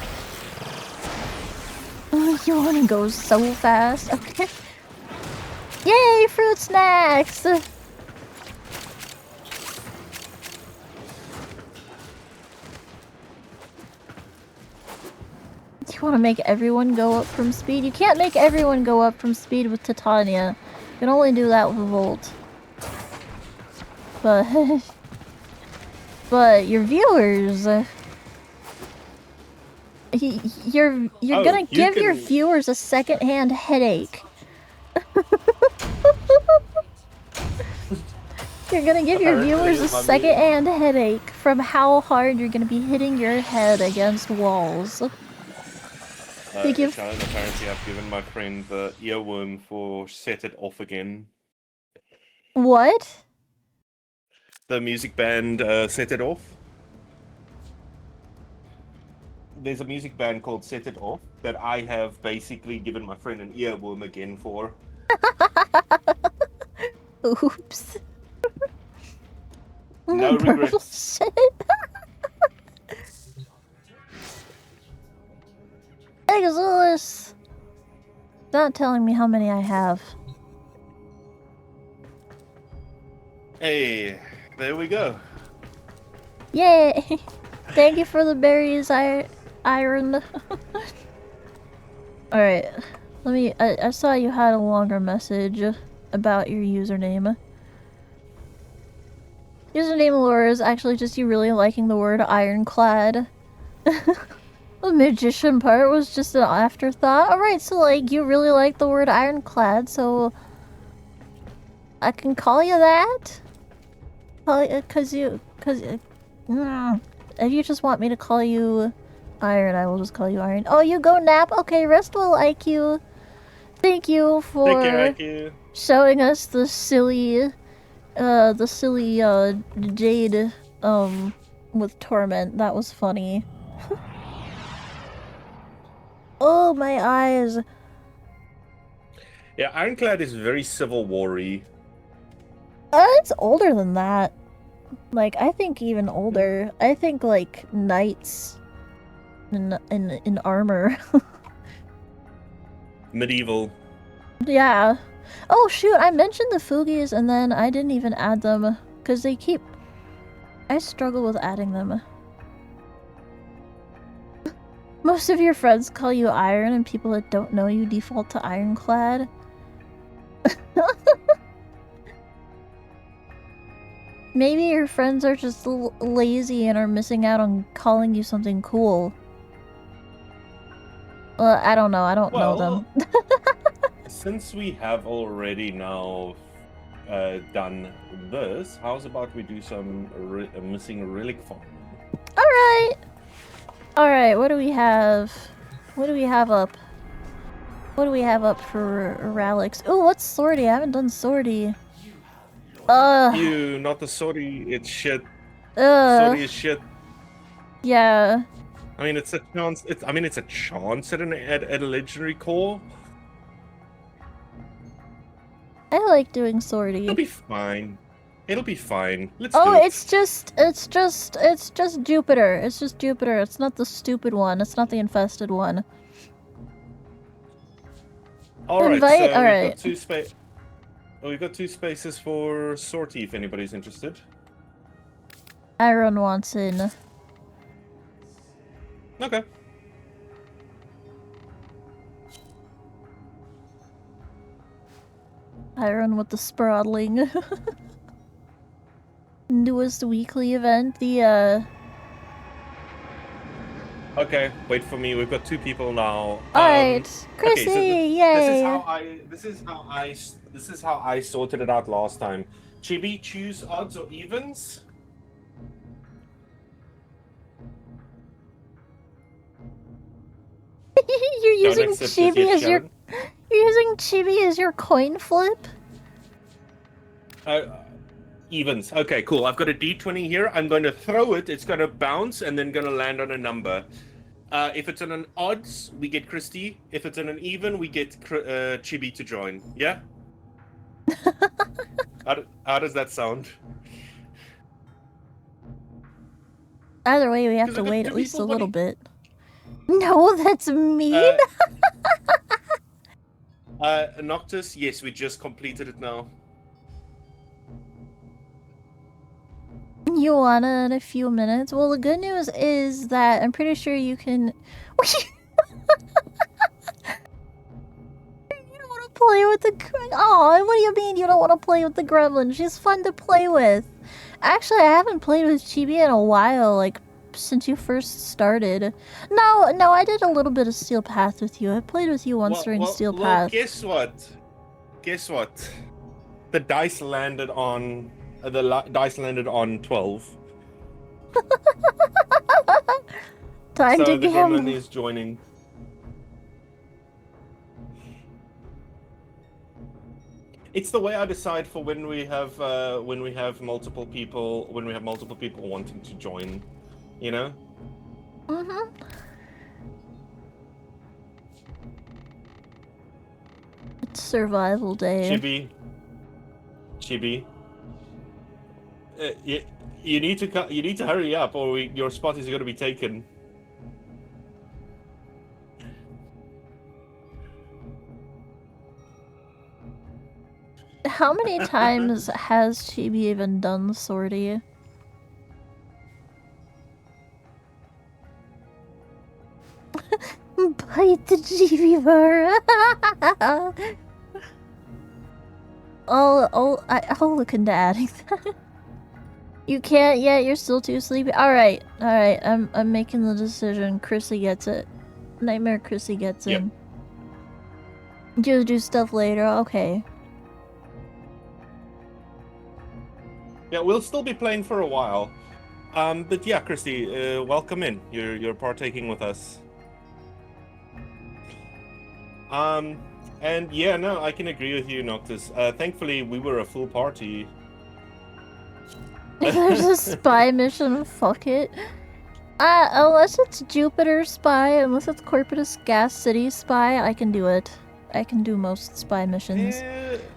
Oh, you wanna go so fast? Okay. Yay, fruit snacks! You want to make everyone go up from speed? You can't make everyone go up from speed with Titania. You can only do that with Volt. But... but your viewers... you're gonna give your viewers a second-hand headache. You're gonna give your viewers a second-hand headache from how hard you're gonna be hitting your head against walls. Shannon, apparently I've given my friend the earworm for Set It Off Again. What? The music band Set It Off. There's a music band called Set It Off that I have basically given my friend an earworm again for. Oops. No regrets. Exodus! Not telling me how many I have. Hey, there we go. Yay! Thank you for the berries, Iron. Alright, let me. I saw you had a longer message about your username. Username lore is actually just you really liking the word ironclad. The magician part was just an afterthought. Alright, so like you really like the word ironclad, so I can call you that? If you just want me to call you Iron, I will just call you Iron. Oh, you go nap? Okay, rest will like you. Thank you for showing us the silly Jade, with Torment. That was funny. Oh, my eyes. Yeah, Ironclad is very Civil War-y. It's older than that. Like, I think even older. I think, like, knights in armor. Medieval. Yeah. Oh, shoot, I mentioned the Foogies and then I didn't even add them. Because they keep... I struggle with adding them. Most of your friends call you Iron, and people that don't know you default to Ironclad. Maybe your friends are just lazy and are missing out on calling you something cool. Well, I don't know. I don't know them. Since we have already now done this, how's about we do some missing relic farming? Alright, what do we have? What do we have up? What do we have up for relics? Oh, what's sortie? I haven't done sortie. You, not the sortie, it's shit. Sortie is shit. Yeah. I mean, it's a chance. It's a chance at a legendary core. I like doing sortie. It'll be fine. It'll be fine. Let's Oh, do it. it's just Jupiter. It's just Jupiter. It's not the stupid one. It's not the infested one. Alright, Invite? so Alright. we've got two spaces for sortie if anybody's interested. Iron wants in. Okay. Iron with the sprawling. Newest weekly event, the Okay, wait for me. We've got two people now. Alright, Chrissy, yay! This is how I sorted it out last time. Chibi, choose odds or evens. You're using Chibi as your coin flip? Evens. Okay, cool. I've got a D20 here. I'm going to throw it. It's going to bounce and then going to land on a number. If it's on an odds, we get Christy. If it's on an even, we get Chibi to join. Yeah? How does that sound? Either way, we have to wait at least a little bit. No, that's mean! Noctis, yes, we just completed it now. You wanna in a few minutes? Well, the good news is that I'm pretty sure you can... You don't want to play with the... Oh, what do you mean you don't want to play with the gremlin? She's fun to play with. Actually, I haven't played with Chibi in a while, like, since you first started. No, I did a little bit of Steel Path with you. I played with you once during Steel Path. Guess what? The dice landed on... dice landed on 12. Time so to the gamble. gremlin is joining. It's the way I decide for when we have multiple people wanting to join, you know? Mm-hmm. It's survival day. Chibi. You need to hurry up, or your spot is going to be taken. How many times has Chibi even done sortie? Bite the Chibi bar. I'll look into adding that. You can't yet. You're still too sleepy. All right. I'm making the decision. Chrissy gets it. Nightmare Chrissy gets in. Just do stuff later. Okay. Yeah, we'll still be playing for a while. But yeah, Christy, welcome in. You're partaking with us. And yeah, no, I can agree with you, Noctis. Thankfully, we were a full party. If there's a spy mission, fuck it. Unless it's Jupiter spy, unless it's Corpus Gas City spy, I can do it. I can do most spy missions.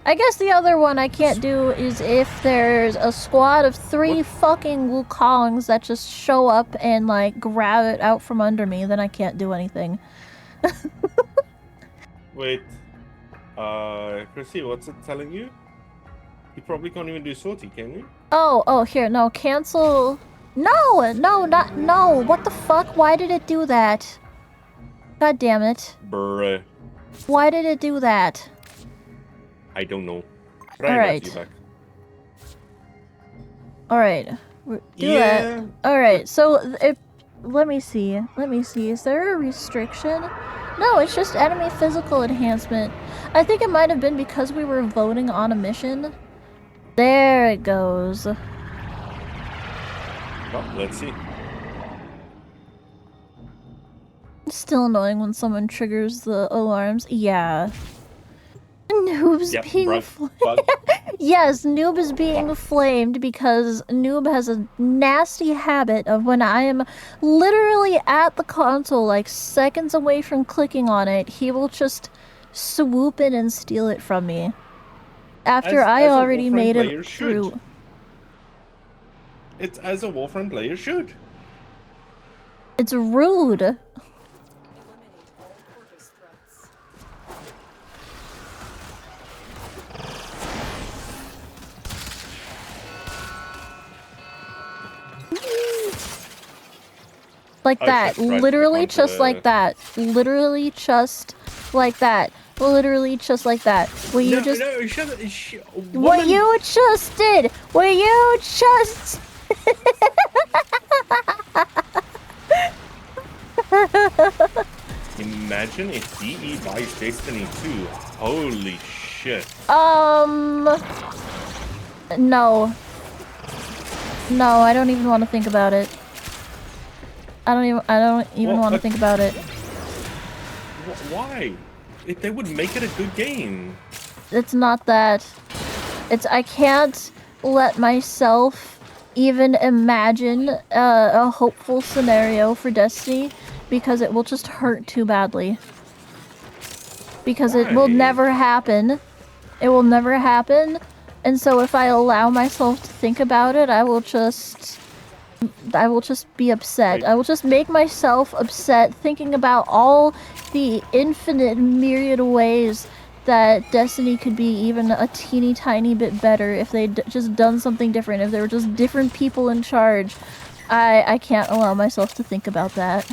I guess the other one I can't do is if there's a squad of 3 fucking Wukongs that just show up and, like, grab it out from under me, then I can't do anything. Wait. Chrissy, what's it telling you? You probably can't even do sortie, can you? Oh, here, no, cancel. No, what the fuck? Why did it do that? God damn it. Bruh. Why did it do that? I don't know. Alright. Alright. Do that. Alright, so if... Let me see. Is there a restriction? No, it's just enemy physical enhancement. I think it might have been because we were voting on a mission. There it goes. Well, let's see. Still annoying when someone triggers the alarms. Yeah. Noob's being flamed. Yes, Noob is being flamed because Noob has a nasty habit of when I am literally at the console, like seconds away from clicking on it, he will just swoop in and steal it from me. After I already made it through. It's as a Warframe player should. It's rude. Like that. Literally just like that. Literally just like that. Literally just like that. What you just... What you just did! What you just... Imagine if DE buys Destiny 2. Holy shit. No. No, I don't even want to think about it. I don't even want to think about it. Why? They would make it a good game. It's not that. I can't let myself even imagine a hopeful scenario for Destiny because it will just hurt too badly. Because it will never happen. It will never happen. And so if I allow myself to think about it, I will just be upset. I will just make myself upset thinking about all the infinite myriad ways that Destiny could be even a teeny tiny bit better if they'd just done something different, if there were just different people in charge. I can't allow myself to think about that.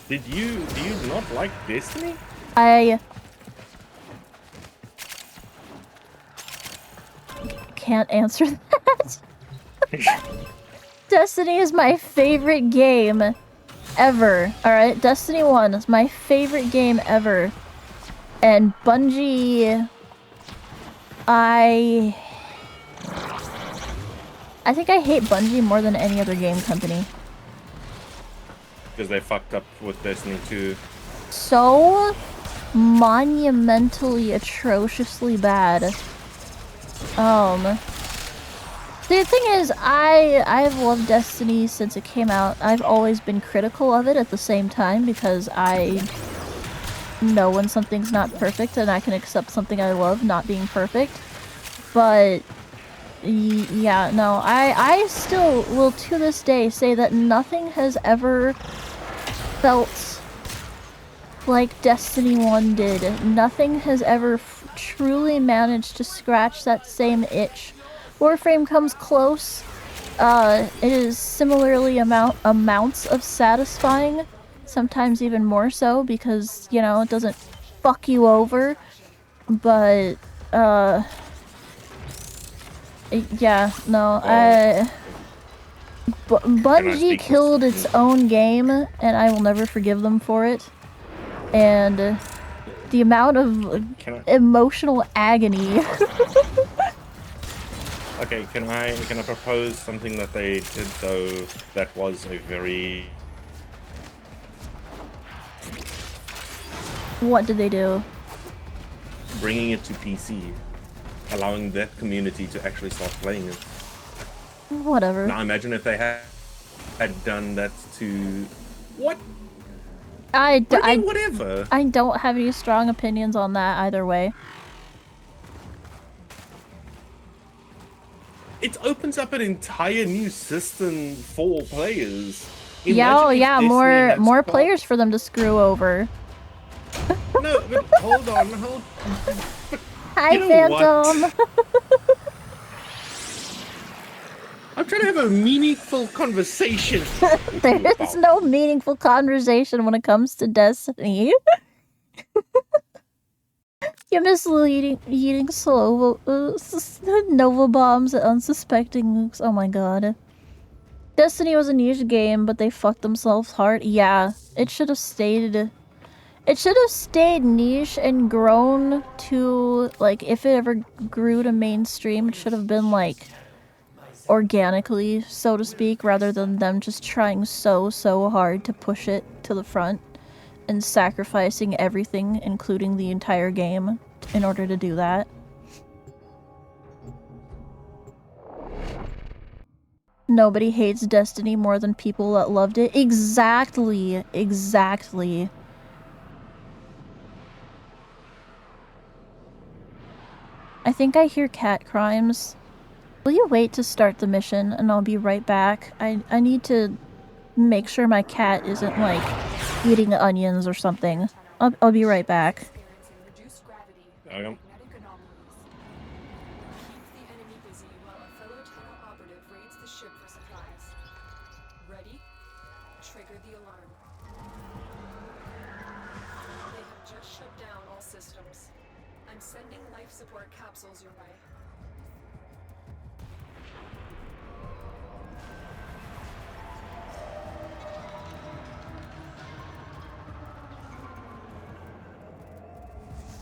Do you not like Destiny? I can't answer that. Destiny is my favorite game ever. Alright, Destiny 1 is my favorite game ever. And Bungie... I think I hate Bungie more than any other game company. Because they fucked up with Destiny 2. So monumentally, atrociously bad. The thing is, I've loved Destiny since it came out. I've always been critical of it at the same time because I know when something's not perfect and I can accept something I love not being perfect. But yeah, no, I still will to this day say that nothing has ever felt like Destiny 1 did. Nothing has ever truly managed to scratch that same itch. Warframe comes close. It is similarly amounts of satisfying, sometimes even more so because, you know, it doesn't fuck you over. But, yeah, no, Bungie killed its own game, and I will never forgive them for it. And the amount of emotional agony. Okay, can I propose something that they did though that was a very... What did they do? Bringing it to PC, allowing that community to actually start playing it. Whatever. Now imagine if they had done that to... What? Whatever. I don't have any strong opinions on that either way. It opens up an entire new system for players. Yeah, more players for them to screw over. No, but hold on. Hi, Phantom. I'm trying to have a meaningful conversation. There's no meaningful conversation when it comes to Destiny. You're misleading, eating slow Nova bombs at unsuspecting nukes. Oh my god. Destiny was a niche game, but they fucked themselves hard. Yeah, it should have stayed It should have stayed niche and grown to, like, if it ever grew to mainstream, it should have been, like, organically, so to speak, rather than them just trying so hard to push it to the front and sacrificing everything, including the entire game, in order to do that. Nobody hates Destiny more than people that loved it. Exactly. Exactly. I think I hear cat crimes. Will you wait to start the mission and I'll be right back? I need to make sure my cat isn't, like, eating onions or something. I'll be right back. Okay.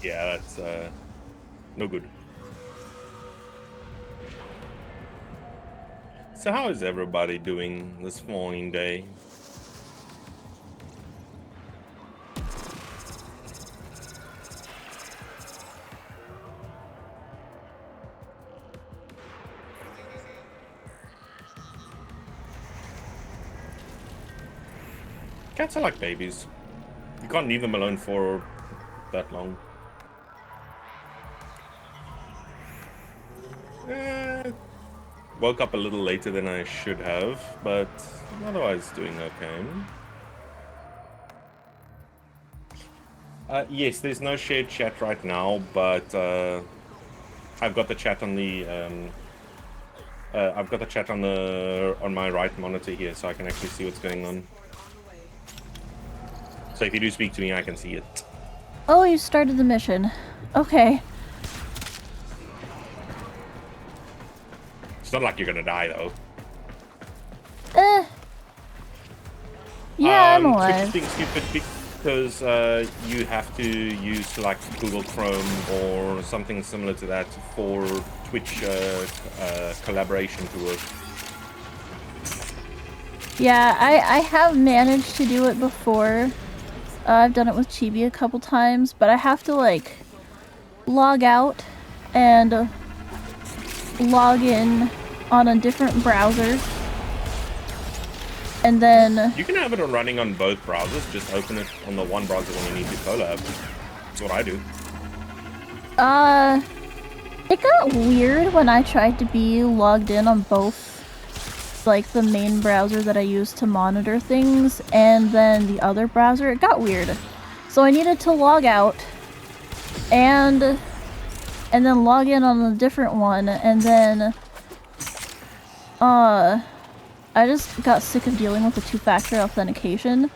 Yeah, that's no good. So how is everybody doing this morning day? Cats are like babies. You can't leave them alone for that long. Woke up a little later than I should have, but otherwise doing okay. Yes, there's no shared chat right now, but I've got the chat on the on my right monitor here, so I can actually see what's going on. So if you do speak to me, I can see it. Oh, you started the mission. Okay. It's not like you're gonna die, though. Yeah, I'm alive. Twitch is being stupid because you have to use like Google Chrome or something similar to that for Twitch collaboration to work. Yeah, I have managed to do it before. I've done it with Chibi a couple times, but I have to, like, log out and log in on a different browser. And then... You can have it running on both browsers, just open it on the one browser when you need to collab. That's what I do. It got weird when I tried to be logged in on both, like, the main browser that I use to monitor things and then the other browser. It got weird. So I needed to log out and then log in on a different one, and then I just got sick of dealing with the two-factor authentication,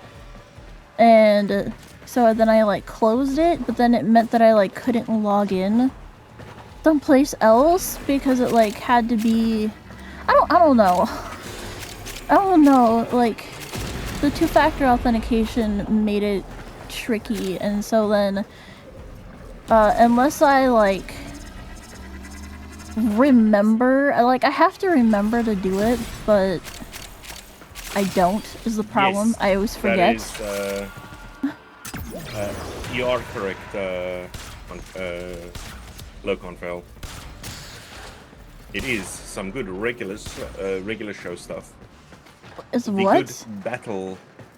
and so then I, like, closed it, but then it meant that I, like, couldn't log in someplace else because it, like, had to be... I don't know. I don't know, like, the two-factor authentication made it tricky, and so then, unless I, like, remember, like, I have to remember to do it, but I don't, is the problem. Yes, I always forget. That is, you are correct, Loconfell. It is some good regular show stuff. Is the what? Good battle.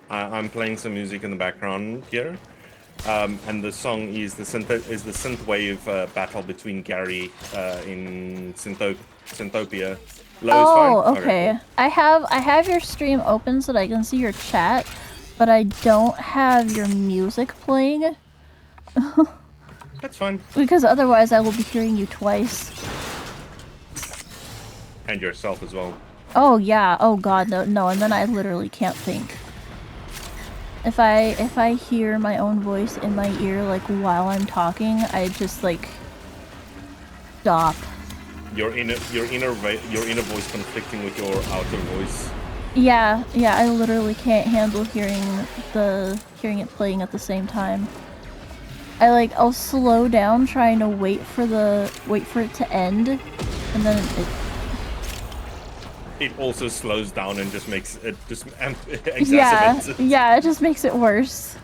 I'm playing some music in the background here, and the song is the synthwave battle between Gary in Synthopia. Oh, okay. Cool. I have your stream open so that I can see your chat, but I don't have your music playing. That's fine. Because otherwise I will be hearing you twice. And yourself as well. Oh yeah, oh god, no, and then I literally can't think. If I hear my own voice in my ear, like, while I'm talking, I just, like, stop. Your inner voice conflicting with your outer voice. Yeah, I literally can't handle hearing it playing at the same time. I'll slow down trying to wait for it to end, and then it also slows down and just makes it exacerbates it. Yeah, it just makes it worse.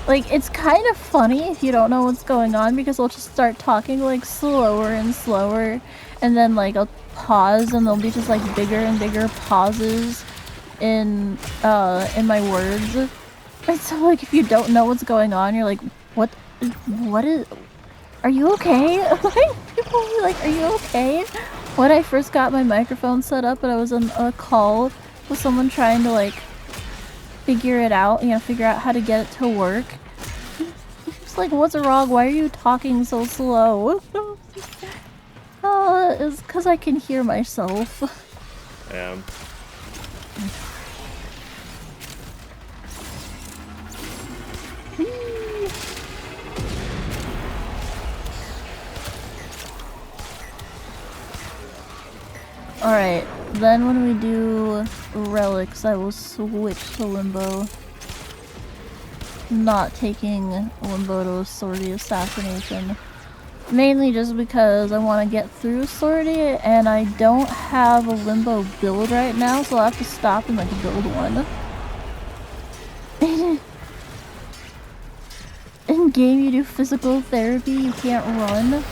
Like, it's kind of funny if you don't know what's going on, because I'll just start talking, like, slower and slower, and then, like, I'll pause, and there'll be just, like, bigger and bigger pauses in my words. And so, like, if you don't know what's going on, you're like, what is... Are you okay? Like, people will be like, are you okay? When I first got my microphone set up and I was on a call with someone trying to, like, figure it out, figure out how to get it to work. It's like, what's wrong? Why are you talking so slow? It's because I can hear myself. Alright, then when we do relics, I will switch to Limbo. Not taking Limbo to Sortie Assassination. Mainly just because I want to get through Sortie, and I don't have a Limbo build right now, so I'll have to stop and, like, build one. In game you do physical therapy, you can't run.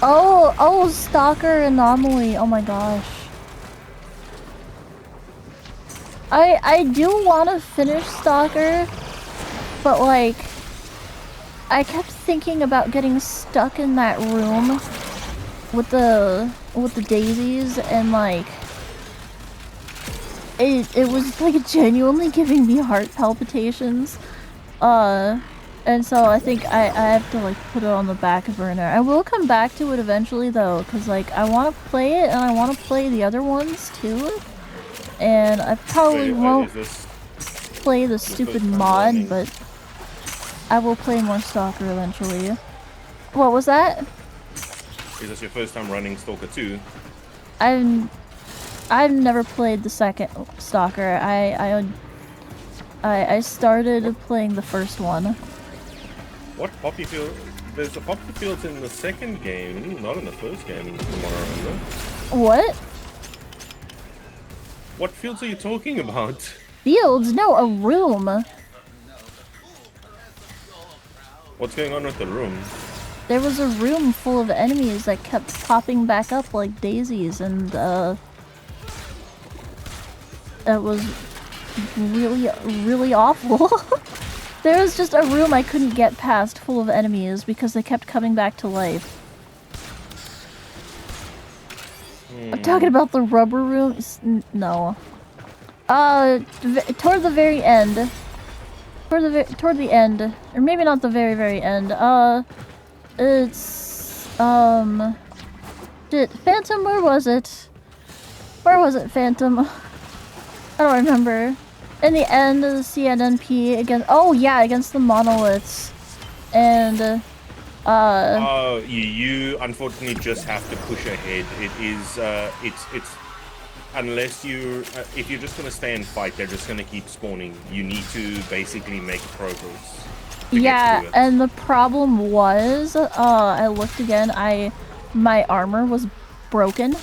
Oh, Stalker Anomaly, oh my gosh. I do want to finish Stalker, but, like, I kept thinking about getting stuck in that room with the daisies, and, like, it was, like, genuinely giving me heart palpitations. And so I think I have to, like, put it on the back burner. I will come back to it eventually, though, because, like, I want to play it, and I want to play the other ones, too. And I probably won't play the stupid mod, but I will play more Stalker eventually. What was that? Is this your first time running Stalker 2? I've never played the second Stalker. I started playing the first one. What poppy field? There's a poppy fields in the second game, not in the first game, from what I remember. What? What fields are you talking about? Fields? No, a room. What's going on with the room? There was a room full of enemies that kept popping back up like daisies, and it was really, really awful. There was just a room I couldn't get past full of enemies because they kept coming back to life. I'm talking about the rubber rooms? No. Toward the very end. Toward the end. Or maybe not the very, very end. It's... Phantom, where was it? Where was it, Phantom? I don't remember. In the end of the CNNP against... Oh, yeah, against the monoliths. And... Oh, you unfortunately just have to push ahead. It is, it's unless you, if you're just gonna stay and fight, they're just gonna keep spawning. You need to basically make progress. Yeah, and the problem was, I looked again, my armor was broken.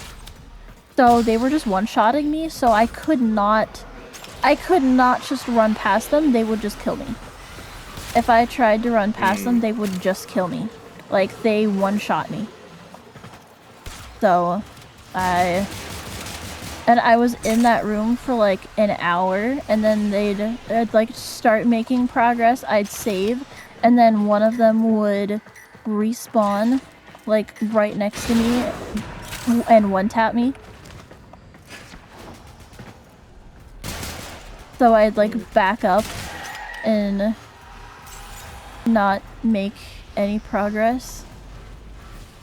So they were just one-shotting me, so I could not just run past them, they would just kill me. If I tried to run past them, they would just kill me. Like, they one-shot me. So, I was in that room for like an hour, and then they'd like start making progress, I'd save, and then one of them would respawn, like, right next to me, and one-tap me. So I'd like back up and not make any progress.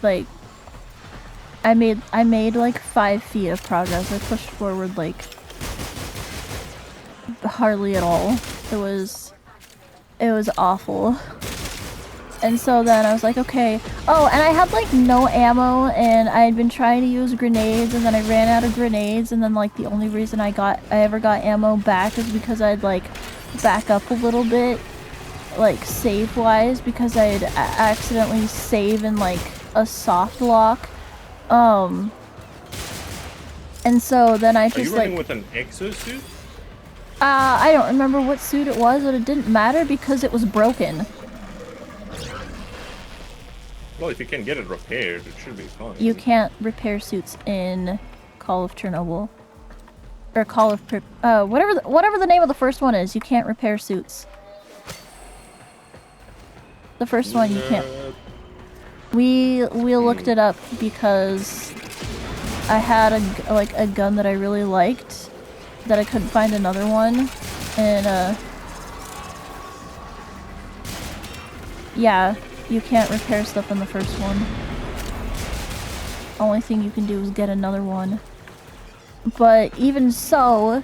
Like, I made like 5 feet of progress. I pushed forward like hardly at all. It was awful. And so then I was like, okay. Oh, and I had like no ammo, and I had been trying to use grenades, and then I ran out of grenades, and then like the only reason I ever got ammo back is because I'd like back up a little bit, like save-wise, because I'd accidentally save in like a soft lock. And so then I just Are you running with an exosuit? I don't remember what suit it was, but it didn't matter because it was broken. Well, if you can get it repaired, it should be fine. You can't repair suits in Call of Chernobyl. Or Call of... whatever the name of the first one is, you can't repair suits. The first one you can't... We looked it up because I had a gun that I really liked, that I couldn't find another one, and yeah, you can't repair stuff in the first one. Only thing you can do is get another one. But even so,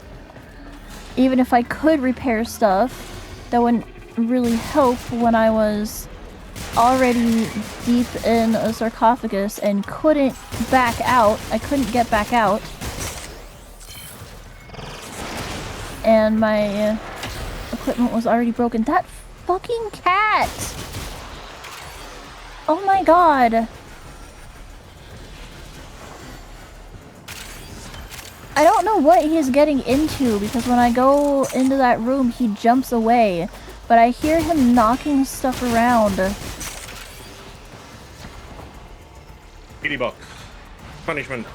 even if I could repair stuff, that wouldn't really help when I was already deep in a sarcophagus and couldn't back out. I couldn't get back out. And my equipment was already broken. That fucking cat! Oh my god. I don't know what he's getting into, because when I go into that room, he jumps away. But I hear him knocking stuff around. Kitty box. Punishment.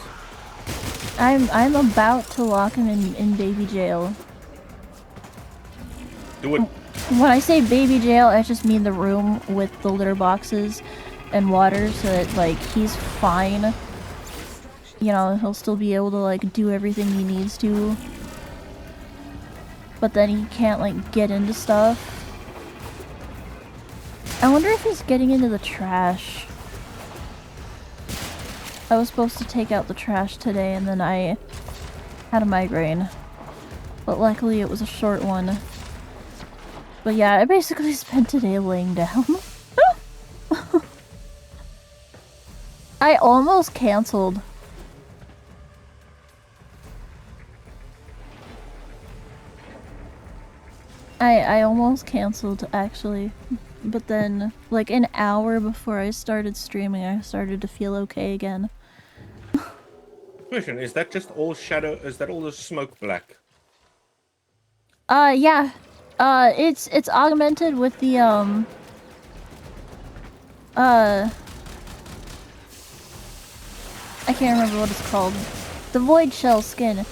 I'm about to lock him in baby jail. Do it. When I say baby jail, I just mean the room with the litter boxes and water, so that like he's fine. You know, he'll still be able to like do everything he needs to. But then he can't like get into stuff. I wonder if he's getting into the trash. I was supposed to take out the trash today and then I had a migraine. But luckily it was a short one. But yeah, I basically spent today laying down. I almost canceled. I almost canceled, actually. But then, like an hour before I started streaming, I started to feel okay again. Question, is that just all shadow? Is that all the smoke black? Yeah. It's augmented with the, I can't remember what it's called. The void shell skin.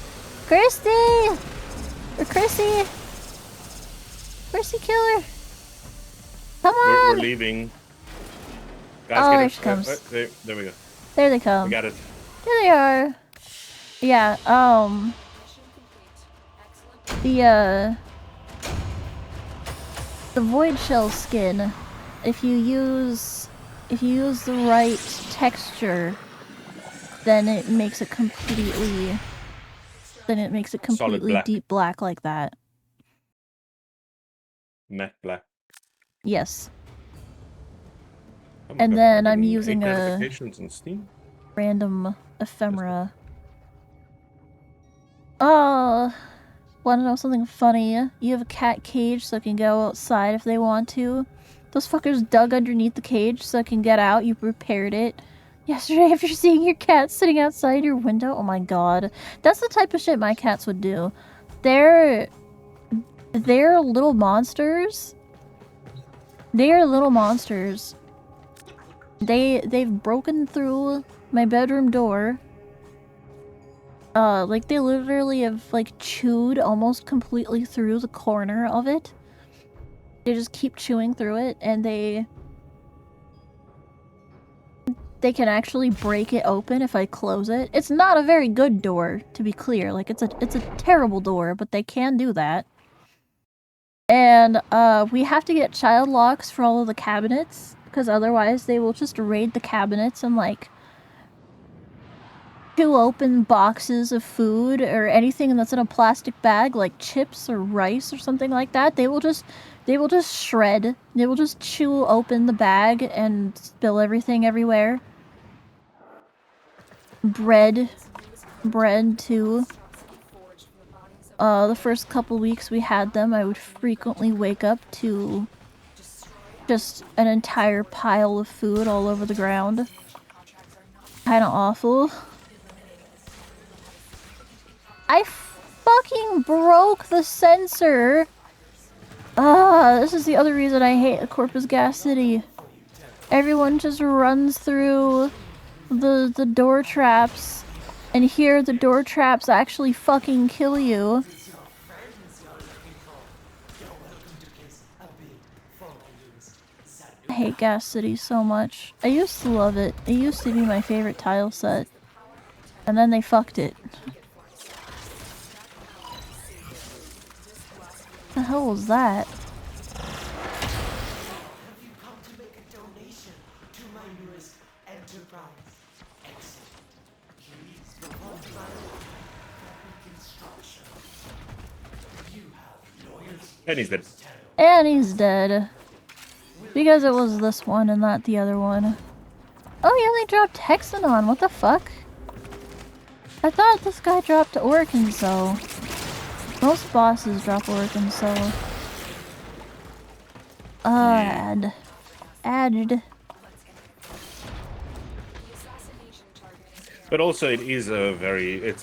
Christy! Or Chrissy! Chrissy killer! Come on! We're leaving. Guys, oh, get there it. she comes. There we go. There they come. We got it. There they are. Yeah, the void shell skin, if you use the right texture, then it makes it completely deep black like that. Matte black. Yes. Oh my And God, then I'm getting using 8 a notifications on Steam. random ephemera. Oh, want to know something funny? You have a cat cage so it can go outside if they want to. Those fuckers dug underneath the cage so it can get out. You repaired it yesterday after seeing your cat sitting outside your window. Oh my god. That's the type of shit my cats would do. They're little monsters. They are little monsters. They've broken through my bedroom door. Like they literally have like chewed almost completely through the corner of it. They just keep chewing through it, and they can actually break it open if I close it. It's not a very good door, to be clear. Like it's a terrible door, but they can do that. And we have to get child locks for all of the cabinets, because otherwise they will just raid the cabinets and like chew open boxes of food or anything that's in a plastic bag, like chips or rice or something like that. They will just They will just shred. They will just chew open the bag and spill everything everywhere. Bread too. The first couple weeks we had them, I would frequently wake up to just an entire pile of food all over the ground. Kinda awful. I fucking broke the sensor! This is the other reason I hate Corpus Gas City. Everyone just runs through the door traps, and here the door traps actually fucking kill you. I hate Gas City so much. I used to love it. It used to be my favorite tile set. And then they fucked it. What the hell was that? And he's dead. And he's dead. Because it was this one and not the other one. Oh, he only dropped Hexanon. What the fuck? I thought this guy dropped Orkinso. Most bosses drop Orkinso. Added. But also, it is a very an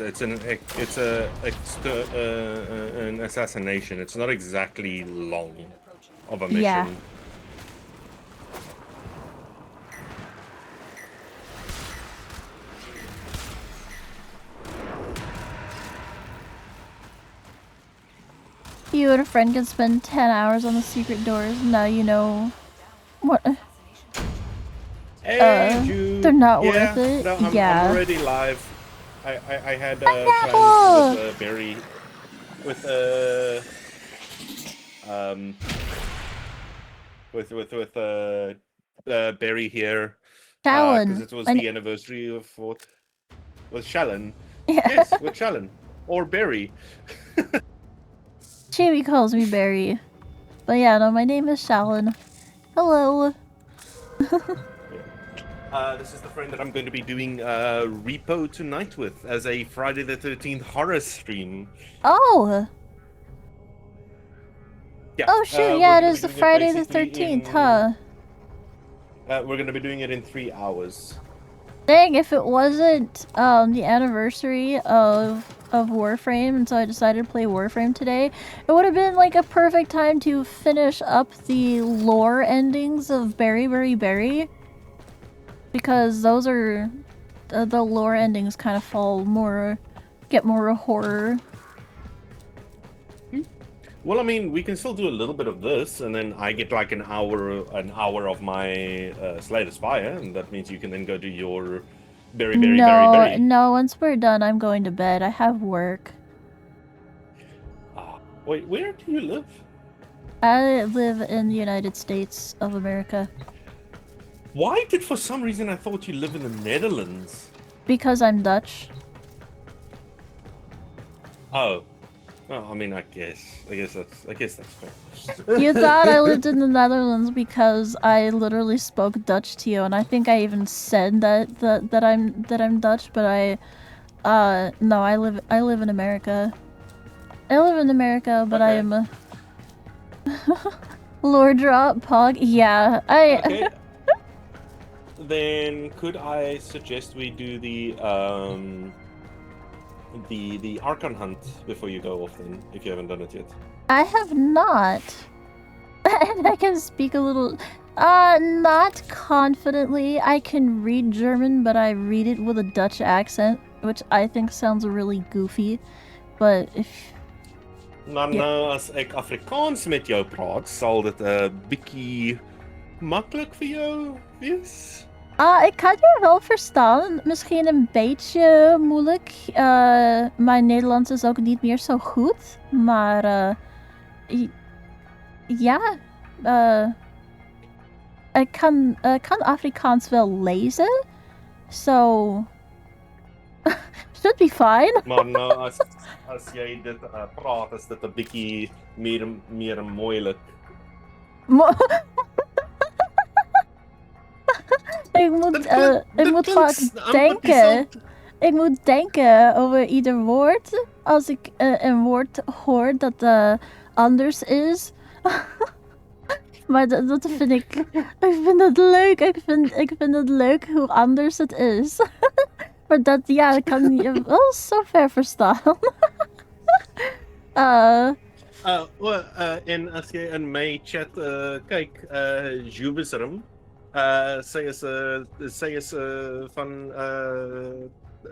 assassination. It's not exactly long of a mission. Yeah. You and a friend can spend 10 hours on the secret doors. Now you know what. Hey, they're not yeah, worth it. No, Yeah. I'm already live. I had plans with Barry, with Barry here. Because it was the anniversary of what? With Shalyn. Yeah. Yes, with Shalyn. Or Barry. Chibi calls me Barry. But yeah, no, my name is Shalyn. Hello. This is the friend that I'm going to be doing Repo tonight with as a Friday the 13th horror stream. Oh! Yeah. Oh shit, yeah, it is the Friday the 13th, huh? We're going to be doing it in 3 hours. Dang, if it wasn't the anniversary of Warframe, and so I decided to play Warframe today, it would have been like a perfect time to finish up the lore endings of Berry. Because those are the lore endings kind of get more horror. Well, I mean, we can still do a little bit of this, and then I get like an hour of my Slay the Spire, and that means you can then go do your Berry. No, once we're done, I'm going to bed. I have work. Wait, where do you live? I live in the United States of America. Why did for some reason I thought you live in the Netherlands? Because I'm Dutch. Oh. Well, I mean, I guess that's fair. You thought I lived in the Netherlands because I literally spoke Dutch to you, and I think I even said that I'm Dutch, but no, I live in America. I live in America, but okay. I am a lore drop pog. Yeah, Okay. Then could I suggest we do the Archon hunt before you go off then, if you haven't done it yet? I have not. And I can speak a little not confidently. I can read German, but I read it with a Dutch accent, which I think sounds really goofy. But if Nou, as ek Afrikaans met jou praat, sal dit 'n bietjie maklik vir jou wees. Ik kan je wel verstaan. Misschien een beetje moeilijk. Mijn Nederlands is ook niet meer zo goed. Maar ja. Ik kan Afrikaans wel lezen. So should be fine. Maar nou, as jy dit praat, is dit 'n bietjie meer moeilik. Ik moet vaak denken. Ik moet denken over ieder woord als ik een woord hoor dat anders is. Maar dat vind ik. Ik vind het leuk. Ik vind het leuk hoe anders het is. Maar dat kan je wel zo ver verstaan. En as jy in my chat kyk, Juvisrum, sy is van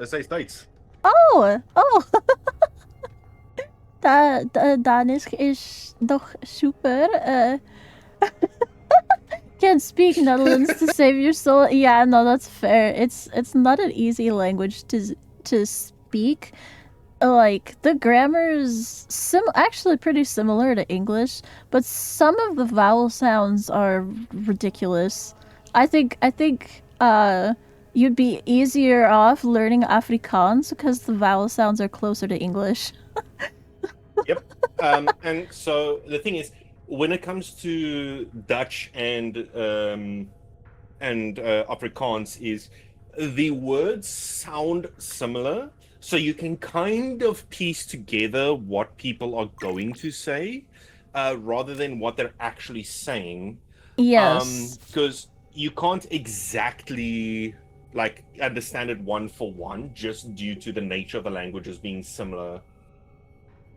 sy is Duits. Oh. Danisch is toch super. Can't speak Netherlands to save your soul. Yeah, no, that's fair. It's not an easy language to speak. Like the grammar is actually pretty similar to English, but some of the vowel sounds are ridiculous. I think you'd be easier off learning Afrikaans because the vowel sounds are closer to English. Yep. And so the thing is, when it comes to Dutch and Afrikaans, is the words sound similar, so you can kind of piece together what people are going to say, rather than what they're actually saying. Yes. Because you can't exactly like understand it one for one, just due to the nature of the languages being similar.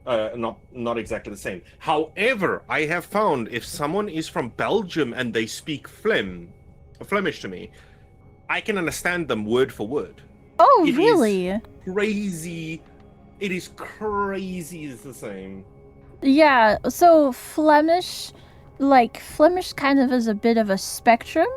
Not exactly the same. However, I have found if someone is from Belgium and they speak Flemish to me, I can understand them word for word. Oh, really? It is crazy it's the same. Yeah, so Flemish kind of is a bit of a spectrum.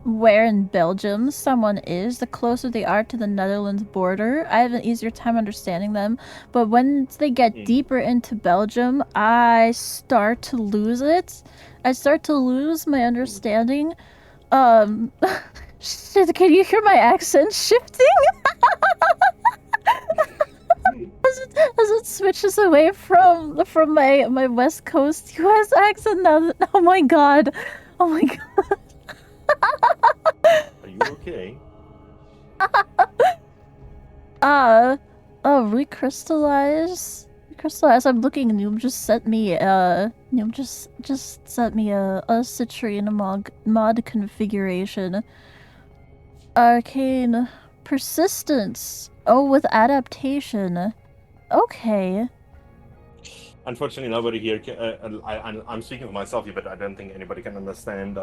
Where in Belgium someone is, the closer they are to the Netherlands border, I have an easier time understanding them. But once they get deeper into Belgium, I start to lose it. I start to lose my understanding. Shit, can you hear my accent shifting? As it switches away from my West Coast US accent now. Oh my god. Are you okay? Recrystallize. I'm looking. Noob just sent me a Citrine mod configuration. Arcane persistence. Oh, with adaptation. Okay. Unfortunately, nobody here can. I'm speaking for myself here, but I don't think anybody can understand.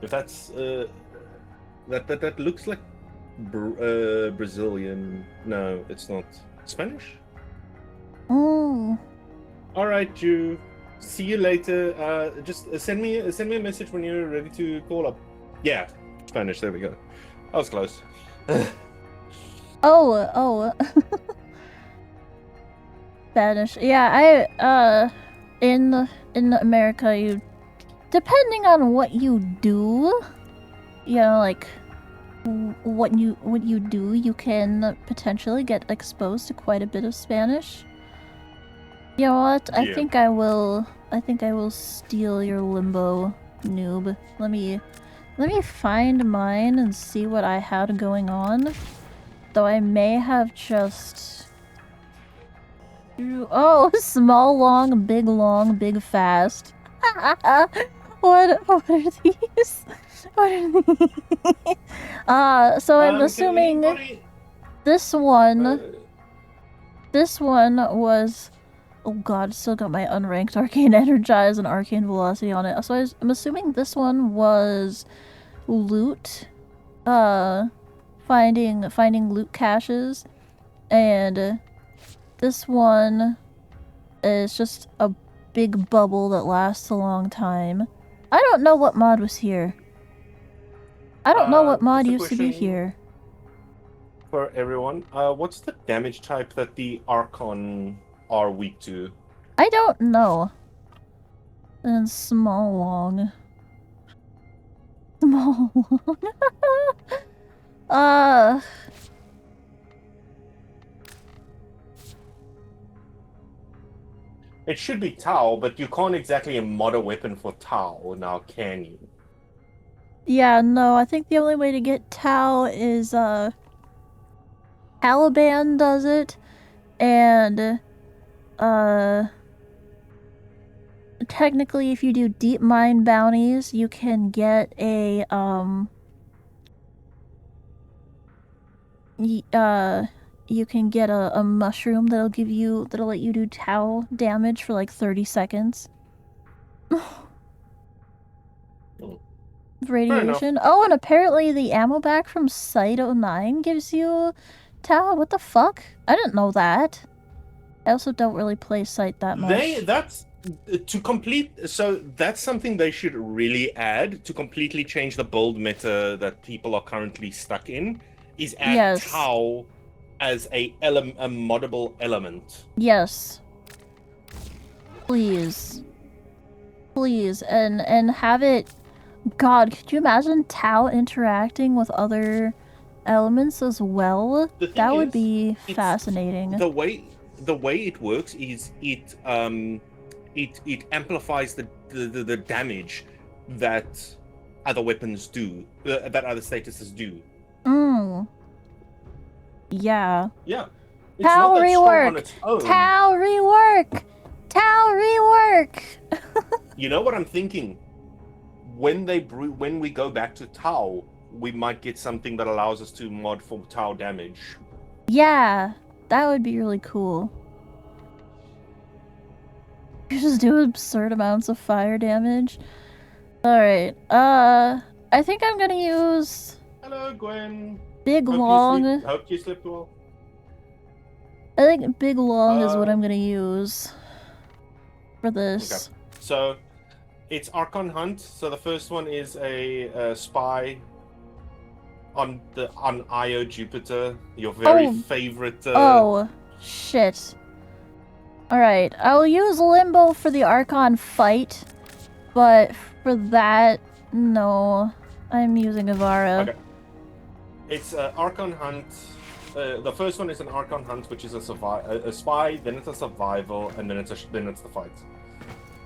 If that's that looks like Brazilian. No, it's not. Spanish. Oh. All right, you. See you later. Just send me a message when you're ready to call up. Yeah, Spanish. There we go. I was close. Oh. Spanish. Yeah, in America, you, depending on what you do, you know, like what you do, you can potentially get exposed to quite a bit of Spanish. You know what? Yeah. I think I will steal your limbo, noob. Let me find mine and see what I had going on. Though I may have just... Oh, small, long, big, fast. What are these? What are these? So I'm assuming this one was... Oh god, still got my unranked Arcane Energize and Arcane Velocity on it. So I'm assuming this one was loot. Finding loot caches. And this one is just a big bubble that lasts a long time. I don't know what mod was here. I don't know what mod used to be here. For everyone, what's the damage type that the Archon are weak to? I don't know. And small long. Small long. It should be Tau, but you can't exactly mod a weapon for Tau now, can you? Yeah, no, I think the only way to get Tau is, Caliban does it, and, technically if you do deep mine bounties, you can get a, you can get a mushroom that'll let you do Tau damage for like 30 seconds. Radiation. Oh, and apparently the ammo back from Site 09 gives you Tau. What the fuck? I didn't know that. I also don't really play Site that much. That's something they should really add to completely change the build meta that people are currently stuck in. Is add Tau as a moddable element. Yes. Please. Please, and have it. God, could you imagine Tau interacting with other elements as well? That would be fascinating. The way it works is it amplifies the damage that other weapons do, that other statuses do. Yeah. Yeah. Tau rework! Tau rework! Tau rework! You know what I'm thinking? When we go back to Tau, we might get something that allows us to mod for Tau damage. Yeah, that would be really cool. You just do absurd amounts of fire damage. Alright, I think I'm gonna use... Hello, Gwen. Big Long. Hope you slept well. I think Big Long is what I'm gonna use for this. Okay. So, it's Archon Hunt. So the first one is a spy on Io Jupiter, your very favorite. Oh, shit. Alright, I'll use Limbo for the Archon fight, but for that, no. I'm using Avara. Okay. It's Archon Hunt. The first one is an Archon Hunt, which is a spy, then it's a survival, and then it's the fight.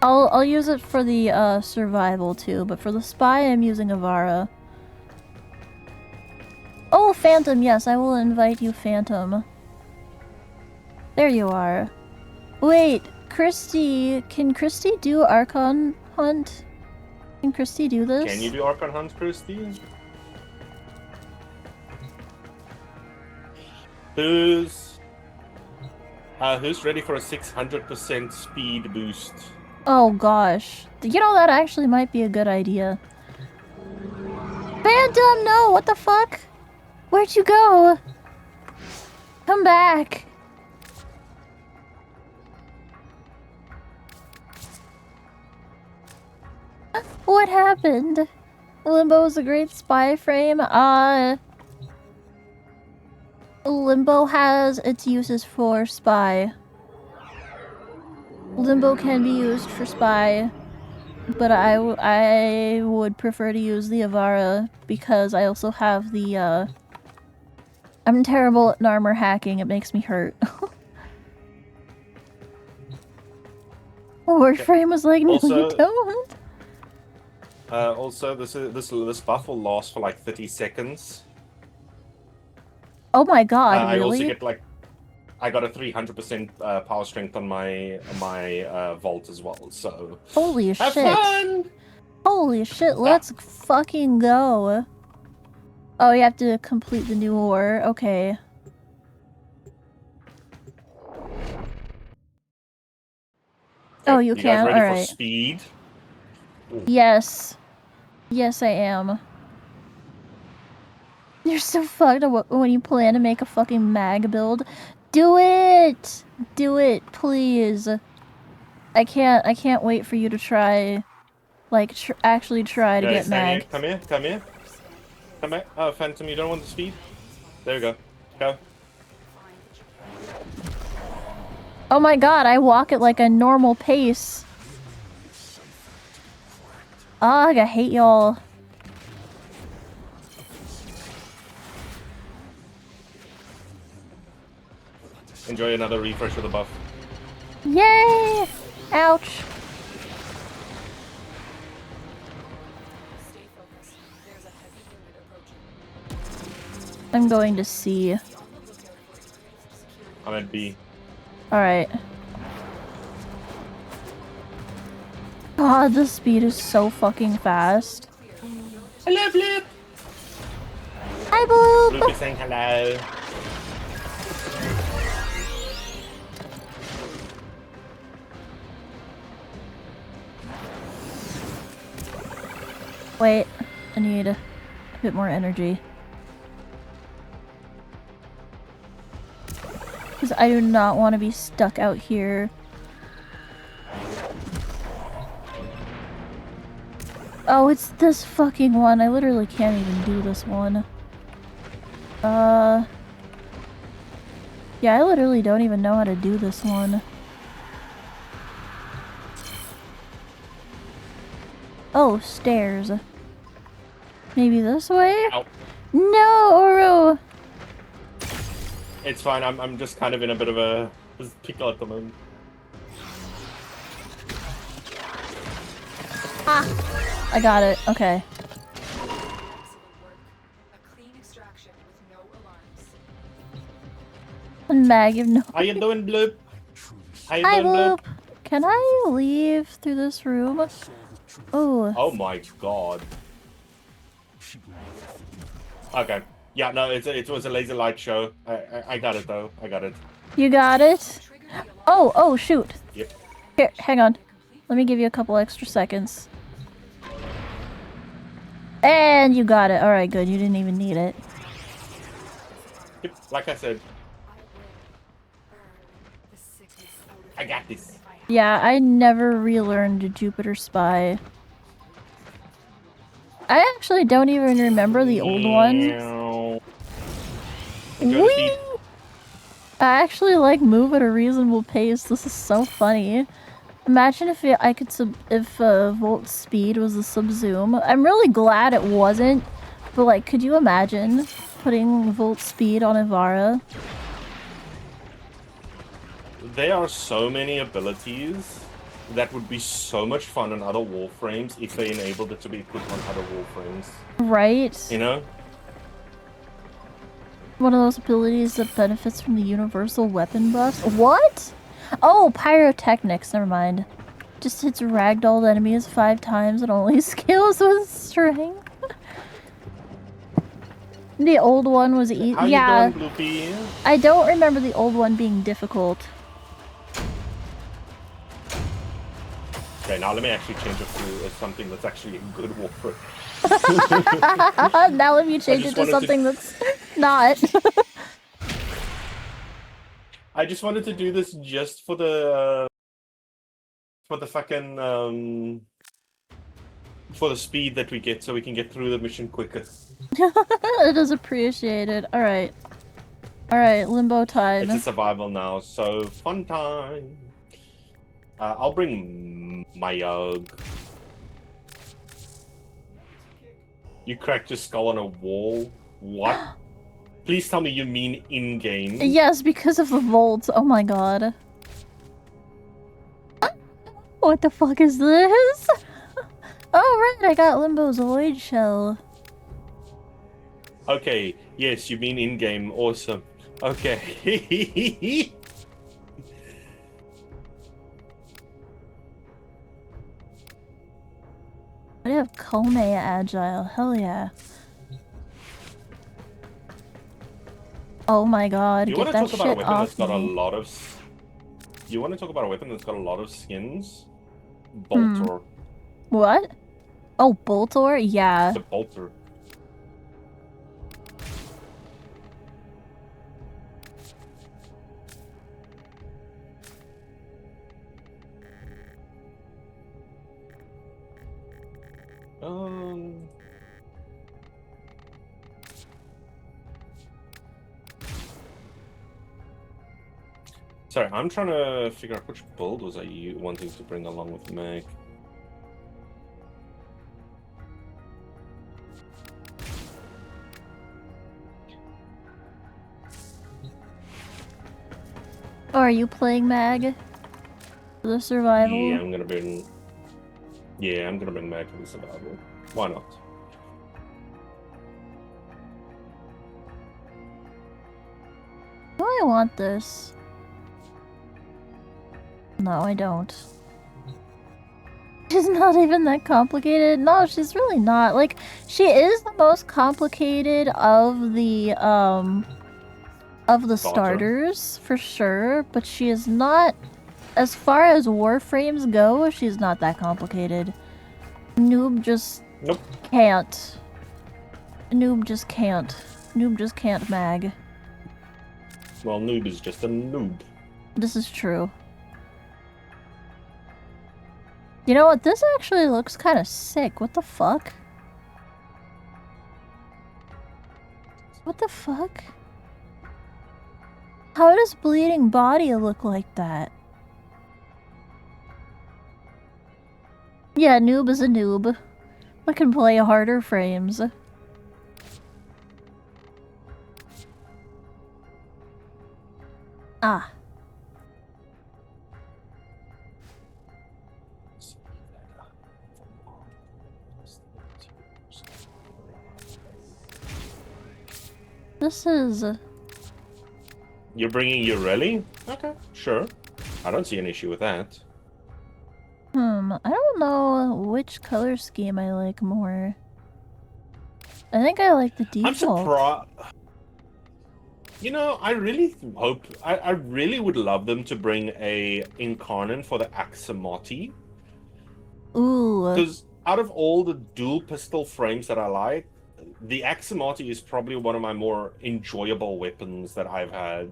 I'll use it for the survival too, but for the spy I'm using Avara. Oh, Phantom, yes, I will invite you, Phantom. There you are. Wait, Christy, can Christy do Archon Hunt? Can Christy do this? Can you do Archon Hunt, Christy? Who's ready for a 600% speed boost? Oh gosh. You know, that actually might be a good idea. Phantom, no! What the fuck? Where'd you go? Come back! What happened? Limbo is a great spy frame. Limbo has its uses for spy. Limbo can be used for spy, but I would prefer to use the Avara because I also have the, I'm terrible at armor hacking, it makes me hurt. Warframe was like, no, you don't. Also, this buff will last for like 30 seconds. Oh my god, I really? also get I got a 300% power strength on my vault as well, so... Holy have shit. Fun! Holy shit, let's fucking go. Oh, you have to complete the new war. Okay. Oh, you can? Guys ready Alright. for speed? Yes. Yes, I am. You're so fucked up when you plan to make a fucking mag build. Do it! Do it, please. I can't wait for you to try, like, actually try to get mag. Come here. Come here. Oh, Phantom, you don't want the speed? There we go. Go. Oh my god, I walk at like a normal pace. Ugh, I hate y'all. Enjoy another refresh of the buff. Yay! Ouch. Stay focused. There's a heavy unit approaching. I'm going to C. I'm at B. Alright. God, the speed is so fucking fast. Hello, Bloop! Hi, Bloop! Bloop is saying hello. Wait, I need a bit more energy. Because I do not want to be stuck out here. Oh, it's this fucking one. I literally can't even do this one. Yeah, I literally don't even know how to do this one. Oh, stairs. Maybe this way? Ow. No, Oro! It's fine, I'm just kind of in a bit of a pickle at the moment. Ah! I got it, okay. Excellent work. A clean extraction with no alarms. Mag, you know. How you doing, Bloop? How you Hi, doing, Bloop. Can I leave through this room? Oh. Oh my god. Okay. Yeah, no, it was a laser light show. I got it though. I got it. You got it? Oh, shoot. Yep. Here, hang on. Let me give you a couple extra seconds. And you got it. Alright, good. You didn't even need it. Yep, like I said. I got this. Yeah, I never relearned Jupiter Spy. I actually don't even remember the old one. Whee! I actually like move at a reasonable pace. This is so funny. Imagine if I could Volt Speed was a sub-zoom. I'm really glad it wasn't, but like, could you imagine putting Volt Speed on Ivara? There are so many abilities that would be so much fun on other Warframes if they enabled it to be put on other Warframes. Right? You know? One of those abilities that benefits from the universal weapon buff. What? Oh, pyrotechnics. Never mind. Just hits ragdolled enemies 5 times and only scales with strength. The old one was easy. Yeah. You doing, Bloopy? I don't remember the old one being difficult. Okay, now let me actually change it to something that's actually a good Warframe. Now let me change it to something that's not. I just wanted to do this just for the fucking for the speed that we get, so we can get through the mission quicker. It is appreciated. Alright. Alright, limbo time. It's a survival now, so fun time. I'll bring my Yogg. You cracked your skull on a wall? What? Please tell me you mean in-game. Yes, because of the Volt. Oh my god. What the fuck is this? Oh right, I got Limbo's Void Shell. Okay, yes, you mean in-game. Awesome. Okay. I have Kome Agile. Hell yeah. Oh my god, You get want to that talk about a shit weapon that's off got a me. lot of... You want to talk about a weapon that's got a lot of skins? Bolter. What? Oh, Boltor? Yeah. The Bolter. Sorry, I'm trying to figure out which build was I wanting to bring along with Meg. Oh, are you playing Mag? The survival? Yeah, I'm gonna bring Mag for the survival. Why not? Do I want this? No, I don't. She's not even that complicated. No, she's really not. Like, she is the most complicated of the starters, for sure, but she is not, as far as Warframes go, she's not that complicated. Noob just can't. Noob just can't. Noob just can't mag. Well, noob is just a noob. This is true. You know what? This actually looks kind of sick. What the fuck? What the fuck? How does bleeding body look like that? Yeah, noob is a noob. I can play harder frames. Ah. This is... You're bringing your rally? Okay, sure. I don't see an issue with that. I don't know which color scheme I like more. I think I like the default. I'm surprised. You know, I really hope... I really would love them to bring a Incarnon for the Aximati. Ooh. Because out of all the dual pistol frames that I like, the Aximati is probably one of my more enjoyable weapons that I've had.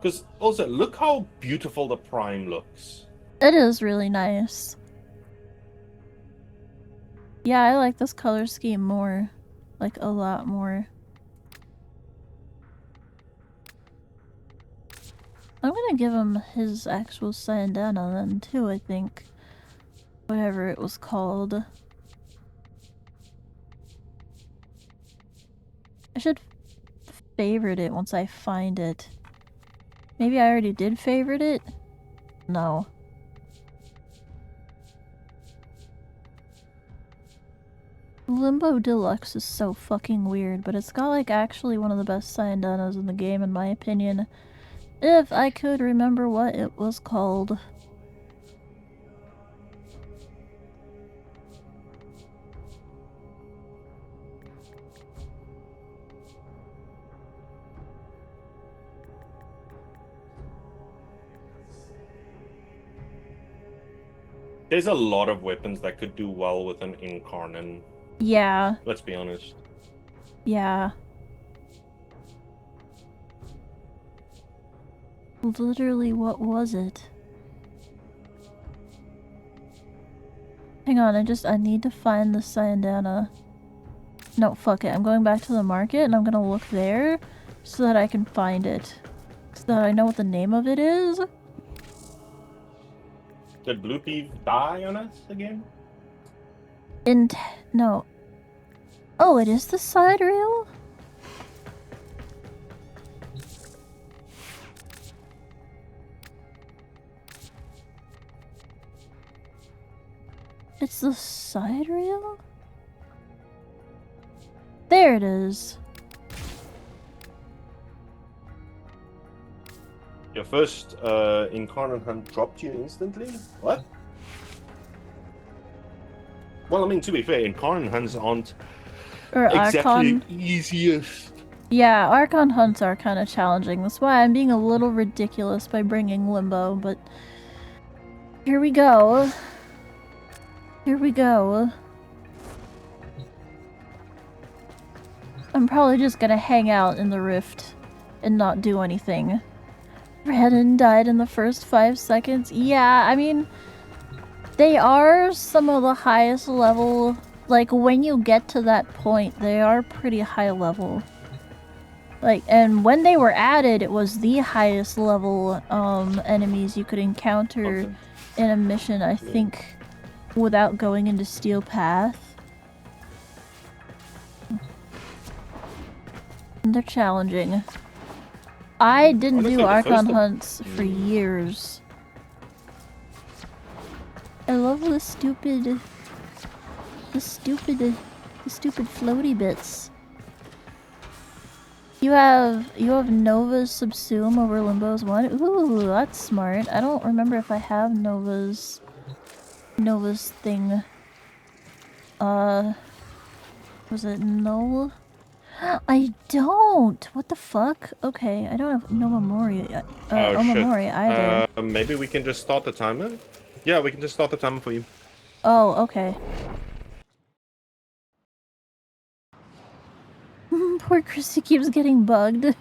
Because also, look how beautiful the Prime looks. It is really nice. Yeah, I like this color scheme more. Like, a lot more. I'm gonna give him his actual Sandana then, too, I think. Whatever it was called. I should favorite it once I find it. Maybe I already did favorite it? No. Limbo Deluxe is so fucking weird, but it's got like actually one of the best Sandanas in the game in my opinion. If I could remember what it was called. There's a lot of weapons that could do well with an Incarnon. Yeah. Let's be honest. Yeah. Literally, what was it? Hang on, I need to find the Sandana. No, fuck it. I'm going back to the market and I'm gonna look there so that I can find it. So that I know what the name of it is. Did Blue Peeve die on us again? No. Oh, it is the side rail? It's the side rail? There it is. Your first Incarnon hunt dropped you instantly? What? Well, I mean, to be fair, Incarnon hunts aren't exactly easiest. Yeah, Archon hunts are kind of challenging. That's why I'm being a little ridiculous by bringing Limbo, but... Here we go. Here we go. I'm probably just gonna hang out in the rift and not do anything. Brandon died in the first 5 seconds. Yeah, I mean, they are some of the highest level. Like, when you get to that point, they are pretty high level. Like, and when they were added, it was the highest level enemies you could encounter in a mission, I think, without going into Steel Path. And they're challenging. I didn't Honestly, do the Archon first- hunts for years. I love the stupid floaty bits. You have Nova's Subsume over Limbo's one? Ooh, that's smart. I don't remember if I have Nova's thing. Was it Null? I don't! What the fuck? Okay, I don't have Nova Mori. Omamori either. Maybe we can just start the timer? Yeah, we can just start the timer for you. Oh, okay. Poor Chrissy keeps getting bugged.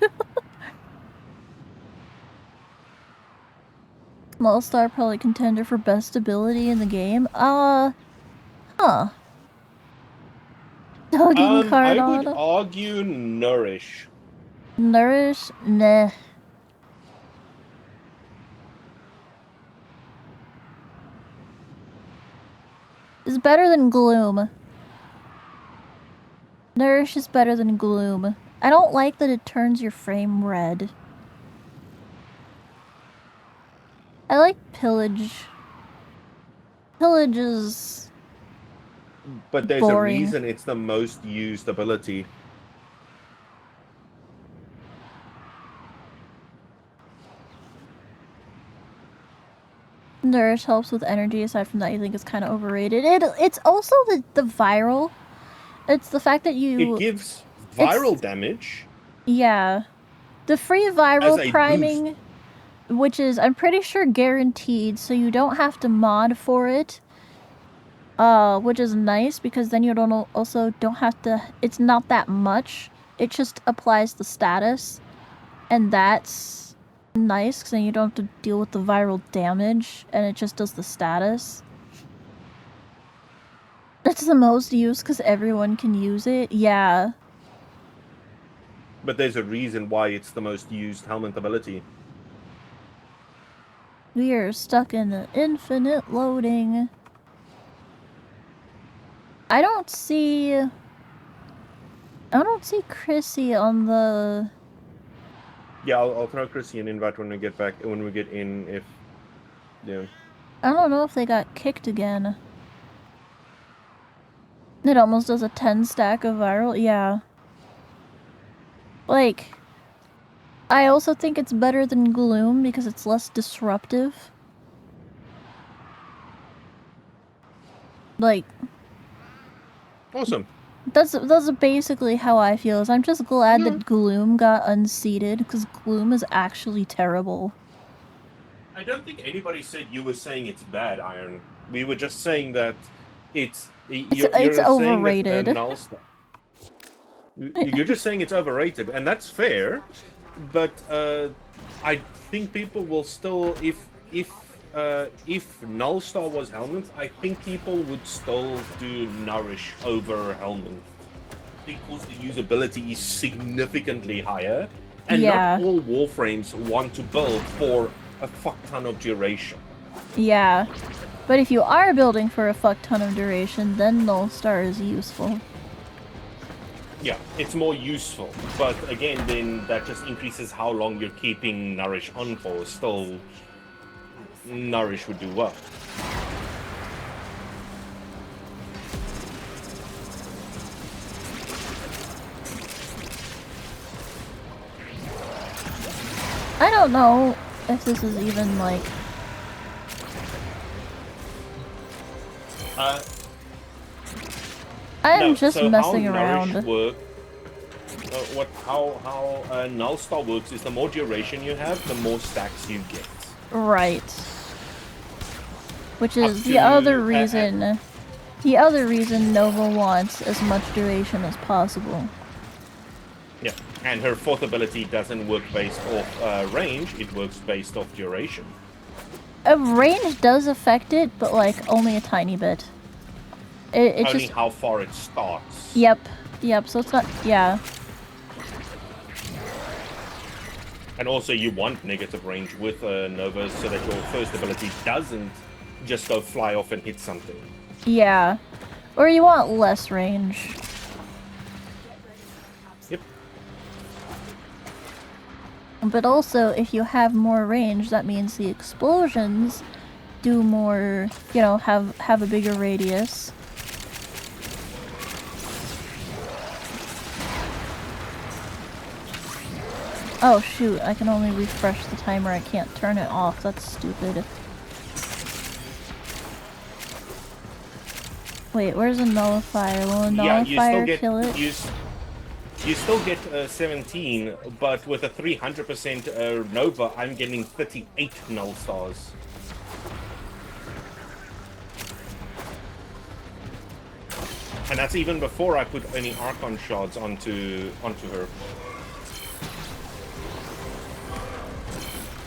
Small star probably contender for best ability in the game. Huh. Dogging I would Cardano. argue Nourish. Nourish? Nah. It's better than Gloom. Nourish is better than Gloom. I don't like that it turns your frame red. I like Pillage. Pillage is... But there's boring. a reason it's the most used ability. Nourish helps with energy. Aside from that, you think it's kind of overrated. It's also the viral. It's the fact that you... It gives viral damage. Yeah. The free viral As a priming, which is, I'm pretty sure, guaranteed, so you don't have to mod for it. Which is nice, because then you also don't have to... It's not that much. It just applies the status. And that's nice, because then you don't have to deal with the viral damage, and it just does the status. It's the most used because everyone can use it. Yeah. But there's a reason why it's the most used helmet ability. We are stuck in the infinite loading. I don't see Chrissy on the... Yeah, I'll throw Chrissy an invite when we get in, if... Yeah. I don't know if they got kicked again. It almost does a 10 stack of viral. Yeah. Like, I also think it's better than Gloom because it's less disruptive. Like... Awesome. That's basically how I feel. Is I'm just glad that Gloom got unseated, because Gloom is actually terrible. I don't think anybody said you were saying it's bad, Iron. We were just saying that it's overrated. You're just saying it's overrated, and that's fair. But I think people will still, if Nullstar was Helmet, I think people would still do Nourish over Helmet, because the usability is significantly higher, and not all Warframes want to build for a fuck ton of duration. Yeah, but if you are building for a fuck ton of duration, then Nullstar is useful. Yeah, it's more useful, but again, then that just increases how long you're keeping Nourish on for. Still, Nourish would do well. I don't know if this is even like... I'm just messing around. How Nullstar works is the more duration you have, the more stacks you get. Right. Which is the other reason... The other reason Nova wants as much duration as possible. Yeah, and her fourth ability doesn't work based off range, it works based off duration. Range does affect it, but like only a tiny bit. It's only just how far it starts. Yep, so it's not... Yeah. And also you want negative range with Nova so that your first ability doesn't just go fly off and hit something. Yeah. Or you want less range. Yep. But also, if you have more range, that means the explosions do more, you know, have a bigger radius. Oh shoot, I can only refresh the timer, I can't turn it off, that's stupid. Wait, where's a nullifier? Will a nullifier kill it? You still get 17, but with a 300% Nova, I'm getting 38 null stars. And that's even before I put any Archon shards onto her.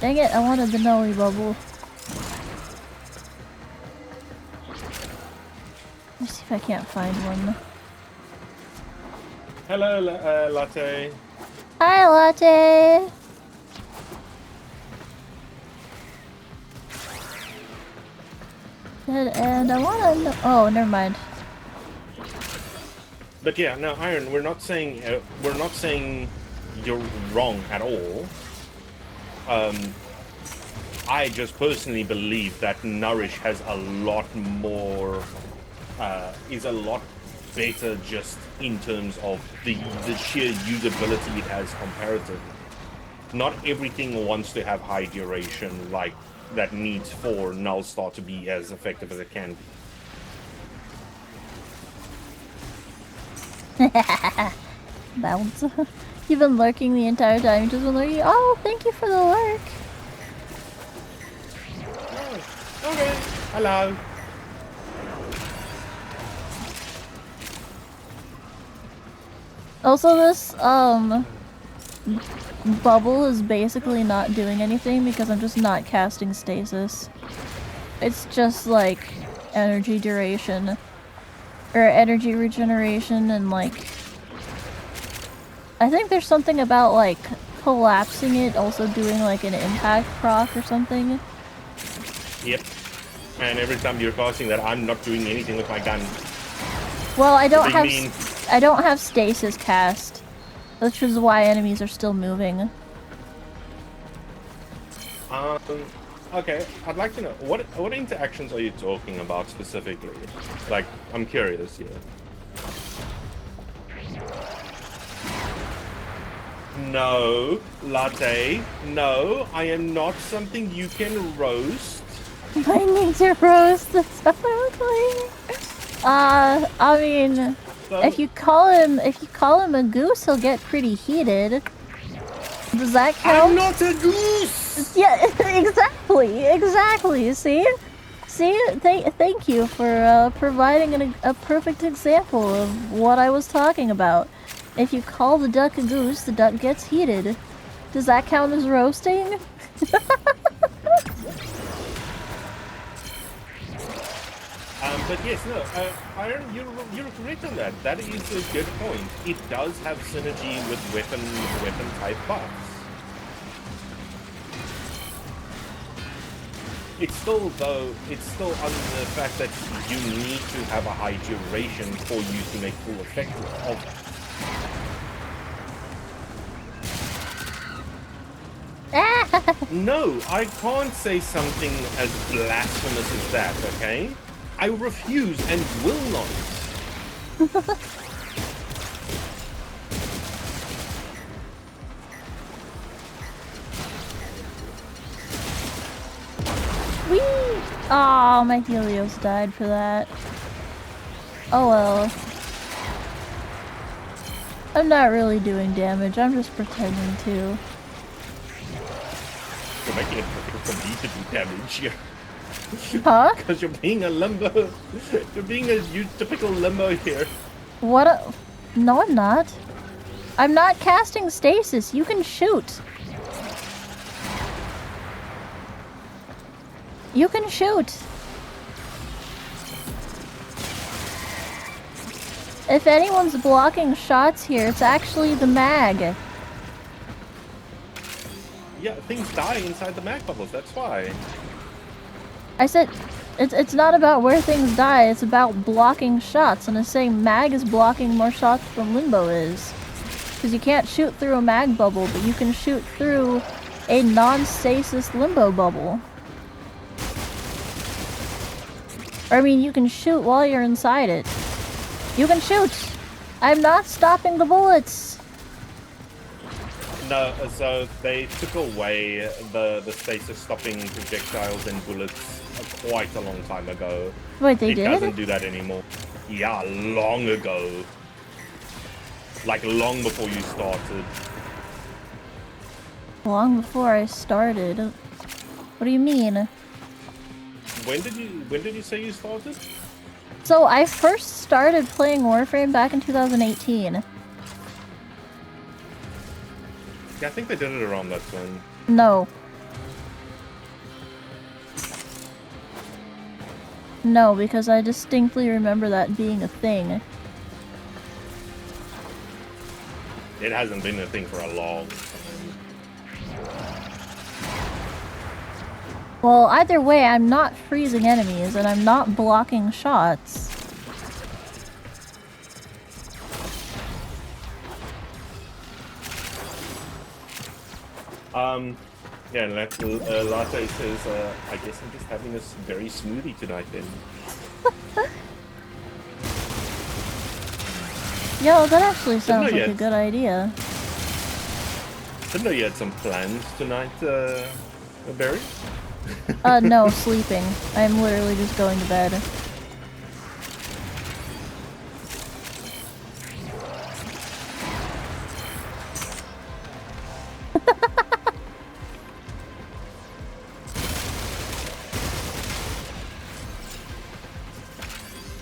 Dang it, I wanted the Nully bubble. Let me see if I can't find one. Hello, Latte. Hi, Latte! And I wanna... Oh, never mind. But yeah, no, Iron, we're not saying you're wrong at all. I just personally believe that Nourish has a lot more, is a lot better just in terms of the sheer usability it has comparatively. Not everything wants to have high duration like that needs for Null Star to be as effective as it can be. Bounce. You've been lurking the entire time. You've just been lurking. Oh, thank you for the lurk. Oh, okay. Hello. Also, this, bubble is basically not doing anything because I'm just not casting stasis. It's just, like, energy duration. Or energy regeneration and, like... I think there's something about, like, collapsing it also doing, like, an impact proc or something. Yep. And every time you're casting that, I'm not doing anything with my gun. Well, I don't have stasis cast, which is why enemies are still moving. Okay, I'd like to know what interactions are you talking about specifically? Like, I'm curious here. No, Latte. No, I am not something you can roast. I need to roast this publicly. I mean, if you call him a goose, he'll get pretty heated. Does that count? I'm not a goose. Yeah, exactly. See, thank you for providing a perfect example of what I was talking about. If you call the duck a goose, the duck gets heated. Does that count as roasting? But yes, no, Iron, you're correct on that. That is a good point. It does have synergy with weapon type buffs. It's still on the fact that you need to have a high duration for you to make full effect of that. No, I can't say something as blasphemous as that, okay? I refuse and will not. Whee! Oh, my Helios died for that. Oh well. I'm not really doing damage, I'm just pretending to. You're making it difficult for me to do damage here. Huh? Because you're being a limbo. You're being a typical limbo here. What? No, I'm not. I'm not casting stasis. You can shoot. You can shoot. If anyone's blocking shots here, it's actually the mag. Yeah, things die inside the mag bubbles, that's why. I said, it's not about where things die, it's about blocking shots, and I say mag is blocking more shots than Limbo is. Because you can't shoot through a mag bubble, but you can shoot through a non-stasis limbo bubble. Or, I mean, you can shoot while you're inside it. You can shoot! I'm not stopping the bullets! No, so they took away the stasis stopping projectiles and bullets quite a long time ago. Wait, they did? It doesn't do that anymore. Yeah, long ago. Like long before you started. Long before I started. What do you mean? When did you say you started? So I first started playing Warframe back in 2018. Yeah, I think they did it around that time. No. No, because I distinctly remember that being a thing. It hasn't been a thing for a long time. Well, either way, I'm not freezing enemies, and I'm not blocking shots. Yeah, Latte says, I guess I'm just having a very smoothie tonight then. Yo, that actually sounds like a good idea. Didn't know you had some plans tonight, Barry? No, sleeping. I'm literally just going to bed.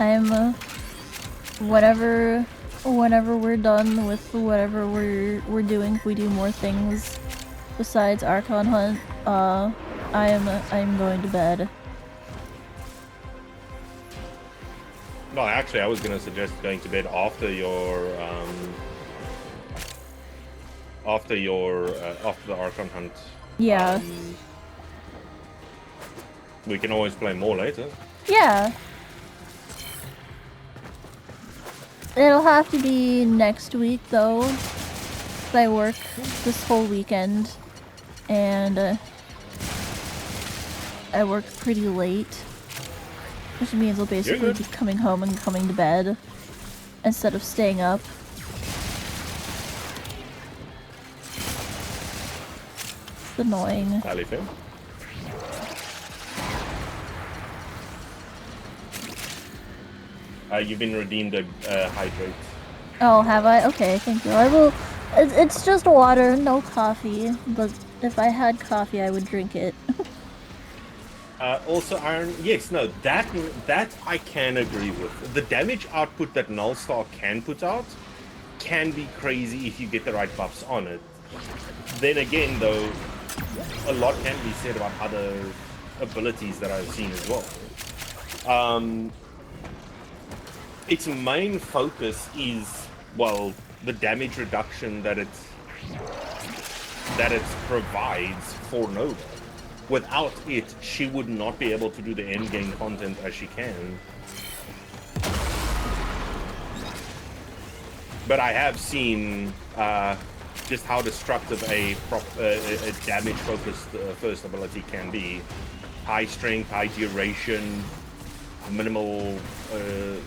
I'm, whenever we're done with whatever we're doing, if we do more things besides Archon Hunt, I'm going to bed. No, actually, I was gonna suggest going to bed after the Archon Hunt. Yeah. We can always play more later. Yeah. It'll have to be next week, though. I work this whole weekend, and I work pretty late, which means I'll basically be coming home and coming to bed instead of staying up. It's annoying. You've been redeemed a hydrate. Oh, have I? Okay, thank you. I will. It's just water, no coffee. But if I had coffee, I would drink it. Also, Iron. Yes, no, that I can agree with. The damage output that Nullstar can put out can be crazy if you get the right buffs on it. Then again, though, a lot can be said about other abilities that I've seen as well. Its main focus is, well, the damage reduction that it provides for Nova. Without it, she would not be able to do the end game content as she can. But I have seen just how destructive a damage-focused first ability can be. High strength, high duration, minimal,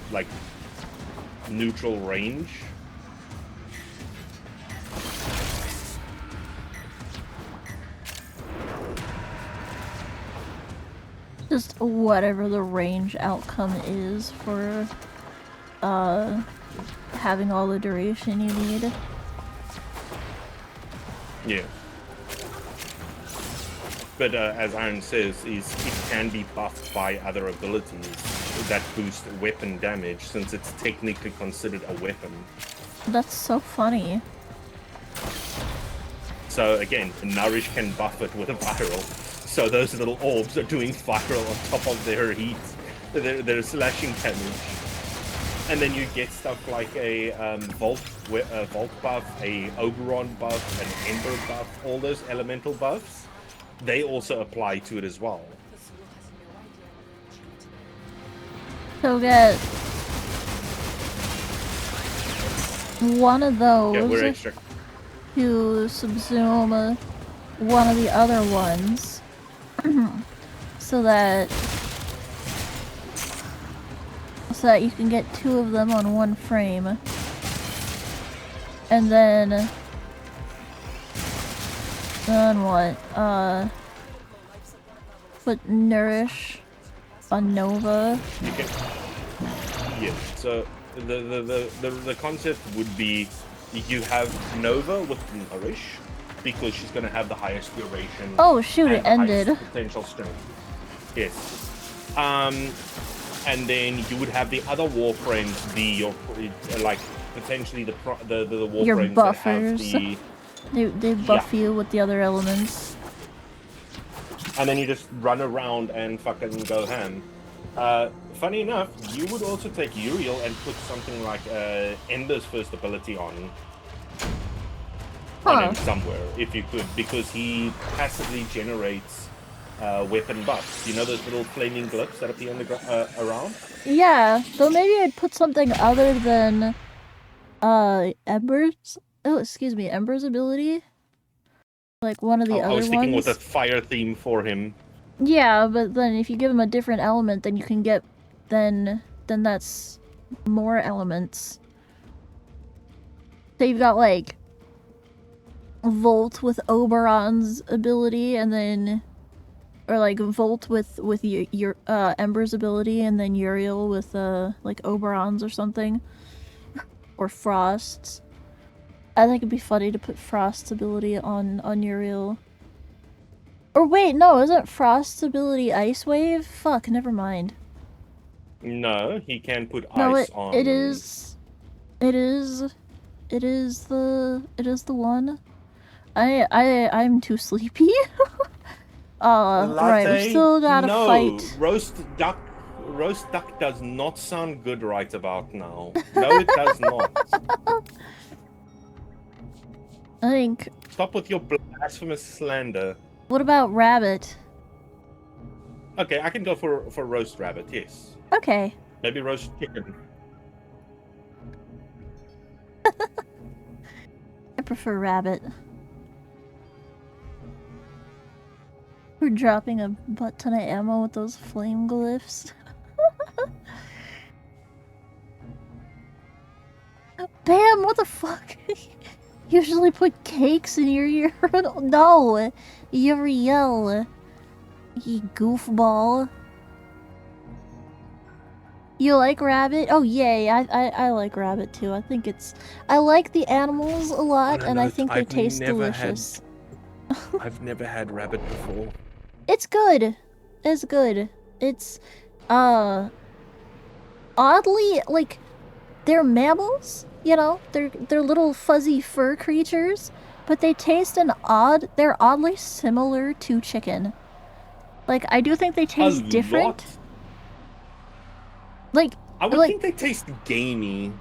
like, neutral range. Just whatever the range outcome is for having all the duration you need. Yeah. But as Iron says, it can be buffed by other abilities that boost weapon damage, since it's technically considered a weapon. That's so funny. So again, Nourish can buff it with a viral. So those little orbs are doing viral on top of their heat, their slashing damage. And then you get stuff like a Vault buff, a Oberon buff, an Ember buff, all those elemental buffs, they also apply to it as well. So get one of those. Yeah, we're extra. to subsume one of the other ones so that you can get two of them on one frame. And then what? Put Nourish on Nova. Yeah, so the concept would be you have Nova with Nourish because she's going to have the highest duration. Oh shoot, and it the ended. highest potential strength. Yes. And then you would have the other Warframes be your like potentially the Warframes Your that buffers. have the They buff you with the other elements. and then you just run around and fucking go ham. Funny enough, you would also take Uriel and put something like Ember's first ability on him somewhere, if you could, because he passively generates weapon buffs. You know those little flaming glyphs that appear on the around? Yeah, though maybe I'd put something other than Ember's. Oh, excuse me, Ember's ability. Like one of the other I was thinking ones. with a fire theme for him. Yeah, but then if you give him a different element, then you can get then that's more elements. So you've got like Volt with Oberon's ability, and then or like Volt with your Ember's ability, and then Uriel with like Oberon's or something, or Frost's. I think it'd be funny to put Frost's ability on Uriel. Or wait, no, isn't Frost's ability Ice Wave? Fuck, never mind. No, he can put No, ice on. it is the one. I'm too sleepy. Right, we still gotta fight. Roast duck does not sound good right about now. No, it does not. I think. Stop with your blasphemous slander. What about rabbit? Okay, I can go for roast rabbit. Yes. Okay. Maybe roast chicken. I prefer rabbit. We're dropping a butt ton of ammo with those flame glyphs. Bam! What the fuck? Usually put cakes in your ear. No! Uriel. You goofball. You like rabbit? Oh yay, I like rabbit too. I think it's... I like the animals a lot, and I think they taste delicious. I've never had rabbit before. It's good. It's good. It's, oddly, like, they're mammals, you know? They're little fuzzy fur creatures, but they taste they're oddly similar to chicken. Like, I do think they taste different. Like, I would think they taste gamey.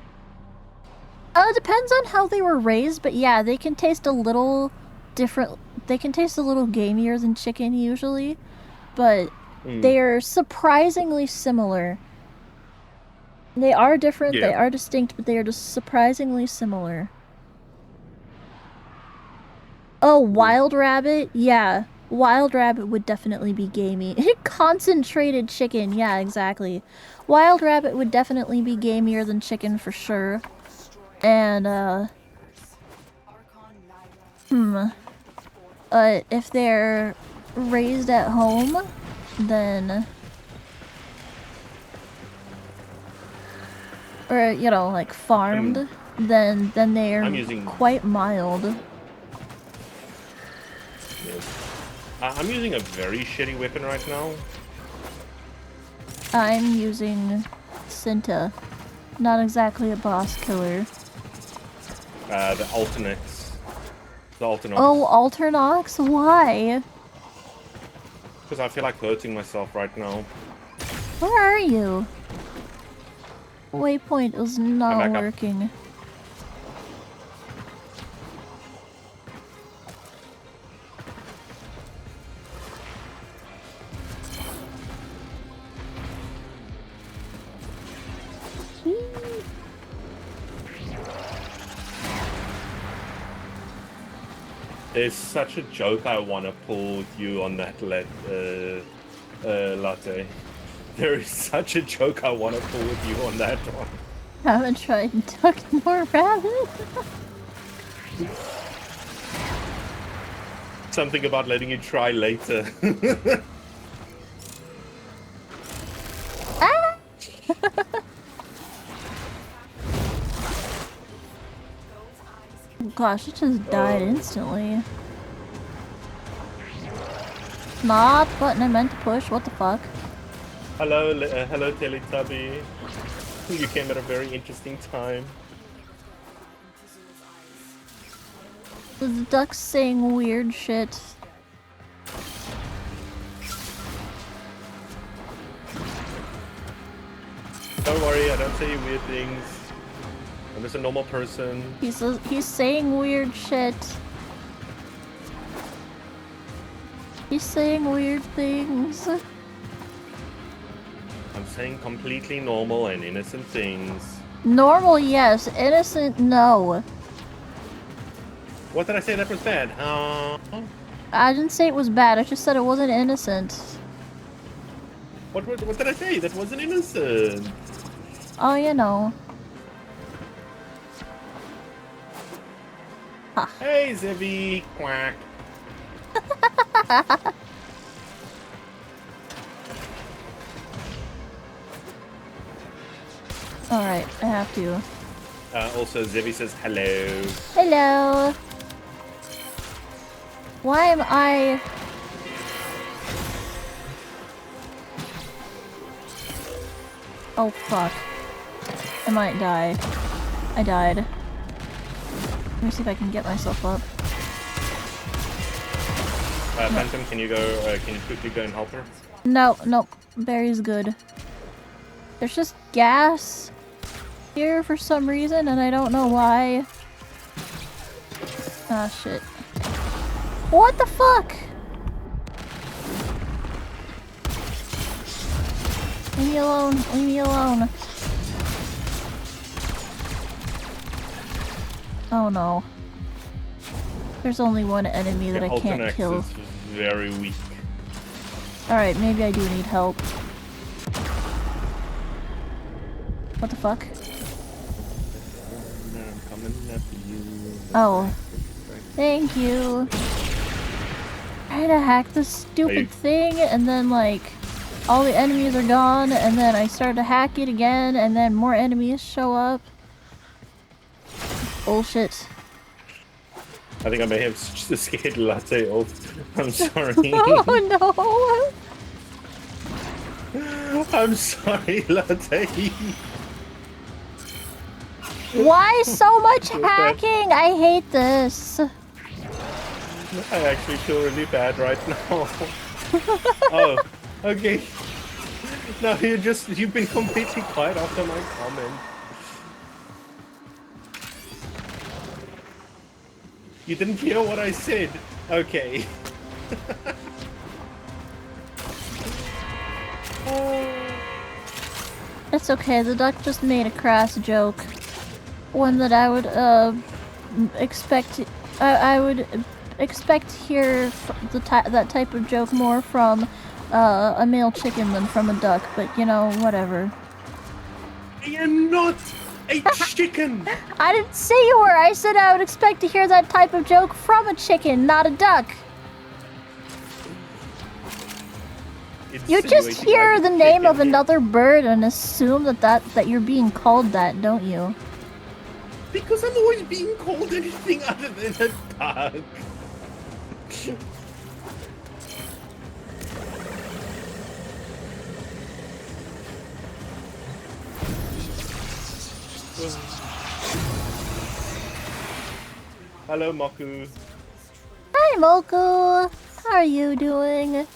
It depends on how they were raised, but yeah, they can taste a little different. They can taste a little gamier than chicken usually, but they are surprisingly similar. They are different, they are distinct, but they are just surprisingly similar. Oh, wild rabbit? Yeah. Wild rabbit would definitely be gamey. Concentrated chicken, yeah, exactly. Wild rabbit would definitely be gamier than chicken for sure. And, if they're raised at home, then... Or, you know, like, farmed, then they're quite mild. Yes. I'm using a very shitty weapon right now. I'm using Cinta. Not exactly a boss killer. The alternates. The Alternox. Oh, Alternox? Why? Because I feel like hurting myself right now. Where are you? Waypoint is not working. There's such a joke I want to pull with you on that latte. There is such a joke I want to pull with you on that one. Haven't tried duck nor rabbit. Something about letting you try later. Ah! Gosh, it just died instantly. Not the button I meant to push, what the fuck? Hello, hello Teletubby. You came at a very interesting time. The duck's saying weird shit. Don't worry, I don't say weird things. I'm just a normal person. He's saying weird shit. He's saying weird things. I'm saying completely normal and innocent things. Normal, yes. Innocent, no. What did I say that was bad? I didn't say it was bad, I just said it wasn't innocent. What did I say? That wasn't innocent. Oh, you know. Huh. Hey, Zibby. Quack. Alright, I have to. Also, Zibby says hello. Hello! Why am I... Oh, fuck. I might die. I died. Let me see if I can get myself up. Phantom, can you quickly go and help her? No, nope. Barry's good. There's just gas here for some reason, and I don't know why. Ah, shit. What the fuck? Leave me alone. Leave me alone. Oh no. There's only one enemy that I can't kill. Is very weak. Alright, maybe I do need help. What the fuck? Oh. Thank you. Trying to hack this stupid thing, and then like all the enemies are gone, and then I start to hack it again, and then more enemies show up. Bullshit. I think I may have just scared Latte off. I'm sorry. Oh no! I'm sorry, Latte. Why so much hacking? I hate this. I actually feel really bad right now. Oh, okay. No, you've been completely quiet after my comment. You didn't hear what I said. Okay. It's okay, the duck just made a crass joke. One that I would expect I would expect to hear that type of joke more from a male chicken than from a duck, but you know, whatever. I am not a chicken! I didn't say you were, I said I would expect to hear that type of joke from a chicken, not a duck. You just hear the name of another bird and assume that you're being called that, don't you? Because I'm always being called anything other than a duck. Hello, Moku. Hi, Moku. How are you doing?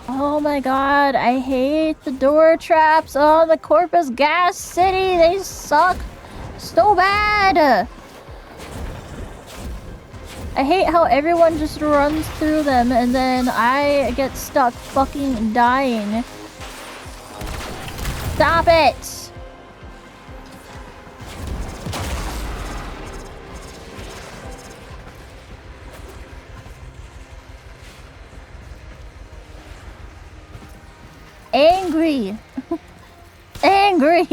Oh my god, I hate the door traps on the Corpus Gas City. They suck so bad. I hate how everyone just runs through them and then I get stuck fucking dying. Stop it! Angry! Angry!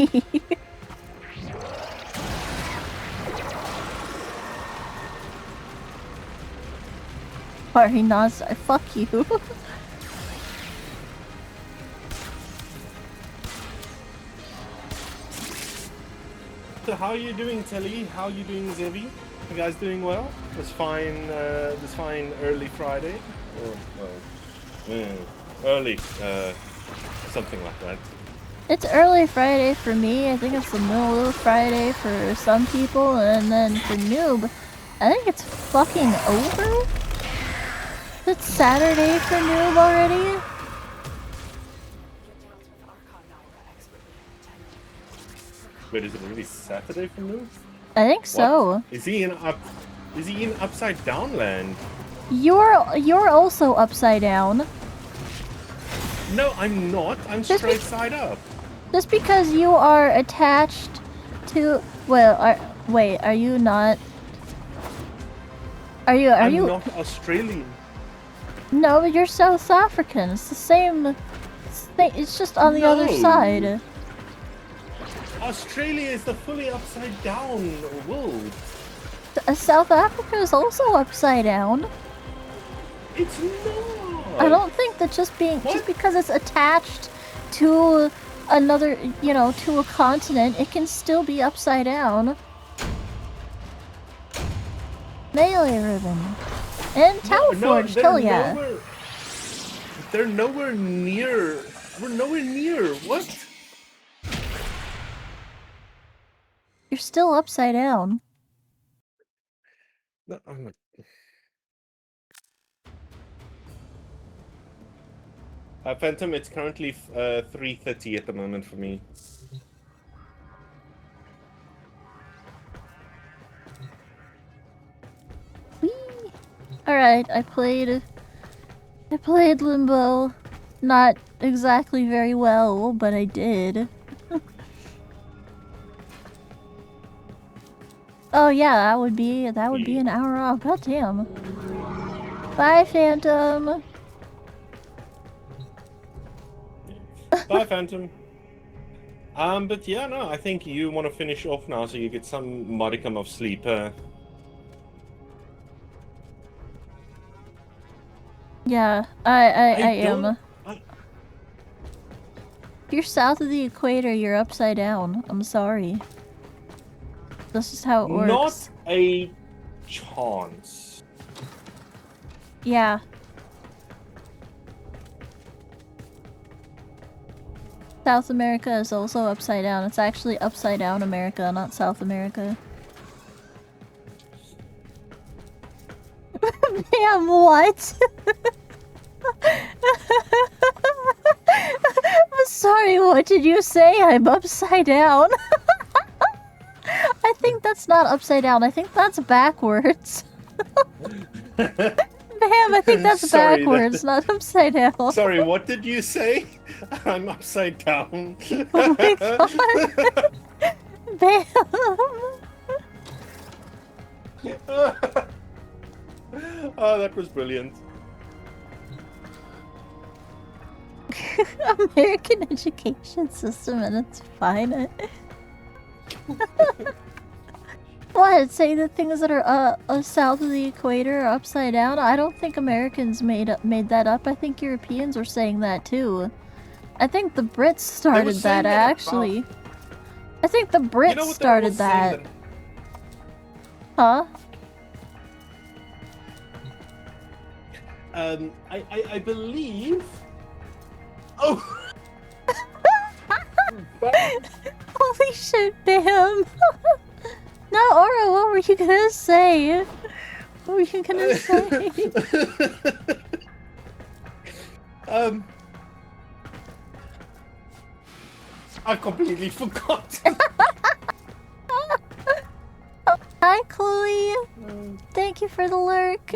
Party non-star, fuck you. So how are you doing, Telly? How are you doing, Zevi? You guys doing well? This fine early Friday? Early, something like that. It's early Friday for me. I think it's the middle of Friday for some people, and then for Noob, I think it's fucking over? It's Saturday for Noob already? Wait, is it really Saturday for Noob? I think so. What? Is he in upside down land? You're also upside down. No, I'm not. I'm straight side up. Just because you are attached to, well, wait, are you not? Are you? I'm not Australian. No, but you're South African. It's the same thing. It's just on the other side. Australia is the fully upside down world. South Africa is also upside down. It's not. I don't think that just because it's attached to another, to a continent, it can still be upside down. Melee ribbon. And Towerforge, hell yeah. They're nowhere near. We're nowhere near. What? You're still upside down. No, I'm not. Phantom, it's currently 3:30 at the moment for me. Whee! Alright, I played Limbo. Not exactly very well, but I did. Oh yeah, that would be an hour off. God damn. Bye, Phantom. Bye, Phantom. But yeah, no, I think you want to finish off now so you get some modicum of sleep. Yeah, I am. If you're south of the equator, you're upside down. I'm sorry. This is how it works. Not a chance. Yeah. South America is also upside down. It's actually upside down America, not South America. Damn, what? I'm sorry, what did you say? I'm upside down. I think that's not upside down. I think that's backwards. Damn, I think that's backwards, not upside down. Sorry, what did you say? I'm upside down. Oh my god. Bam. Oh, that was brilliant. American education system and it's fine. What? Say the things that are south of the equator are upside down? I don't think Americans made that up. I think Europeans were saying that too. I think the Brits started that actually. I think the Brits started that. Huh? I believe. Oh. Holy shit, Bam! No, Aura, what were you gonna say? What were you gonna say? I completely forgot. Hi, Chloe. Thank you for the lurk.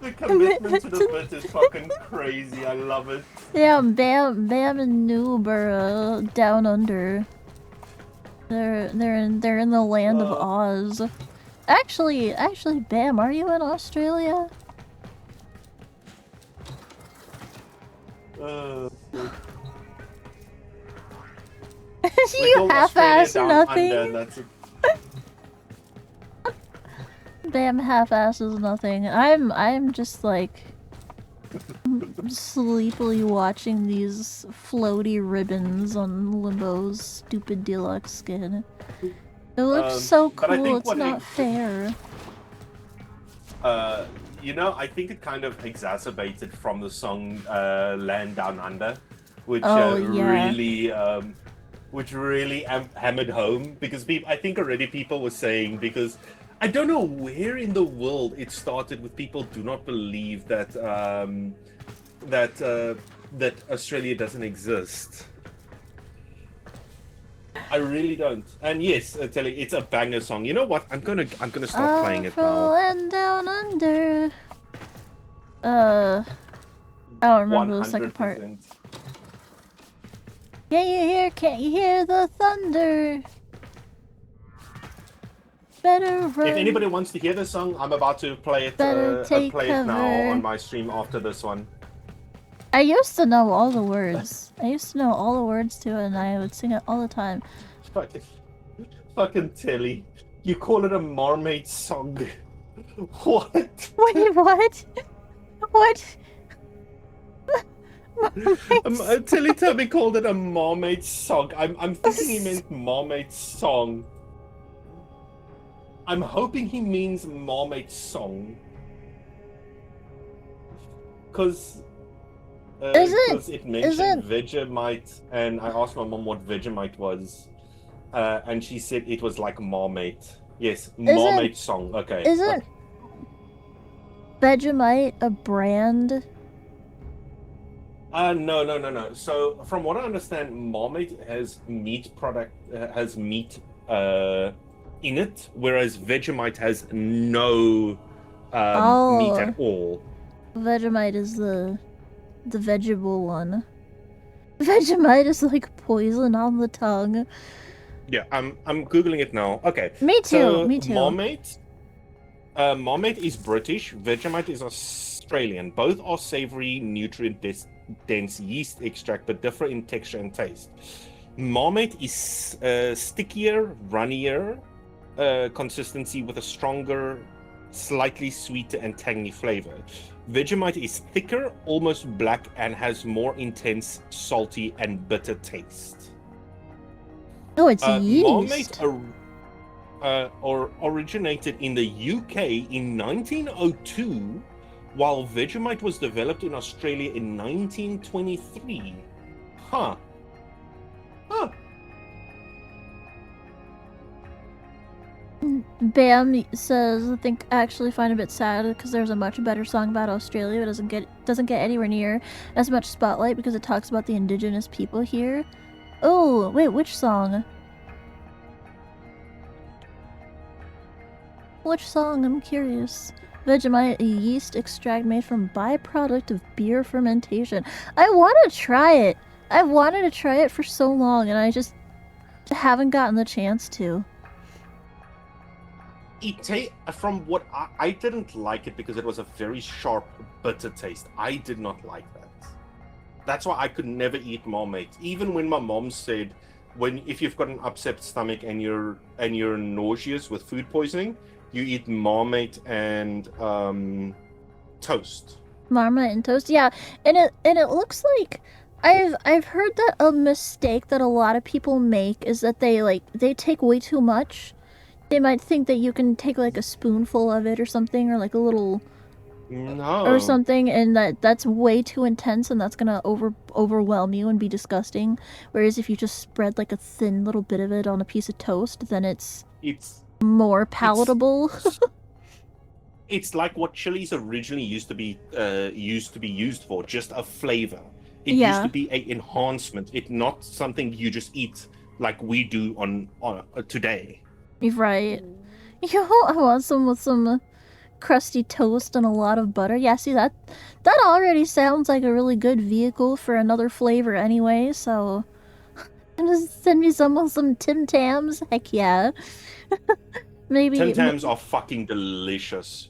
The commitment to the bit is fucking crazy. I love it. Yeah, Bam and Noob are down under. They're in the land of Oz. Actually, Bam, are you in Australia? You half-ass nothing. That's it. Bam half-asses nothing. I'm just like sleepily watching these floaty ribbons on Limbo's stupid deluxe skin. It looks so cool, it's not fair. You know, I think it kind of exacerbated from the song Land Down Under, which really hammered home, because I think already people were saying, because I don't know where in the world it started with people do not believe that that Australia doesn't exist. I really don't. And yes, I tell you, it's a banger song. You know what? I'm gonna start playing it now. And down under. I don't remember the second part. 100%. Can't you hear the thunder? Better run. If anybody wants to hear the song, I'm about to play it. Play it now on my stream after this one. I used to know all the words. I used to know all the words to it, and I would sing it all the time. Fucking Tilly, you call it a mermaid song? What? Wait, what? What? Tilly called it a mermaid song. I'm thinking he meant mermaid song. I'm hoping he means mermaid song. Because it mentioned Vegemite, and I asked my mom what Vegemite was, and she said it was like mermaid. Yes, mermaid song. Okay. Isn't Vegemite a brand? No. So from what I understand, Marmite has meat in it, whereas Vegemite has no meat at all. Vegemite is the vegetable one. Vegemite is like poison on the tongue. Yeah, I'm googling it now. Okay. Me too. So me too. Marmite is British. Vegemite is Australian. Both are savory, nutrient-dense yeast extract, but differ in texture and taste. Marmite is stickier, runnier consistency with a stronger, slightly sweeter and tangy flavor. Vegemite is thicker, almost black, and has more intense, salty and bitter taste. Oh, it's yeast. Marmite originated in the UK in 1902, while Vegemite was developed in Australia in 1923. Huh. Bam says, I think I actually find it a bit sad because there's a much better song about Australia. It doesn't get anywhere near as much spotlight because it talks about the indigenous people here. Oh, wait, which song? Which song? I'm curious. Vegemite, a yeast extract made from byproduct of beer fermentation. I want to try it. I've wanted to try it for so long, and I just haven't gotten the chance to. From what I didn't like it because it was a very sharp, bitter taste. I did not like that. That's why I could never eat Marmite. Even when my mom said, if you've got an upset stomach and you're nauseous with food poisoning, you eat Marmite and toast. Marmite and toast, yeah, and it looks like I've heard that a mistake that a lot of people make is that they take way too much. They might think that you can take like a spoonful of it or something, or like a little or something, and that's way too intense, and that's gonna overwhelm you and be disgusting. Whereas if you just spread like a thin little bit of it on a piece of toast, then it's more palatable. It's like what chilies originally used to be used for, just a flavor. It used to be an enhancement. It's not something you just eat like we do on today. Right. Yo, I want some with some crusty toast and a lot of butter. Yeah, see that already sounds like a really good vehicle for another flavor anyway, so just send me some with some Tim Tams. Heck yeah. Maybe Tim Tams are fucking delicious.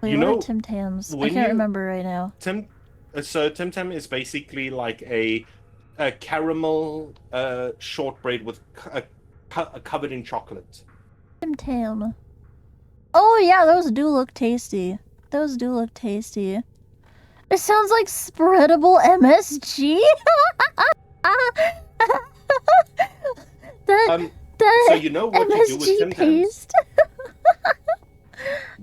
Wait, what are Tim Tams? I can't remember right now. Tim Tam is basically like a caramel shortbread with covered in chocolate. Tim Tam. Oh yeah, those do look tasty. Those do look tasty. It sounds like spreadable MSG. that so you know what MSG you do with Tim paste.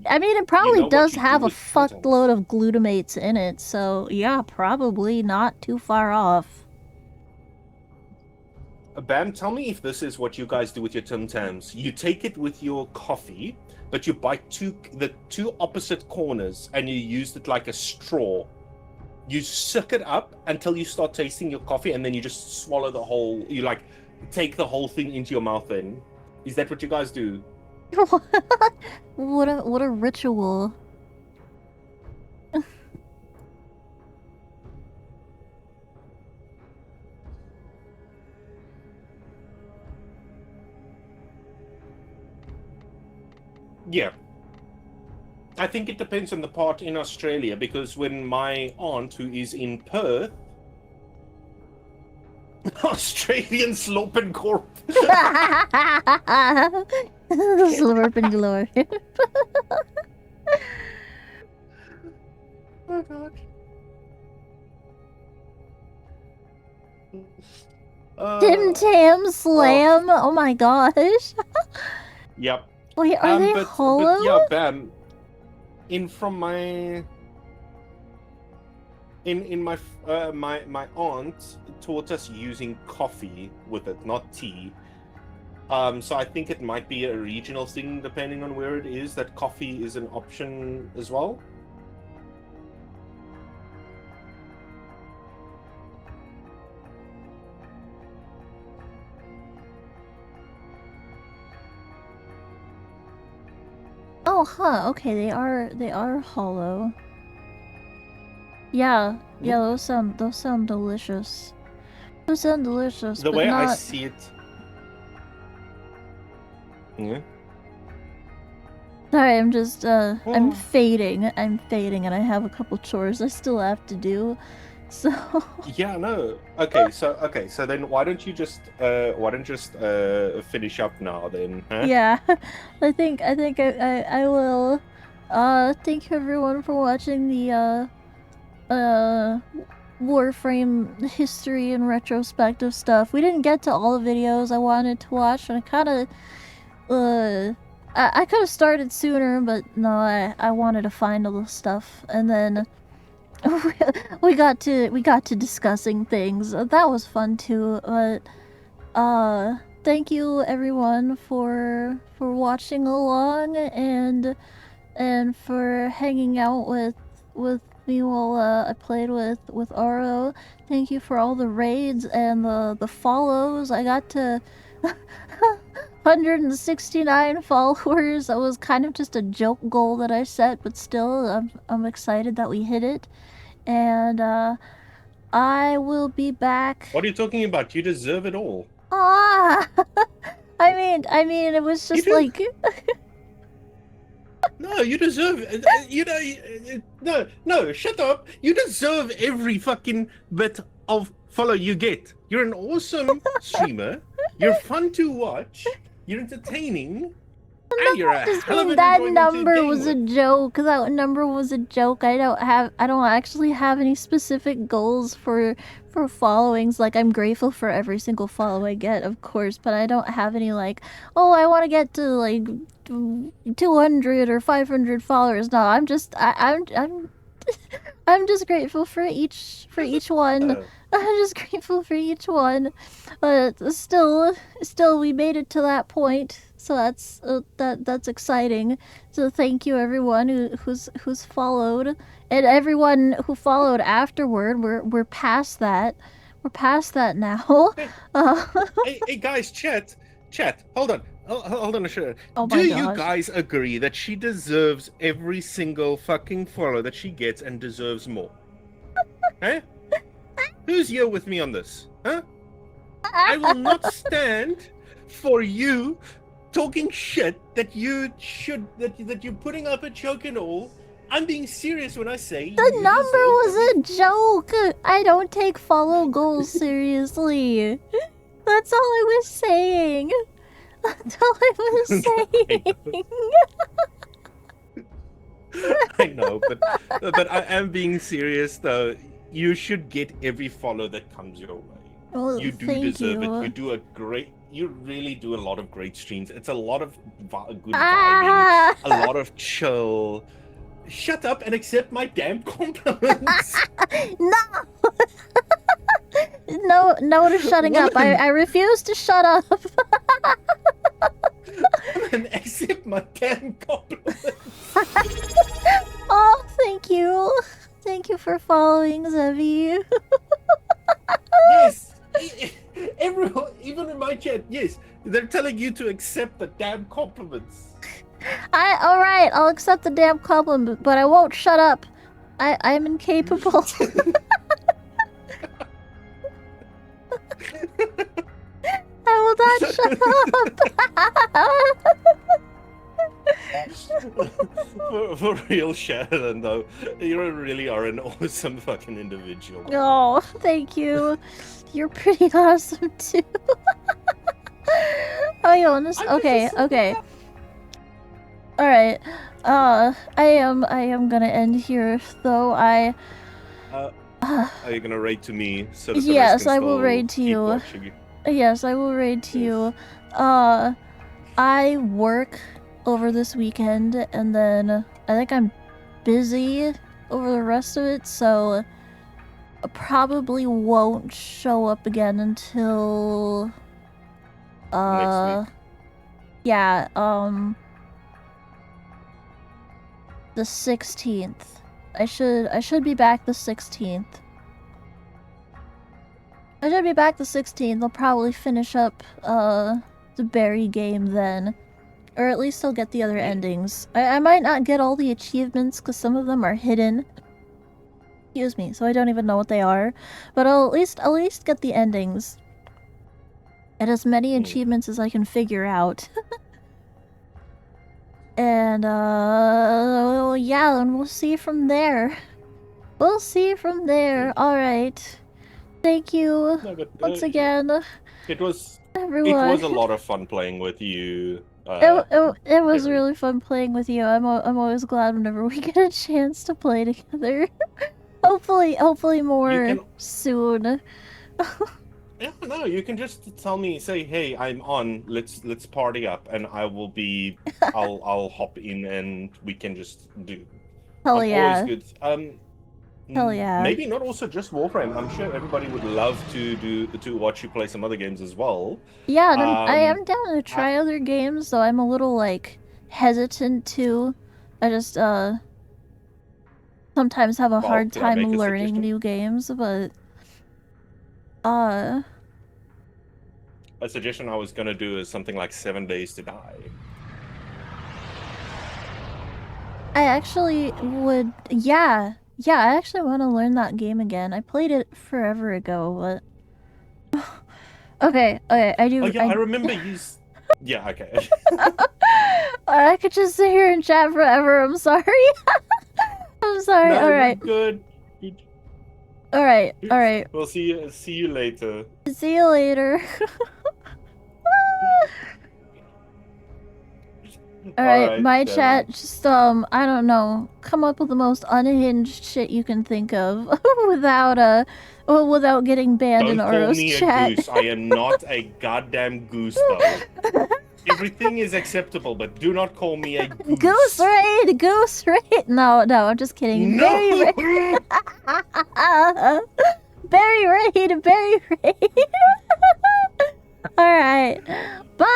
I mean, it probably does have a fuckload of glutamates in it, so yeah, probably not too far off. Bam, tell me if this is what you guys do with your Tim Tams. You take it with your coffee, but you bite the two opposite corners and you use it like a straw. You suck it up until you start tasting your coffee, and then you just swallow the whole. You like take the whole thing into your mouth. Then, is that what you guys do? What a ritual. Yeah. I think it depends on the part in Australia, because when my aunt, who is in Perth, Australian slop and corp. Slurp and glory. Oh god. Tim Tam Slam. Oh my gosh. Yep. Wait, are they hollow? But yeah, Bam. My aunt taught us using coffee with it, not tea. So I think it might be a regional thing, depending on where it is, that coffee is an option as well. Oh, huh. Okay, they are hollow. Yeah, those sound delicious. Those sound delicious. The but way not... I see it. Yeah. Sorry, I'm just I'm fading, and I have a couple chores I still have to do. So Yeah, no. Okay, so then why don't you just finish up now then? Huh? yeah, I think I will. Thank you everyone for watching the Warframe history and retrospective stuff. We didn't get to all the videos I wanted to watch, and I kind of I could have started sooner, but no, I wanted to find all the stuff, and then we got to discussing things. That was fun too. But thank you everyone for watching along and for hanging out with me while I played with Aro. Thank you for all the raids and the follows. I got to 169 followers. That was kind of just a joke goal that I set, but still, I'm excited that we hit it. And I will be back. What are you talking about? You deserve it all. Ah, I mean, it was just like. No, you deserve. No, shut up. You deserve every fucking bit of follow you get. You're an awesome streamer. You're fun to watch. You're entertaining. And you're a hell of an that enjoyment number to was a game with. joke. That number was a joke. I don't actually have any specific goals for followings. Like, I'm grateful for every single follow I get, of course, but I don't have any like, oh, I want to get to like 200 or 500 followers. No, I'm just I'm just grateful for each one. I'm just grateful for each one. But still we made it to that point. So that's exciting. So thank you everyone who's followed, and everyone who followed afterward. We're past that. We're past that now. Hey guys, chat. Hold on. Hold on a second. Oh Do my you gosh. guys agree that she deserves every single fucking follow that she gets and deserves more? Huh? Who's here with me on this? Huh? I will not stand for you talking shit that you're putting up a joke and all, I'm being serious when I say the number was a joke. I don't take follow goals seriously. That's all I was saying. That's all I was saying. I know, but I am being serious though. You should get every follow that comes your way. Well, you do deserve it. You do a great. You really do a lot of great streams. It's a lot of good vibing, a lot of chill. Shut up and accept my damn compliments. No to shutting up. I refuse to shut up. And accept my damn compliments. Oh, thank you. Thank you for following, Zevi. Yes. Everyone, even in my chat, yes. They're telling you to accept the damn compliments. Alright, I'll accept the damn compliment, but I won't shut up. I'm incapable. I will not shut up. for real, Sharon, though, you really are an awesome fucking individual. Oh, thank you. You're pretty awesome too. Oh, you honest? Okay. All right. I am gonna end here, though. Are you gonna raid to me? So that yes, I will raid to you. Yes, I will raid to you. I work over this weekend, and then I think I'm busy over the rest of it, so I probably won't show up again until next week. Yeah, the 16th. I should be back the 16th. I should be back the 16th. I'll probably finish up the berry game then. Or at least I'll get the other endings. I might not get all the achievements because some of them are hidden. Excuse me, so I don't even know what they are. But I'll at least get the endings. And as many achievements as I can figure out. And yeah, and we'll see from there. We'll see from there. Alright. Thank you once again. It was everyone. It was a lot of fun playing with you. It was really fun playing with you. I'm always glad whenever we get a chance to play together. hopefully more soon. Yeah, no, you can just tell me, say, hey, I'm on. Let's party up, and I will be. I'll hop in, and we can just do. Hell yeah. Always good. Hell yeah. Maybe not also just Warframe. I'm sure everybody would love to watch you play some other games as well. Yeah, I am down to try other games, though I'm a little like hesitant to. I just sometimes have a hard time learning new games, but a suggestion I was gonna do is something like 7 Days to Die. I actually would, yeah, I actually want to learn that game again. I played it forever ago, but okay, I do. Oh yeah, I remember you. Yeah, okay. I could just sit here and chat forever. I'm sorry. I'm sorry. No, all right. Good. All right. We'll see you later. See you later. All right, my chat, just I don't know, come up with the most unhinged shit you can think of without getting banned in Oro's chat. Don't call me a goose. I am not a goddamn goose, though. Everything is acceptable, but do not call me a goose. Goose raid. No, I'm just kidding. No. Berry raid. All right, bye.